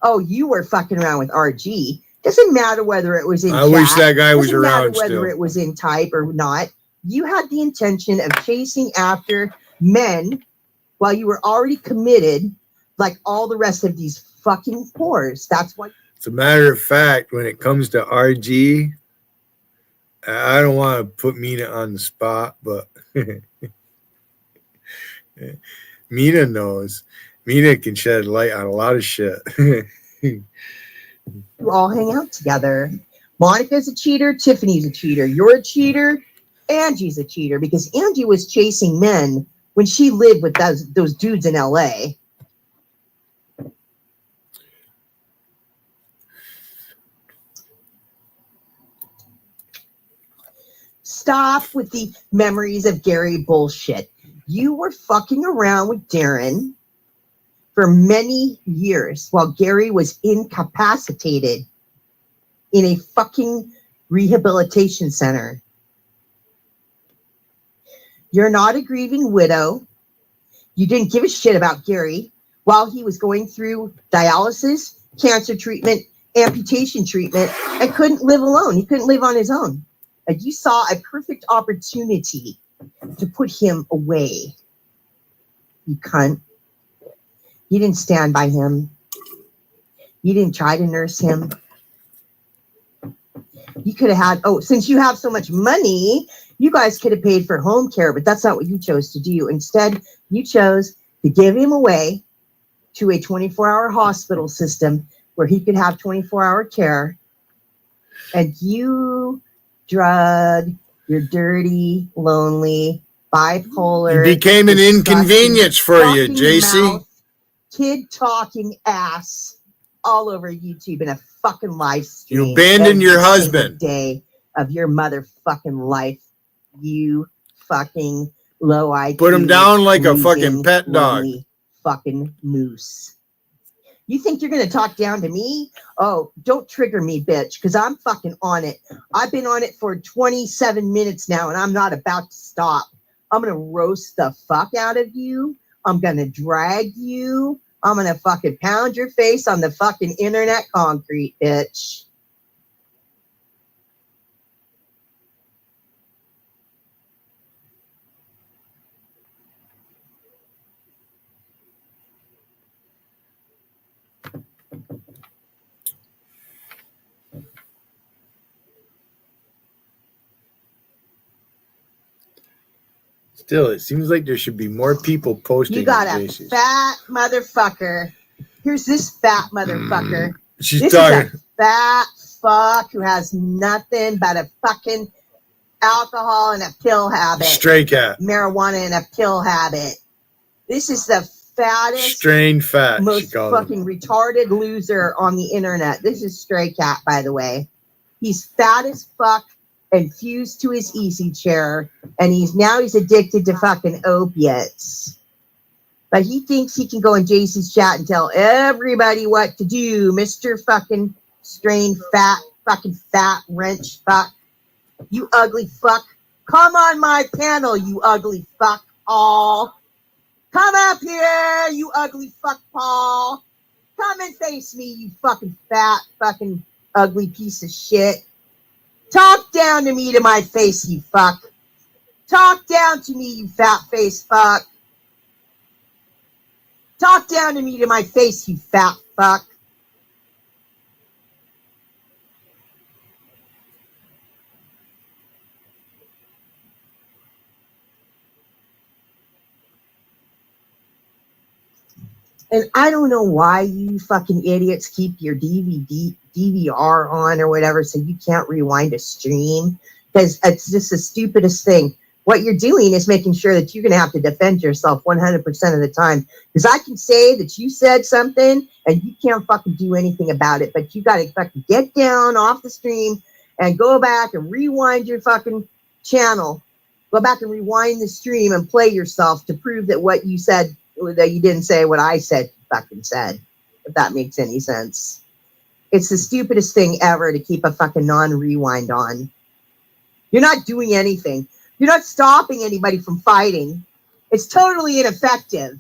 L: Oh, you were fucking around with RG. Doesn't matter whether it was in
A: I wish that guy was around
L: whether
A: still.
L: it was in type or not. You had the intention of chasing after men while you were already committed, like all the rest of these fucking whores. That's what.
A: As a matter of fact, when it comes to RG, I don't want to put Mina on the spot, but Mina knows. Mina can shed light on a lot of shit.
L: You all hang out together. Monica's a cheater. Tiffany's a cheater. You're a cheater. Angie's a cheater because Angie was chasing men when she lived with those dudes in LA. Stop with the memories of Gary bullshit. You were fucking around with Darren for many years while Gary was incapacitated in a fucking rehabilitation center. You're not a grieving widow. You didn't give a shit about Gary while he was going through dialysis, cancer treatment, amputation treatment, and couldn't live alone. He couldn't live on his own. And you saw a perfect opportunity to put him away. You cunt. You didn't stand by him. You didn't try to nurse him. You could have had, since you have so much money, you guys could have paid for home care, but that's not what you chose to do. Instead, you chose to give him away to a 24-hour hospital system where he could have 24-hour care. And you drug your dirty, lonely, bipolar.
A: It became an inconvenience for you, JC.
L: Kid talking ass all over YouTube in a fucking live stream.
A: You abandoned your husband.
L: Day. of your motherfucking life, you fucking low IQ.
A: Put him down like a
L: losing,
A: fucking pet dog.
L: lonely fucking moose. You think you're going to talk down to me? Oh, don't trigger me, bitch, because I'm fucking on it. I've been on it for 27 minutes now, and I'm not about to stop. I'm going to roast the fuck out of you. I'm going to drag you. I'm going to fucking pound your face on the fucking internet concrete, bitch.
A: Still, it seems like there should be more people posting.
L: You got
A: on
L: a
A: JC's.
L: fat motherfucker. Here's this fat motherfucker.
A: She's
L: This
A: talking.
L: is a fat fuck who has nothing but a fucking alcohol and a pill habit.
A: Stray cat.
L: Marijuana and a pill habit. This is the fattest,
A: Strained fat, she
L: most
A: calls him.
L: fucking retarded loser on the internet. This is Stray Cat, by the way. He's fat as fuck and fused to his easy chair, and he's addicted to fucking opiates. But he thinks he can go in JC's chat and tell everybody what to do, Mr. fucking strained fat, fucking fat wrench fuck. You ugly fuck. Come on my panel, you ugly fuck, Paul. Come up here, you ugly fuck, Paul. Come and face me, you fucking fat, fucking ugly piece of shit. Talk down to me to my face, you fuck. Talk down to me, you fat face fuck. Talk down to me to my face, you fat fuck. And I don't know why you fucking idiots keep your DVR on or whatever so you can't rewind a stream, because it's just the stupidest thing. What you're doing is making sure that you're going to have to defend yourself 100% of the time, because I can say that you said something and you can't fucking do anything about it, but you got to fucking get down off the stream and go back and rewind your fucking channel. Go back and rewind the stream and play yourself to prove that what you said, that you didn't say what I said fucking said, if that makes any sense. It's the stupidest thing ever to keep a fucking non-rewind on. You're not doing anything. You're not stopping anybody from fighting. It's totally ineffective.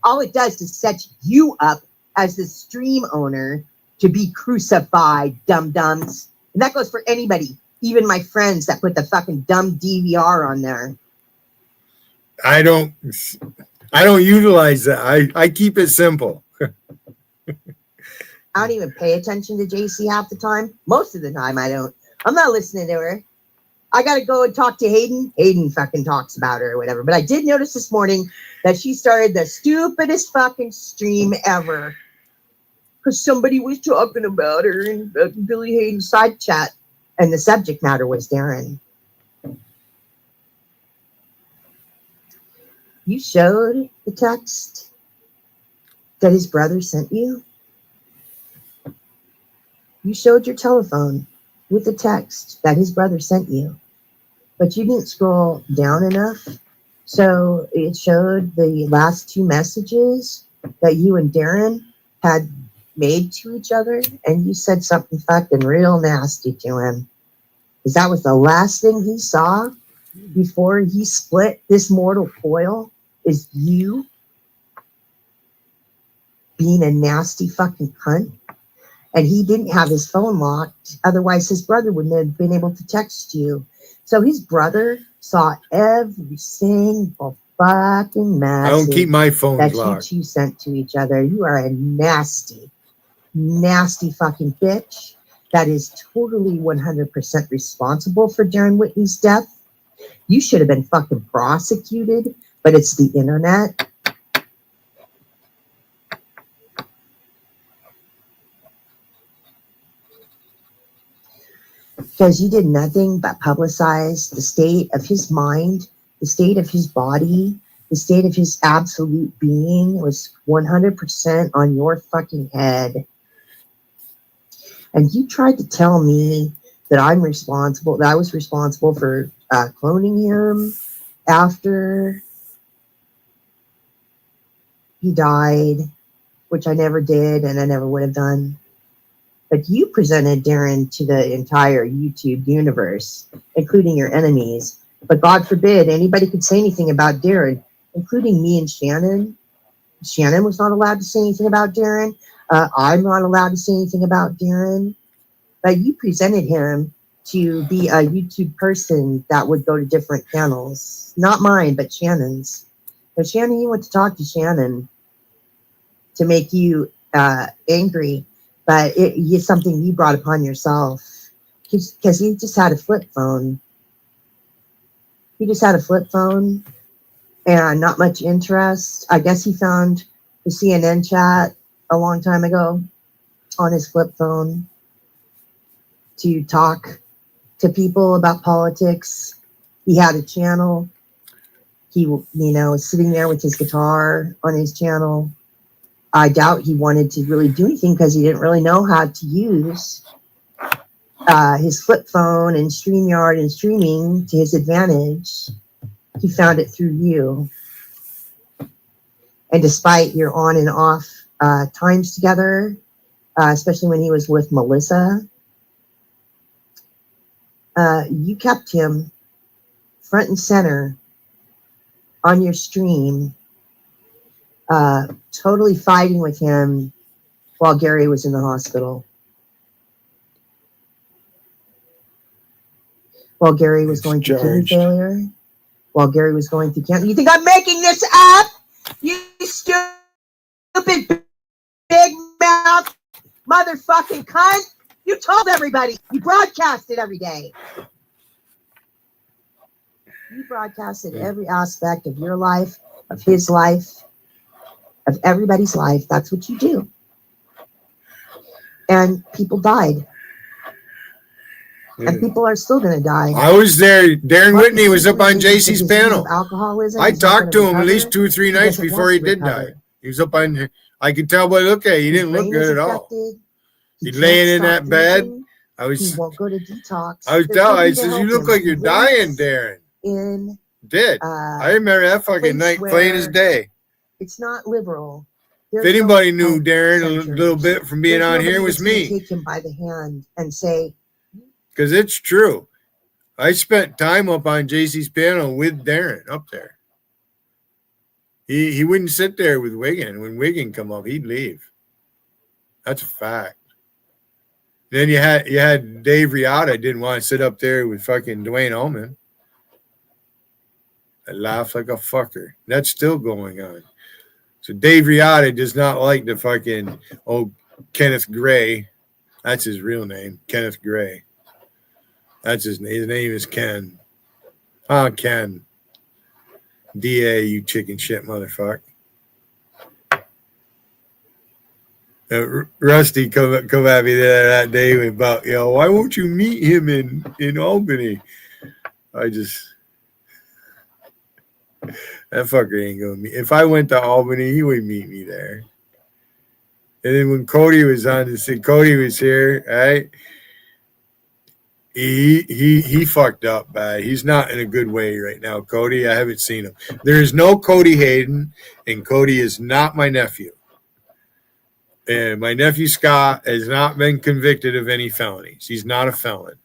L: All it does is set you up as the stream owner to be crucified, dum-dums. And that goes for anybody, even my friends that put the fucking dumb DVR on there.
A: I don't utilize that. I keep it simple.
L: I don't even pay attention to JC half the time. Most of the time, I don't. I'm not listening to her. I got to go and talk to Hayden. Hayden fucking talks about her or whatever. But I did notice this morning that she started the stupidest fucking stream ever. Because somebody was talking about her in Billy Hayden's side chat. And the subject matter was Darren. You showed the text that his brother sent you? You showed your telephone with the text that his brother sent you, but you didn't scroll down enough. So it showed the last two messages that you and Darren had made to each other, and you said something fucking real nasty to him. Because that was the last thing he saw before he split this mortal coil, is you being a nasty fucking cunt. And he didn't have his phone locked. Otherwise, his brother wouldn't have been able to text you. So his brother saw every single fucking message.
A: I don't keep my phone
L: that
A: locked.
L: you two sent to each other. You are a nasty, nasty fucking bitch that is totally 100% responsible for Darren Whitney's death. You should have been fucking prosecuted, but it's the internet. Because you did nothing but publicize the state of his mind, the state of his body, the state of his absolute being was 100% on your fucking head. And you tried to tell me that I was responsible for cloning him after he died, which I never did and I never would have done. But you presented Darren to the entire YouTube universe, including your enemies. But God forbid anybody could say anything about Darren, including me and Shannon. Shannon was not allowed to say anything about Darren. I'm not allowed to say anything about Darren. But you presented him to be a YouTube person that would go to different channels. Not mine, but Shannon's. But Shannon, you went to talk to Shannon to make you angry. But it's something you brought upon yourself. Because he just had a flip phone. He just had a flip phone and not much interest. I guess he found the CNN chat a long time ago on his flip phone to talk to people about politics. He had a channel. He, was sitting there with his guitar on his channel. I doubt he wanted to really do anything because he didn't really know how to use his flip phone and StreamYard and streaming to his advantage. He found it through you. And despite your on and off times together, especially when he was with Melissa, you kept him front and center on your stream, totally fighting with him while Gary was in the hospital. While Gary was going through kidney failure. While Gary was going through cancer. You think I'm making this up? You stupid big mouth motherfucking cunt. You told everybody. You broadcast it every day. You broadcasted every aspect of your life, of his life, of everybody's life. That's what you do. And people died. And people are still going to die.
A: I was there. Darren Whitney was up on JC's panel.
L: Alcoholism.
A: I talked to him at least 2 or 3 nights before he did die. He was up on. I could tell by the look at. He didn't look good at all. He's laying in that bed.
L: He won't go to detox.
A: I was telling. I says, "You look like you're dying, Darren." Did I remember that fucking night plain as day?
L: It's not liberal.
A: If anybody knew Darren a little bit from being on here, it was me.
L: Take him by the hand and say.
A: Because it's true. I spent time up on JC's panel with Darren up there. He wouldn't sit there with Wiggin. When Wiggin come up, he'd leave. That's a fact. Then you had Dave Riotta didn't want to sit up there with fucking Dwayne Allman. I laughed like a fucker. That's still going on. So Dave Riotta does not like the fucking Kenneth Gray. That's his real name, Kenneth Gray. That's his name. His name is Ken. Ken. DA, you chicken shit motherfucker. Rusty come at me there that day about, why won't you meet him in Albany? That fucker ain't gonna meet. If I went to Albany, he would meet me there. And then when Cody was Cody was here, right? He fucked up bad. He's not in a good way right now, Cody. I haven't seen him. There is no Cody Hayden, and Cody is not my nephew. And my nephew Scott has not been convicted of any felonies. He's not a felon.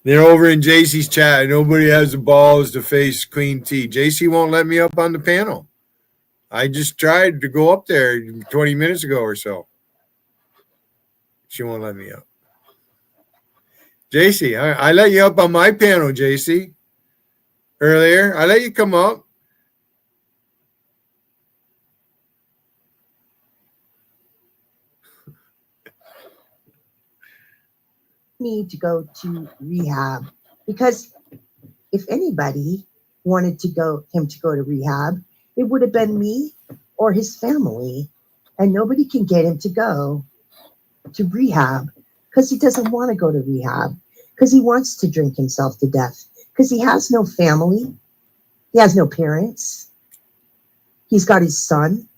A: They're over in JC's chat. Nobody has the balls to face Queen T. JC won't let me up on the panel. I just tried to go up there 20 minutes ago or so. She won't let me up. JC, I let you up on my panel, JC. Earlier, I let you come up.
L: Need to go to rehab, because if anybody wanted him to go to rehab, it would have been me or his family, and nobody can get him to go to rehab because he doesn't want to go to rehab, because he wants to drink himself to death, because he has no family, he has no parents, He's got his son.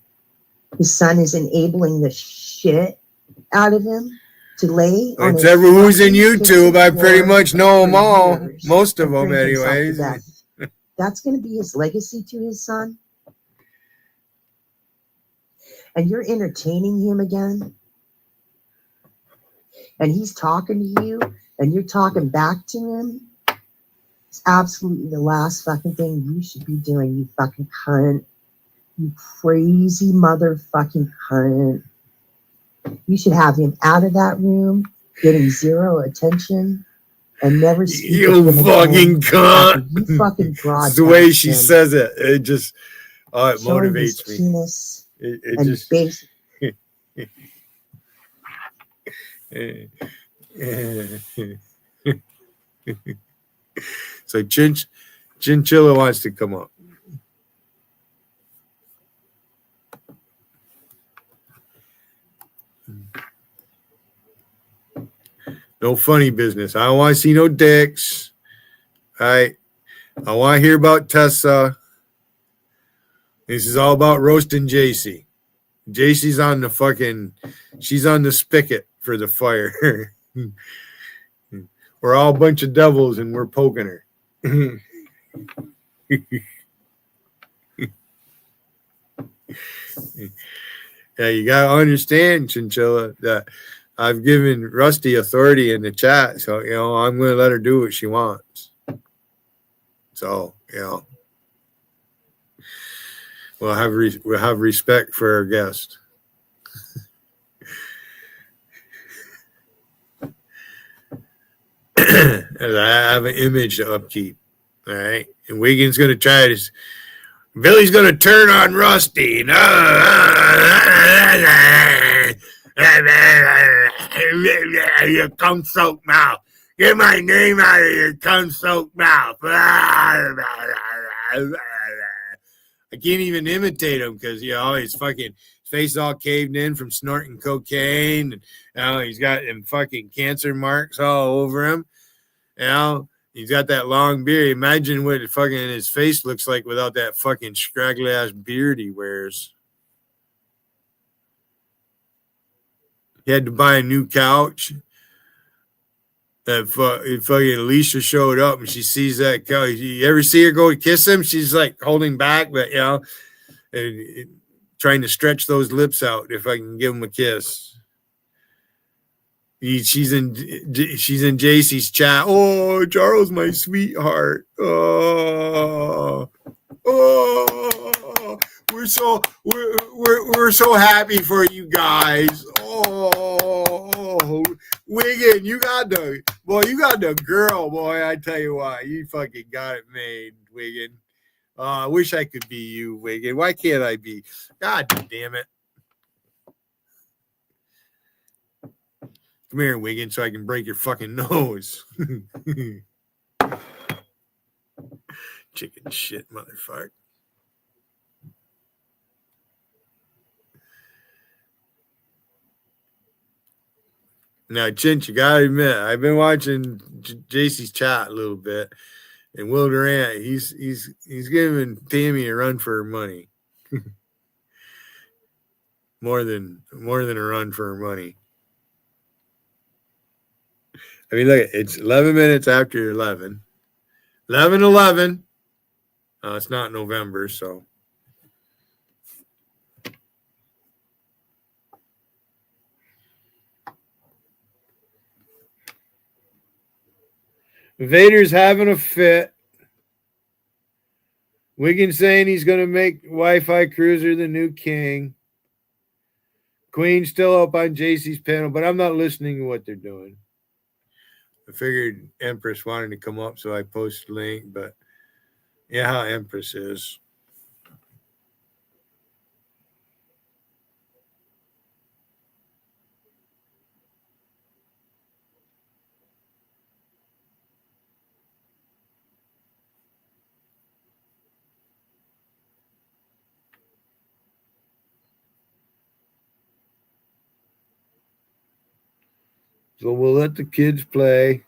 L: His son is enabling the shit out of him to lay on his
A: Except for who's in
L: fucking
A: YouTube,
L: kitchen
A: I pretty
L: floor
A: much know them
L: for
A: all.
L: years
A: Most of
L: and
A: them,
L: drink himself to
A: anyways.
L: death. That's going to be his legacy to his son. And you're entertaining him again. And he's talking to you, and you're talking back to him. It's absolutely the last fucking thing you should be doing, you fucking cunt. You crazy motherfucking cunt. You should have him out of that room, getting zero attention, and never speak to
A: You
L: him
A: fucking
L: again.
A: cunt.
L: You fucking
A: It's the way she
L: broadcast him.
A: says it. It just, it
L: Showing his
A: motivates me.
L: penis
A: It
L: and
A: just.
L: base.
A: So Chinchilla wants to come up. No funny business. I don't want to see no dicks. All right. I want to hear about Tessa. This is all about roasting JC. JC's on the she's on the spigot for the fire. We're all a bunch of devils and we're poking her. Yeah, you got to understand, Chinchilla, that I've given Rusty authority in the chat. So, I'm going to let her do what she wants. So, we'll have respect for our guest. As I have an image to upkeep. All right. And Wiggins going to try to. Billy's going to turn on Rusty. You cum soaked mouth. Get my name out of your cum soaked mouth. I can't even imitate him because, his fucking face all caved in from snorting cocaine. And, he's got them fucking cancer marks all over him. He's got that long beard. Imagine what fucking his face looks like without that fucking scraggly ass beard he wears. He had to buy a new couch. That fucking Alicia showed up and she sees that couch. You ever see her go to kiss him? She's like holding back, but trying to stretch those lips out if I can give him a kiss. She's in JC's chat. Oh, Charles, my sweetheart. Oh, we're so happy for you guys. Oh, Wiggin, you got the girl, boy. I tell you what, you fucking got it made, Wiggin. I wish I could be you, Wiggin. Why can't I be? God damn it. Come here, Wiggin, so I can break your fucking nose. Chicken shit, motherfucker. Now, Chinch, you gotta admit, I've been watching JC's chat a little bit, and Will Durant, he's giving Tammy a run for her money. more than a run for her money. I mean, look, it's 11 minutes after 11. 11:11. It's not November, so. Vader's having a fit. Wiggins saying he's going to make Wi-Fi Cruiser the new king. Queen's still up on JC's panel, but I'm not listening to what they're doing. I figured Empress wanted to come up, so I posted a link, but yeah, how Empress is. So we'll let the kids play.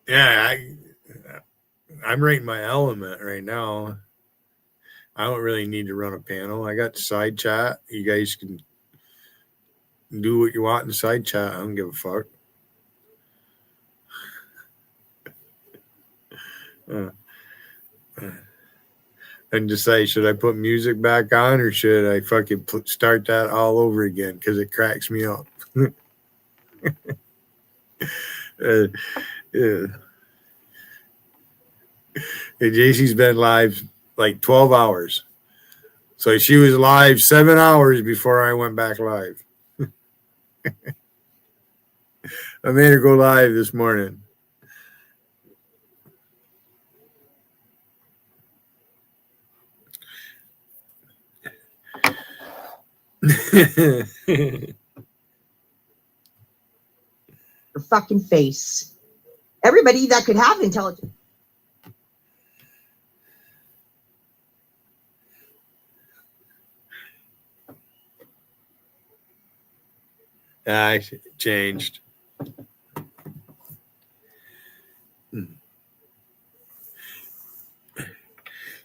A: Yeah, I'm right in my element right now. I don't really need to run a panel. I got side chat. You guys can do what you want in side chat. I don't give a fuck. And decide, should I put music back on or should I fucking start that all over again? Because it cracks me up. Yeah. And JC's been live like 12 hours. So she was live 7 hours before I went back live. I made her go live this morning.
L: Your fucking face. Everybody that could have intelligence.
A: I changed.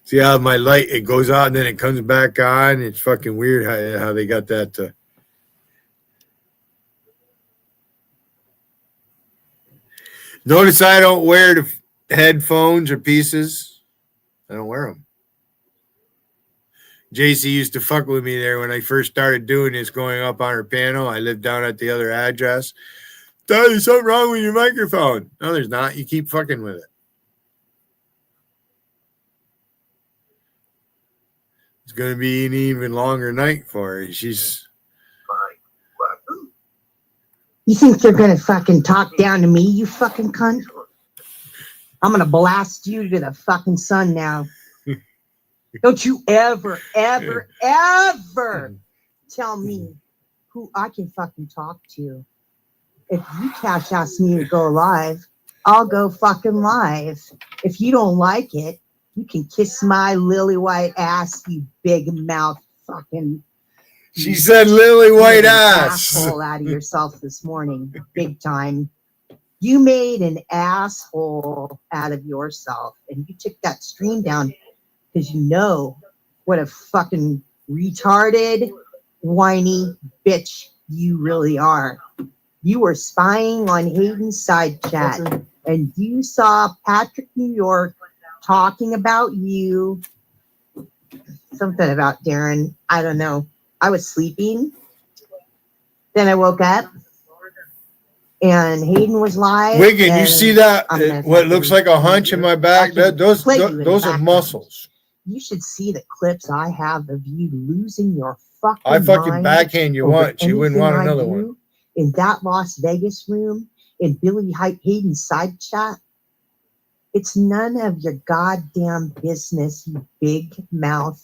A: See how my light, it goes out and then it comes back on. It's fucking weird how they got that. Notice I don't wear the headphones or pieces. I don't wear them. JC used to fuck with me there when I first started doing this, going up on her panel. I lived down at the other address. There's something wrong with your microphone. No, there's not. You keep fucking with it. It's going to be an even longer night for her. She's...
L: You think you're going to fucking talk down to me, you fucking cunt? I'm going to blast you to the fucking sun now. Don't you ever, ever, ever tell me who I can fucking talk to. If you cash ask me to go live, I'll go fucking live. If you don't like it, you can kiss my lily white ass, you big mouth fucking.
A: She said lily white ass.
L: Asshole out of yourself this morning, big time. You made an asshole out of yourself, and you took that stream down because you know what a fucking retarded, whiny bitch you really are. You were spying on Hayden's side chat, and you saw Patrick New York talking about you. Something about Darren. I don't know. I was sleeping. Then I woke up, and Hayden was live.
A: Wiggin, you see that? What looks like a hunch in my back? Those are muscles.
L: You should see the clips I have of you losing your fucking
A: I fucking
L: mind
A: backhand you
L: over
A: once. You wouldn't want
L: anything I
A: another
L: do
A: one.
L: in that Las Vegas room in Billy Hayden's side chat. It's none of your goddamn business, you big mouth,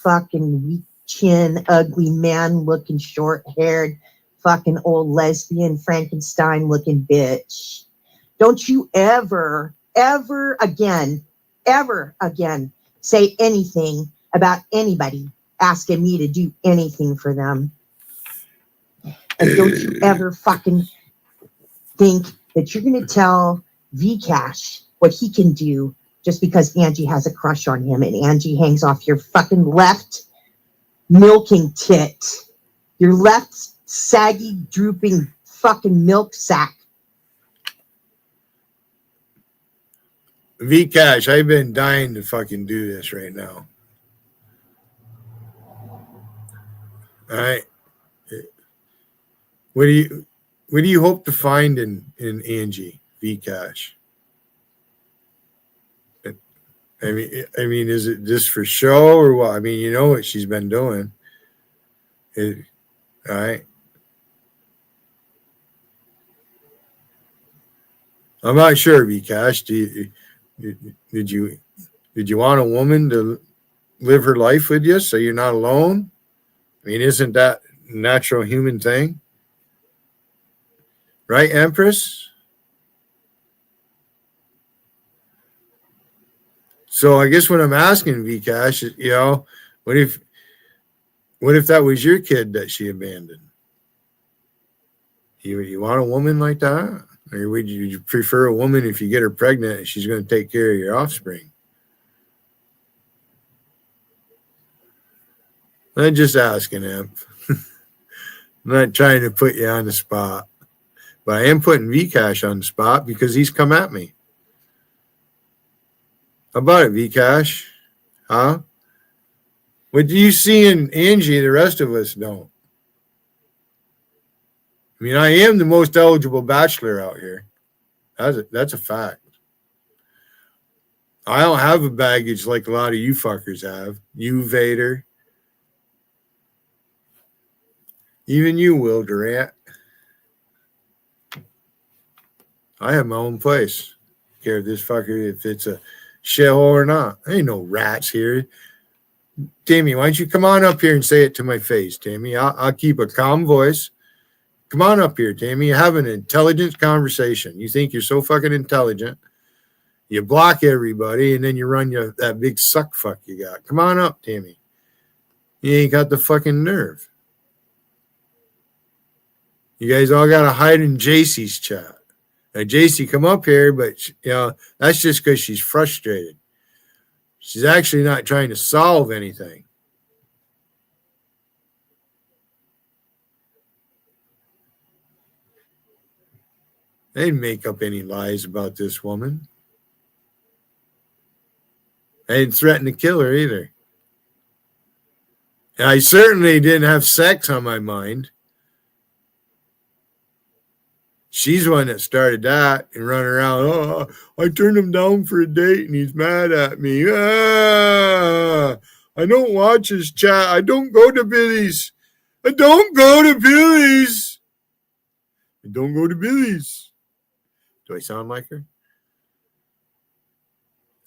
L: fucking weak chin, ugly man looking, short haired, fucking old lesbian Frankenstein looking bitch. Don't you ever again say anything about anybody asking me to do anything for them. And don't you ever fucking think that you're going to tell Vcash what he can do just because Angie has a crush on him and Angie hangs off your fucking left milking tit, your left saggy, drooping fucking milk sack.
A: Vcash, I've been dying to fucking do this right now. All right. What do you hope to find in Angie Vcash? I mean, is it just for show or what? I mean, you know what she's been doing. All right. I'm not sure, Vcash. Did you want a woman to live her life with you so you're not alone? I mean, isn't that a natural human thing? Right, Empress? So I guess what I'm asking, Vcash, is, you know, what if that was your kid that she abandoned? You want a woman like that? Or would you prefer a woman if you get her pregnant and she's going to take care of your offspring? I'm just asking, Imp. I'm not trying to put you on the spot. But I am putting Vcash on the spot because he's come at me. How about it, Vcash? Huh? What do you see in Angie the rest of us don't? I mean, I am the most eligible bachelor out here. That's a fact. I don't have a baggage like a lot of you fuckers have. You, Vader. Even you, Will Durant. I have my own place. Care if this fucker, if it's a shithole or not. There ain't no rats here. Tammy, why don't you come on up here and say it to my face, Tammy? I'll keep a calm voice. Come on up here, Tammy. Have an intelligent conversation. You think you're so fucking intelligent. You block everybody, and then you run that big suck fuck you got. Come on up, Tammy. You ain't got the fucking nerve. You guys all got to hide in JC's chat. Now, JC, come up here, but, that's just because she's frustrated. She's actually not trying to solve anything. They didn't make up any lies about this woman. I didn't threaten to kill her either. And I certainly didn't have sex on my mind. She's the one that started that and running around. Oh, I turned him down for a date and he's mad at me. I don't watch his chat. I don't go to Billy's. I don't go to Billy's. I don't go to Billy's. Do I sound like her?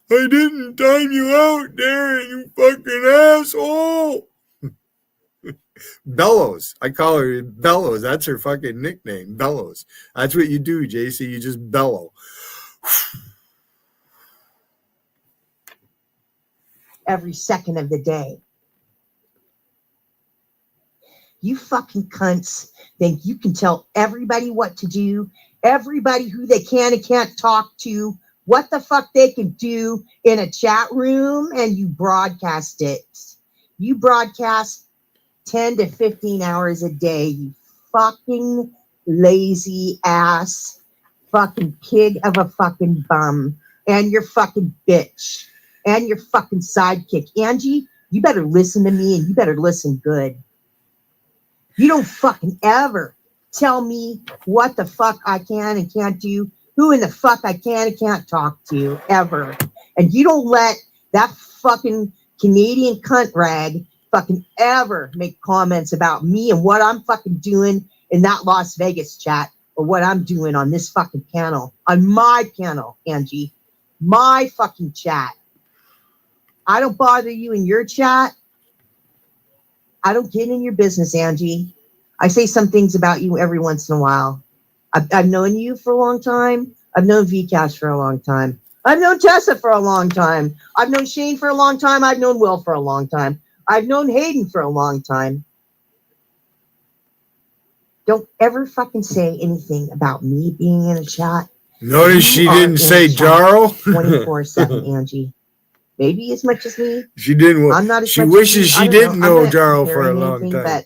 A: I didn't time you out, Darren, you fucking asshole. Bellows. I call her Bellows. That's her fucking nickname, Bellows. That's what you do, JC. You just bellow.
L: Every second of the day. You fucking cunts think you can tell everybody what to do, everybody who they can and can't talk to, what the fuck they can do in a chat room, and you broadcast it. You broadcast 10 to 15 hours a day, you fucking lazy ass fucking pig of a fucking bum, and your fucking bitch, and your fucking sidekick. Angie, you better listen to me, and you better listen good. You don't fucking ever tell me what the fuck I can and can't do, who in the fuck I can and can't talk to, ever. And you don't let that fucking Canadian cunt rag fucking ever make comments about me and what I'm fucking doing in that Las Vegas chat, or what I'm doing on this fucking panel, on my panel, Angie, my fucking chat. I don't bother you in your chat. I don't get in your business, Angie. I say some things about you every once in a while. I've known you for a long time. I've known Vcash for a long time. I've known Tessa for a long time. I've known Shane for a long time. I've known Will for a long time. I've known Hayden for a long time. Don't ever fucking say anything about me being in a chat.
A: Notice she didn't say Jarl.
L: 24/7, Angie. Maybe as much as me.
A: She didn't.
L: I'm not as
A: She
L: much
A: wishes
L: as
A: she
L: you.
A: didn't know
L: I'm
A: Jarl
L: not
A: for a
L: comparing
A: long
L: anything,
A: time.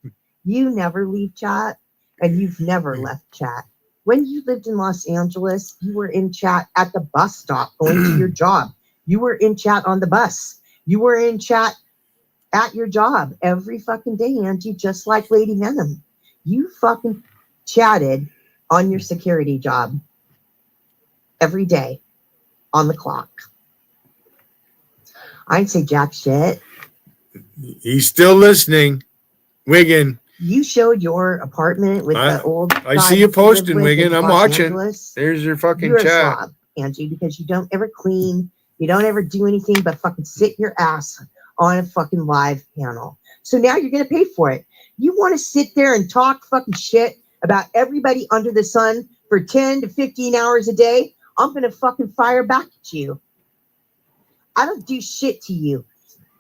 L: But you never leave chat, and you've never left chat. When you lived in Los Angeles, you were in chat at the bus stop going to your job. You were in chat on the bus. You were in chat at your job every fucking day, Angie, just like Lady Venom. You fucking chatted on your security job every day on the clock. I didn't say jack shit.
A: He's still listening. Wiggin.
L: You showed your apartment with the old.
A: I
L: guy
A: see you
L: you lived
A: posting,
L: with
A: Wiggin.
L: in
A: I'm
L: Los
A: watching.
L: Angeles.
A: There's your fucking
L: You're a
A: chat.
L: slob, Angie, because you don't ever clean. You don't ever do anything but fucking sit your ass on a fucking live panel. So now you're going to pay for it. You want to sit there and talk fucking shit about everybody under the sun for 10 to 15 hours a day? I'm going to fucking fire back at you. I don't do shit to you.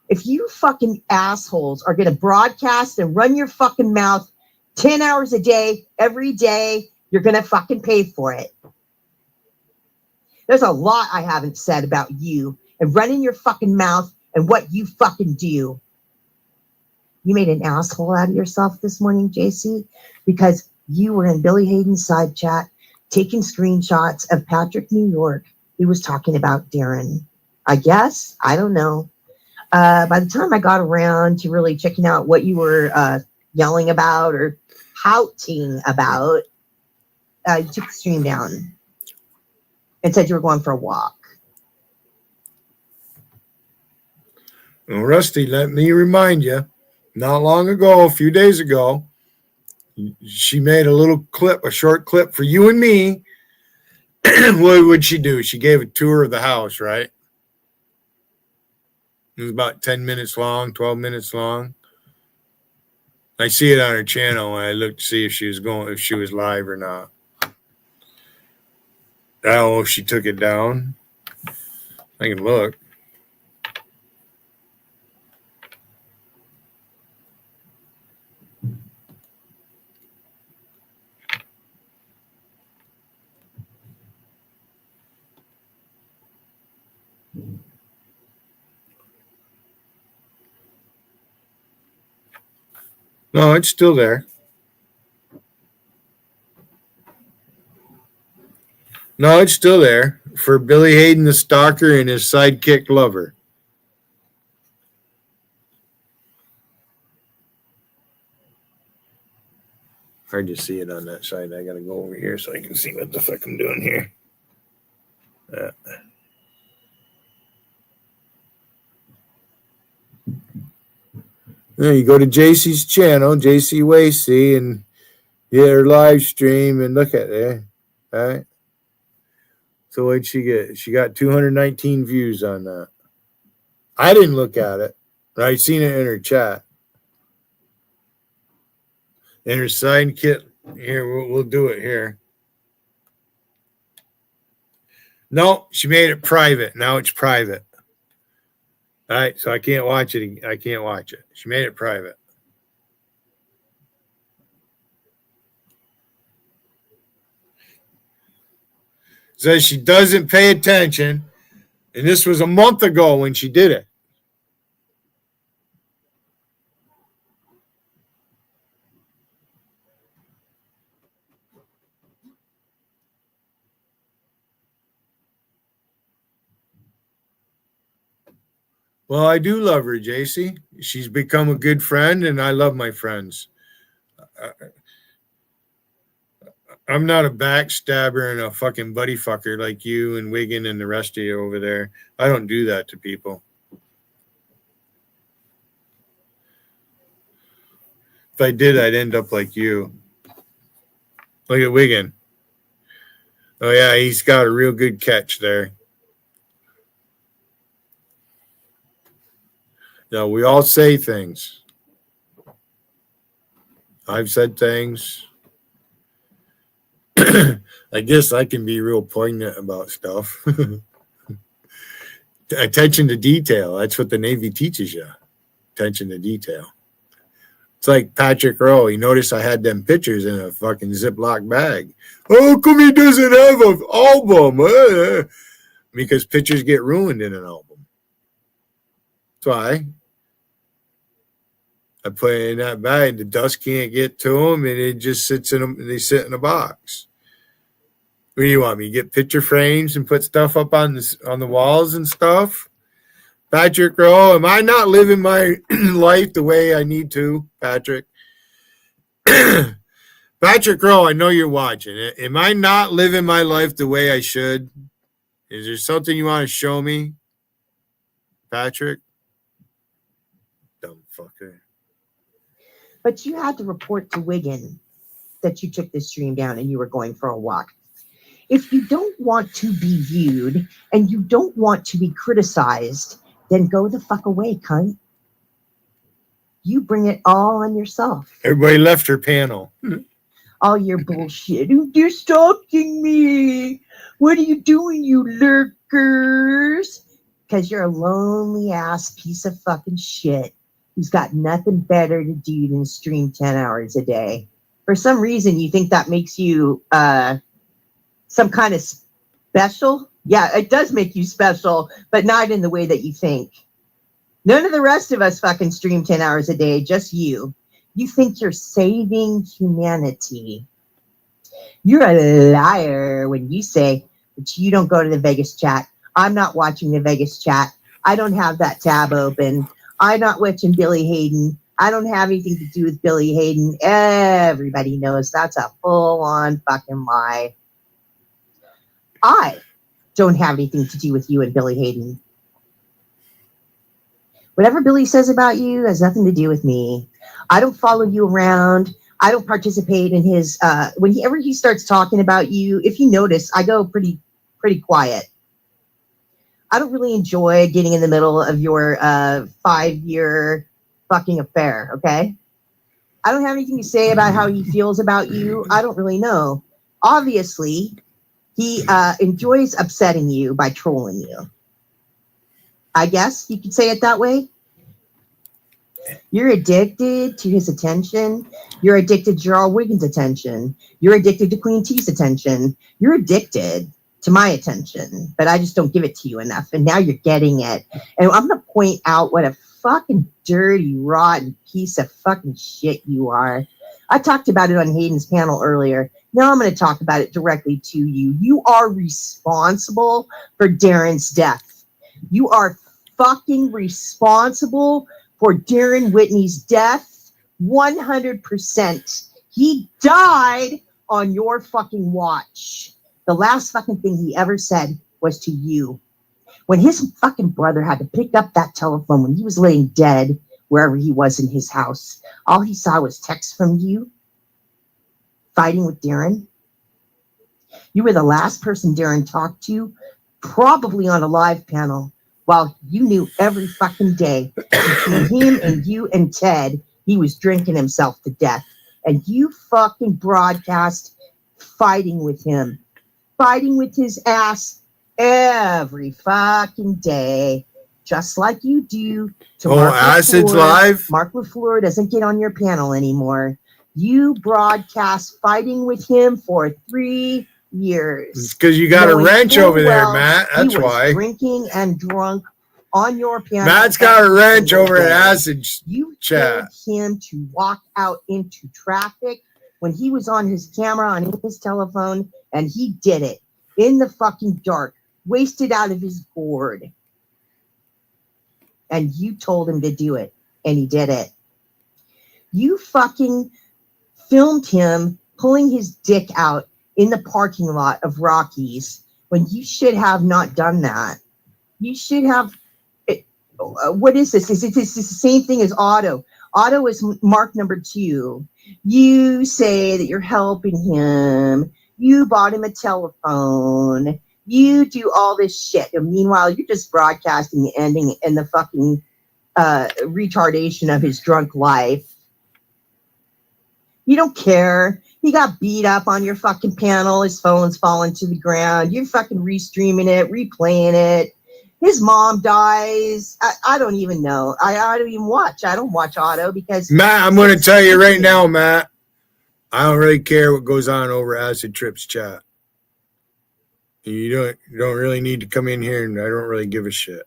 L: If you fucking assholes are going to broadcast and run your fucking mouth 10 hours a day, every day, You're going to fucking pay for it. There's a lot I haven't said about you and running your fucking mouth and what you fucking do. You made an asshole out of yourself this morning, JC, because you were in Billy Hayden's side chat taking screenshots of Patrick New York. He was talking about Darren. I guess. I don't know. By the time I got around to really checking out what you were yelling about or pouting about, you took the stream down and said you were going for a walk.
A: Well, Rusty, let me remind you, not long ago, a few days ago, she made a little clip, a short clip for you and me. What would she do? She gave a tour of the house, right? It was about 10 minutes long, 12 minutes long. I see it on her channel when I looked to see if she was live or not. I don't know if she took it down. I can look. No, it's still there. No, it's still there for Billy Hayden, the stalker, and his sidekick lover. Hard to see it on that side. I got to go over here so I can see what the fuck I'm doing here. There you go to JC's channel, JC Wasey, and get her live stream and look at it. All right. So what'd she get? She got 219 views on that. I didn't look at it, but I seen it in her chat. And her sidekick, here, we'll do it here. No, she made it private. Now it's private. All right, so I can't watch it. I can't watch it. She made it private. Says she doesn't pay attention. And this was a month ago when she did it. Well, I do love her, JC. She's become a good friend, and I love my friends. I'm not a backstabber and a fucking buddy fucker like you and Wiggin and the rest of you over there. I don't do that to people. If I did, I'd end up like you. Look at Wiggin. Oh, yeah, he's got a real good catch there. No, we all say things. I've said things. I guess I can be real poignant about stuff. Attention to detail. That's what the Navy teaches you. Attention to detail. It's like Patrick Rowe. You notice I had them pictures in a fucking Ziploc bag. How come he doesn't have an album? Because pictures get ruined in an album. That's why I put it in that bag. The dust can't get to them, and it just sits in them. They sit in a box. What do you want me to get picture frames and put stuff up on the walls and stuff? Patrick Rowe, am I not living my life the way I need to, Patrick? Patrick Rowe, I know you're watching. Am I not living my life the way I should? Is there something you want to show me, Patrick? Dumb fucker.
L: But you had to report to Wiggin that you took the stream down and you were going for a walk. If you don't want to be viewed and you don't want to be criticized, then go the fuck away, cunt. You bring it all on yourself.
A: Everybody left her panel.
L: All your bullshit. You're stalking me. What are you doing, you lurkers? Because you're a lonely ass piece of fucking shit who's got nothing better to do than stream 10 hours a day. For some reason, you think that makes you some kind of special. Yeah, it does make you special, but not in the way that you think. None of the rest of us fucking stream 10 hours a day, just you. You think you're saving humanity. You're a liar when you say that you don't go to the Vegas chat. I'm not watching the Vegas chat. I don't have that tab open. I'm not watching Billy Hayden. I don't have anything to do with Billy Hayden. Everybody knows that's a full-on fucking lie. I don't have anything to do with you and Billy Hayden. Whatever Billy says about you has nothing to do with me. I don't follow you around. I don't participate in his, whenever he starts talking about you, if you notice, I go pretty quiet. I don't really enjoy getting in the middle of your 5-year fucking affair, okay? I don't have anything to say about how he feels about you. I don't really know. Obviously, he enjoys upsetting you by trolling you. I guess you could say it that way. You're addicted to his attention. You're addicted to Gerald Wiggins' attention. You're addicted to Queen T's attention. You're addicted to my attention, but I just don't give it to you enough. And now you're getting it. And I'm going to point out what a fucking dirty, rotten piece of fucking shit you are. I talked about it on Hayden's panel earlier. Now I'm going to talk about it directly to you. You are responsible for Darren's death. You are fucking responsible for Darren Whitney's death. 100%. He died on your fucking watch. The last fucking thing he ever said was to you. When his fucking brother had to pick up that telephone when he was laying dead wherever he was in his house, all he saw was texts from you fighting with Darren. You were the last person Darren talked to, probably on a live panel, while you knew every fucking day between him and you and Ted, he was drinking himself to death. And you fucking broadcast fighting with him, fighting with his ass every fucking day, just like you do to Mark
A: Acid's
L: LaFleur.
A: live?
L: Mark LaFleur doesn't get on your panel anymore. You broadcast fighting with him for 3 years.
A: Because you got a
L: knowing
A: wrench
L: full
A: over there,
L: well
A: Matt. That's
L: he was
A: why.
L: drinking and drunk on your panel.
A: Matt's got a
L: every
A: wrench
L: single
A: over at
L: day.
A: Acid's
L: You
A: chat.
L: told him to walk out into traffic when he was on his camera, on his telephone, and he did it in the fucking dark, wasted out of his gourd. And you told him to do it, and he did it. You fucking filmed him pulling his dick out in the parking lot of Rockies when you should have not done that. You should have. What is this? Is it the same thing as Otto? Otto is mark number 2. You say that you're helping him. You bought him a telephone. You do all this shit. And meanwhile, you're just broadcasting the ending and the fucking retardation of his drunk life. You don't care. He got beat up on your fucking panel. His phone's falling to the ground. You're fucking restreaming it, replaying it. His mom dies. I don't even know. I don't even watch. I don't watch Otto because
A: Matt, I'm going to tell you right now, Matt. I don't really care what goes on over Acid Trips chat. You don't really need to come in here, and I don't really give a shit.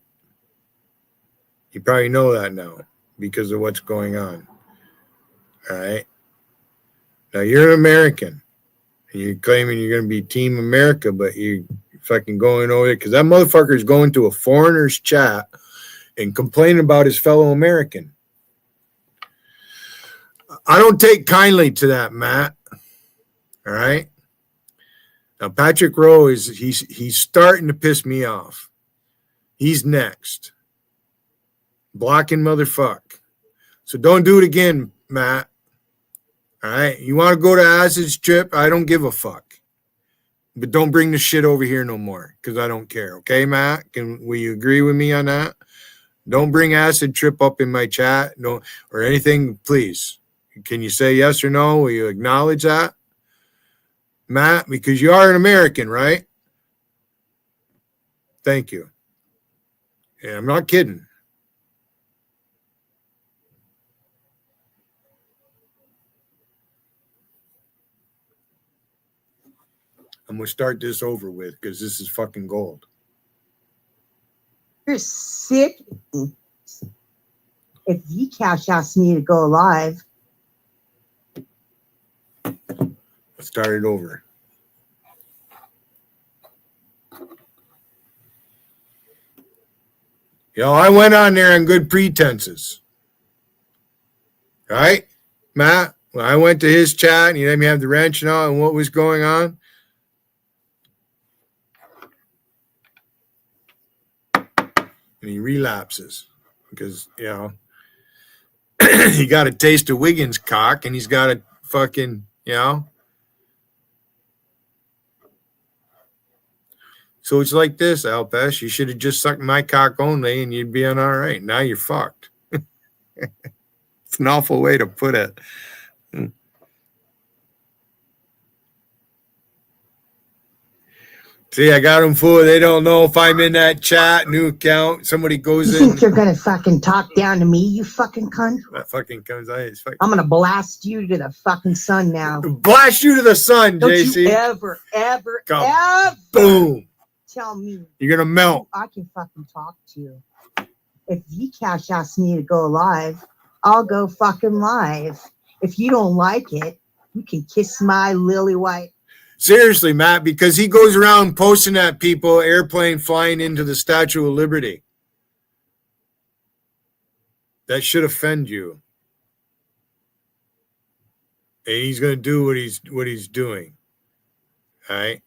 A: You probably know that now because of what's going on. All right. Now you're an American, and you're claiming you're going to be Team America, but you fucking going over it because that motherfucker is going to a foreigner's chat and complaining about his fellow American. I don't take kindly to that, Matt. All right. Now Patrick Rowe he's starting to piss me off. He's next. Blocking motherfuck. So don't do it again, Matt. All right. You want to go to Acid's trip? I don't give a fuck. But don't bring the shit over here no more because I don't care. Okay, Matt? Will you agree with me on that? Don't bring Acid Trip up in my chat or anything, please. Can you say yes or no? Will you acknowledge that? Matt, because you are an American, right? Thank you. And I'm not kidding. I'm going to start this over with because this is fucking gold.
L: You're sick. If Zcash asked me to go live,
A: Let's start it over. I went on there on good pretenses. All right, Matt? When I went to his chat and he let me have the wrench and all and what was going on. And he relapses because, he got a taste of Wiggins' cock and he's got a fucking, So it's like this, Alpesh. You should have just sucked my cock only and you'd be on all right. Now you're fucked. It's an awful way to put it. See, I got them fooled. They don't know if I'm in that chat, new account. Somebody goes
L: you
A: in.
L: think you're gonna fucking talk down to me, you fucking cunt?
A: That fucking comes out. It's fucking...
L: I'm gonna blast you to the fucking sun now.
A: Blast you to the sun,
L: Don't
A: JC.
L: you ever
A: Boom.
L: tell me
A: You're gonna melt.
L: I can fucking talk to you. If Zcash asks me to go live, I'll go fucking live. If you don't like it, you can kiss my lily white.
A: Seriously, Matt, because he goes around posting at people, airplane flying into the Statue of Liberty. That should offend you. And he's going to do what he's doing. All right?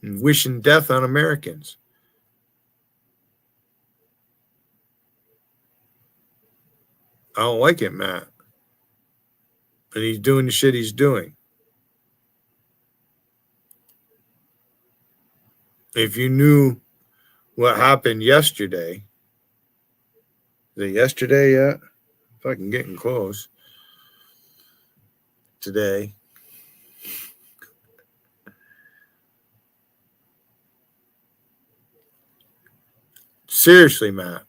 A: And wishing death on Americans. I don't like it, Matt. And he's doing the shit he's doing. If you knew what happened yesterday, is it yesterday yet? Fucking getting close. Today. Seriously, Matt.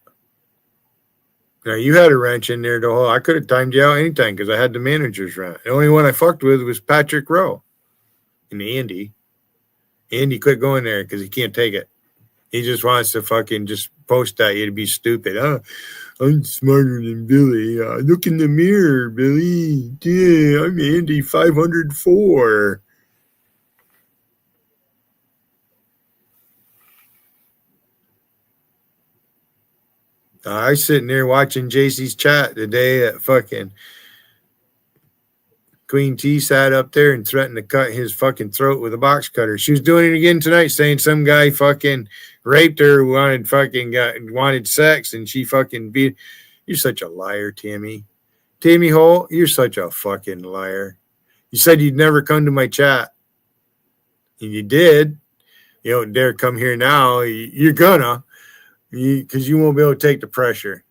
A: Now, you had a wrench in there the whole. I could have timed you out anytime because I had the manager's wrench. The only one I fucked with was Patrick Rowe and Andy. Andy quit going there because he can't take it. He just wants to fucking just post at you to be stupid. Oh, I'm smarter than Billy. Look in the mirror, Billy. Yeah, I'm Andy 504. I was sitting there watching JC's chat the day that fucking Queen T sat up there and threatened to cut his fucking throat with a box cutter. She was doing it again tonight, saying some guy fucking raped her, wanted sex, and she fucking beat. You're such a liar, Tammy. Tammy Holt, you're such a fucking liar. You said you'd never come to my chat. And you did. You don't dare come here now. You're gonna. Because you won't be able to take the pressure.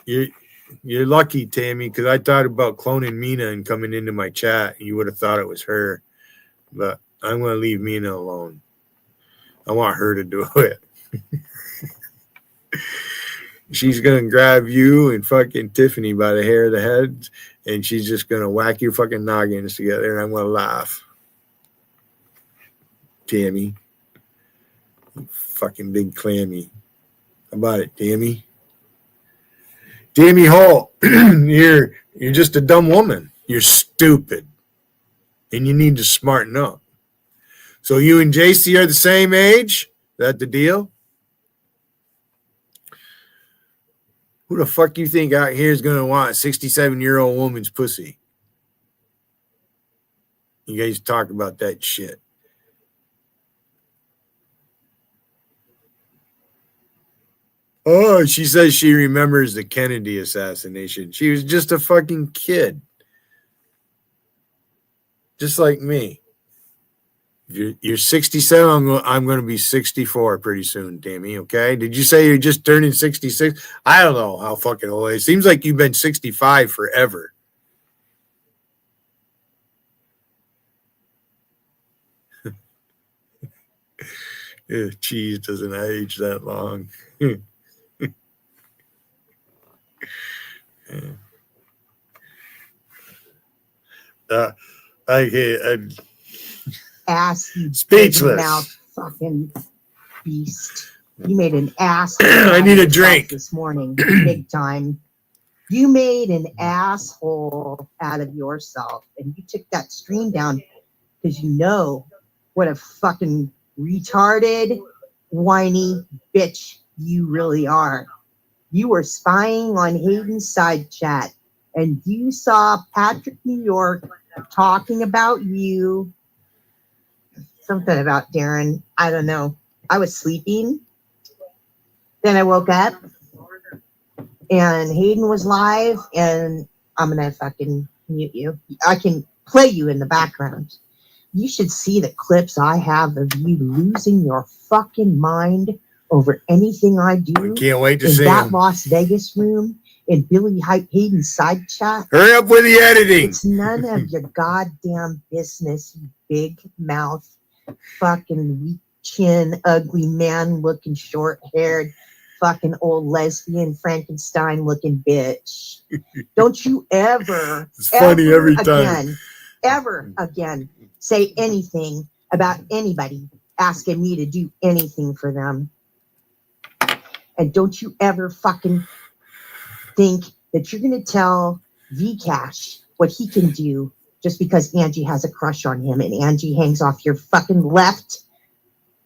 A: You're lucky, Tammy, because I thought about cloning Mina and coming into my chat. You would have thought it was her. But I'm going to leave Mina alone. I want her to do it. She's going to grab you and fucking Tiffany by the hair of the head, and she's just going to whack your fucking noggins together, and I'm going to laugh. Tammy. Fucking big clammy. How about it, Tammy? Tammy Holt, you're just a dumb woman. You're stupid. And you need to smarten up. So you and JC are the same age? Is that the deal? Who the fuck you think out here is going to want a 67-year-old woman's pussy? You guys talk about that shit. Oh, she says she remembers the Kennedy assassination. She was just a fucking kid. Just like me. You're 67. I'm going to be 64 pretty soon, Tammy, okay? Did you say you're just turning 66? I don't know how fucking old it is. Seems like you've been 65 forever. Cheese doesn't age that long.
L: Ass, you
A: Speechless.
L: mouth fucking beast. You made an ass.
A: I need a drink
L: this morning, big time. You made an asshole out of yourself, and you took that stream down because you know what a fucking retarded, whiny bitch you really are. You were spying on Hayden's side chat, and you saw Patrick New York talking about you. Something about Darren. I don't know. I was sleeping. Then I woke up and Hayden was live, and I'm going to fucking mute you. I can play you in the background. You should see the clips I have of you losing your fucking mind over anything I do.
A: Can't wait to
L: in
A: see
L: that
A: him.
L: Las Vegas room in Billy Hayden's side chat.
A: Hurry up with the editing.
L: It's none of your goddamn business, you big mouth, fucking weak chin, ugly man looking, short haired, fucking old lesbian Frankenstein looking bitch. Don't you ever,
A: It's funny
L: ever
A: every time.
L: again, ever again say anything about anybody asking me to do anything for them. And don't you ever fucking think that you're going to tell Vcash what he can do just because Angie has a crush on him and Angie hangs off your fucking left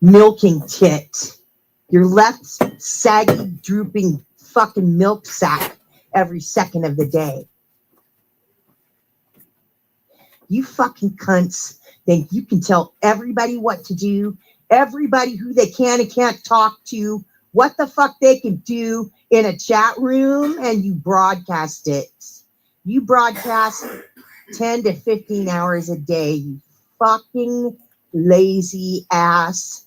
L: milking tit. Your left saggy, drooping fucking milk sack every second of the day. You fucking cunts think you can tell everybody what to do, everybody who they can and can't talk to, what the fuck they can do in a chat room, and you broadcast it. You broadcast 10 to 15 hours a day, you fucking lazy ass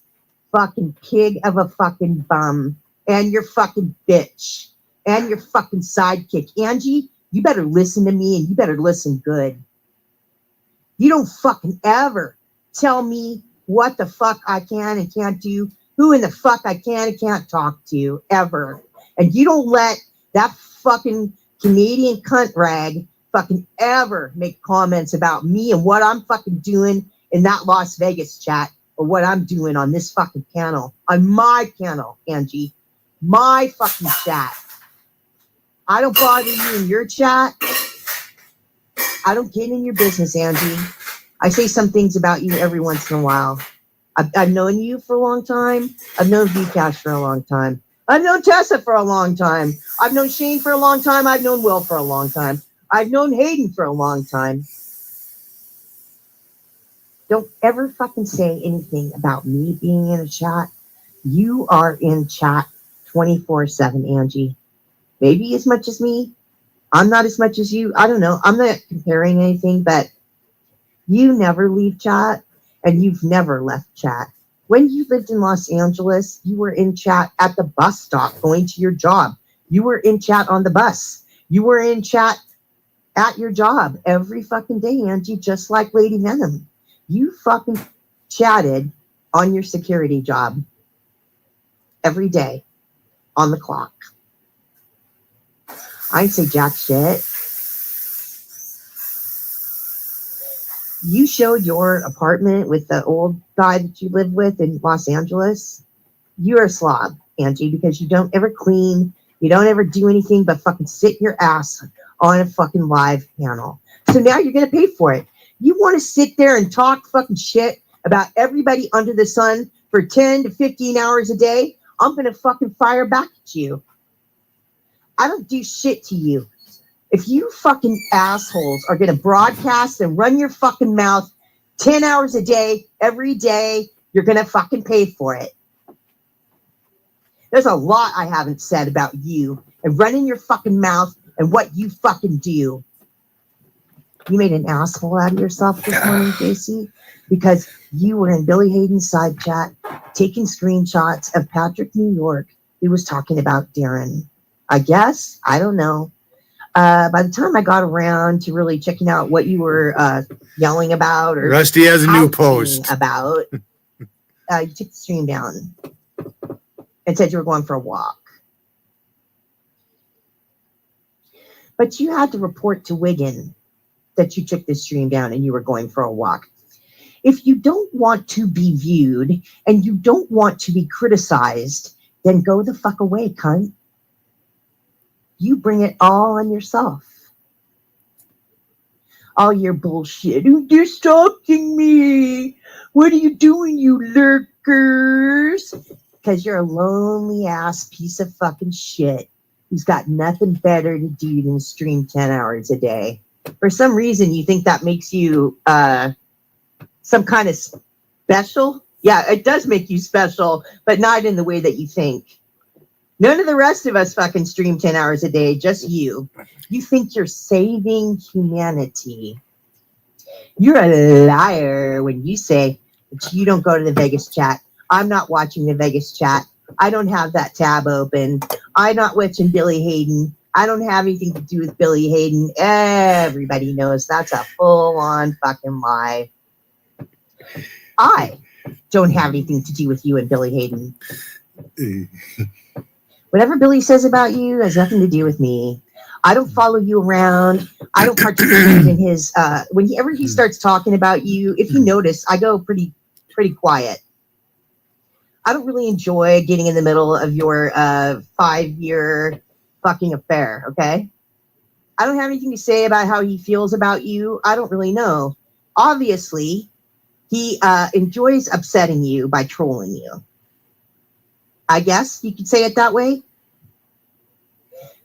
L: fucking pig of a fucking bum, and your fucking bitch, and your fucking sidekick. Angie, you better listen to me, and you better listen good. You don't fucking ever tell me what the fuck I can and can't do, who in the fuck I can and can't talk to, ever. And you don't let that fucking Canadian cunt rag fucking ever make comments about me and what I'm fucking doing in that Las Vegas chat, or what I'm doing on this fucking panel, on my panel, Angie, my fucking chat. I don't bother you in your chat. I don't get in your business, Angie. I say some things about you every once in a while. I've known you for a long time. I've known Vcash for a long time. I've known Tessa for a long time. I've known Shane for a long time. I've known Will for a long time. I've known Hayden for a long time. Don't ever fucking say anything about me being in a chat. You are in chat 24/7, Angie. Maybe as much as me. I'm not as much as you. I don't know. I'm not comparing anything, but you never leave chat, and you've never left chat. When you lived in Los Angeles, you were in chat at the bus stop going to your job. You were in chat on the bus. You were in chat at your job every fucking day, Angie, just like Lady Venom. You fucking chatted on your security job every day on the clock. I ain't say jack shit. You showed your apartment with the old guy that you live with in Los Angeles. You're a slob, Angie, because you don't ever clean. You don't ever do anything but fucking sit your ass on a fucking live panel. So now you're going to pay for it. You want to sit there and talk fucking shit about everybody under the sun for 10 to 15 hours a day? I'm going to fucking fire back at you. I don't do shit to you. If you fucking assholes are going to broadcast and run your fucking mouth 10 hours a day, every day, you're going to fucking pay for it. There's a lot I haven't said about you and running your fucking mouth and what you fucking do. You made an asshole out of yourself this morning, JC, because you were in Billy Hayden's side chat taking screenshots of Patrick New York, who was talking about Darren. I guess. I don't know. By the time I got around to really checking out what you were yelling about or
A: Rusty has a new post
L: about, you took the stream down and said you were going for a walk. But you had to report to Wiggin that you took the stream down and you were going for a walk. If you don't want to be viewed and you don't want to be criticized, then go the fuck away, cunt. You bring it all on yourself. All your bullshit. You're stalking me. What are you doing, you lurkers? Because you're a lonely ass piece of fucking shit who's got nothing better to do than stream 10 hours a day. For some reason, you think that makes you some kind of special? Yeah, it does make you special, but not in the way that you think. None of the rest of us fucking stream 10 hours a day, just you. You think you're saving humanity. You're a liar when you say that you don't go to the Vegas chat. I'm not watching the Vegas chat. I don't have that tab open. I'm not watching Billy Hayden. I don't have anything to do with Billy Hayden. Everybody knows that's a full-on fucking lie. I don't have anything to do with you and Billy Hayden. Whatever Billy says about you has nothing to do with me. I don't follow you around. I don't participate in his whenever he starts talking about you. If you notice, I go pretty quiet. I don't really enjoy getting in the middle of your 5-year fucking affair, okay? I don't have anything to say about how he feels about you. I don't really know. Obviously, he enjoys upsetting you by trolling you. I guess you could say it that way.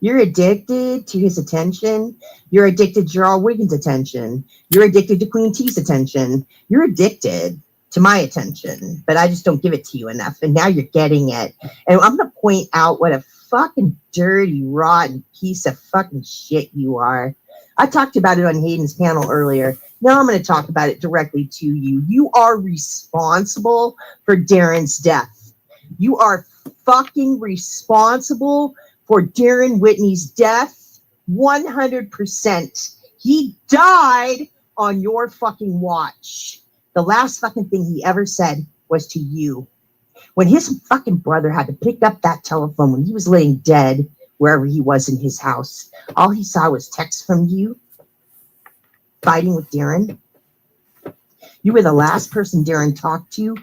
L: You're addicted to his attention. You're addicted to Gerald Wiggins' attention. You're addicted to Queen T's attention. You're addicted to my attention, but I just don't give it to you enough. And now you're getting it. And I'm going to point out what a fucking dirty, rotten piece of fucking shit you are. I talked about it on Hayden's panel earlier. Now I'm going to talk about it directly to you. You are responsible for Darren's death. You are fucking responsible for Darren Whitney's death. 100%. He died on your fucking watch. The last fucking thing he ever said was to you. When his fucking brother had to pick up that telephone when he was laying dead wherever he was in his house, all he saw was texts from you fighting with Darren. You were the last person Darren talked to,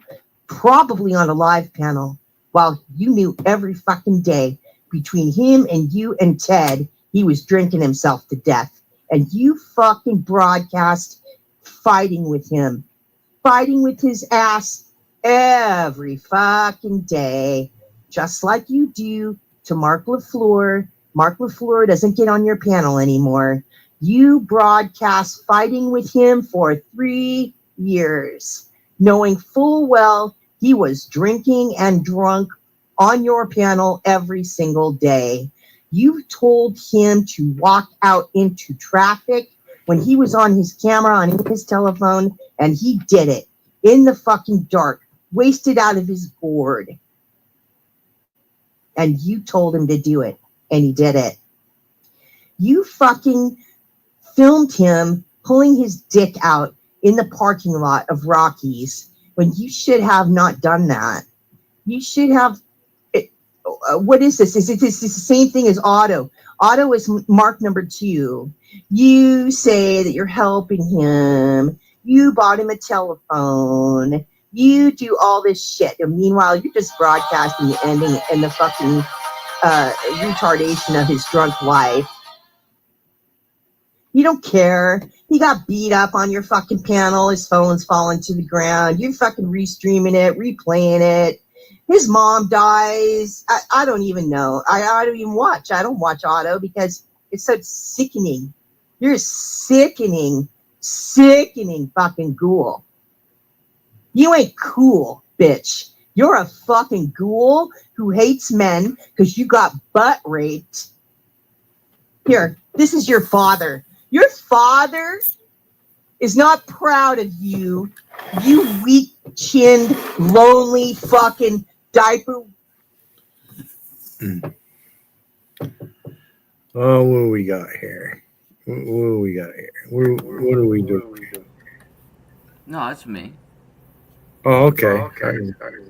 L: probably on a live panel, while you knew every fucking day between him and you and Ted, he was drinking himself to death. And you fucking broadcast fighting with him, fighting with his ass every fucking day, just like you do to Mark LaFleur. Mark LaFleur doesn't get on your panel anymore. You broadcast fighting with him for 3 years, knowing full well he was drinking and drunk on your panel every single day. You told him to walk out into traffic when he was on his camera, on his telephone, and he did it in the fucking dark, wasted out of his gourd. And you told him to do it, and he did it. You fucking filmed him pulling his dick out in the parking lot of Rockies when you should have not done that. You should have. What is this? Is it the same thing as Otto? Otto is mark number 2. You say that you're helping him. You bought him a telephone. You do all this shit. And meanwhile, you're just broadcasting the ending and the fucking retardation of his drunk life. You don't care. He got beat up on your fucking panel. His phone's falling to the ground. You're fucking restreaming it, replaying it. His mom dies. I don't even know. I don't even watch. I don't watch Otto because it's so sickening. You're a sickening fucking ghoul. You ain't cool, bitch. You're a fucking ghoul who hates men because you got butt raped. Here, this is your father. Your father is not proud of you, you weak-chinned, lonely fucking diaper.
A: Oh, what do we got here? What do we got here? What do we do?
T: No, that's me.
A: Oh, okay.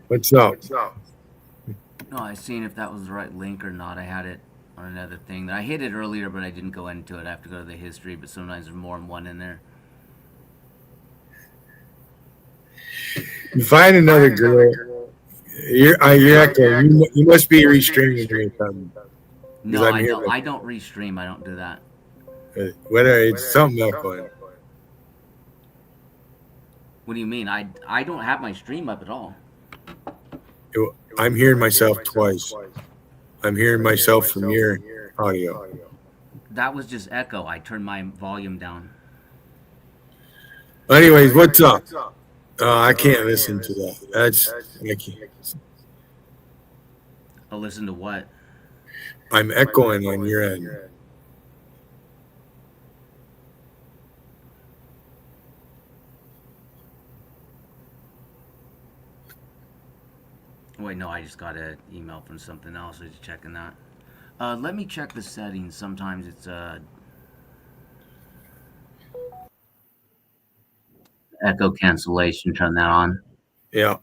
A: What's up?
T: No, I seen if that was the right link or not. I had it on another thing. I hit it earlier, but I didn't go into it. I have to go to the history, but sometimes there's more than one in there.
A: You find another girl. You're echoing. You must be restreaming or something.
T: No, I don't restream. I don't do that.
A: Whether it's something echoing.
T: What do you mean? I don't have my stream up at all.
A: I'm hearing myself twice. I'm hearing myself from your audio.
T: That was just echo. I turned my volume down.
A: Anyways, what's up? I can't listen to that. I can't.
T: I'll listen to what?
A: I'm echoing on your end.
T: Wait, no, I just got an email from something else. I was checking that. Let me check the settings. Sometimes it's echo cancellation. Turn that on.
A: Yeah.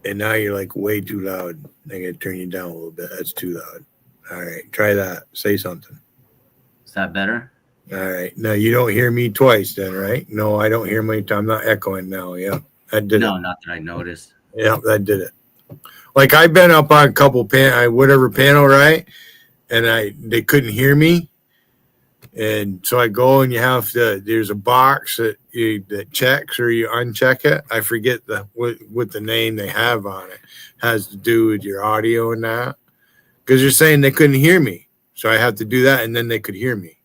A: And now you're like way too loud. I gotta turn you down a little bit. That's too loud. All right, try that. Say something.
T: Is that better?
A: All right. Now you don't hear me twice then, right? No, I don't hear my. I'm not echoing now. Yeah, that did it.
T: No, not that I noticed.
A: Yeah, that did it. Like I've been up on a couple panel, right? And they couldn't hear me. And so I go and there's a box that checks or you uncheck it. I forget what the name they have on it has to do with your audio and that. Because you're saying they couldn't hear me. So I have to do that and then they could hear me.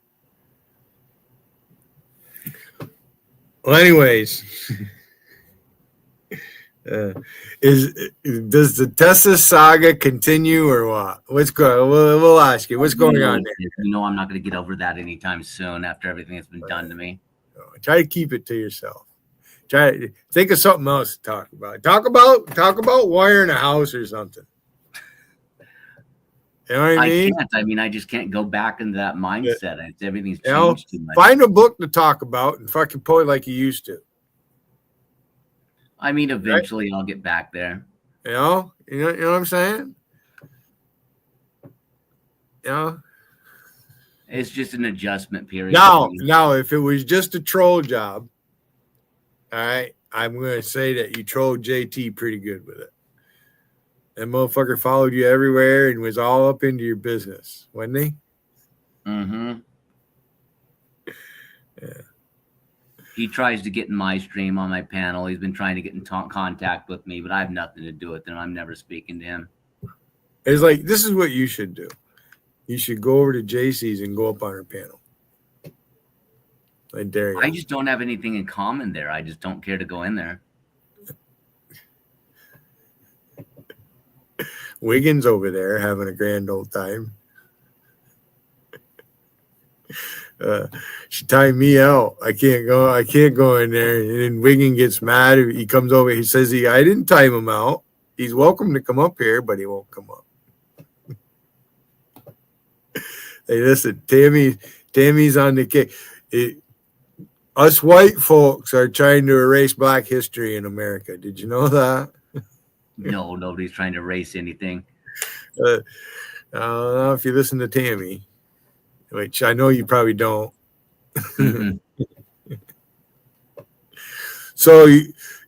A: Well, anyways, does the Tessa saga continue or what? What's going? We'll ask you. What's going on there?
T: You know, I'm not going to get over that anytime soon. After everything that's been done to me.
A: Try to keep it to yourself. Try to think of something else to talk about. Talk about wiring a house or something. You know what I mean?
T: I mean, I just can't go back into that mindset. Everything's changed too much.
A: Find a book to talk about and fucking pull it like you used to.
T: I mean, eventually I'll get back there.
A: You know what I'm saying? You know?
T: It's just an adjustment period.
A: Now, if it was just a troll job, all right, I'm going to say that you trolled JT pretty good with it. That motherfucker followed you everywhere and was all up into your business, wasn't he?
T: Mm-hmm.
A: Yeah.
T: He tries to get in my stream on my panel. He's been trying to get in contact with me, but I have nothing to do with him. I'm never speaking to him.
A: It's like, this is what you should do. You should go over to JC's and go up on her panel. I dare you.
T: I just don't have anything in common there. I just don't care to go in there.
A: Wiggins over there having a grand old time. She timed me out. I can't go in there. And then Wiggins gets mad. He comes over. He says, I didn't time him out. He's welcome to come up here, but he won't come up. Hey, listen, Tammy's on the case. Us white folks are trying to erase Black history in America. Did you know that?
T: No, nobody's trying to erase anything.
A: I don't know if you listen to Tammy, which I know you probably don't. So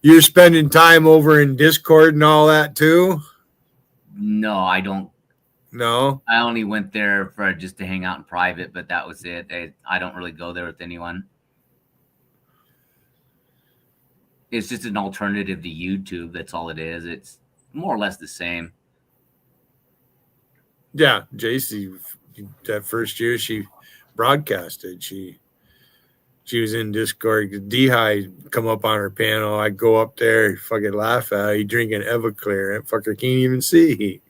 A: you're spending time over in Discord and all that too?
T: No, I don't.
A: No?
T: I only went there for just to hang out in private, but that was it. I don't really go there with anyone. It's just an alternative to YouTube. That's all it is. It's more or less the same.
A: Yeah, JC, that first year she broadcasted. She was in Discord. D-High come up on her panel. I'd go up there, fucking laugh at her. He drinking Everclear. That fucker can't even see.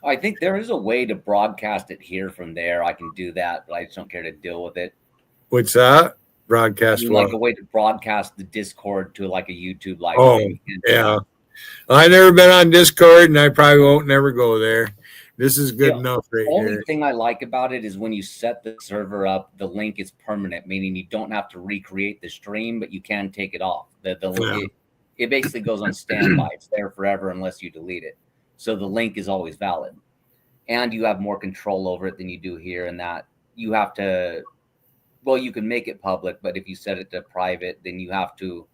T: I think there is a way to broadcast it here from there. I can do that, but I just don't care to deal with it.
A: What's that? Broadcast
T: like a way to broadcast the Discord to like a YouTube live.
A: Oh, yeah. I've never been on Discord, and I probably won't never go there. This is good enough right here.
T: The only thing I like about it is when you set the server up, the link is permanent, meaning you don't have to recreate the stream, but you can take it off. It basically goes on standby. It's there forever unless you delete it. So the link is always valid. and you have more control over it than you do here. And that you have to, well, you can make it public, but if you set it to private, then you have to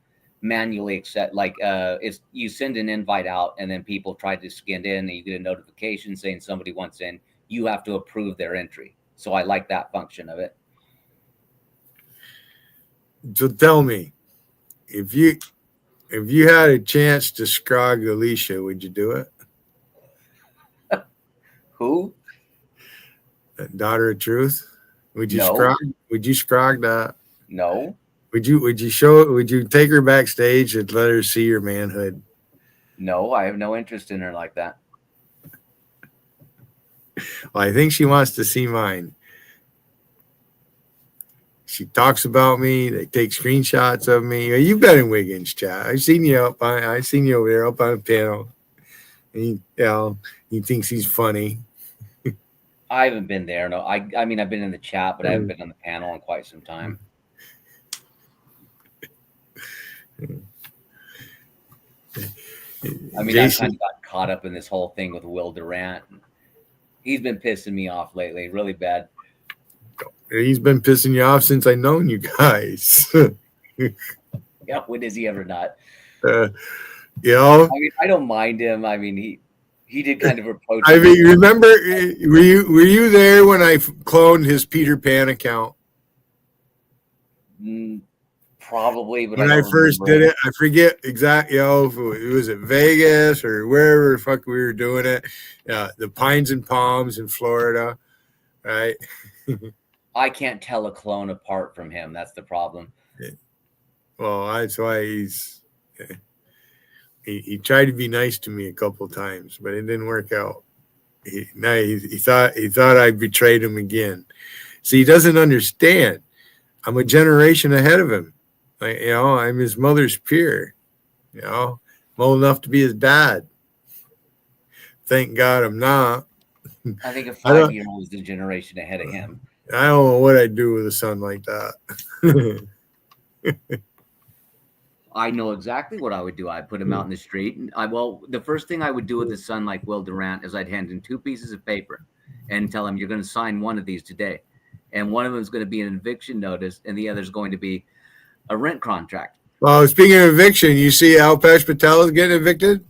T: manually accept, like if you send an invite out and then people try to skin in and you get a notification saying somebody wants in, you have to approve their entry. So I like that function of it.
A: So tell me, if you had a chance to scrog Alicia, would you do it?
T: Who?
A: Daughter of Truth. Would you
T: No.
A: scrog? Would you scrog that?
T: No.
A: Would you take her backstage and let her see your manhood?
T: No, I have no interest in her like that.
A: Well, I think she wants to see mine. She talks about me. They take screenshots of me. You've been in Wiggins chat. I've seen you up. I seen you over there up on the panel. And he thinks he's funny.
T: I haven't been there. No, I mean, I've been in the chat, but I haven't been on the panel in quite some time. I mean, I kind of got caught up in this whole thing with Will Durant. He's been pissing me off lately, really bad.
A: He's been pissing you off since I known you guys.
T: Yeah, when is he ever not?
A: You know,
T: I mean, I don't mind him. I mean, he did kind of approach.
A: I mean, remember, were you there when I cloned his Peter Pan account?
T: Probably, but
A: when I first did it, I forget exactly. If it was at Vegas or wherever the fuck we were doing it. The Pines and Palms in Florida, right?
T: I can't tell a clone apart from him. That's the problem.
A: Well, that's why he tried to be nice to me a couple of times, but it didn't work out. He thought I betrayed him again. See, he doesn't understand. I'm a generation ahead of him. I'm his mother's peer. I'm old enough to be his dad. Thank God I'm not.
T: I think a 5-year-old is the generation ahead of him.
A: I don't know what I'd do with a son like that.
T: I know exactly what I would do. I'd put him out in the street. And the first thing I would do with a son like Will Durant is I'd hand him 2 pieces of paper and tell him, you're going to sign one of these today. And one of them is going to be an eviction notice, and the other is going to be a rent contract.
A: Well, speaking of eviction, you see Alpesh Patel is getting evicted?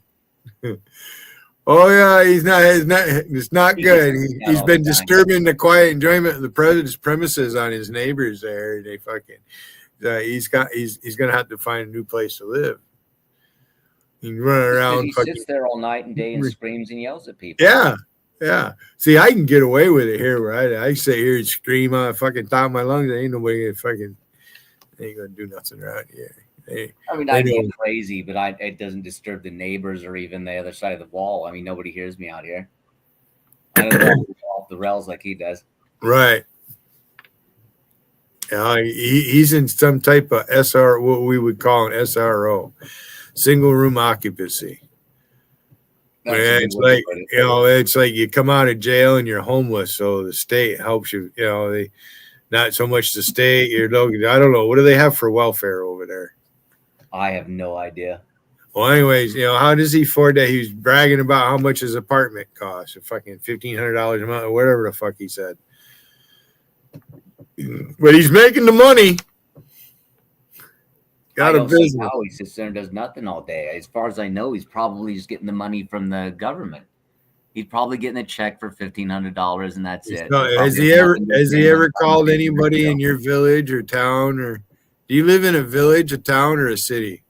A: Oh, yeah, it's not good. He's been disturbing the quiet enjoyment of the president's premises on his neighbors there. They he's going to have to find a new place to live. He can run around.
T: He sits there all night and day and screams and yells at people.
A: Yeah. See, I can get away with it here, right? I sit here and scream on the fucking top of my lungs. Ain't nobody ain't gonna do nothing around here.
T: I'd get crazy, but it doesn't disturb the neighbors or even the other side of the wall. I mean, nobody hears me out here. I don't go off the rails like he does.
A: Right. He's in some type of SR, what we would call an SRO, single room occupancy. It's like, it's like you come out of jail and you're homeless, so the state helps you. Not so much the state. I don't know. What do they have for welfare over there?
T: I have no idea.
A: Well, anyways, how does he afford that? He was bragging about how much his apartment costs, fucking $1,500 a month or whatever the fuck he said. But he's making the money. Got a business.
T: How he sits there and does nothing all day. As far as I know, he's probably just getting the money from the government. He's probably getting a check for $1,500 and that's it.
A: Has he ever called anybody in your village or town, or do you live in a village, a town, or a city?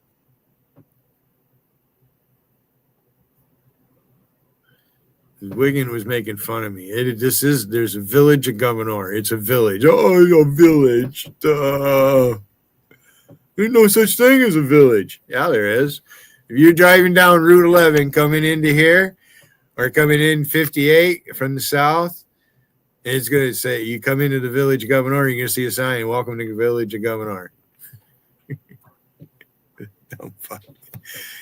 A: Wiggin was making fun of me. There's a village of Governor. It's a village. Oh, a village. There's no such thing as a village. Yeah, there is. If you're driving down Route 11 coming into here or coming in 58 from the south, it's going to say, you come into the village of Governor, you're going to see a sign, welcome to the village of Governor. Don't fuck.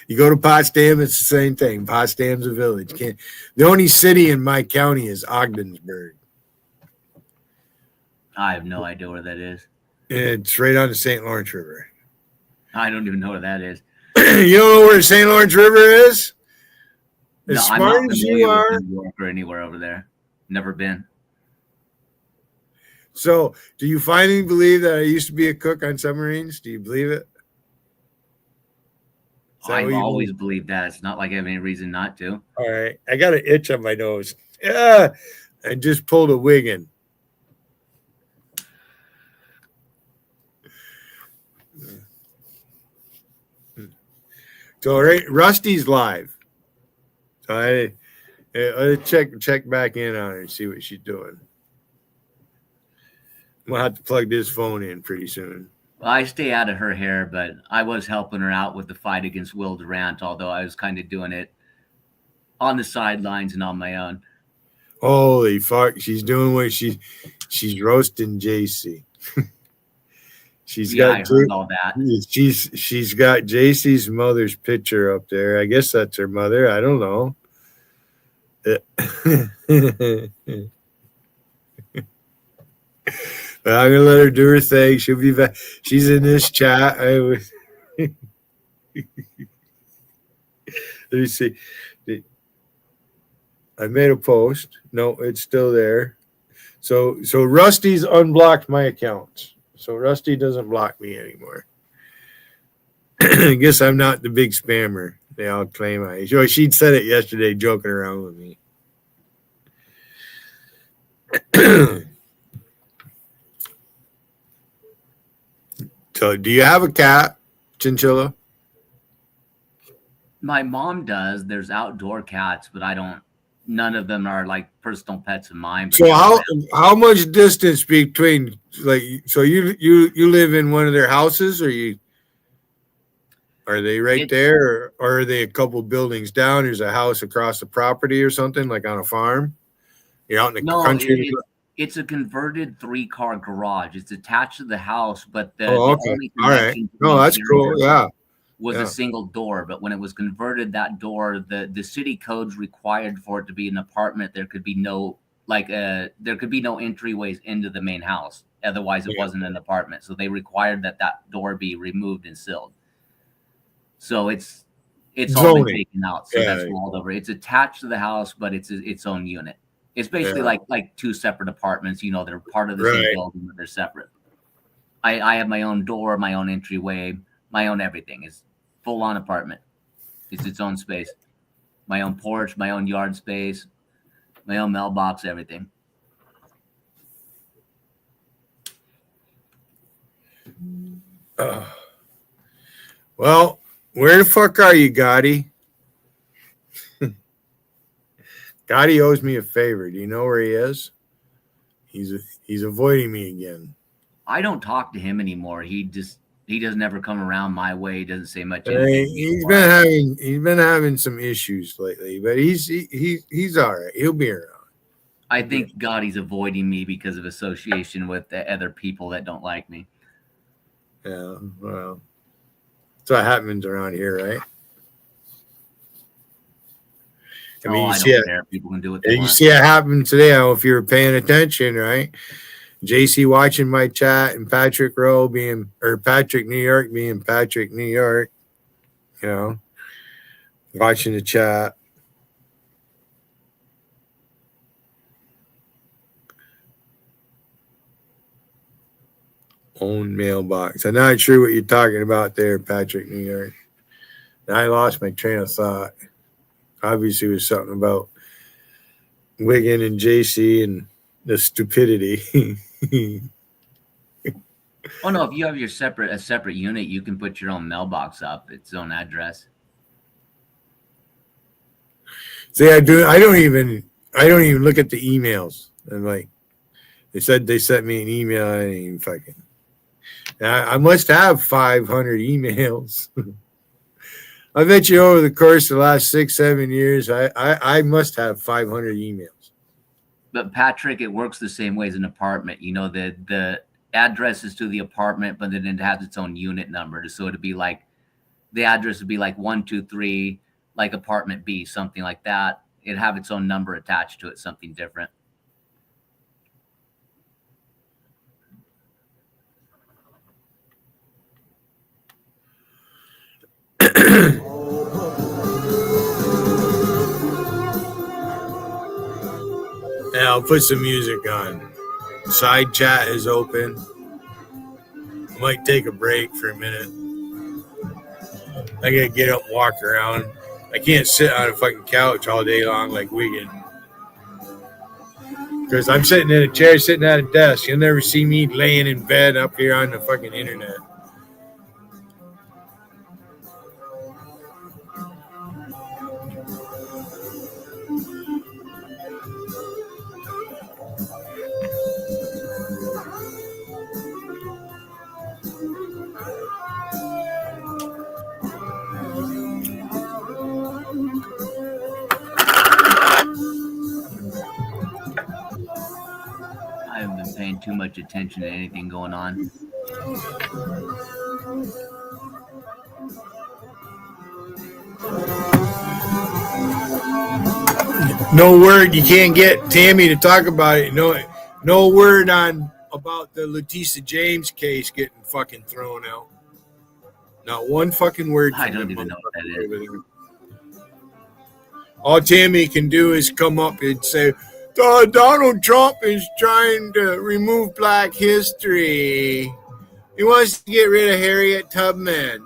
A: You go to Potsdam, it's the same thing. Potsdam's a village. The only city in my county is Ogdensburg.
T: I have no idea where that is.
A: It's right on the St. Lawrence River.
T: I don't even know where that is.
A: You don't know where the St. Lawrence River is? As
T: No,
A: smart as you are.
T: New York or anywhere over there. Never been.
A: So, do you finally believe that I used to be a cook on submarines? Do you believe it?
T: I've always believed that. It's not like I have any reason not to.
A: All right. I got an itch on my nose. Yeah. I just pulled a wig in. So Rusty's live. So I check back in on her and see what she's doing. We'll have to plug this phone in pretty soon.
T: Well, I stay out of her hair, but I was helping her out with the fight against Will Durant, although I was kind of doing it on the sidelines and on my own.
A: Holy fuck. She's doing what she's roasting JC. She's got
T: I heard all that.
A: She's got JC's mother's picture up there. I guess that's her mother. I don't know. But I'm gonna let her do her thing. She'll be back. She's in this chat. Let me see. I made a post. No, it's still there. So Rusty's unblocked my accounts. So Rusty doesn't block me anymore. I guess I'm not the big spammer they all claim I am. She said it yesterday, joking around with me. So, do you have a cat, Chinchilla?
T: My mom does. There's outdoor cats, but I don't. None of them are like personal pets of mine.
A: So how much distance between, like, so you live in one of their houses, or are they right there, or are they a couple buildings down? There's a house across the property or something, like on a farm. You're out in the country.
T: It's a converted 3-car garage. It's attached to the house, but the
A: okay.
T: only
A: All right. No, that's cool. Yeah.
T: Was a single door, but when it was converted, that door, the city codes required for it to be an apartment. There could be no entryways into the main house. Otherwise, it wasn't an apartment. So they required that door be removed and sealed. So it's all been taken out. So that's walled over. It's attached to the house, but it's its own unit. It's basically like two separate apartments. You know, they're part of the same building, but they're separate. I have my own door, my own entryway, my own everything. It's full-on apartment. It's its own space. My own porch, my own yard space, my own mailbox, everything.
A: Well, where the fuck are you, Gotti? Gotti owes me a favor. Do you know where he is? He's avoiding me again.
T: I don't talk to him anymore. He doesn't ever come around my way. He doesn't say much.
A: He's been having some issues lately, but he's all right. He'll be around.
T: I think Gotti's avoiding me because of association with the other people that don't like me.
A: Yeah, well, that's what happens around here, right? I mean,
T: I don't care. People can do what they want.
A: You see it happen today. I don't know if you were paying attention, right? JC watching my chat and Patrick New York being Patrick New York, you know, watching the chat. Own mailbox. I'm not sure what you're talking about there, Patrick New York. And I lost my train of thought. Obviously, it was something about Wiggin and JC and the stupidity.
T: Oh no! If you have a separate unit, you can put your own mailbox up, its own address.
A: See, I don't even look at the emails. I'm like, they said they sent me an email. I didn't even fucking. I must have 500 emails. I bet you over the course of the last 6-7 years, I must have 500 emails.
T: But Patrick, it works the same way as an apartment. You know, the address is to the apartment, but then it has its own unit number. So it'd be like, the address would be like 123, like apartment B, something like that. It'd have its own number attached to it, something different.
A: Yeah, Yeah, I'll put some music on. Side chat is open. I might take a break for a minute. I gotta get up and walk around. I can't sit on a fucking couch all day long like Wiggin. Because I'm sitting in a chair, sitting at a desk. You'll never see me laying in bed up here on the fucking internet.
T: I haven't been paying too much attention to anything going on.
A: No word. You can't get Tammy to talk about it. No word on about the Leticia James case getting fucking thrown out. Not one fucking word.
T: I don't even know what that is.
A: All Tammy can do is come up and say, Donald Trump is trying to remove Black history. He wants to get rid of Harriet Tubman.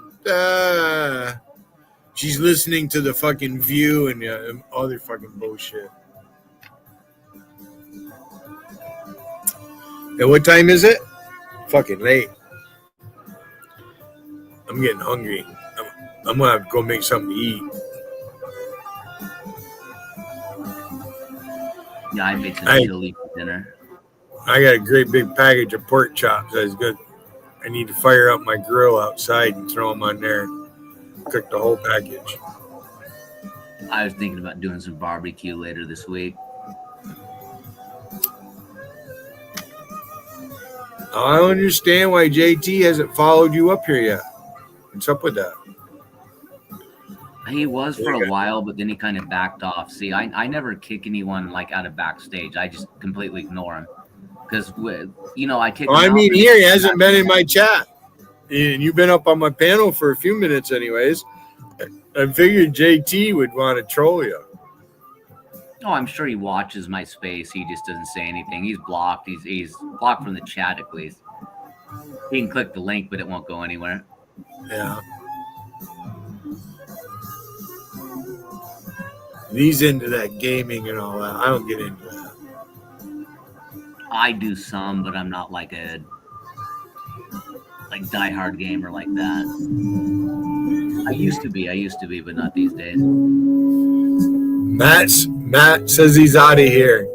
A: She's listening to the fucking View and other fucking bullshit. And what time is it? Fucking late. I'm getting hungry. I'm gonna have to go make something to eat.
T: Yeah, I made some chili for dinner.
A: I got a great big package of pork chops. That's good. I need to fire up my grill outside and throw them on there. Cook the whole package.
T: I was thinking about doing some barbecue later this week.
A: I don't understand why JT hasn't followed you up here yet. What's up with that?
T: He was for a while, but then he kind of backed off. See, I never kick anyone like out of backstage. I just completely ignore him because I kick.
A: Well, I mean, here he hasn't been in my chat, and you've been up on my panel for a few minutes, anyways. I figured JT would want to troll you.
T: Oh, I'm sure he watches my space. He just doesn't say anything. He's blocked. He's blocked from the chat at least. He can click the link, but it won't go anywhere.
A: Yeah. He's into that gaming and all that. I don't get into that.
T: I do some, but I'm not like a diehard gamer like that. I used to be, but not these days.
A: Matt says he's out of here.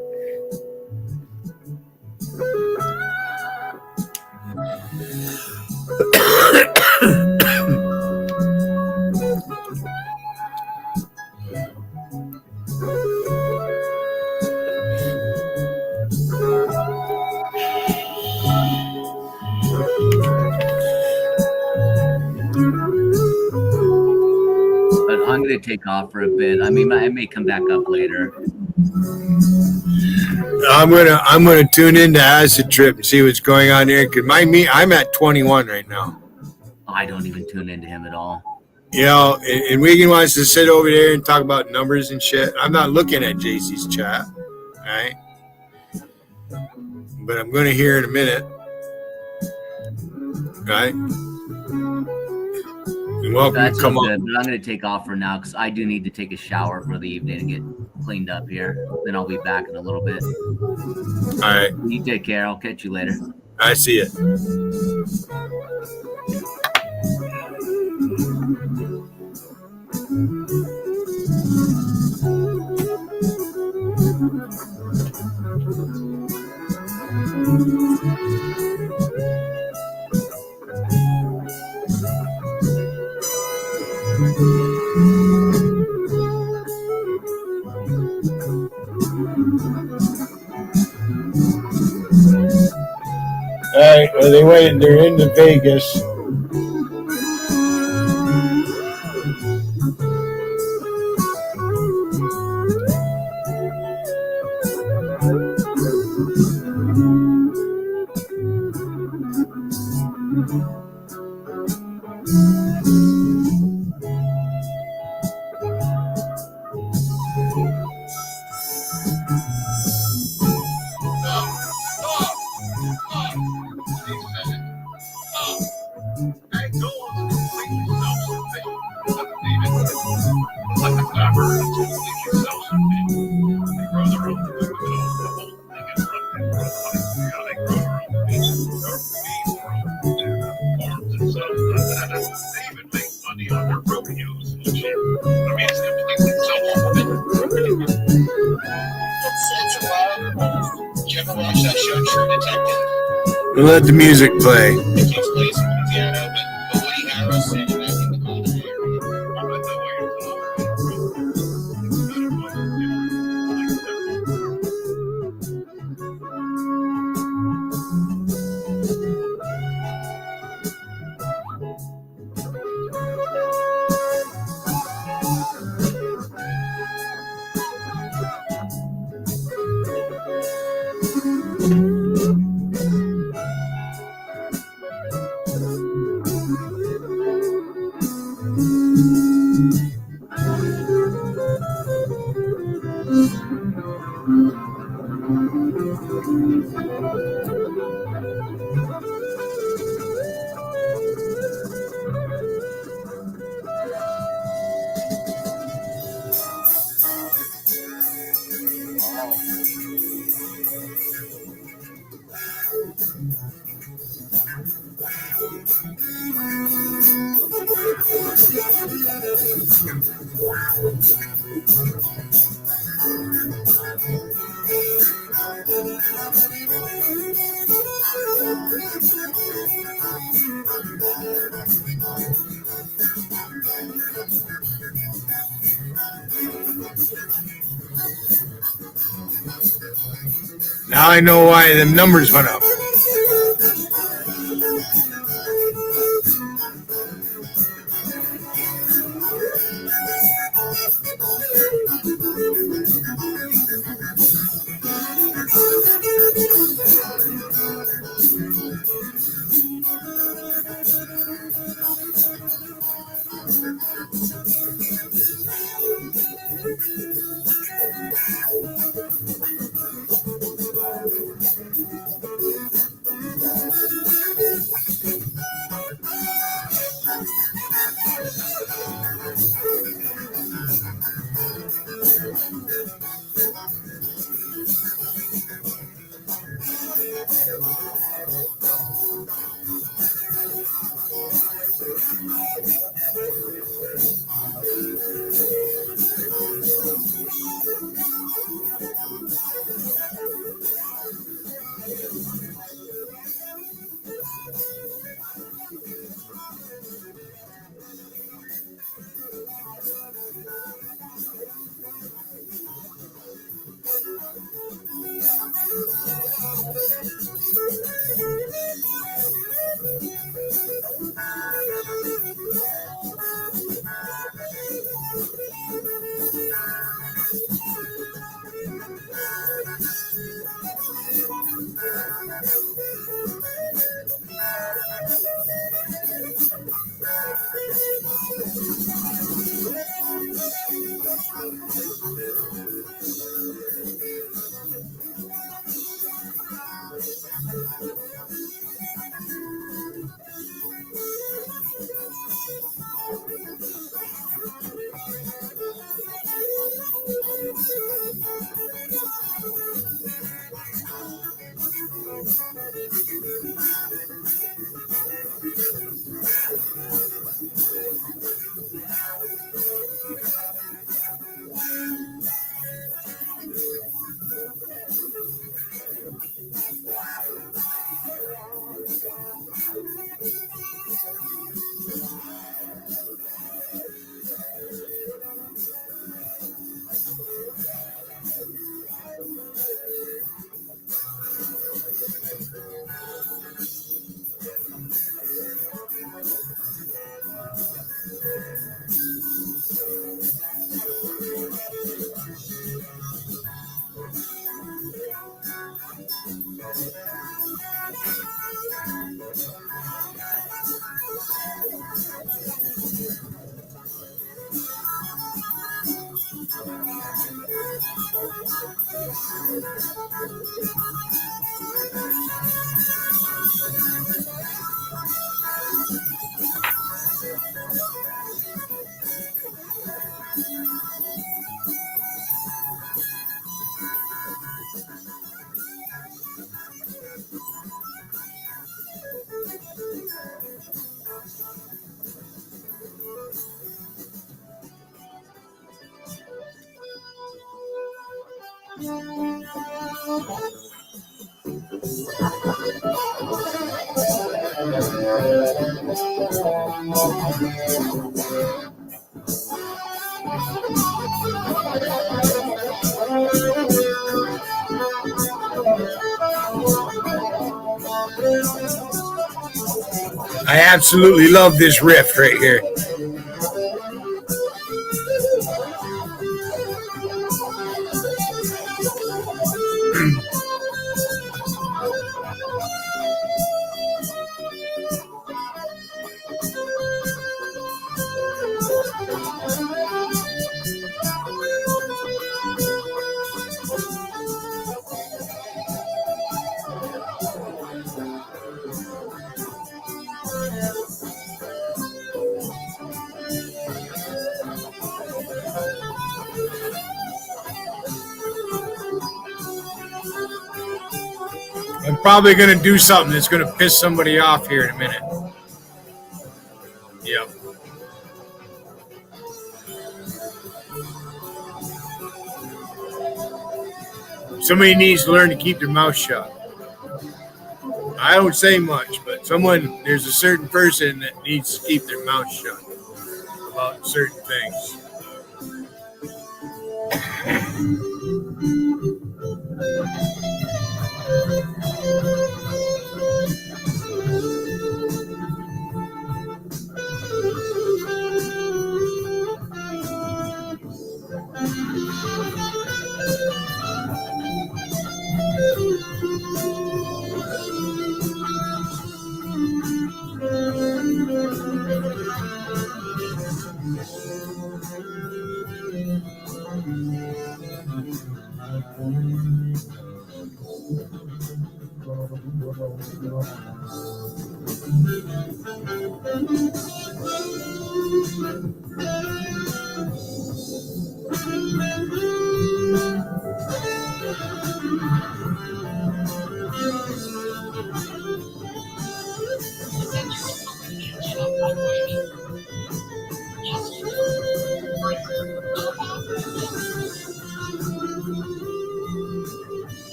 T: I'm going to take off for a bit. I mean, I may come back up later.
A: I'm gonna tune into Acid Trip and see what's going on here. Cause I'm at 21 right now.
T: I don't even tune into him at all.
A: And Wigan wants to sit over there and talk about numbers and shit. I'm not looking at JC's chat, right? But I'm gonna hear in a minute, right? You're welcome
T: That's
A: to come
T: good,
A: on.
T: but I'm going to take off for now because I do need to take a shower for the evening and get cleaned up here. Then I'll be back in a little bit.
A: All right.
T: You take care. I'll catch you later.
A: I see it. All right, well, they're into Vegas.
R: the other rodeos and shit. I mean, it's completely so Did you ever watch that show, True Detective?
A: Let the music play.
R: It takes place in Louisiana, but Woody Harrelson and I think the Golden Area. I don't know where you're
A: Now I know why the numbers went up. I absolutely love this riff right here. I'm probably going to do something that's going to piss somebody off here in a minute. Yep. Somebody needs to learn to keep their mouth shut. I don't say much, but there's a certain person that needs to keep their mouth shut about certain things.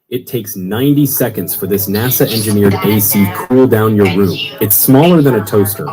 O: It takes 90 seconds for this NASA-engineered AC to cool down your room. It's smaller than a toaster.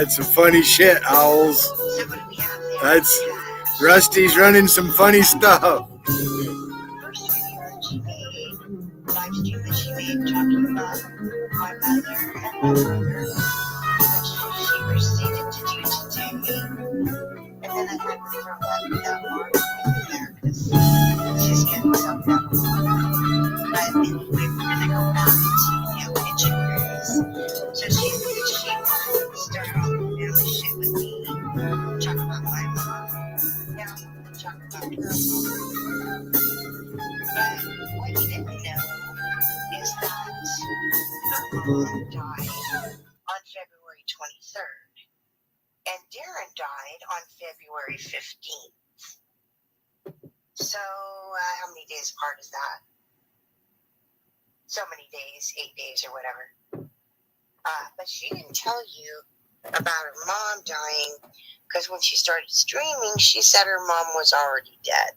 A: That's some funny shit, Owls. That's Rusty's running some funny stuff.
U: Died on February 23rd, and Darren died on February 15th. So, how many days apart is that? so many days, 8 days or whatever. But she didn't tell you about her mom dying because when she started streaming, she said her mom was already dead.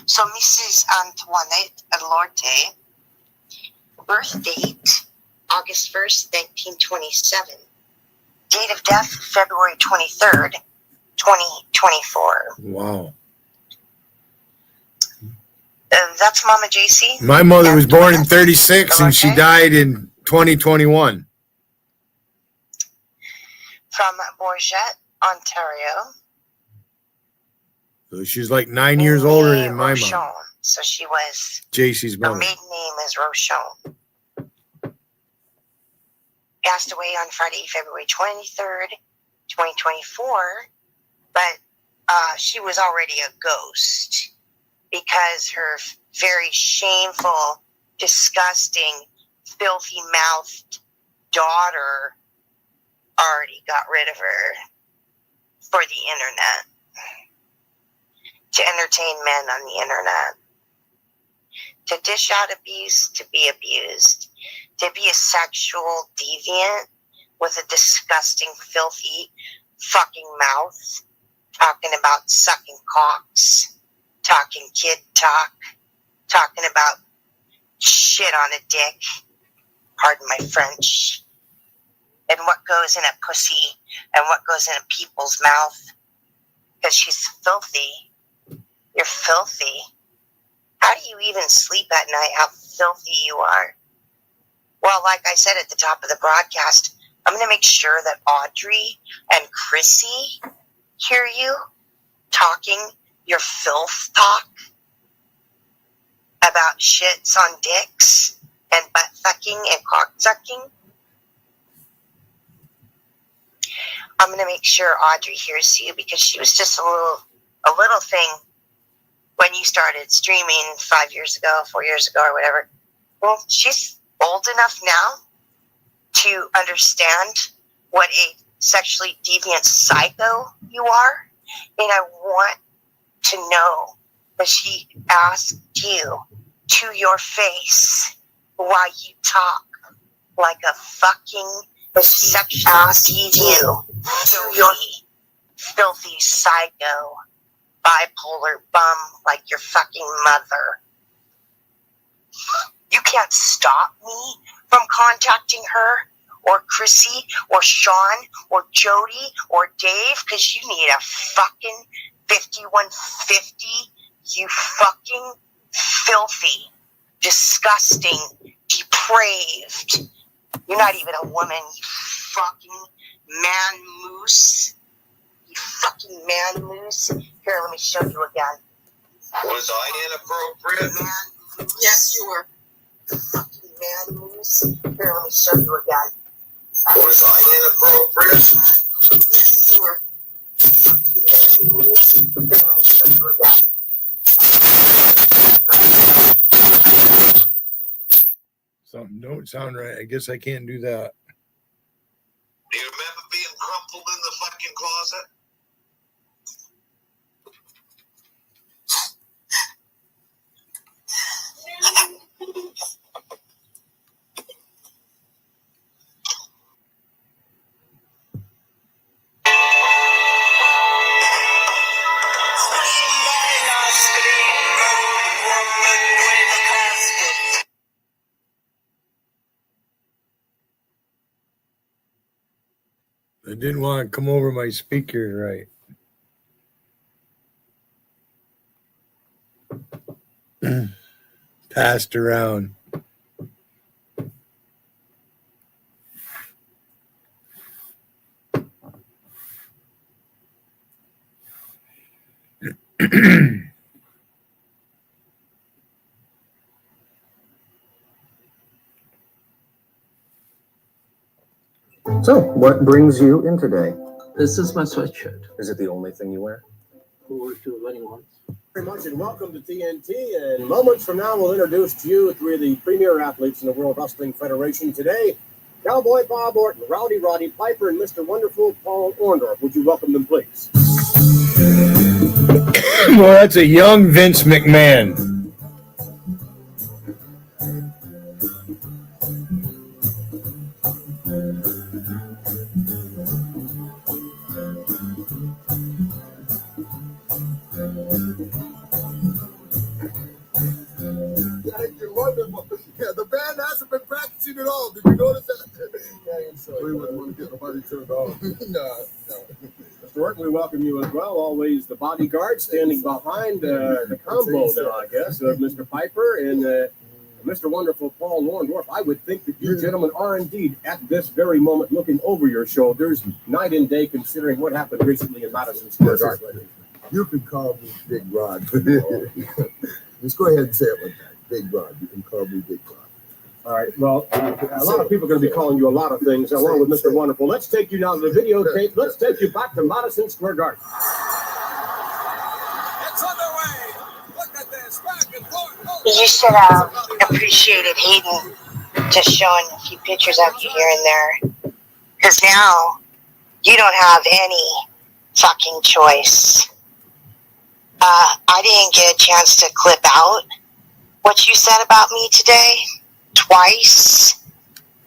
U: So Mrs. Antoinette Alorte, birth date, August 1st, 1927. Date of death, February 23rd, 2024.
A: Wow.
U: That's Mama JC.
A: My mother was born in 36 and she died in 2021.
U: From Bourget, Ontario.
A: So she's like 9 years older than my
U: Rochon.
A: mom.
U: So she was,
A: JC's
U: her
A: mother.
U: maiden name is Rochon. Passed away on Friday, February 23rd, 2024. But she was already a ghost because her very shameful, disgusting, filthy-mouthed daughter already got rid of her for the internet. To entertain men on the internet. To dish out abuse, to be abused. To be a sexual deviant with a disgusting, filthy fucking mouth. Talking about sucking cocks. Talking kid talk. Talking about shit on a dick. Pardon my French. And what goes in a pussy and what goes in a people's mouth. Because she's filthy. You're filthy. How do you even sleep at night? How filthy you are. Well, like I said at the top of the broadcast, I'm going to make sure that Audrey and Chrissy hear you talking your filth talk about shits on dicks and butt fucking and cock sucking. I'm going to make sure Audrey hears you because she was just a little thing when you started streaming 5 years ago, 4 years ago, or whatever. Well, she's old enough now to understand what a sexually deviant psycho you are. And I want to know that she asked you to your face why you talk like a fucking sexual deviant, filthy psycho, bipolar bum like your fucking mother. You can't stop me from contacting her or Chrissy or Sean or Jody or Dave because you need a fucking 5150, you fucking filthy, disgusting, depraved. You're not even a woman, you fucking man moose. You fucking man moose. Here, let me show you again.
R: Was I inappropriate?
U: Man moose. Yes, you were. Fucking man moose. Here, let me show you again.
R: Was I inappropriate?
U: Yes, you were. Fucking man moose. Here, let me show you again.
A: Something don't sound right. I guess I can't do that.
R: Do you remember being crumpled in the fucking closet?
A: I didn't want to come over my speaker right. Passed around.
D: So, what brings you in today?
E: This is my sweatshirt.
D: Is it the only thing you wear?
E: Who were two wedding ones?
D: Very much, and welcome to TNT. And moments from now, we'll introduce to you three of the premier athletes in the World Wrestling Federation today: Cowboy Bob Orton, Rowdy Roddy Piper, and Mr. Wonderful Paul Orndorff. Would you welcome them, please?
A: Well, that's a young Vince McMahon. man hasn't been practicing at all. Did you notice that? We wouldn't want to get nobody turned on. No.
D: Mr. Orton, we welcome you as well. Always the bodyguard standing behind the combo now, I guess, of Mr. Piper and Mr. Wonderful Paul Orndorff. I would think that you gentlemen are indeed at this very moment looking over your shoulders night and day, considering what happened recently in Madison Square Garden.
A: You can call me Big Rod. Just go ahead and say it like that. Big Rod. You can call me Big Rod.
D: All right. Well, a lot of people are going to be calling you a lot of things, along with Mr. Wonderful. Let's take you now to the videotape. Let's take you back to Madison Square Garden.
N: It's underway. Look at this. Back and forth.
U: You should have appreciated Hayden just showing a few pictures of you here and there. Because now you don't have any fucking choice. I didn't get a chance to clip out what you said about me today. Twice,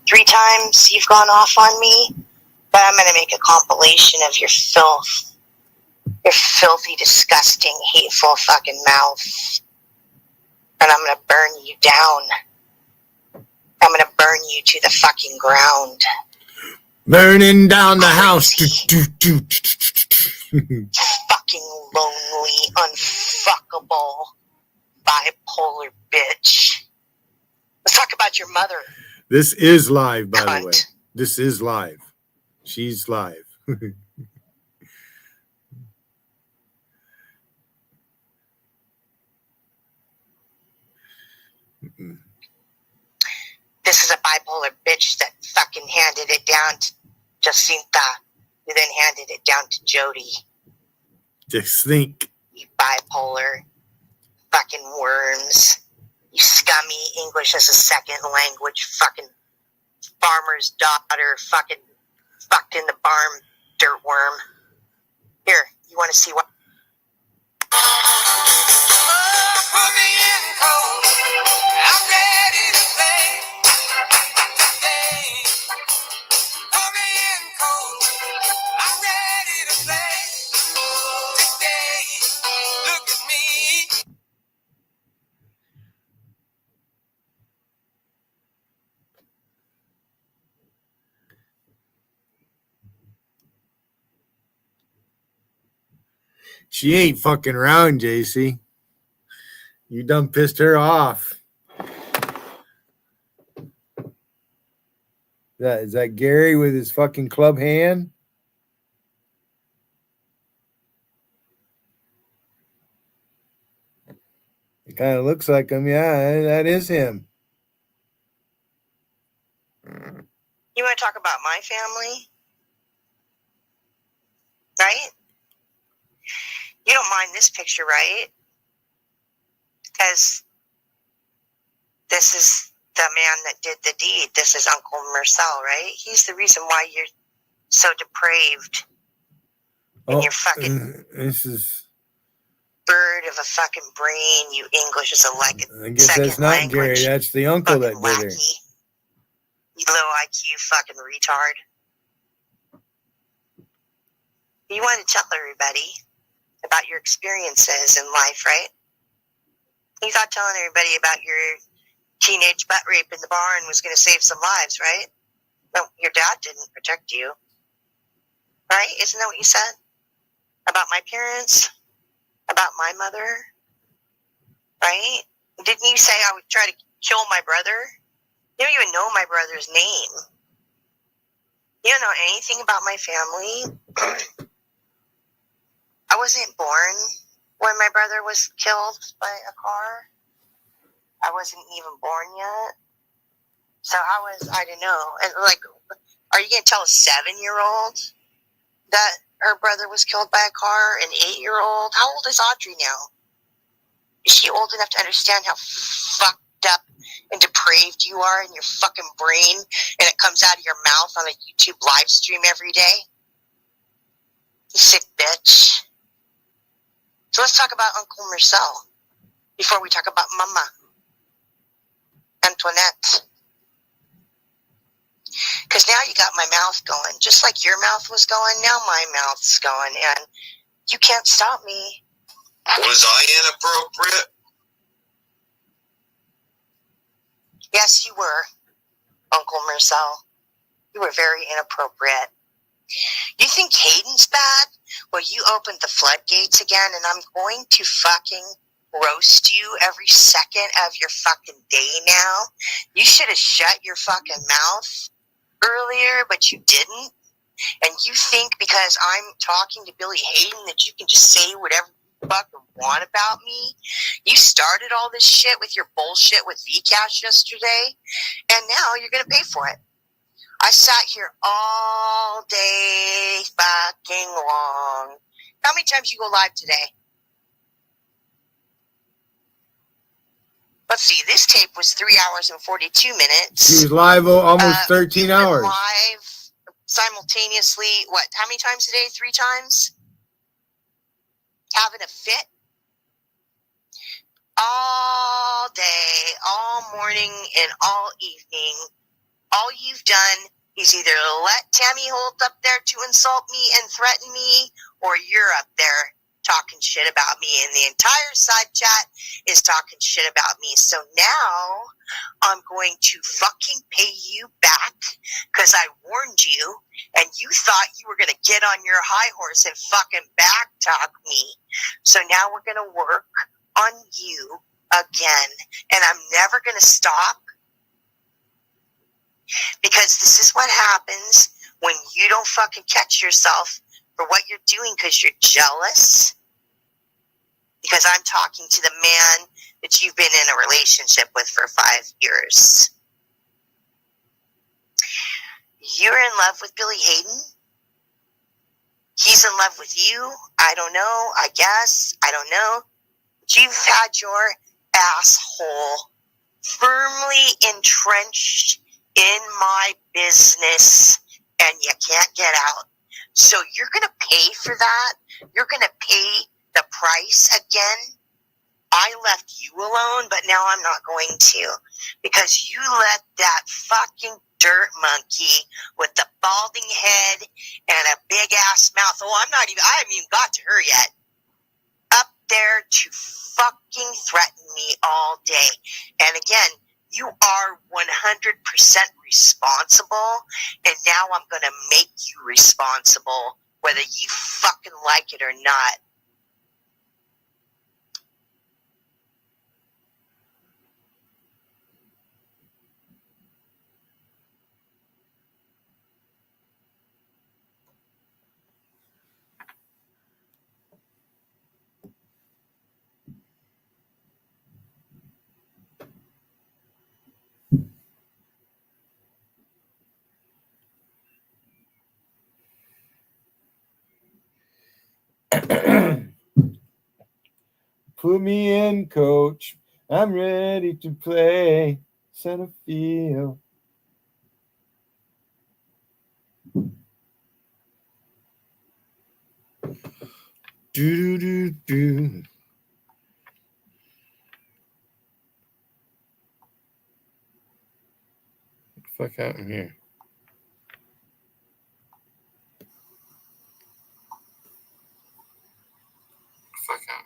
U: 3 times you've gone off on me. But I'm going to make a compilation of your filth. Your filthy, disgusting, hateful fucking mouth. And I'm going to burn you down. I'm going to burn you to the fucking ground.
A: Burning down the house.
U: Fucking lonely, unfuckable, bipolar bitch. Let's talk about your mother.
A: This is live, by the way. This is live. She's live.
U: This is a bipolar bitch that fucking handed it down to Jacinta, who then handed it down to Jody.
A: Just think.
U: You bipolar fucking worms. You scummy English as a second language fucking farmer's daughter fucking fucked in the barn dirt worm. Here, you want to see what?
N: Put me in cold. I'm ready to play. Put me in cold. I'm ready to play. Today, look at me.
A: She ain't fucking around, JC. You done pissed her off. Is that Gary with his fucking club hand? It kind of looks like him. Yeah, that is him.
U: You want to talk about my family? Right? You don't mind this picture, right? Because this is the man that did the deed. This is Uncle Marcel, right? He's the reason why you're so depraved. And you're fucking
A: this is
U: bird of a fucking brain. You English is a
A: I guess that's not Gary. That's the uncle that did her.
U: You low IQ fucking retard. You want to tell everybody about your experiences in life, right? You thought telling everybody about your teenage butt rape in the barn was going to save some lives, right? No, your dad didn't protect you. Right? Isn't that what you said? About my parents? About my mother? Right? Didn't you say I would try to kill my brother? You don't even know my brother's name. You don't know anything about my family. I wasn't born when my brother was killed by a car. I wasn't even born yet. So how was I to know? And like, are you going to tell a 7-year-old that her brother was killed by a car? An 8-year-old? How old is Audrey now? Is she old enough to understand how fucked up and depraved you are in your fucking brain, and it comes out of your mouth on a YouTube live stream every day? You sick bitch. So let's talk about Uncle Marcel before we talk about Mama Antoinette. Because now you got my mouth going. Just like your mouth was going, now my mouth's going. And you can't stop me.
R: Was I inappropriate?
U: Yes, you were, Uncle Marcel. You were very inappropriate. You think Hayden's bad? Well, you opened the floodgates again, and I'm going to fucking roast you every second of your fucking day now. You should have shut your fucking mouth earlier, but you didn't. And you think because I'm talking to Billy Hayden that you can just say whatever you fucking want about me? You started all this shit with your bullshit with Vcash yesterday, and now you're going to pay for it. I sat here all day fucking long. How many times you go live today? Let's see, this tape was 3 hours and 42 minutes.
A: She was live almost 13 hours.
U: Live simultaneously, what, how many times a day? 3 times? Having a fit? All day, all morning, and all evening. All you've done is either let Tammy Holt up there to insult me and threaten me, or you're up there talking shit about me, and the entire side chat is talking shit about me. So now I'm going to fucking pay you back because I warned you, and you thought you were going to get on your high horse and fucking back talk me. So now we're going to work on you again, and I'm never going to stop. Because this is what happens when you don't fucking catch yourself for what you're doing because you're jealous. Because I'm talking to the man that you've been in a relationship with for 5 years. You're in love with Billy Hayden. He's in love with you. I don't know. I guess. I don't know. But you've had your asshole firmly entrenched in my business, and you can't get out. So you're going to pay for that. You're going to pay the price again. I left you alone, but now I'm not going to, because you let that fucking dirt monkey with the balding head and a big ass mouth. Oh, I haven't even got to her yet. Up there to fucking threaten me all day. And again, you are 100% responsible, and now I'm going to make you responsible, whether you fucking like it or not.
A: Put me in, coach. I'm ready to play center field. Do do do do. Get the fuck out in here. Fuck out.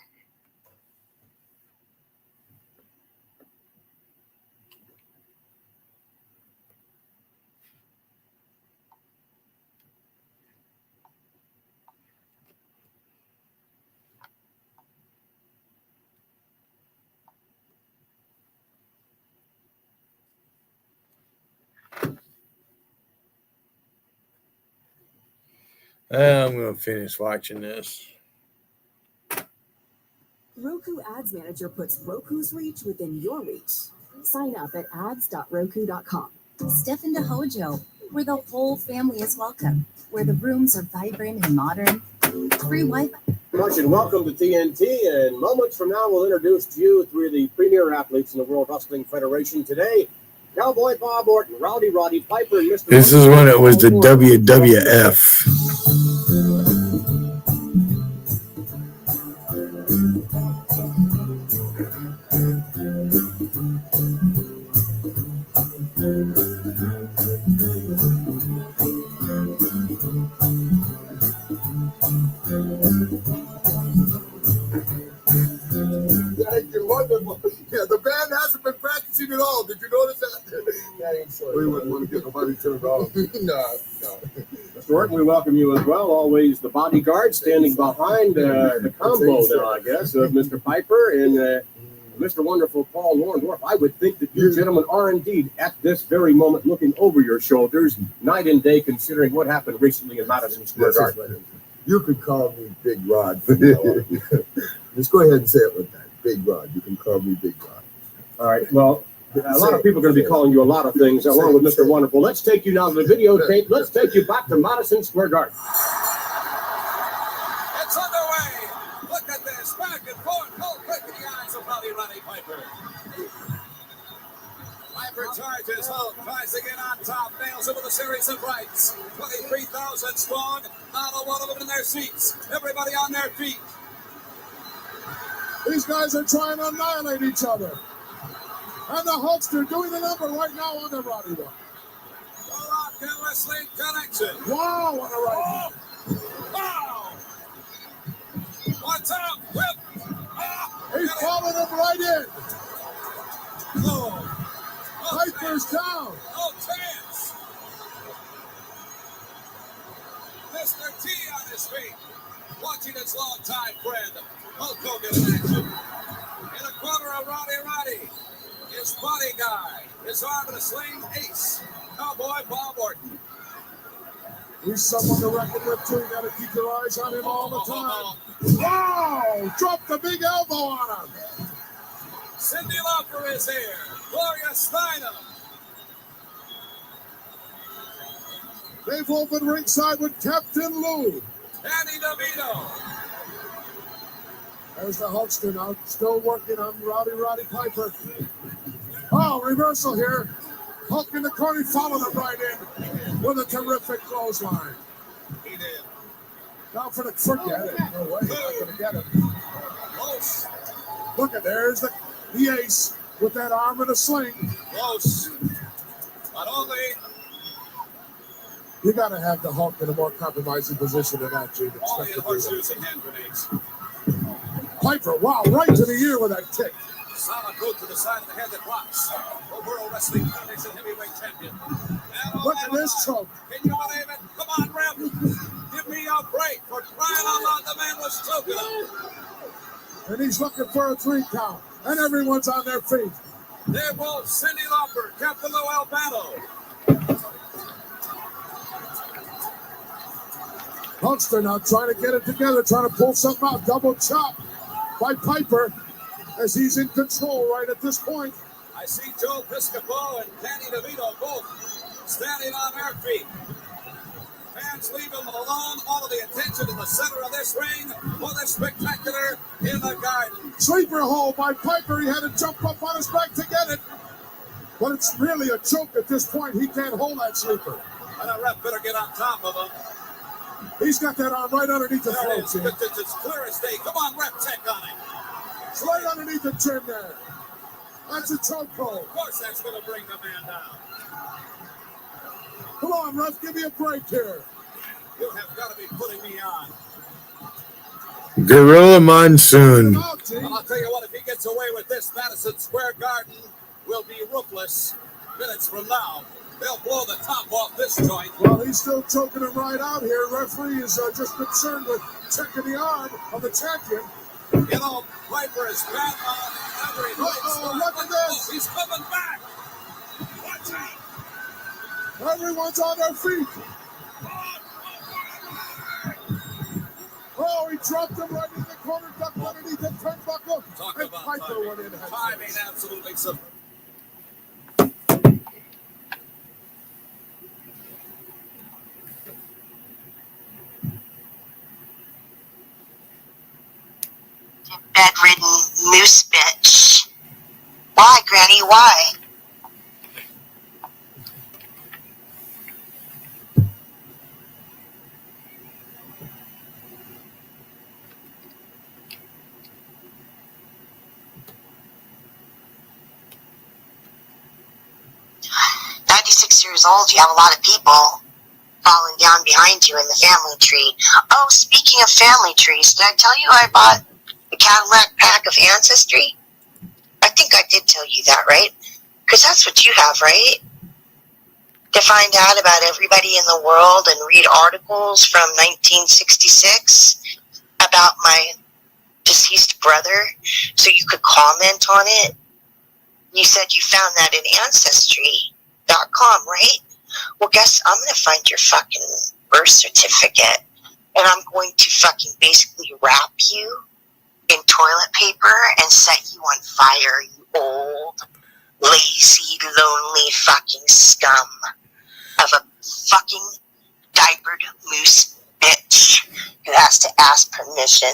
A: I'm going to finish watching this.
H: Roku Ads Manager puts Roku's reach within your reach. Sign up at ads.roku.com.
W: Step into Hojo, where the whole family is welcome, where the rooms are vibrant and modern. Free Wi-Fi.
D: Much and welcome to TNT, and moments from now we'll introduce to you 3 of the premier athletes in the World Wrestling Federation today. Cowboy Bob Orton, Rowdy Roddy Piper, and Mr.
A: This is when it was the WWF.
I: Yeah, the band hasn't been practicing at all. Oh, did you notice that? That ain't so. We wouldn't want to get nobody turned off. No.
D: Mr. Orton, we welcome you as well. Always the bodyguard standing behind the combo there, I guess, of Mr. Piper and Mr. Wonderful Paul Orndorff. I would think that you gentlemen are indeed at this very moment looking over your shoulders night and day, considering what happened recently in Madison Square Garden.
I: You could call me Big Rod. Just go ahead and say it with that. Big Rod. You can call me Big Rod.
D: All right. Well, a lot of people are going to be calling you a lot of things along with Mr. Wonderful. Let's take you now to the videotape. Let's take you back to Madison Square Garden.
N: It's underway. Look at this. Back and forth. Cold quick in the eyes of Rowdy Roddy Piper. Piper charges. Hulk tries to get on top. Nails him with a series of rights. 23,000 strong. Not a one of them in their seats. Everybody on their feet.
I: These guys are trying to annihilate each other. And the Hulkster doing the number right now on the Roddy one.
N: The Rock and Wrestling Connection.
I: Wow, what a right.
N: Wow. What's up? Whip.
I: He's following him right in.
N: Oh.
I: Piper's down.
N: No chance. Mr. T on his feet. Watching his longtime friend, Hulk Hogan in action. In a corner of Roddy. His body guy, his arm in a sling, Ace, Cowboy Bob Orton.
I: He's someone to reckon with too. You gotta keep your eyes on him all the time. Wow! Drop the big elbow on him.
N: Cyndi Lauper is here. Gloria Steinem.
I: They've opened ringside with Captain Lou.
N: Danny DeVito.
I: There's the Hulkster now, still working on Roddy Piper. Oh, reversal here. Hulk in the corner, followed him right in with a terrific clothesline.
N: He did.
I: Now forget it. No way, you're not gonna get it.
N: Close.
I: Look at there's the Ace with that arm in a sling.
N: Close. But only.
I: You gotta have the Hulk in a more compromising position than that, Gene.
N: Only in horseshoes and hand grenades.
I: Piper, wow, right to the ear with that kick.
N: Solid boot to the side of the head that rocks. The World Wrestling Federation heavyweight champion.
I: Look at this choke.
N: Can you believe it? Come on, Rep. Give me a break for crying out loud. The man was choking him.
I: And he's looking for a 3 count. And everyone's on their feet.
N: They're both Cyndi Lauper, Captain Lou Albano.
I: Hulkster now trying to get it together, trying to pull something out. Double chop by Piper as he's in control right at this point.
N: I see Joe Piscopo and Danny DeVito both standing on their feet. Fans leave them alone. All of the attention in the center of this ring for the spectacular in the garden.
I: Sleeper hold by Piper. He had to jump up on his back to get it. But it's really a joke at this point. He can't hold that sleeper.
N: And the ref better get on top of him.
I: He's got that arm right underneath the
N: There it
I: throat.
N: is. It's as clear as day. Come on, ref, check on it.
I: It's right underneath the chin there. That's a chokehold.
N: Of course that's going to bring the man down.
I: Come on, ref, give me a break here.
N: You have got to be putting me on.
A: Gorilla Monsoon.
N: Well, I'll tell you what, if he gets away with this, Madison Square Garden will be roofless minutes from now. They'll blow the top off this joint.
I: Well, he's still choking him right out here. Referee is just concerned with checking the arm of the champion.
N: You know, Piper is bad on every
I: Uh-oh, look at this.
N: He's coming back. Watch out.
I: Everyone's on their feet. Oh, he dropped him right in the corner, ducked underneath the turnbuckle.
N: Talk
I: And
N: about
I: Piper
N: timing.
I: went in.
N: Timing absolutely simple.
U: Bedridden moose bitch. Why, Granny? Why? Years old, you have a lot of people falling down behind you in the family tree. Oh, speaking of family trees, did I tell you I bought a Cadillac pack of Ancestry? I think I did tell you that, right? Because that's what you have, right? To find out about everybody in the world and read articles from 1966 about my deceased brother so you could comment on it. You said you found that in Ancestry.com, right? Well, guess I'm going to find your fucking birth certificate and I'm going to fucking basically wrap you in toilet paper and set you on fire, you old, lazy, lonely fucking scum of a fucking diapered moose bitch who has to ask permission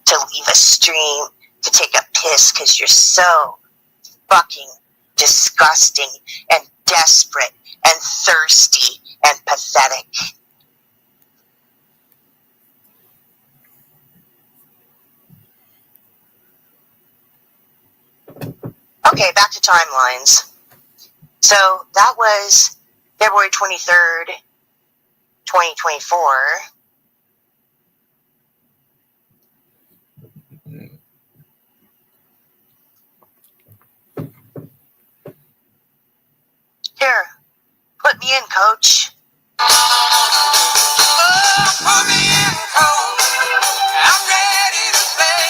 U: to leave a stream to take a piss because you're so fucking disgusting and desperate and thirsty and pathetic. Okay, back to timelines. So that was February 23rd, 2024. Here, put me in, coach.
N: Put me in, coach. I'm ready to play.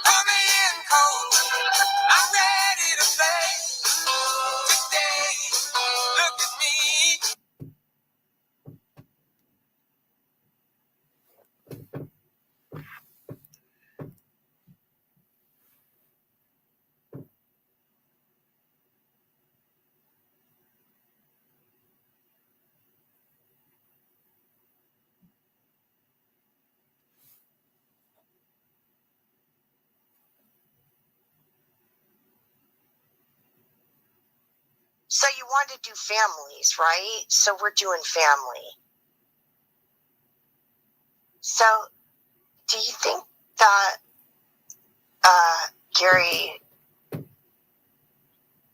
N: Put me in, coach. I'm ready to play. Today, look at me.
U: So you want to do families, right? So we're doing family. So do you think that Gary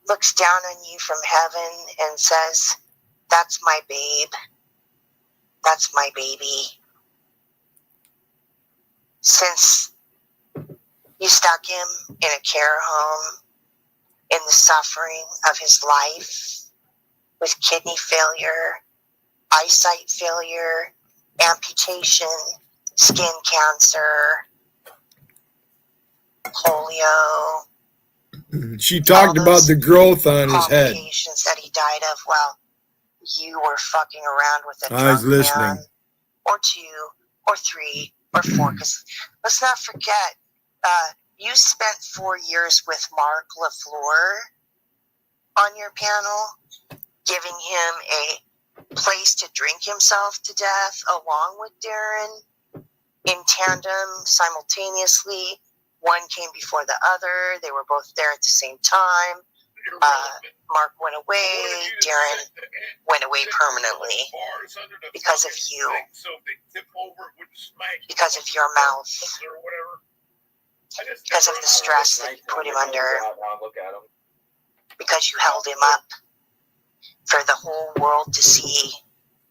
U: looks down on you from heaven and says, that's my babe. That's my baby. Since you stuck him in a care home, in the suffering of his life, with kidney failure, eyesight failure, amputation, skin cancer, polio.
A: She talked about the growth on his head.
U: Complications that he died of. Well, you were fucking around with a
A: I was
U: drunk
A: listening.
U: man, or 2, or 3, or 4. Because let's not forget, you spent 4 years with Mark LaFleur on your panel, giving him a place to drink himself to death along with Darren in tandem simultaneously. One came before the other. They were both there at the same time. Mark went away. Darren went away permanently because of you, because of your mouth, because of the stress that you put him under, because you held him up for the whole world to see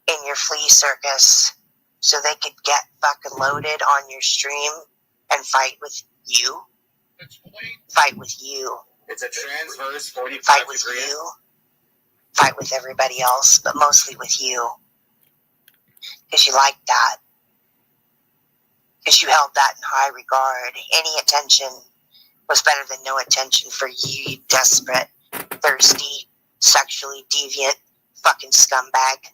U: in your flea circus so they could get fucking loaded on your stream and fight with you. Fight with you.
R: It's a transverse 45
U: Fight with
R: degrees.
U: you. Fight with everybody else, but mostly with you. Because you like that. Because you held that in high regard. Any attention was better than no attention for you, you desperate, thirsty, sexually deviant fucking scumbag.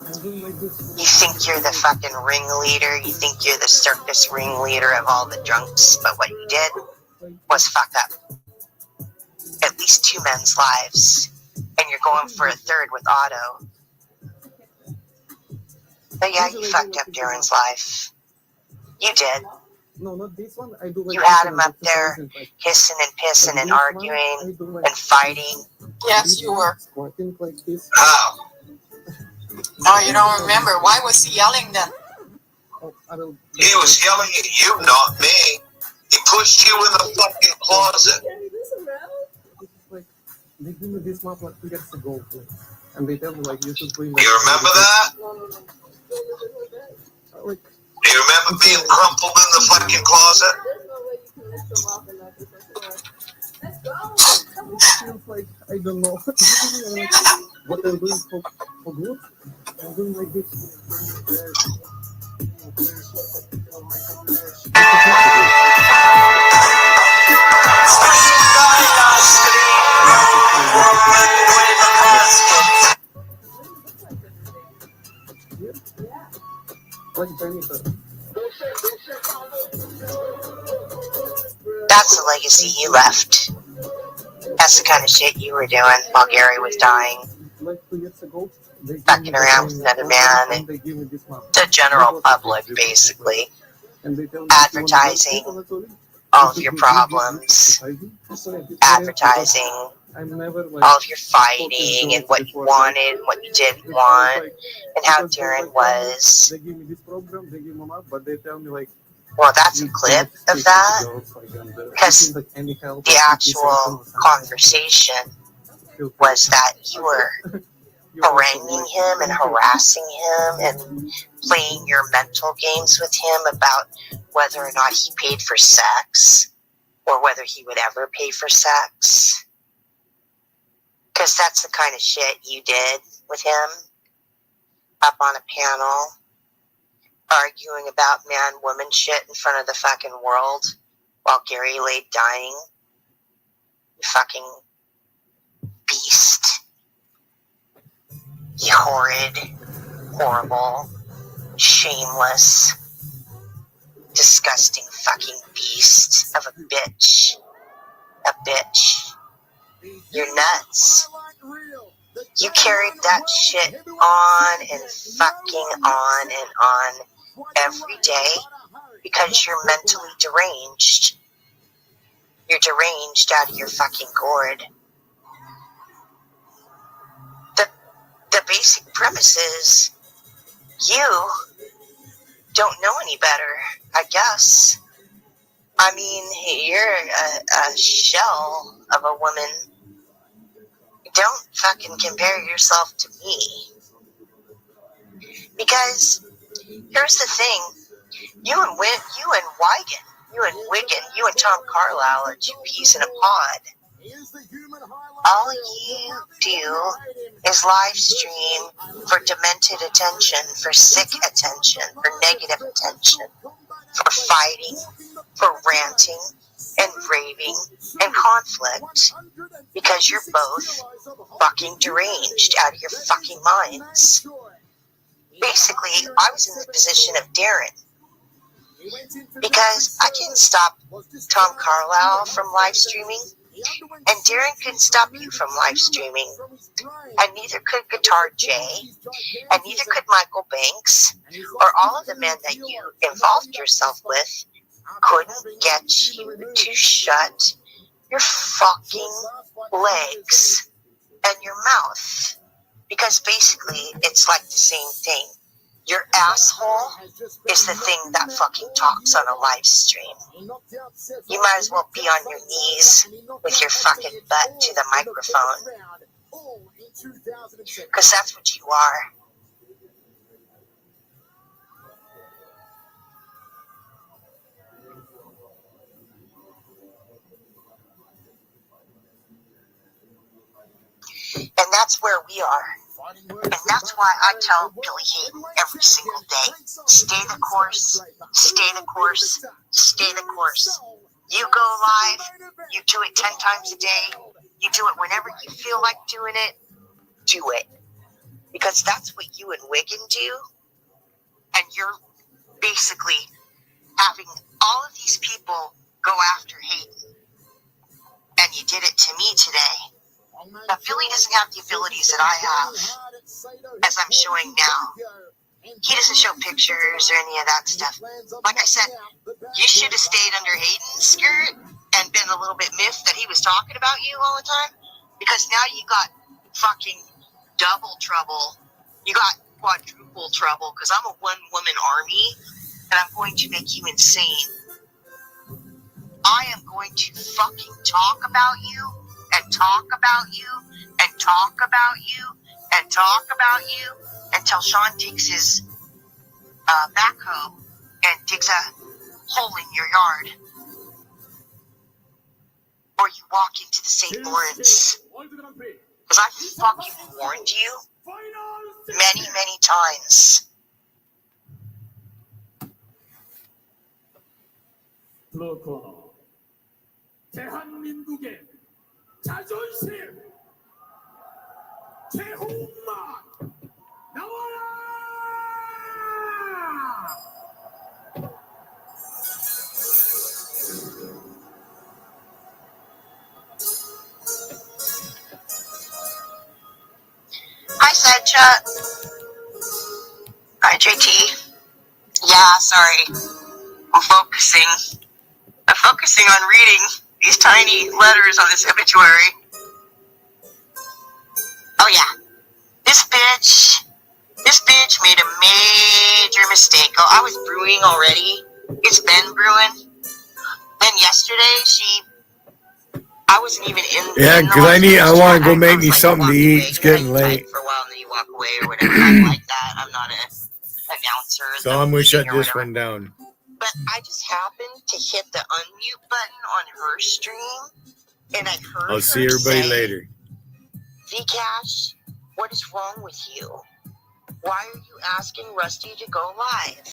U: You think you're the fucking ringleader. You think you're the circus ringleader of all the drunks. But what you did was fuck up at least 2 men's lives. And you're going for a third with Otto. But yeah, you fucked up Darren's life. You did.
J: No, not this one. I do like
U: You had him up there hissing and pissing and arguing and fighting.
J: Yes, you were. Squatting like this.
R: How?
J: Oh, you don't remember. Why was he yelling then?
R: He was yelling at you, not me. He pushed you in the fucking closet.
J: They gave me this map like 2 years ago, and they tell me like you should bring.
R: You remember that?
J: Like,
R: Do you remember being crumpled in the fucking closet?
I: Like, I don't know. What I'm doing for good, I'm doing like this.
U: That's the legacy you left. That's the kind of shit you were doing while Gary was dying. Fucking around with another man and the general public, basically. Advertising all of your problems. Advertising all of your fighting and what you wanted and what you didn't want. And how Darren was. Well, that's a clip of that, because the actual conversation was that you were haranguing him and harassing him and playing your mental games with him about whether or not he paid for sex or whether he would ever pay for sex. Because that's the kind of shit you did with him up on a panel, arguing about man-woman shit in front of the fucking world while Gary lay dying. You fucking beast. You horrid, horrible, shameless, disgusting fucking beast of a bitch. A bitch. You're nuts. You carried that shit on and fucking on and on every day because you're mentally deranged. You're deranged out of your fucking gourd. The basic premise is you don't know any better, I guess. I mean, you're a shell of a woman. Don't fucking compare yourself to me. Because here's the thing. You and Wiggin, you and Tom Carlisle are two peas in a pod. All you do is live stream for demented attention, for sick attention, for negative attention, for fighting, for ranting and raving and conflict, because you're both fucking deranged out of your fucking minds. Basically, I was in the position of Darren, because I couldn't stop Tom Carlisle from live streaming, and Darren couldn't stop you from live streaming, and neither could Guitar Jay, and neither could Michael Banks, or all of the men that you involved yourself with couldn't get you to shut your fucking legs and your mouth, because basically it's like the same thing. Your asshole is the thing that fucking talks on a live stream. You might as well be on your knees with your fucking butt to the microphone. Because that's what you are. And that's where we are. And that's why I tell Billy Hayden every single day, stay the course, stay the course, stay the course. You go live, you do it 10 times a day, you do it whenever you feel like doing it, do it. Because that's what you and Wiggin do. And you're basically having all of these people go after Hayden. And you did it to me today. Now, Billy doesn't have the abilities that I have, as I'm showing now. He doesn't show pictures or any of that stuff. Like I said, you should have stayed under Hayden's skirt and been a little bit miffed that he was talking about you all the time, because now you got fucking double trouble. You got quadruple trouble, because I'm a one-woman army, and I'm going to make you insane. I am going to fucking talk about you, and talk about you, and talk about you, and talk about you, until Sean takes his backhoe and digs a hole in your yard. Or you walk into the St. Lawrence. Because I fucking warned you many, many times.
N: 대한민국의 자존심 최홍만 나와라!
U: Hi, Sedcha. Hi, JT. Yeah, sorry. I'm focusing on reading these tiny letters on this obituary. Oh yeah. This bitch made a major mistake. Oh, I was brewing already. It's been brewing. Then yesterday, I wasn't even in.
A: Yeah, because I want to go make me something to eat. It's getting late.
U: For a while, and then you walk away or whatever. I'm like that. I'm not an announcer.
A: So I'm going to shut this one down.
U: But I just happened to hit the unmute button on her stream, and I heard
A: I'll see everybody later.
U: Vcash, what is wrong with you? Why are you asking Rusty to go live?